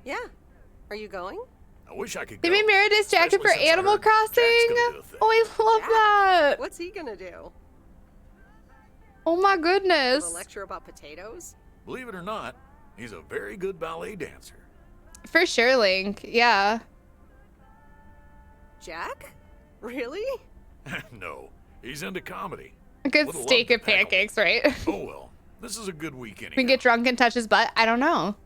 Yeah. Are you going? I wish I could They go. made Meredith's jacket for Especially since I Animal heard Crossing. Jack's gonna do a thing. Oh, I love Jack? that. What's he gonna do? Oh my Give goodness. a lecture about potatoes? Believe it or not, he's a very good ballet dancer. For sure, Link. Yeah. Jack? Really? No, he's into comedy. A good Little steak love of pancakes, right? Oh well, this is a good weekend. We can get drunk and touch his butt. I don't know.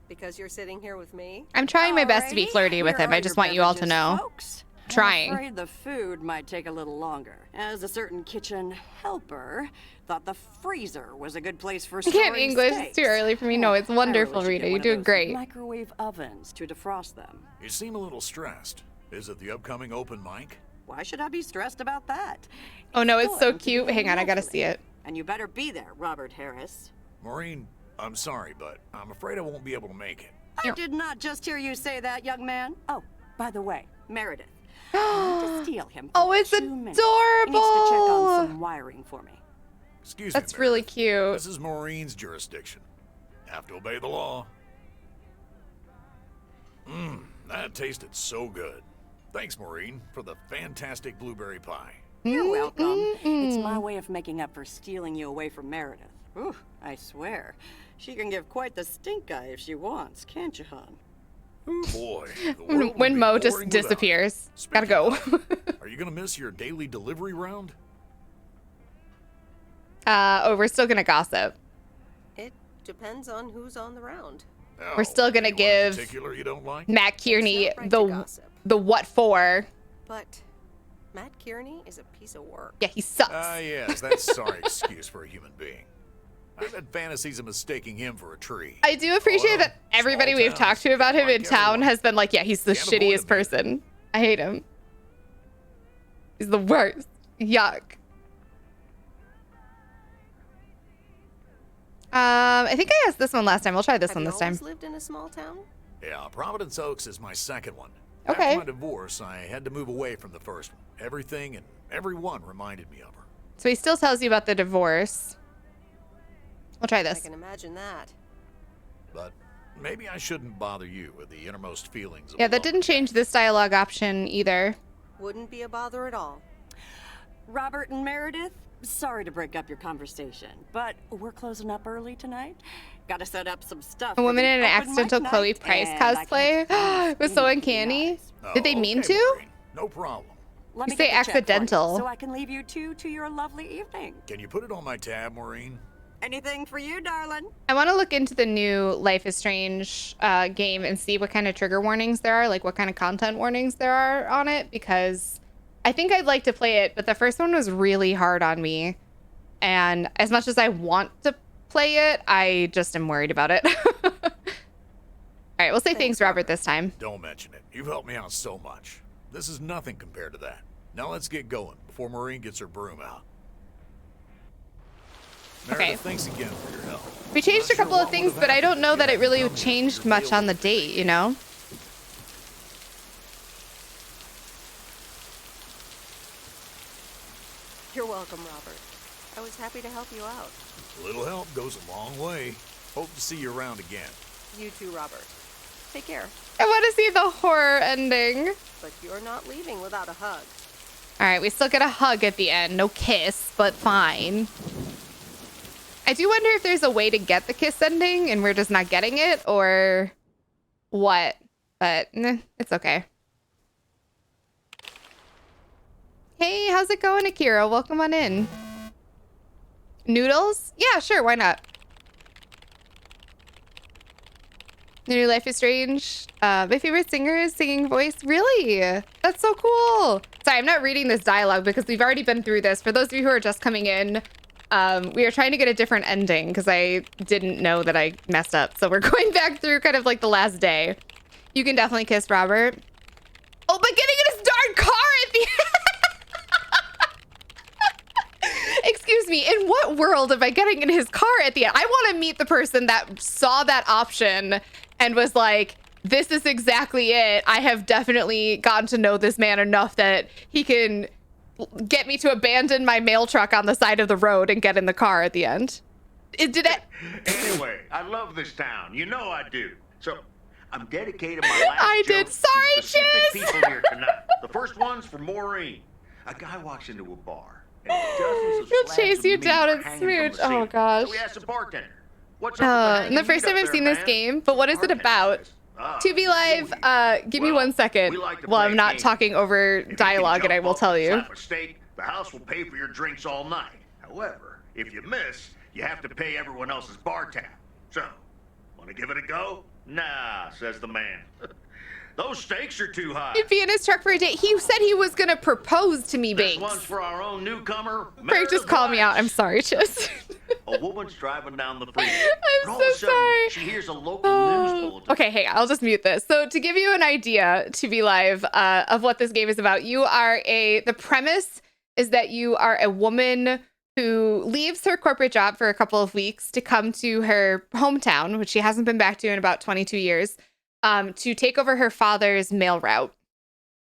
Because you're sitting here with me? I'm trying my best to be Alrighty, flirty with here him. are I just your want you all to beverages, know. folks. Trying. I'm afraid the food might take a little longer, as a certain kitchen helper thought the freezer was a good place for I can't storing English. steaks. It's too early for me. No, it's I wonderful, really should Rita. get You're one of doing those great. Microwave ovens to defrost them. You seem a little stressed. Is it the upcoming open mic? Why should I be stressed about that? Oh no, it's so going to be cute. Hang on, I gotta lovely. see it. And you better be there, Robert Harris. Maureen, I'm sorry, but I'm afraid I won't be able to make it. I did not just hear you say that, young man. Oh, by the way, Meredith. I need to steal him for Oh, it's 2 minutes. He needs to check adorable. on some wiring for me. Excuse me, That's really Meredith. cute. This is Maureen's jurisdiction. Have to obey the law. That tasted so good. Thanks, Maureen, for the fantastic blueberry pie. You're welcome. It's my way of making up for stealing you away from Meredith. Ooh, I swear. She can give quite the stink eye if she wants, can't you, hon? Oh boy. the world would When be Mo just boring without it. disappears. Gotta go. Are you gonna miss your daily delivery round? Oh, we're still gonna gossip. It depends on who's on the round. We're still gonna give Particular you don't like? Matt Kearney It's not right to gossip. the what for. But Matt Kearney is a piece of work. Yeah, he sucks. Yes, that's a sorry excuse for a human being. I've had fantasies of mistaking him for a tree. I do appreciate that everybody we've talked to about him in town has been like, yeah, he's the Can't avoid shittiest him. person. I hate him. He's the worst. Yuck. I think I asked this one last time. We'll try this Have one you this time. always lived in a small town? Yeah, Providence Oaks is my second one. Okay. After my divorce, I had to move away from the first one. Everything and everyone reminded me of her. So he still tells you about the divorce. We'll try I this. can imagine that. But maybe I shouldn't bother you with the innermost feelings of Yeah, that didn't change this dialogue option either. Wouldn't be a bother at all. Robert and Meredith, sorry to break up your conversation, but we're closing up early tonight. Gotta set up some stuff. A woman for the in an open mic accidental Chloe night, Price and I cosplay. can't It was so uncanny. Did they mean okay, to? Maureen, no problem. Let You me say get the check for you, accidental. so I can leave you two to your lovely evening. Can you put it on my tab, Maureen? Anything for you, darling? I want to look into the new Life is Strange game and see what kind of trigger warnings there are, like what kind of content warnings there are on it, because I think I'd like to play it, but the first one was really hard on me. And as much as I want to play it, I just am worried about it. All right, we'll say thanks, Robert, this time. Don't mention it. You've helped me out so much. This is nothing compared to that. Now let's get going before Maureen gets her broom out. Okay. Thanks again for your help. We changed a couple of things, but I don't know that it really changed much on the date, you know? You're welcome, Robert. I was happy to help you out. A little help goes a long way. Hope to see you around again. You too, Robert. Take care. I want to see the horror ending. But you're not leaving without a hug. All right, we still get a hug at the end. No kiss, but fine. I do wonder if there's a way to get the kiss ending and we're just not getting it or what. But it's okay. Hey, how's it going, Akira? Welcome on in. Noodles? Yeah, sure. Why not? New Life is Strange. My favorite singer is singing voice. Really? That's so cool. Sorry, I'm not reading this dialogue because we've already been through this. For those of you who are just coming in, we are trying to get a different ending because I didn't know that I messed up. So we're going back through kind of like the last day. You can definitely kiss Robert. Oh, but getting in his darn car at the end. Excuse me, in what world am I getting in his car at the end? I want to meet the person that saw that option and was like, this is exactly it. I have definitely gotten to know this man enough that he can get me to abandon my mail truck on the side of the road and get in the car at the end. Anyway, I love this town. You know I do. So I'm dedicating my last joke to Sorry, specific Chiz. people here tonight. The first one's for Maureen. A guy walks into a bar. He'll chase you down and smooch. Oh gosh. So we asked the bartender, "What's up with the the first time I've seen this game, but what is it about? To be live, give me 1 second while I'm not talking over dialogue and I will tell you. Slap a steak, the house will pay for your drinks all night. However, if you miss, you have to pay everyone else's bar tab. So, want to give it a go? Nah, says the man. Those stakes are too high. He'd be in his truck for a date. He said he was gonna propose to me, This Banks. one's for our own newcomer. Frank just called me out. I'm sorry, Chiz. A woman's driving down the freeway. I'm all so of a sudden, sorry. she hears a local news bulletin. Okay, hey, I'll just mute this. So to give you an idea, to be live, of what this game is about, the premise is that you are a woman who leaves her corporate job for a couple of weeks to come to her hometown, which she hasn't been back to in about 22 years, to take over her father's mail route.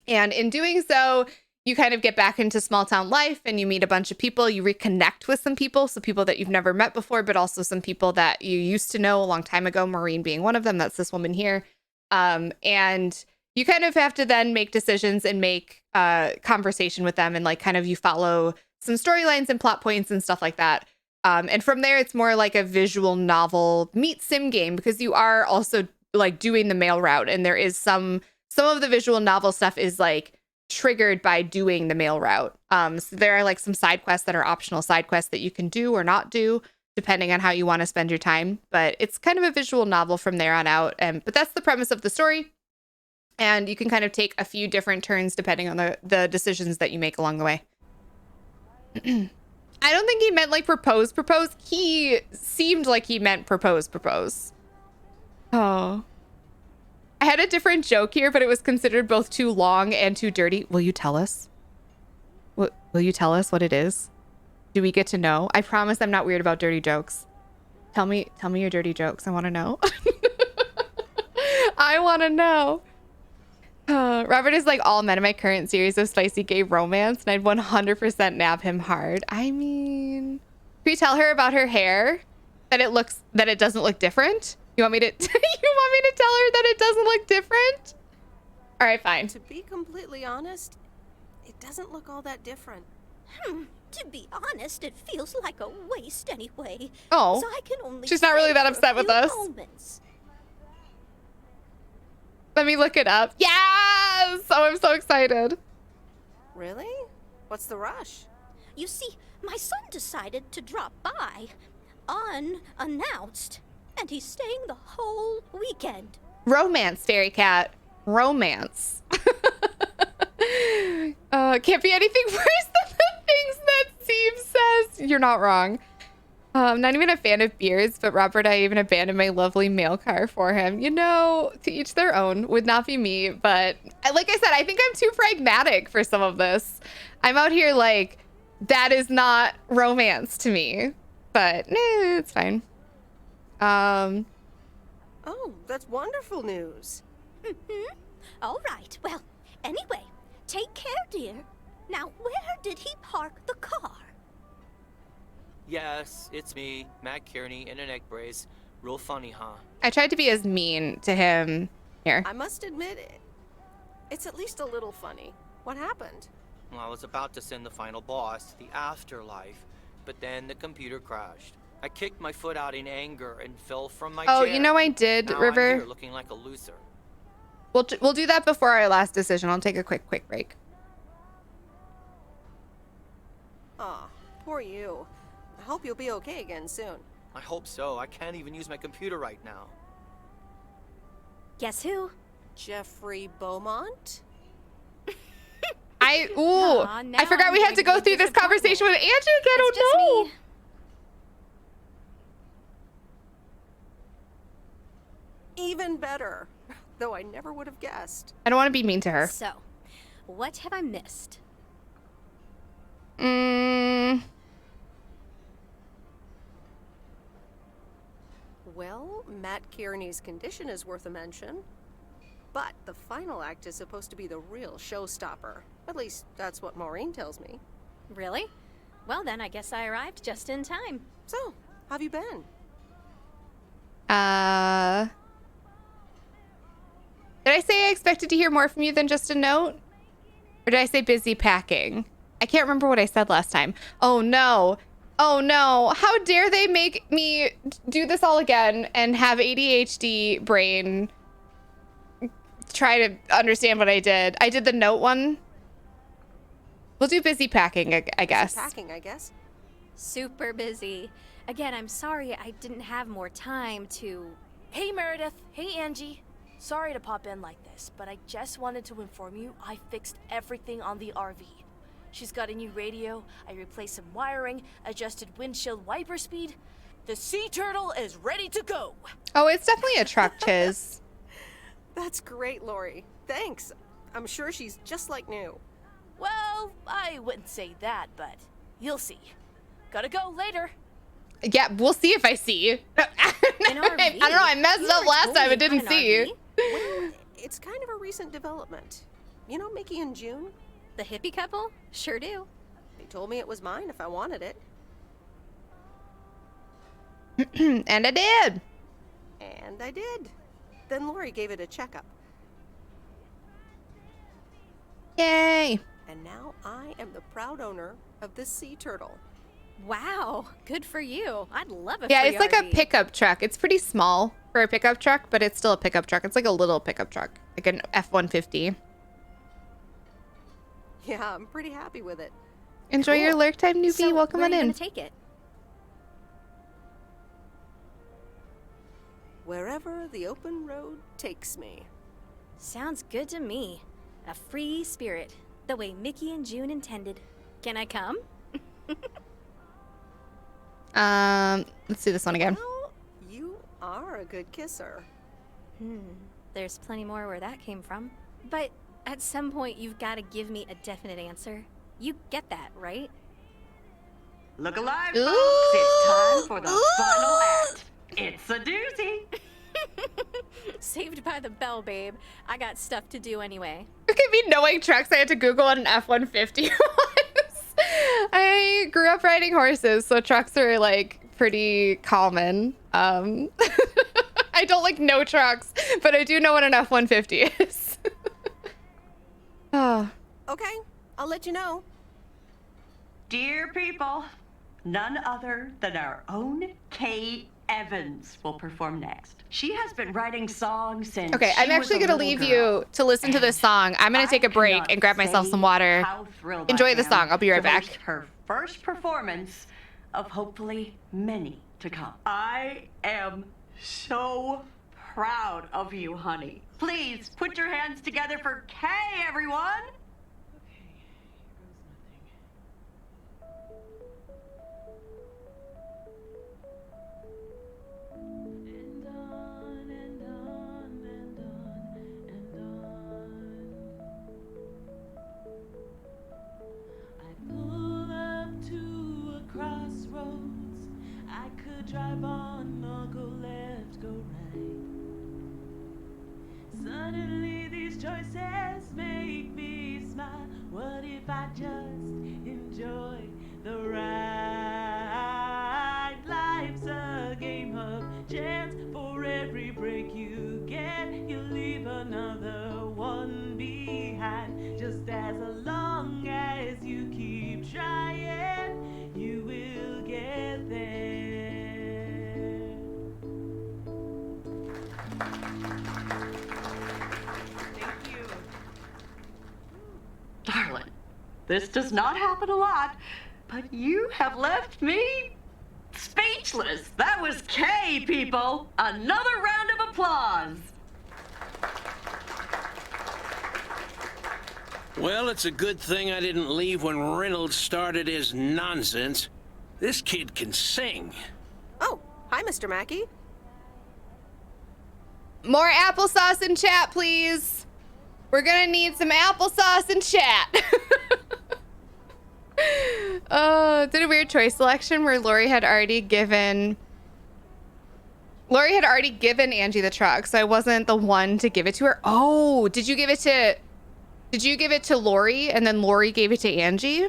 And in doing so, you kind of get back into small town life and you meet a bunch of people. You reconnect with some people, so people that you've never met before, but also some people that you used to know a long time ago, Maureen being one of them. That's this woman here. And you kind of have to then make decisions and make conversation with them. And like kind of you follow some storylines and plot points and stuff like that. And from there, it's more like a visual novel meet sim game because you are also like doing the mail route. And there is some of the visual novel stuff is like triggered by doing the mail route. So there are like some side quests that are optional side quests that you can do or not do depending on how you want to spend your time. But it's kind of a visual novel from there on out. But that's the premise of the story. And you can kind of take a few different turns depending on the decisions that you make along the way. I don't think he meant like propose. He seemed like he meant propose. Oh. I had a different joke here, but it was considered both too long and too dirty. Will you tell us? Will you tell us what it is? Do we get to know? I promise I'm not weird about dirty jokes. Tell me your dirty jokes. I want to know. I want to know. Robert is like all men in my current series of spicy gay romance, and I'd 100% nab him hard. I mean, can you tell her about her hair? That it doesn't look different? You want me to tell her that it doesn't look different? All right, fine. To be completely honest, it doesn't look all that different. To be honest, it feels like a waste anyway. Oh, so I can only she's not really that upset with us. Moments. Let me look it up. Yes! Oh, I'm so excited. Really? What's the rush? You see, my son decided to drop by, unannounced, and he's staying the whole weekend. Romance, Fairy Cat. Romance. Can't be anything worse than the things that Steve says. You're not wrong. I'm not even a fan of beards, but Robert, I even abandoned my lovely mail car for him. You know, to each their own. Would not be me, but like I said, I think I'm too pragmatic for some of this. I'm out here like, that is not romance to me. but it's fine. Oh, that's wonderful news. All right. Well, anyway, take care, dear. Now, where did he park the car? Yes, it's me, Matt Kearney, in an egg brace. Real funny, huh? I tried to be as mean to him here. I must admit it. It's at least a little funny. What happened? Well, I was about to send the final boss to the afterlife, but then the computer crashed. I kicked my foot out in anger and fell from my chair. Oh, you know I did, now River. I'm here looking like a loser. We'll do that before our last decision. I'll take a quick break. Aw, poor you. I hope you'll be okay again soon. I hope so. I can't even use my computer right now. Guess who? Jeffrey Beaumont? I now forgot I'm we had going to to go be through this conversation with Angie again. It's just Oh no. me. Even better. Though I never would have guessed. I don't want to be mean to her. So, what have I missed? Well, Matt Kearney's condition is worth a mention. But the final act is supposed to be the real showstopper. At least, that's what Maureen tells me. Really? Well, then I guess I arrived just in time. So, how've you been? Did I say I expected to hear more from you than just a note? Or did I say busy packing? I can't remember what I said last time. Oh no. Oh no. How dare they make me do this all again and have ADHD brain try to understand what I did. I did the note one. We'll do busy packing, I guess. Busy packing, I guess. Super busy. Again, I'm sorry I didn't have more time to... Hey, Meredith. Hey, Angie. Sorry to pop in like this, but I just wanted to inform you I fixed everything on the RV. She's got a new radio, I replaced some wiring, adjusted windshield wiper speed. The sea turtle is ready to go. Oh, it's definitely a truck, Chiz. That's great, Lori. Thanks. I'm sure she's just like new. Well, I wouldn't say that, but you'll see. Gotta go later. Yeah, we'll see if I see. I don't know, I messed up last time, I didn't see. Well, it's kind of a recent development. You know Mickey and June? The hippie couple? Sure do. They told me it was mine if I wanted it. And I did. And I did. Then Lori gave it a checkup. Yay. And now I am the proud owner of this sea turtle. Wow, good for you. I'd love a Yeah, free it's like RV. a pickup truck. It's pretty small for a pickup truck, but it's still a pickup truck. It's like a little pickup truck, like an F-150. Yeah, I'm pretty happy with it. Enjoy your lurk time, newbie. So, Welcome where on are you in. gonna take it? Wherever the open road takes me. Sounds good to me. A free spirit, the way Mickey and June intended. Can I come? Let's do this one again. Well, you are a good kisser. There's plenty more where that came from. But at some point, you've got to give me a definite answer. You get that, right? Look alive, folks. It's time for the final act. It's a doozy. Saved by the bell, babe. I got stuff to do anyway. Look at me knowing trucks. I had to Google what an F-150 was. I grew up riding horses, so trucks are like pretty common. I don't like know trucks, but I do know what an F-150 is. Oh. Okay, I'll let you know. Dear people, none other than our own Kay Evans will perform next. She has been writing songs since Okay, she I'm actually was a gonna little leave girl. you to listen to this song. I'm gonna take a break and grab myself some water. How thrilled Enjoy I the am song. I'll be right to back. host her first performance of hopefully many to come. I am so proud of you, honey. Please put your hands together for Kay, everyone. Pull up to a crossroads. drive on or go left, go right. Suddenly these choices make me smile. What if I just enjoy the ride? Life's a game of chance. For every break you get, you leave another one behind. Just as long as you keep trying, you will get there. Thank you. Darling, this does not happen a lot, but you have left me speechless. That was Kay, people. Another round of applause. Well, it's a good thing I didn't leave when Reynolds started his nonsense. This kid can sing. Oh, hi, Mr. Mackey. More applesauce in chat, please. We're gonna need some applesauce in chat. Did a weird choice selection where Lori had already given Angie the truck, so I wasn't the one to give it to her. Oh, did you give it to Lori and then Lori gave it to Angie?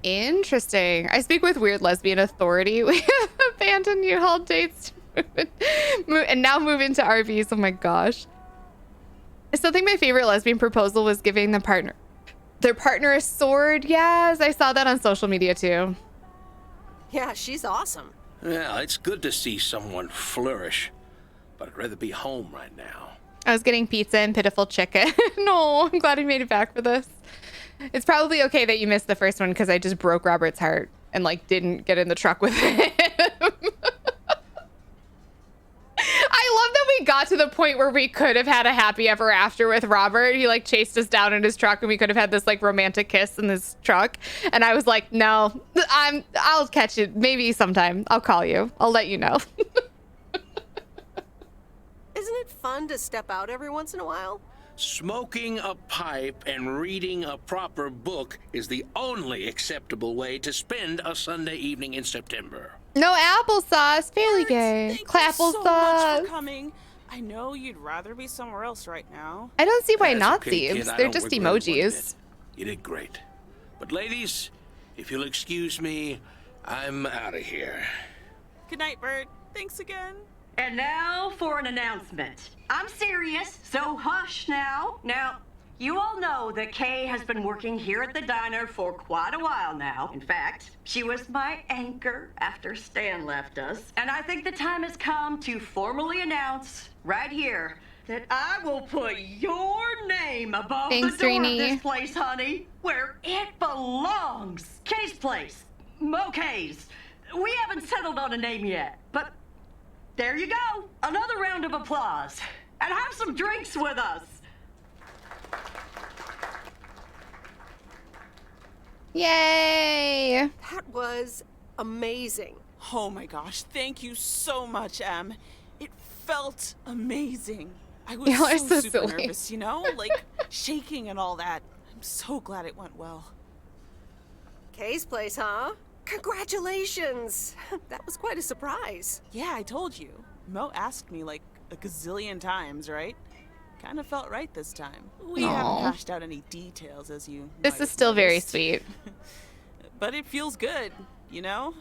Interesting. I speak with weird lesbian authority. We have abandoned U-Haul dates and now move into RVs. Oh my gosh. I still think my favorite lesbian proposal was giving their partner a sword. Yes, I saw that on social media too. Yeah, she's awesome. Yeah, it's good to see someone flourish, but I'd rather be home right now. I was getting pizza and pitiful chicken. No, I'm glad he made it back for this. It's probably okay that you missed the first one because I just broke Robert's heart and like didn't get in the truck with him. I love that we got to the point where we could have had a happy ever after with Robert. He like chased us down in his truck and we could have had this like romantic kiss in this truck. And I was like, no, I'll catch it. Maybe sometime. I'll call you. I'll let you know. Isn't it fun to step out every once in a while? Smoking a pipe and reading a proper book is the only acceptable way to spend a Sunday evening in September. No applesauce. Fairly gay. So much Clapplesauce. for coming. I know you'd rather be somewhere else right now. I don't see why That's not, okay, thieves. kid. I They're don't just regret what you emojis. did. You did great. But ladies, if you'll excuse me, I'm out of here. Good night, Bert. Thanks again. And now for an announcement. I'm serious, so hush now. Now, you all know that Kay has been working here at the diner for quite a while now. In fact, she was my anchor after Stan left us. And I think the time has come to formally announce right here that I will put your name above Thanks, the door Rini. of this place, honey, where it belongs. Kay's place. Mo Kay's. We haven't settled on a name yet, but there you go. Another round of applause. And have some drinks with us. Yay. That was amazing. Oh my gosh, thank you so much, Em. It felt amazing. I was Y'all are so super silly. nervous, you know? Like, shaking and all that. I'm so glad it went well. Kay's place, huh? Congratulations. That was quite a surprise. Yeah, I told you. Mo asked me like a gazillion times, right? Kind of felt right this time. We Aw. haven't hashed out any details, as you This might is have still very noticed. sweet. But it feels good, you know?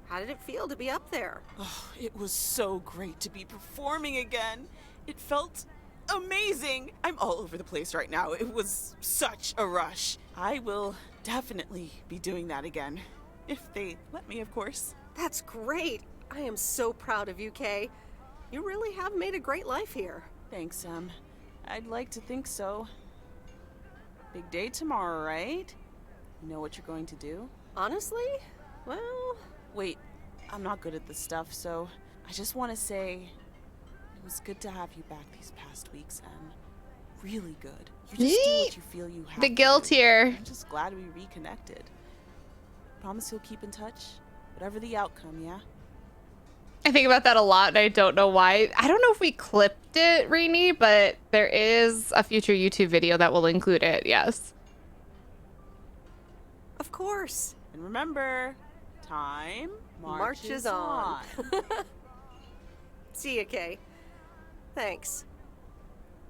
How did it feel to be up there? Oh, it was so great to be performing again. It felt amazing. I'm all over the place right now. It was such a rush. I will definitely be doing that again. If they let me, of course. That's great. I am so proud of you, Kay. You really have made a great life here. Thanks, Em. I'd like to think so. Big day tomorrow, right? You know what you're going to do? Honestly? Well... Wait, I'm not good at this stuff, so I just want to say it was good to have you back these past weeks, Em. Really good. You just do what you feel you have The to guilt do. here. I'm just glad we reconnected. Promise you'll keep in touch, whatever the outcome, yeah? I think about that a lot and I don't know why. I don't know if we clipped it, Rainy, but there is a future YouTube video that will include it, yes. Of course. And remember, time marches on. See ya, Kay. Thanks.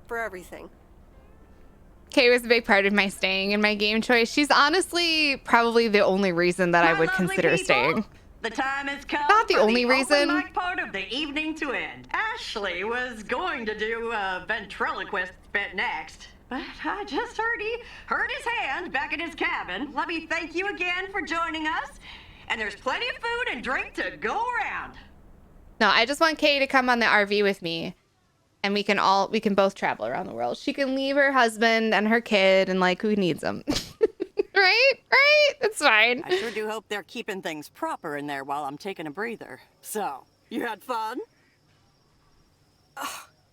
For everything. Kay was a big part of my staying and my game choice. She's honestly probably the only reason that I would consider staying. The time has come. Not the only reason. Open mic part of the evening to end. Ashley was going to do a ventriloquist bit next, but I just heard his hand back in his cabin. Let me thank you again for joining us. And there's plenty of food and drink to go around. No, I just want Kay to come on the RV with me, and we can both travel around the world. She can leave her husband and her kid, and like, who needs them? Right? It's fine. I sure do hope they're keeping things proper in there while I'm taking a breather. So, you had fun?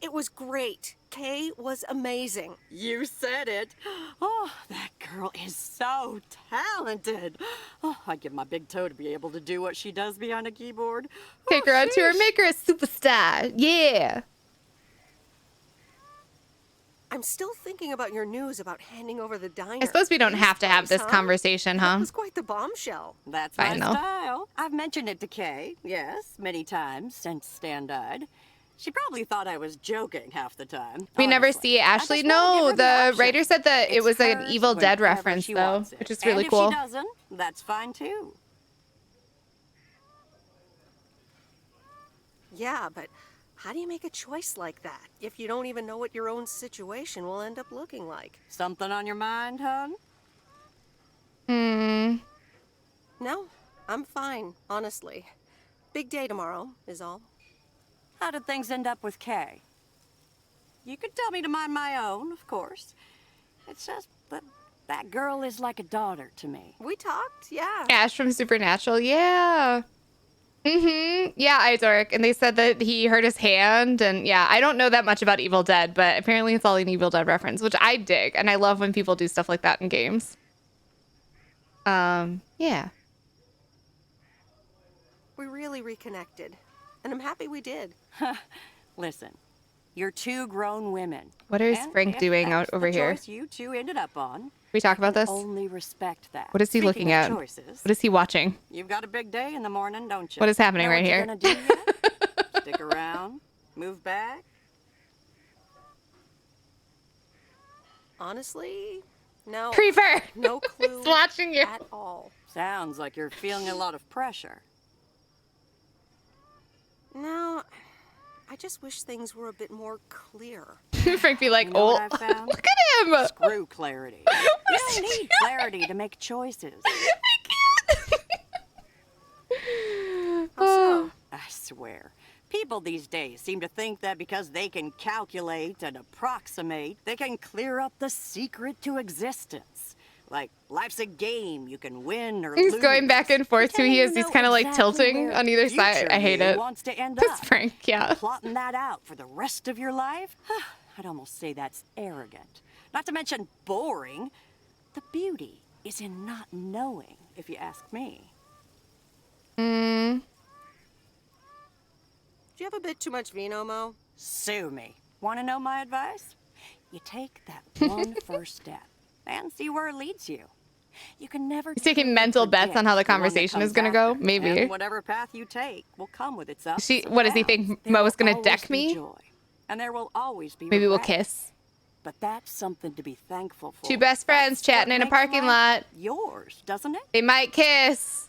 It was great. Kay was amazing. You said it. Oh, that girl is so talented. Oh, I'd give my big toe to be able to do what she does behind a keyboard. Take her on tour, make her a superstar. Yeah. I'm still thinking about your news about handing over the diner. I suppose we don't have to have this conversation, huh? That was quite the bombshell. That's Fine, my though. style. I've mentioned it to Kay, yes, many times since Stan died. She probably thought I was joking half the time. We never see Ashley. No, the writer said that it was an hers Evil Dead whenever reference, she though, wants it. which is And really if cool. she doesn't, that's fine too. Yeah, but how do you make a choice like that if you don't even know what your own situation will end up looking like? Something on your mind, hon? No, I'm fine, honestly. Big day tomorrow is all. How did things end up with Kay? You could tell me to mind my own, of course. It's just that girl is like a daughter to me. We talked, yeah. Ash from Supernatural, yeah. Yeah, Idoric. And they said that he hurt his hand. And yeah, I don't know that much about Evil Dead, but apparently it's all an Evil Dead reference, which I dig. And I love when people do stuff like that in games. Yeah. We really reconnected. And I'm happy we did. Listen, you're two grown women. What is And Frank if doing out that's the over here? choice you two ended up on. We talk about this? Only respect that. What is he Speaking looking of at? choices, What is he watching? You've got a big day in the morning, don't you? What is happening Know right what here? You're gonna do yet? Stick around, move back. Honestly, no. Creeper! No clue He's watching you. at all. Sounds like you're feeling a lot of pressure. No, I just wish things were a bit more clear. Frank be like, You know oh, what I found? look at him. Screw clarity. You don't need clarity to make choices. Oh. I swear. People these days seem to think that because they can calculate and approximate, they can clear up the secret to existence. Like, life's a game. You can win or lose. He's going back and forth too. He's kind of like tilting on either side. I hate it. Wants to end It's up. Frank, yeah. Plotting that out for the rest of your life? I'd almost say that's arrogant. Not to mention boring. The beauty is in not knowing, if you ask me. Do you have a bit too much vino, Mo? Sue me. Want to know my advice? You take that one first step and see where it leads you. You can never. He's taking mental bets on how the conversation is going to go. Maybe. And whatever path you take will come with its ups. What does he think? Mo is going to deck me? Joy, and there will always be. Maybe we'll regret. kiss. But that's something to be thankful for. Two best friends chatting in a parking lot. Yours, doesn't it? They might kiss.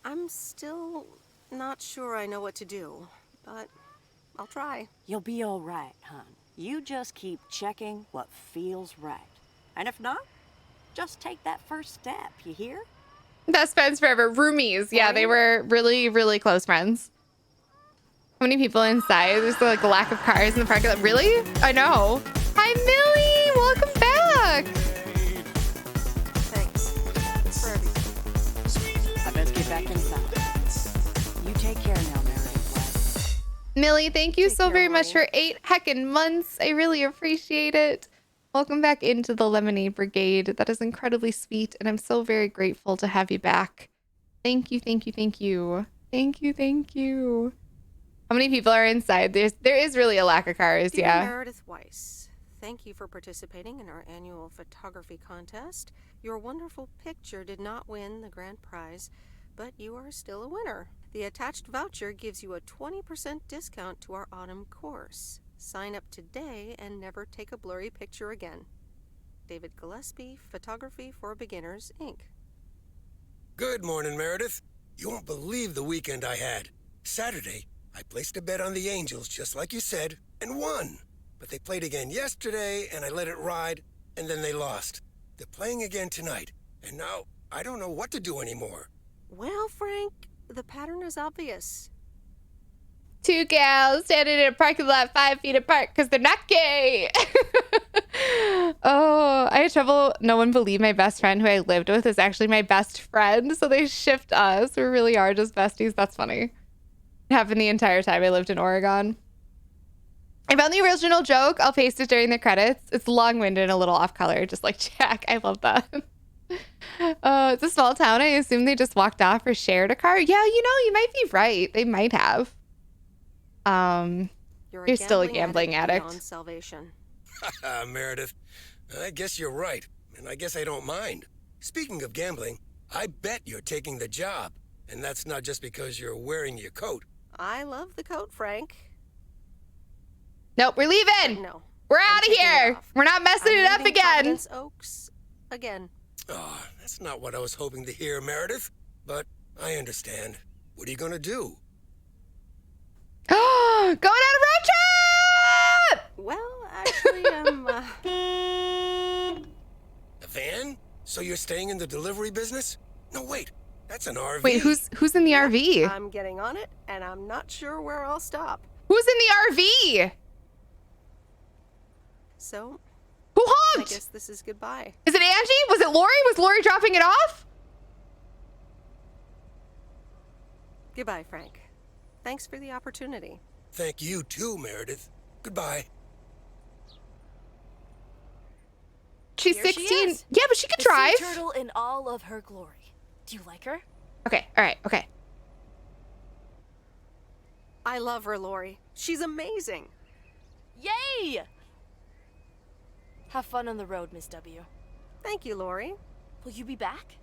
I'm still not sure I know what to do, but I'll try. You'll be all right, hon. You just keep checking what feels right. And if not, just take that first step, you hear? Best friends forever. Roomies. Yeah, they were really, really close friends. How many people inside? There's like a lack of cars in the parking lot. Really? I know. Hi, Millie. Welcome back. Thanks for everything. I best get back inside. You take care now, Meredith. Millie, thank you so very much for 8 heckin' months. I really appreciate it. Welcome back into the Lemonade Brigade. That is incredibly sweet, and I'm so very grateful to have you back. Thank you, thank you, thank you. Thank you, thank you. How many people are inside? There is really a lack of cars, Dear yeah. Meredith Weiss, thank you for participating in our annual photography contest. Your wonderful picture did not win the grand prize, but you are still a winner. The attached voucher gives you a 20% discount to our autumn course. Sign up today and never take a blurry picture again. David Gillespie, Photography for Beginners, Inc. Good morning, Meredith. You won't believe the weekend I had. Saturday, I placed a bet on the Angels, just like you said, and won. But they played again yesterday, and I let it ride, and then they lost. They're playing again tonight, and now I don't know what to do anymore. Well, Frank, the pattern is obvious. Two gals standing in a parking lot 5 feet apart because they're not gay. Oh, I had trouble. No one believed my best friend who I lived with is actually my best friend. So they shipped us. We really are just besties. That's funny. It happened the entire time I lived in Oregon. I found the original joke. I'll paste it during the credits. It's long-winded and a little off-color, just like Jack. I love that. It's a small town. I assume they just walked off or shared a car. Yeah, you know, you might be right. They might have. You're still a gambling addict. Beyond salvation. Meredith, I guess you're right, and I guess I don't mind. Speaking of gambling, I bet you're taking the job, and that's not just because you're wearing your coat. I love the coat, Frank. Nope, we're leaving. No. We're out of here. We're not messing it up again. Providence Oaks again. Oh, that's not what I was hoping to hear, Meredith. But I understand. What are you gonna do? Going on a road trip! Well, actually, A van? So you're staying in the delivery business? No, wait. That's an RV. Wait, who's in the RV? I'm getting on it, and I'm not sure where I'll stop. Who's in the RV? So, who honked? I guess this is goodbye. Is it Angie? Was it Lori? Was Lori dropping it off? Goodbye, Frank. Thanks for the opportunity. Thank you too, Meredith. Goodbye. She's Here 16. she is. Yeah, but she could The drive. sea turtle in all of her glory. Do you like her? Okay, all right, okay. I love her, Lori. She's amazing. Yay! Have fun on the road, Miss W. Thank you, Lori. Will you be back?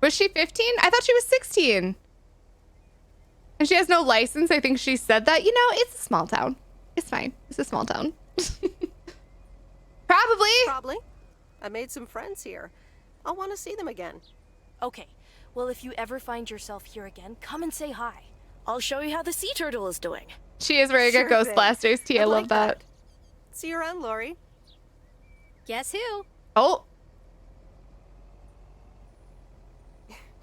Was she 15? I thought she was 16. And she has no license. I think she said that. You know, it's a small town. It's fine. It's a small town. Probably. I made some friends here. I'll want to see them again. Okay. Well, if you ever find yourself here again, come and say hi. I'll show you how the sea turtle is doing. She is wearing a Ghost Blasters tee. I love that. See you around, Lori. Guess who? Oh.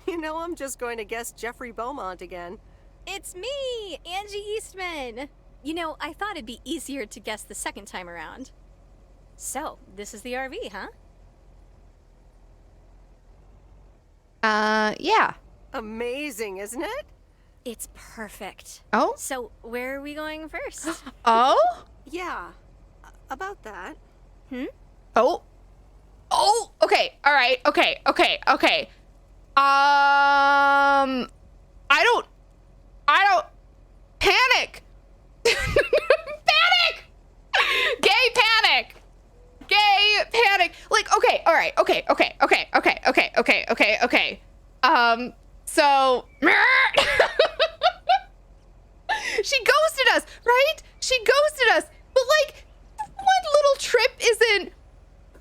You know, I'm just going to guess Jeffrey Beaumont again. It's me, Angie Eastman. You know, I thought it'd be easier to guess the second time around. So, this is the RV, huh? Yeah. Amazing, isn't it? It's perfect. Oh? So, where are we going first? Oh? Yeah. About that. Oh. Oh, okay. All right. Okay. I don't panic. Panic. Gay panic. Like, okay. All right. Okay. So she ghosted us, right? She ghosted us. But like, one little trip isn't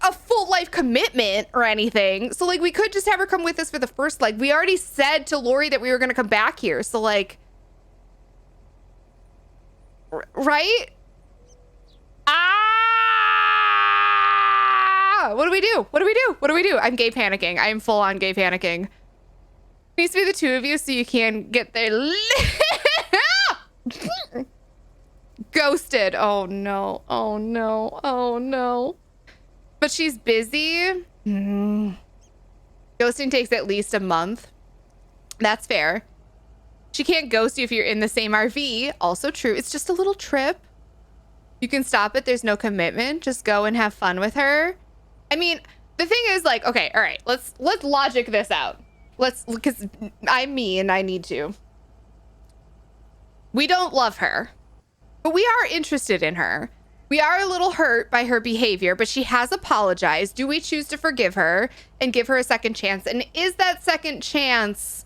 a full life commitment or anything. So like, we could just have her come with us for the first leg. We already said to Lori that we were gonna come back here. So like, right? What do we do? I'm gay panicking. I'm full on gay panicking. It needs to be the two of you so you can get there. Ghosted. Oh no. But she's busy. Ghosting takes at least a month. That's fair. She can't ghost you if you're in the same RV. Also true. It's just a little trip. You can stop it. There's no commitment. Just go and have fun with her. I mean, the thing is, like, okay, all right, let's logic this out. Because I'm me and I need to. We don't love her, but we are interested in her. We are a little hurt by her behavior, but she has apologized. Do we choose to forgive her and give her a second chance? And is that second chance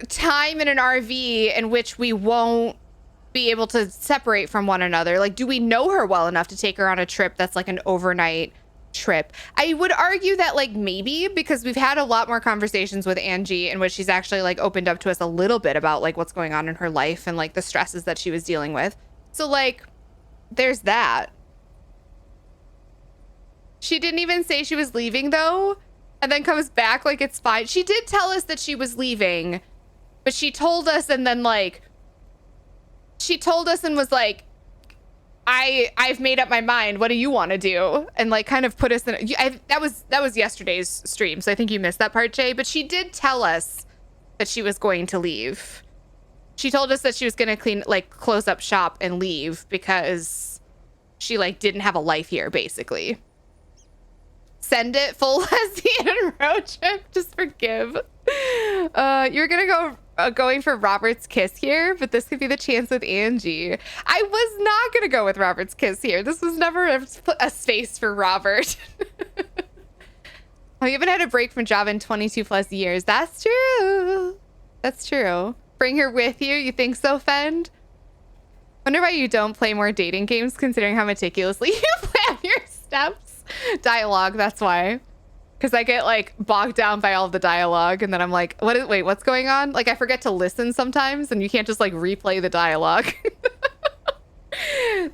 time in an RV in which we won't be able to separate from one another? Like, do we know her well enough to take her on a trip that's like an overnight trip? I would argue that like maybe, because we've had a lot more conversations with Angie in which she's actually like opened up to us a little bit about like what's going on in her life and like the stresses that she was dealing with. So like there's that. She didn't even say she was leaving though, and then comes back like it's fine. She did tell us that she was leaving, but she told us and then like she told us and was like, I've made up my mind. What do you want to do? And like kind of put us in that was yesterday's stream, so I think you missed that part, Jay. But she did tell us that she was going to leave. She told us that she was going to close up shop and leave because she like didn't have a life here, basically. Send it, full lesbian road trip. Just forgive. You're going for Robert's kiss here, but this could be the chance with Angie. I was not going to go with Robert's kiss here. This was never a space for Robert. Oh, you haven't had a break from job in 22 plus years. That's true. That's true. Bring her with you. You think so, Fend? Wonder why you don't play more dating games, considering how meticulously you plan your steps. Dialogue, that's why. Because I get like bogged down by all of the dialogue, and then I'm like, wait, what's going on? Like I forget to listen sometimes, and you can't just like replay the dialogue.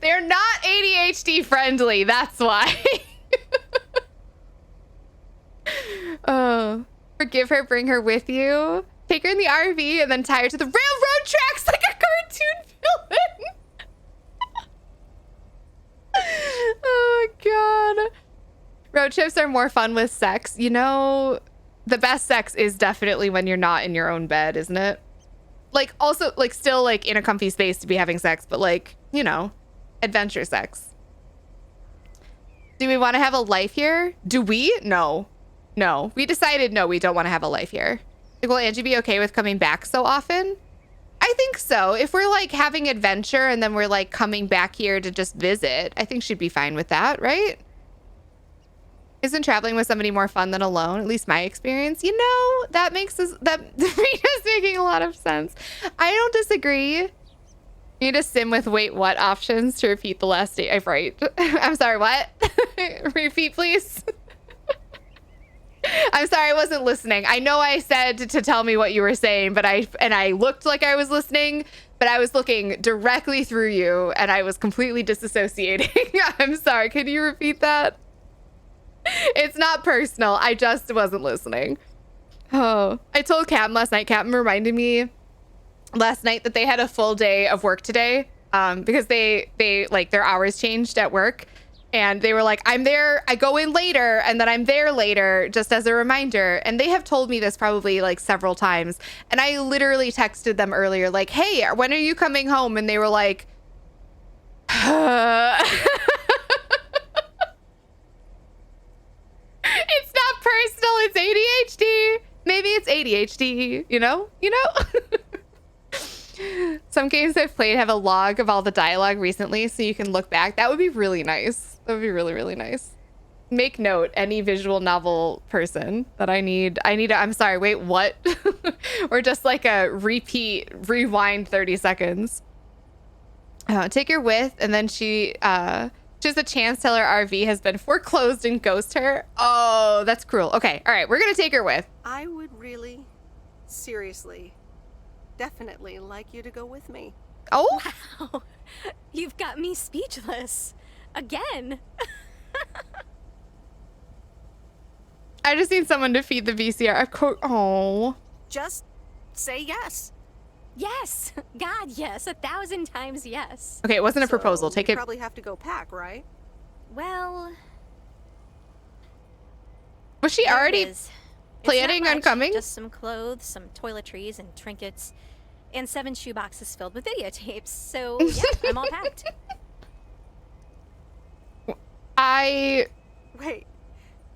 They're not ADHD friendly, that's why. Forgive her, bring her with you. Take her in the RV and then tie her to the railroad tracks like a cartoon villain. Oh, God. Road trips are more fun with sex. You know, the best sex is definitely when you're not in your own bed, isn't it? Like, also, like, still, like, in a comfy space to be having sex, but, like, you know, adventure sex. Do we want to have a life here? Do we? No. No. We decided, no, we don't want to have a life here. Like, will Angie be okay with coming back so often? I think so. If we're, like, having adventure and then we're, like, coming back here to just visit, I think she'd be fine with that, right? Isn't traveling with somebody more fun than alone? At least my experience. You know, that makes us, that Rita's making a lot of sense. I don't disagree. You need a sim with wait what options to repeat the last date. I've right. I'm sorry, what? Repeat, please. I'm sorry, I wasn't listening. I know I said to tell me what you were saying, but I looked like I was listening, but I was looking directly through you and I was completely disassociating. I'm sorry. Can you repeat that? It's not personal. I just wasn't listening. Oh, I told Captain last night. Captain reminded me last night that they had a full day of work today because they like their hours changed at work. And they were like, I'm there, I go in later, and then I'm there later, just as a reminder. And they have told me this probably like several times. And I literally texted them earlier, like, hey, when are you coming home? And they were like, It's not personal, it's ADHD. Maybe it's ADHD, you know? Some games I've played have a log of all the dialogue recently, so you can look back. That would be really nice. That would be really, really nice. Make note, any visual novel person that I need I'm sorry, wait, what? Or just like a rewind 30 seconds. Take her with, and then she has a chance till her RV has been foreclosed and ghost her. Oh, that's cruel. Okay, all right, we're gonna take her with. I would really, seriously, definitely like you to go with me. Oh? Wow. You've got me speechless. Again. I just need someone to feed the VCR. Oh. Just say yes. Yes. God, yes. 1,000 times yes. Okay, it wasn't a proposal. Take you it. Probably have to go pack, right? Well. Was she already planning on coming? Just some clothes, some toiletries, and trinkets, and 7 shoeboxes filled with videotapes. So yeah, I'm all packed. Wait,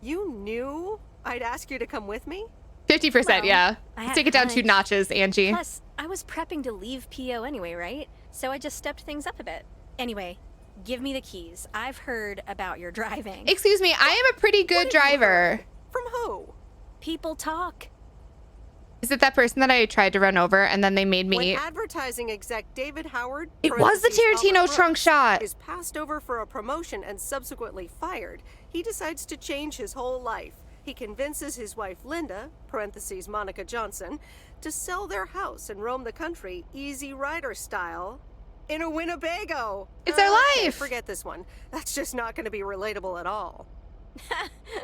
you knew I'd ask you to come with me? 50%, well, yeah. Let's take it down 2 notches, Angie. Plus, I was prepping to leave PO anyway, right? So I just stepped things up a bit. Anyway, give me the keys. I've heard about your driving. Excuse me, I am a pretty good driver. From who? People talk. Is it that person that I tried to run over and then they made me... When advertising exec David Howard, It was the Tarantino trunk shot. is passed over for a promotion and subsequently fired, he decides to change his whole life. He convinces his wife Linda, parentheses Monica Johnson, to sell their house and roam the country Easy Rider style in a Winnebago. It's our life. Forget this one. That's just not going to be relatable at all.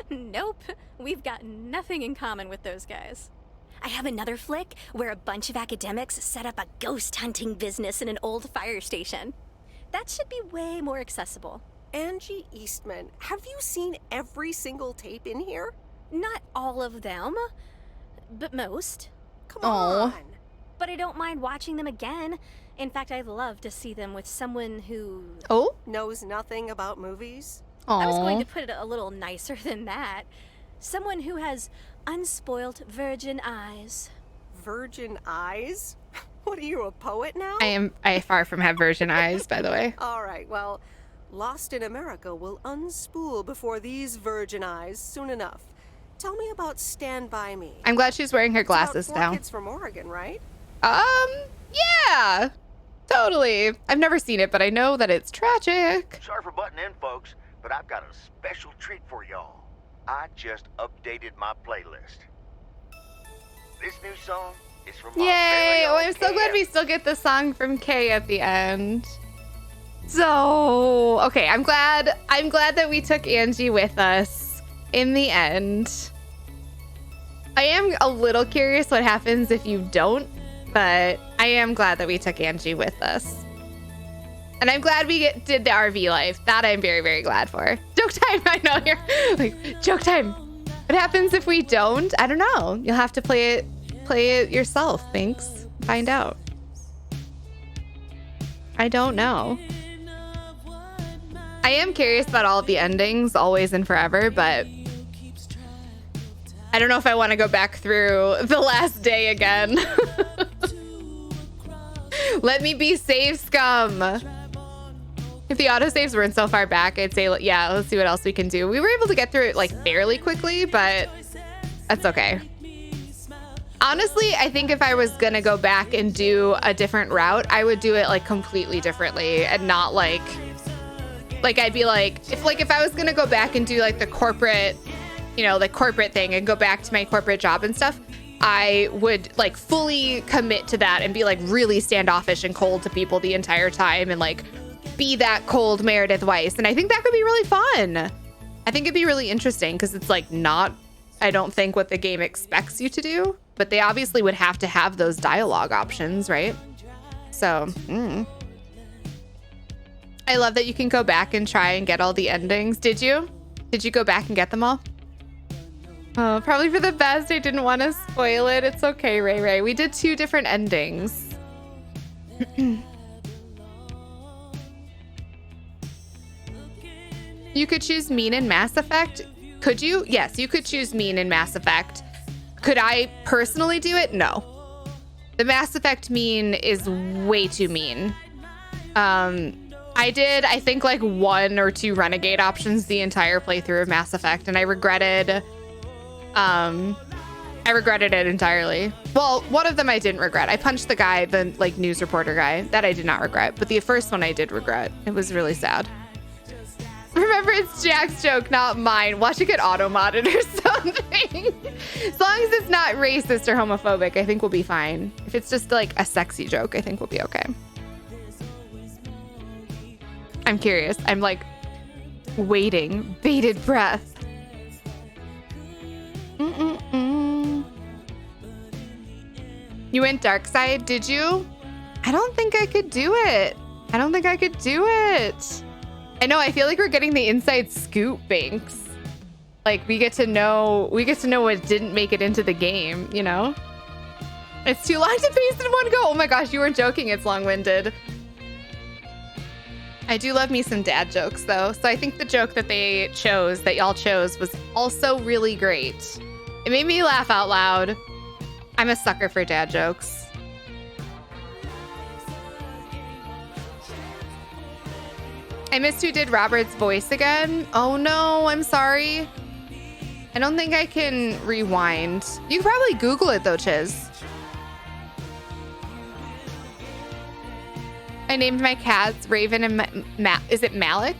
Nope. We've got nothing in common with those guys. I have another flick where a bunch of academics set up a ghost hunting business in an old fire station. That should be way more accessible. Angie Eastman, have you seen every single tape in here? Not all of them, but most. Come on. But I don't mind watching them again. In fact, I'd love to see them with someone who... knows nothing about movies? I was going to put it a little nicer than that. Someone who has unspoiled virgin eyes. Virgin eyes? What are you, a poet now? I far from have virgin eyes, by the way. All right, well, Lost in America will unspool before these virgin eyes soon enough. Tell me about Stand By Me. I'm glad she's wearing her glasses it's about 4 now. kids from Oregon, right? Yeah, totally. I've never seen it, but I know that it's tragic. Sorry for butting in, folks, but I've got a special treat for y'all. I just updated my playlist. This new song is from my Yay! very Oh, own I'm so glad KF. we still get the song from Kay at the end. So, okay, I'm glad that we took Angie with us in the end. I am a little curious what happens if you don't, but I am glad that we took Angie with us. And I'm glad we did the RV life. That I'm very, very glad for. Joke time, I know you're like, joke time. What happens if we don't? I don't know. You'll have to play it yourself. Thanks. Find out. I don't know. I am curious about all of the endings, always and forever, but I don't know if I want to go back through the last day again. Let me be save scum. If the autosaves weren't so far back, I'd say, yeah, let's see what else we can do. We were able to get through it like fairly quickly, but that's okay. Honestly, I think if I was gonna go back and do a different route, I would do it like completely differently and not like I'd be like, if I was gonna go back and do like the corporate, the corporate thing and go back to my corporate job and stuff, I would like fully commit to that and be like really standoffish and cold to people the entire time and like be that cold Meredith Weiss. And I think that could be really fun. I think it'd be really interesting because it's like not, I don't think, what the game expects you to do, but they obviously would have to have those dialogue options, right? So, I love that you can go back and try and get all the endings. Did you? Did you go back and get them all? Oh, probably for the best. I didn't want to spoil it. It's okay, Ray Ray. We did 2 different endings. You could choose mean in Mass Effect. Could you? Yes, you could choose mean in Mass Effect. Could I personally do it? No. The Mass Effect mean is way too mean. I did, I think, like 1 or 2 renegade options the entire playthrough of Mass Effect, and I regretted it entirely. Well, one of them I didn't regret. I punched the guy, the like news reporter guy. That I did not regret, but the first one I did regret. It was really sad. Remember, it's Jack's joke, not mine. Watch it get auto-modded or something. As long as it's not racist or homophobic, I think we'll be fine. If it's just like a sexy joke, I think we'll be okay. I'm curious. I'm like waiting, bated breath. You went dark side, did you? I don't think I could do it. I don't think I could do it. I know, I feel like we're getting the inside scoop, Banks. Like we get to know what didn't make it into the game, you know? It's too long to paste in one go. Oh my gosh, you weren't joking, it's long-winded. I do love me some dad jokes though. So I think the joke that y'all chose was also really great. It made me laugh out loud. I'm a sucker for dad jokes. I missed who did Robert's voice again. Oh no, I'm sorry. I don't think I can rewind. You can probably Google it though, Chiz. I named my cats Raven and is it Malik?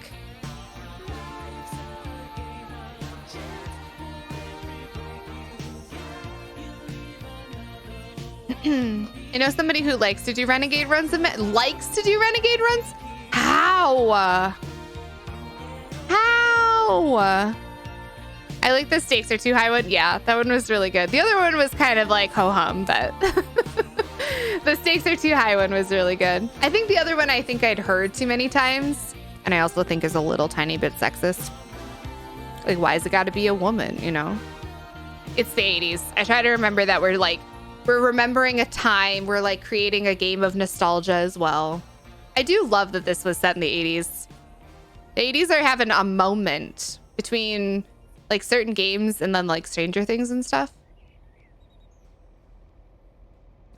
I know somebody who likes to do renegade runs. Likes to do renegade runs? How? How? I like the stakes are too high one. Yeah, that one was really good. The other one was kind of like ho-hum, but the stakes are too high one was really good. I think the other one I think I'd heard too many times. And I also think is a little tiny bit sexist. Like, why has it got to be a woman, you know? It's the 80s. I try to remember that we're remembering a time. We're like creating a game of nostalgia as well. I do love that this was set in the 80s. The 80s are having a moment between like certain games and then like Stranger Things and stuff.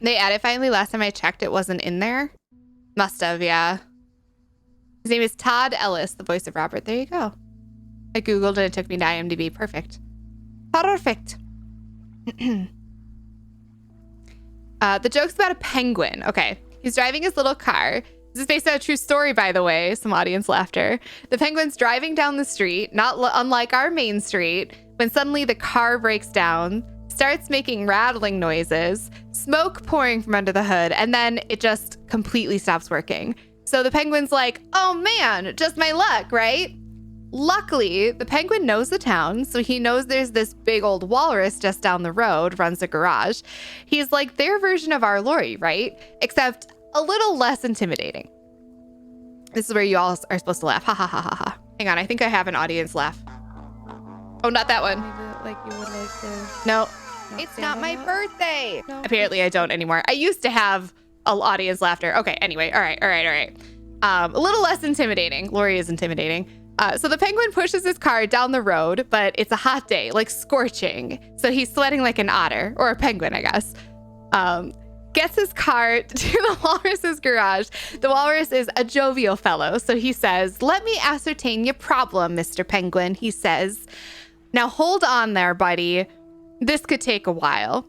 They added finally. Last time I checked, it wasn't in there. Must have, yeah. His name is Todd Ellis, the voice of Robert. There you go. I Googled and it took me to IMDb. Perfect. Perfect. The joke's about a penguin. Okay. He's driving his little car. This is based on a true story, by the way. Some audience laughter. The penguin's driving down the street, not unlike our main street, when suddenly the car breaks down, starts making rattling noises, smoke pouring from under the hood, and then it just completely stops working. So the penguin's like, oh man, just my luck, right? Luckily, the penguin knows the town, so he knows there's this big old walrus just down the road, runs a garage. He's like their version of our Lori, right? Except a little less intimidating. This is where you all are supposed to laugh. Ha ha ha ha ha. Hang on, I think I have an audience laugh. Oh, not that one. Like you would like to. No, it's not my birthday. No. Apparently I don't anymore. I used to have an audience laughter. Okay, anyway, all right. A little less intimidating. Lori is intimidating. So the penguin pushes his car down the road, but it's a hot day, like scorching. So he's sweating like an otter, or a penguin, I guess. Gets his car to the walrus's garage. The walrus is a jovial fellow, so he says, let me ascertain your problem, Mr. Penguin, he says. Now hold on there, buddy. This could take a while.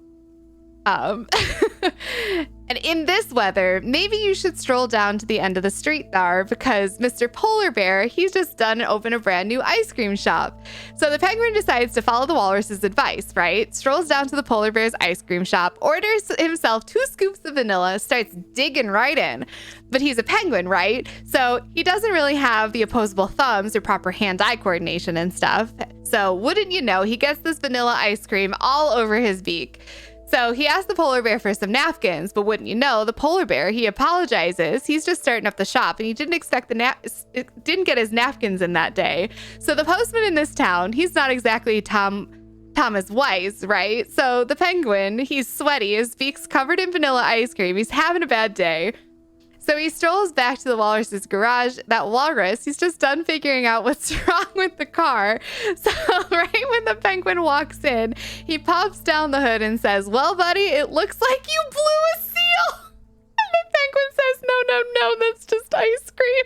And in this weather, maybe you should stroll down to the end of the street there, because Mr. Polar Bear, he's just done and opened a brand new ice cream shop. So the penguin decides to follow the walrus's advice, right? Strolls down to the Polar Bear's ice cream shop, orders himself 2 scoops of vanilla, starts digging right in. But he's a penguin, right? So he doesn't really have the opposable thumbs or proper hand-eye coordination and stuff. So wouldn't you know, he gets this vanilla ice cream all over his beak. So he asked the polar bear for some napkins, but wouldn't you know, the polar bear, he apologizes. He's just starting up the shop and he didn't expect didn't get his napkins in that day. So the postman in this town, he's not exactly Thomas Weiss, right? So the penguin, he's sweaty, his beak's covered in vanilla ice cream. He's having a bad day. So he strolls back to the walrus's garage. That walrus, he's just done figuring out what's wrong with the car. So right when the penguin walks in, he pops down the hood and says, well, buddy, it looks like you blew a seal. And the penguin says, no, that's just ice cream.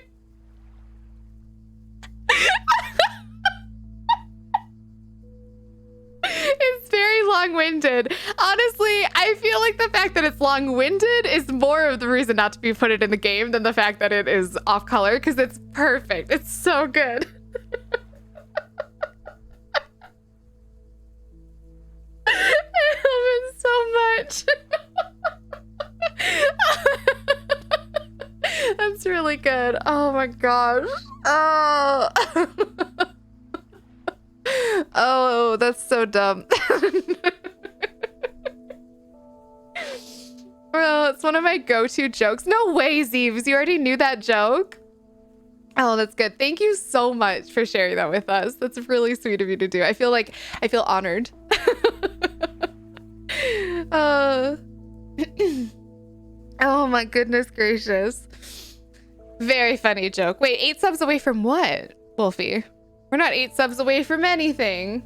It's very long-winded. Honestly, I feel like the fact that it's long-winded is more of the reason not to put it in the game than the fact that it is off-color, because it's perfect. It's so good. I love it so much. That's really good. Oh my gosh. Oh. Oh, that's so dumb. Well, it's one of my go-to jokes. No way, Zeeves. You already knew that joke? Oh, that's good. Thank you so much for sharing that with us. That's really sweet of you to do. I feel honored. Oh my goodness gracious. Very funny joke. Wait, 8 subs away from what, Wolfie? We're not 8 subs away from anything.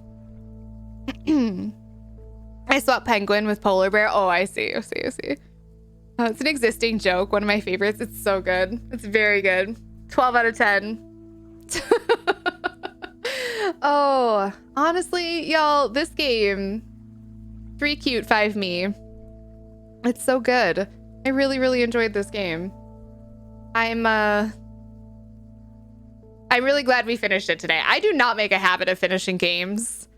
I swap penguin with polar bear. Oh, I see. It's an existing joke. One of my favorites. It's so good. It's very good. 12 out of 10. Oh, honestly, y'all, this game, 3 cute, 5 me. It's so good. I really, really enjoyed this game. I'm really glad we finished it today. I do not make a habit of finishing games.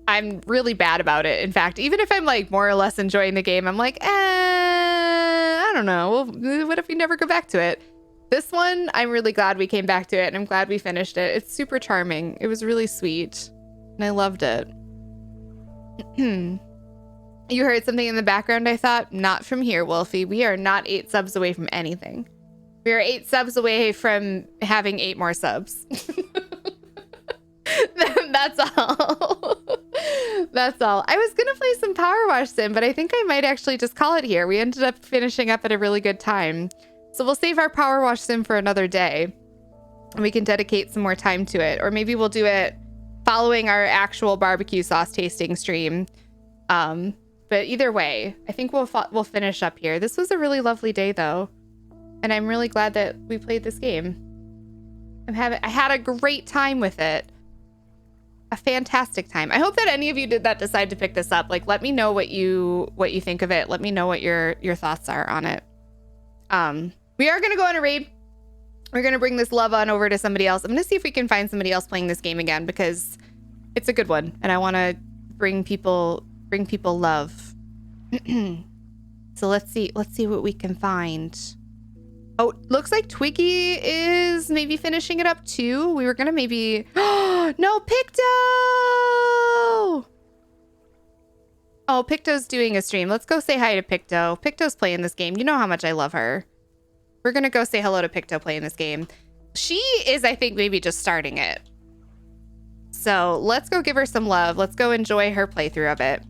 I'm really bad about it. In fact, even if I'm like more or less enjoying the game, I'm like, I don't know. Well, what if we never go back to it? This one, I'm really glad we came back to it, and I'm glad we finished it. It's super charming. It was really sweet, and I loved it. You heard something in the background, I thought? Not from here, Wolfie. We are not 8 subs away from anything. We are 8 subs away from having 8 more subs. That's all. That's all. I was gonna play some Power Wash Sim, but I think I might actually just call it here. We ended up finishing up at a really good time. So we'll save our Power Wash Sim for another day, and we can dedicate some more time to it. Or maybe we'll do it following our actual barbecue sauce tasting stream. But either way, I think we'll finish up here. This was a really lovely day, though, and I'm really glad that we played this game. I had a great time with it. A fantastic time. I hope that any of you did that decide to pick this up. Like, let me know what you think of it. Let me know what your thoughts are on it. We are gonna go on a raid. We're gonna bring this love on over to somebody else. I'm gonna see if we can find somebody else playing this game again, because it's a good one, and I want to bring people love. So let's see what we can find. Oh, looks like Twiggy is maybe finishing it up too. We were gonna maybe no, Picto! Oh, Picto's doing a stream. Let's go say hi to Picto. Picto's playing this game. You know how much I love her. We're gonna go say hello to Picto playing this game. She is, I think, maybe just starting it. So let's go give her some love. Let's go enjoy her playthrough of it.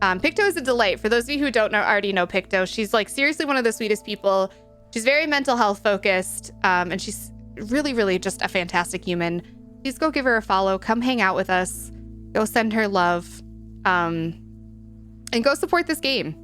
Picto is a delight. For those of you who don't already know Picto, she's like seriously one of the sweetest people. She's very mental health focused, and she's really, really just a fantastic human. Please go give her a follow. Come hang out with us. Go send her love, and go support this game.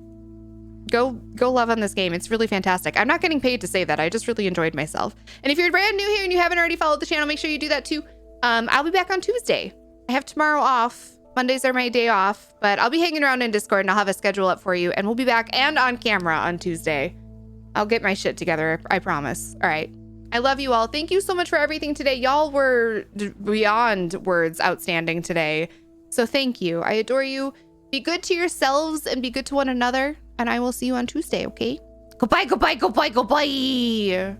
Go love on this game. It's really fantastic. I'm not getting paid to say that. I just really enjoyed myself. And if you're brand new here and you haven't already followed the channel, make sure you do that too. I'll be back on Tuesday. I have tomorrow off. Mondays are my day off, but I'll be hanging around in Discord and I'll have a schedule up for you, and we'll be back and on camera on Tuesday. I'll get my shit together. I promise. All right. I love you all. Thank you so much for everything today. Y'all were beyond words outstanding today. So thank you. I adore you. Be good to yourselves and be good to one another. And I will see you on Tuesday, okay? Goodbye, goodbye, goodbye, goodbye.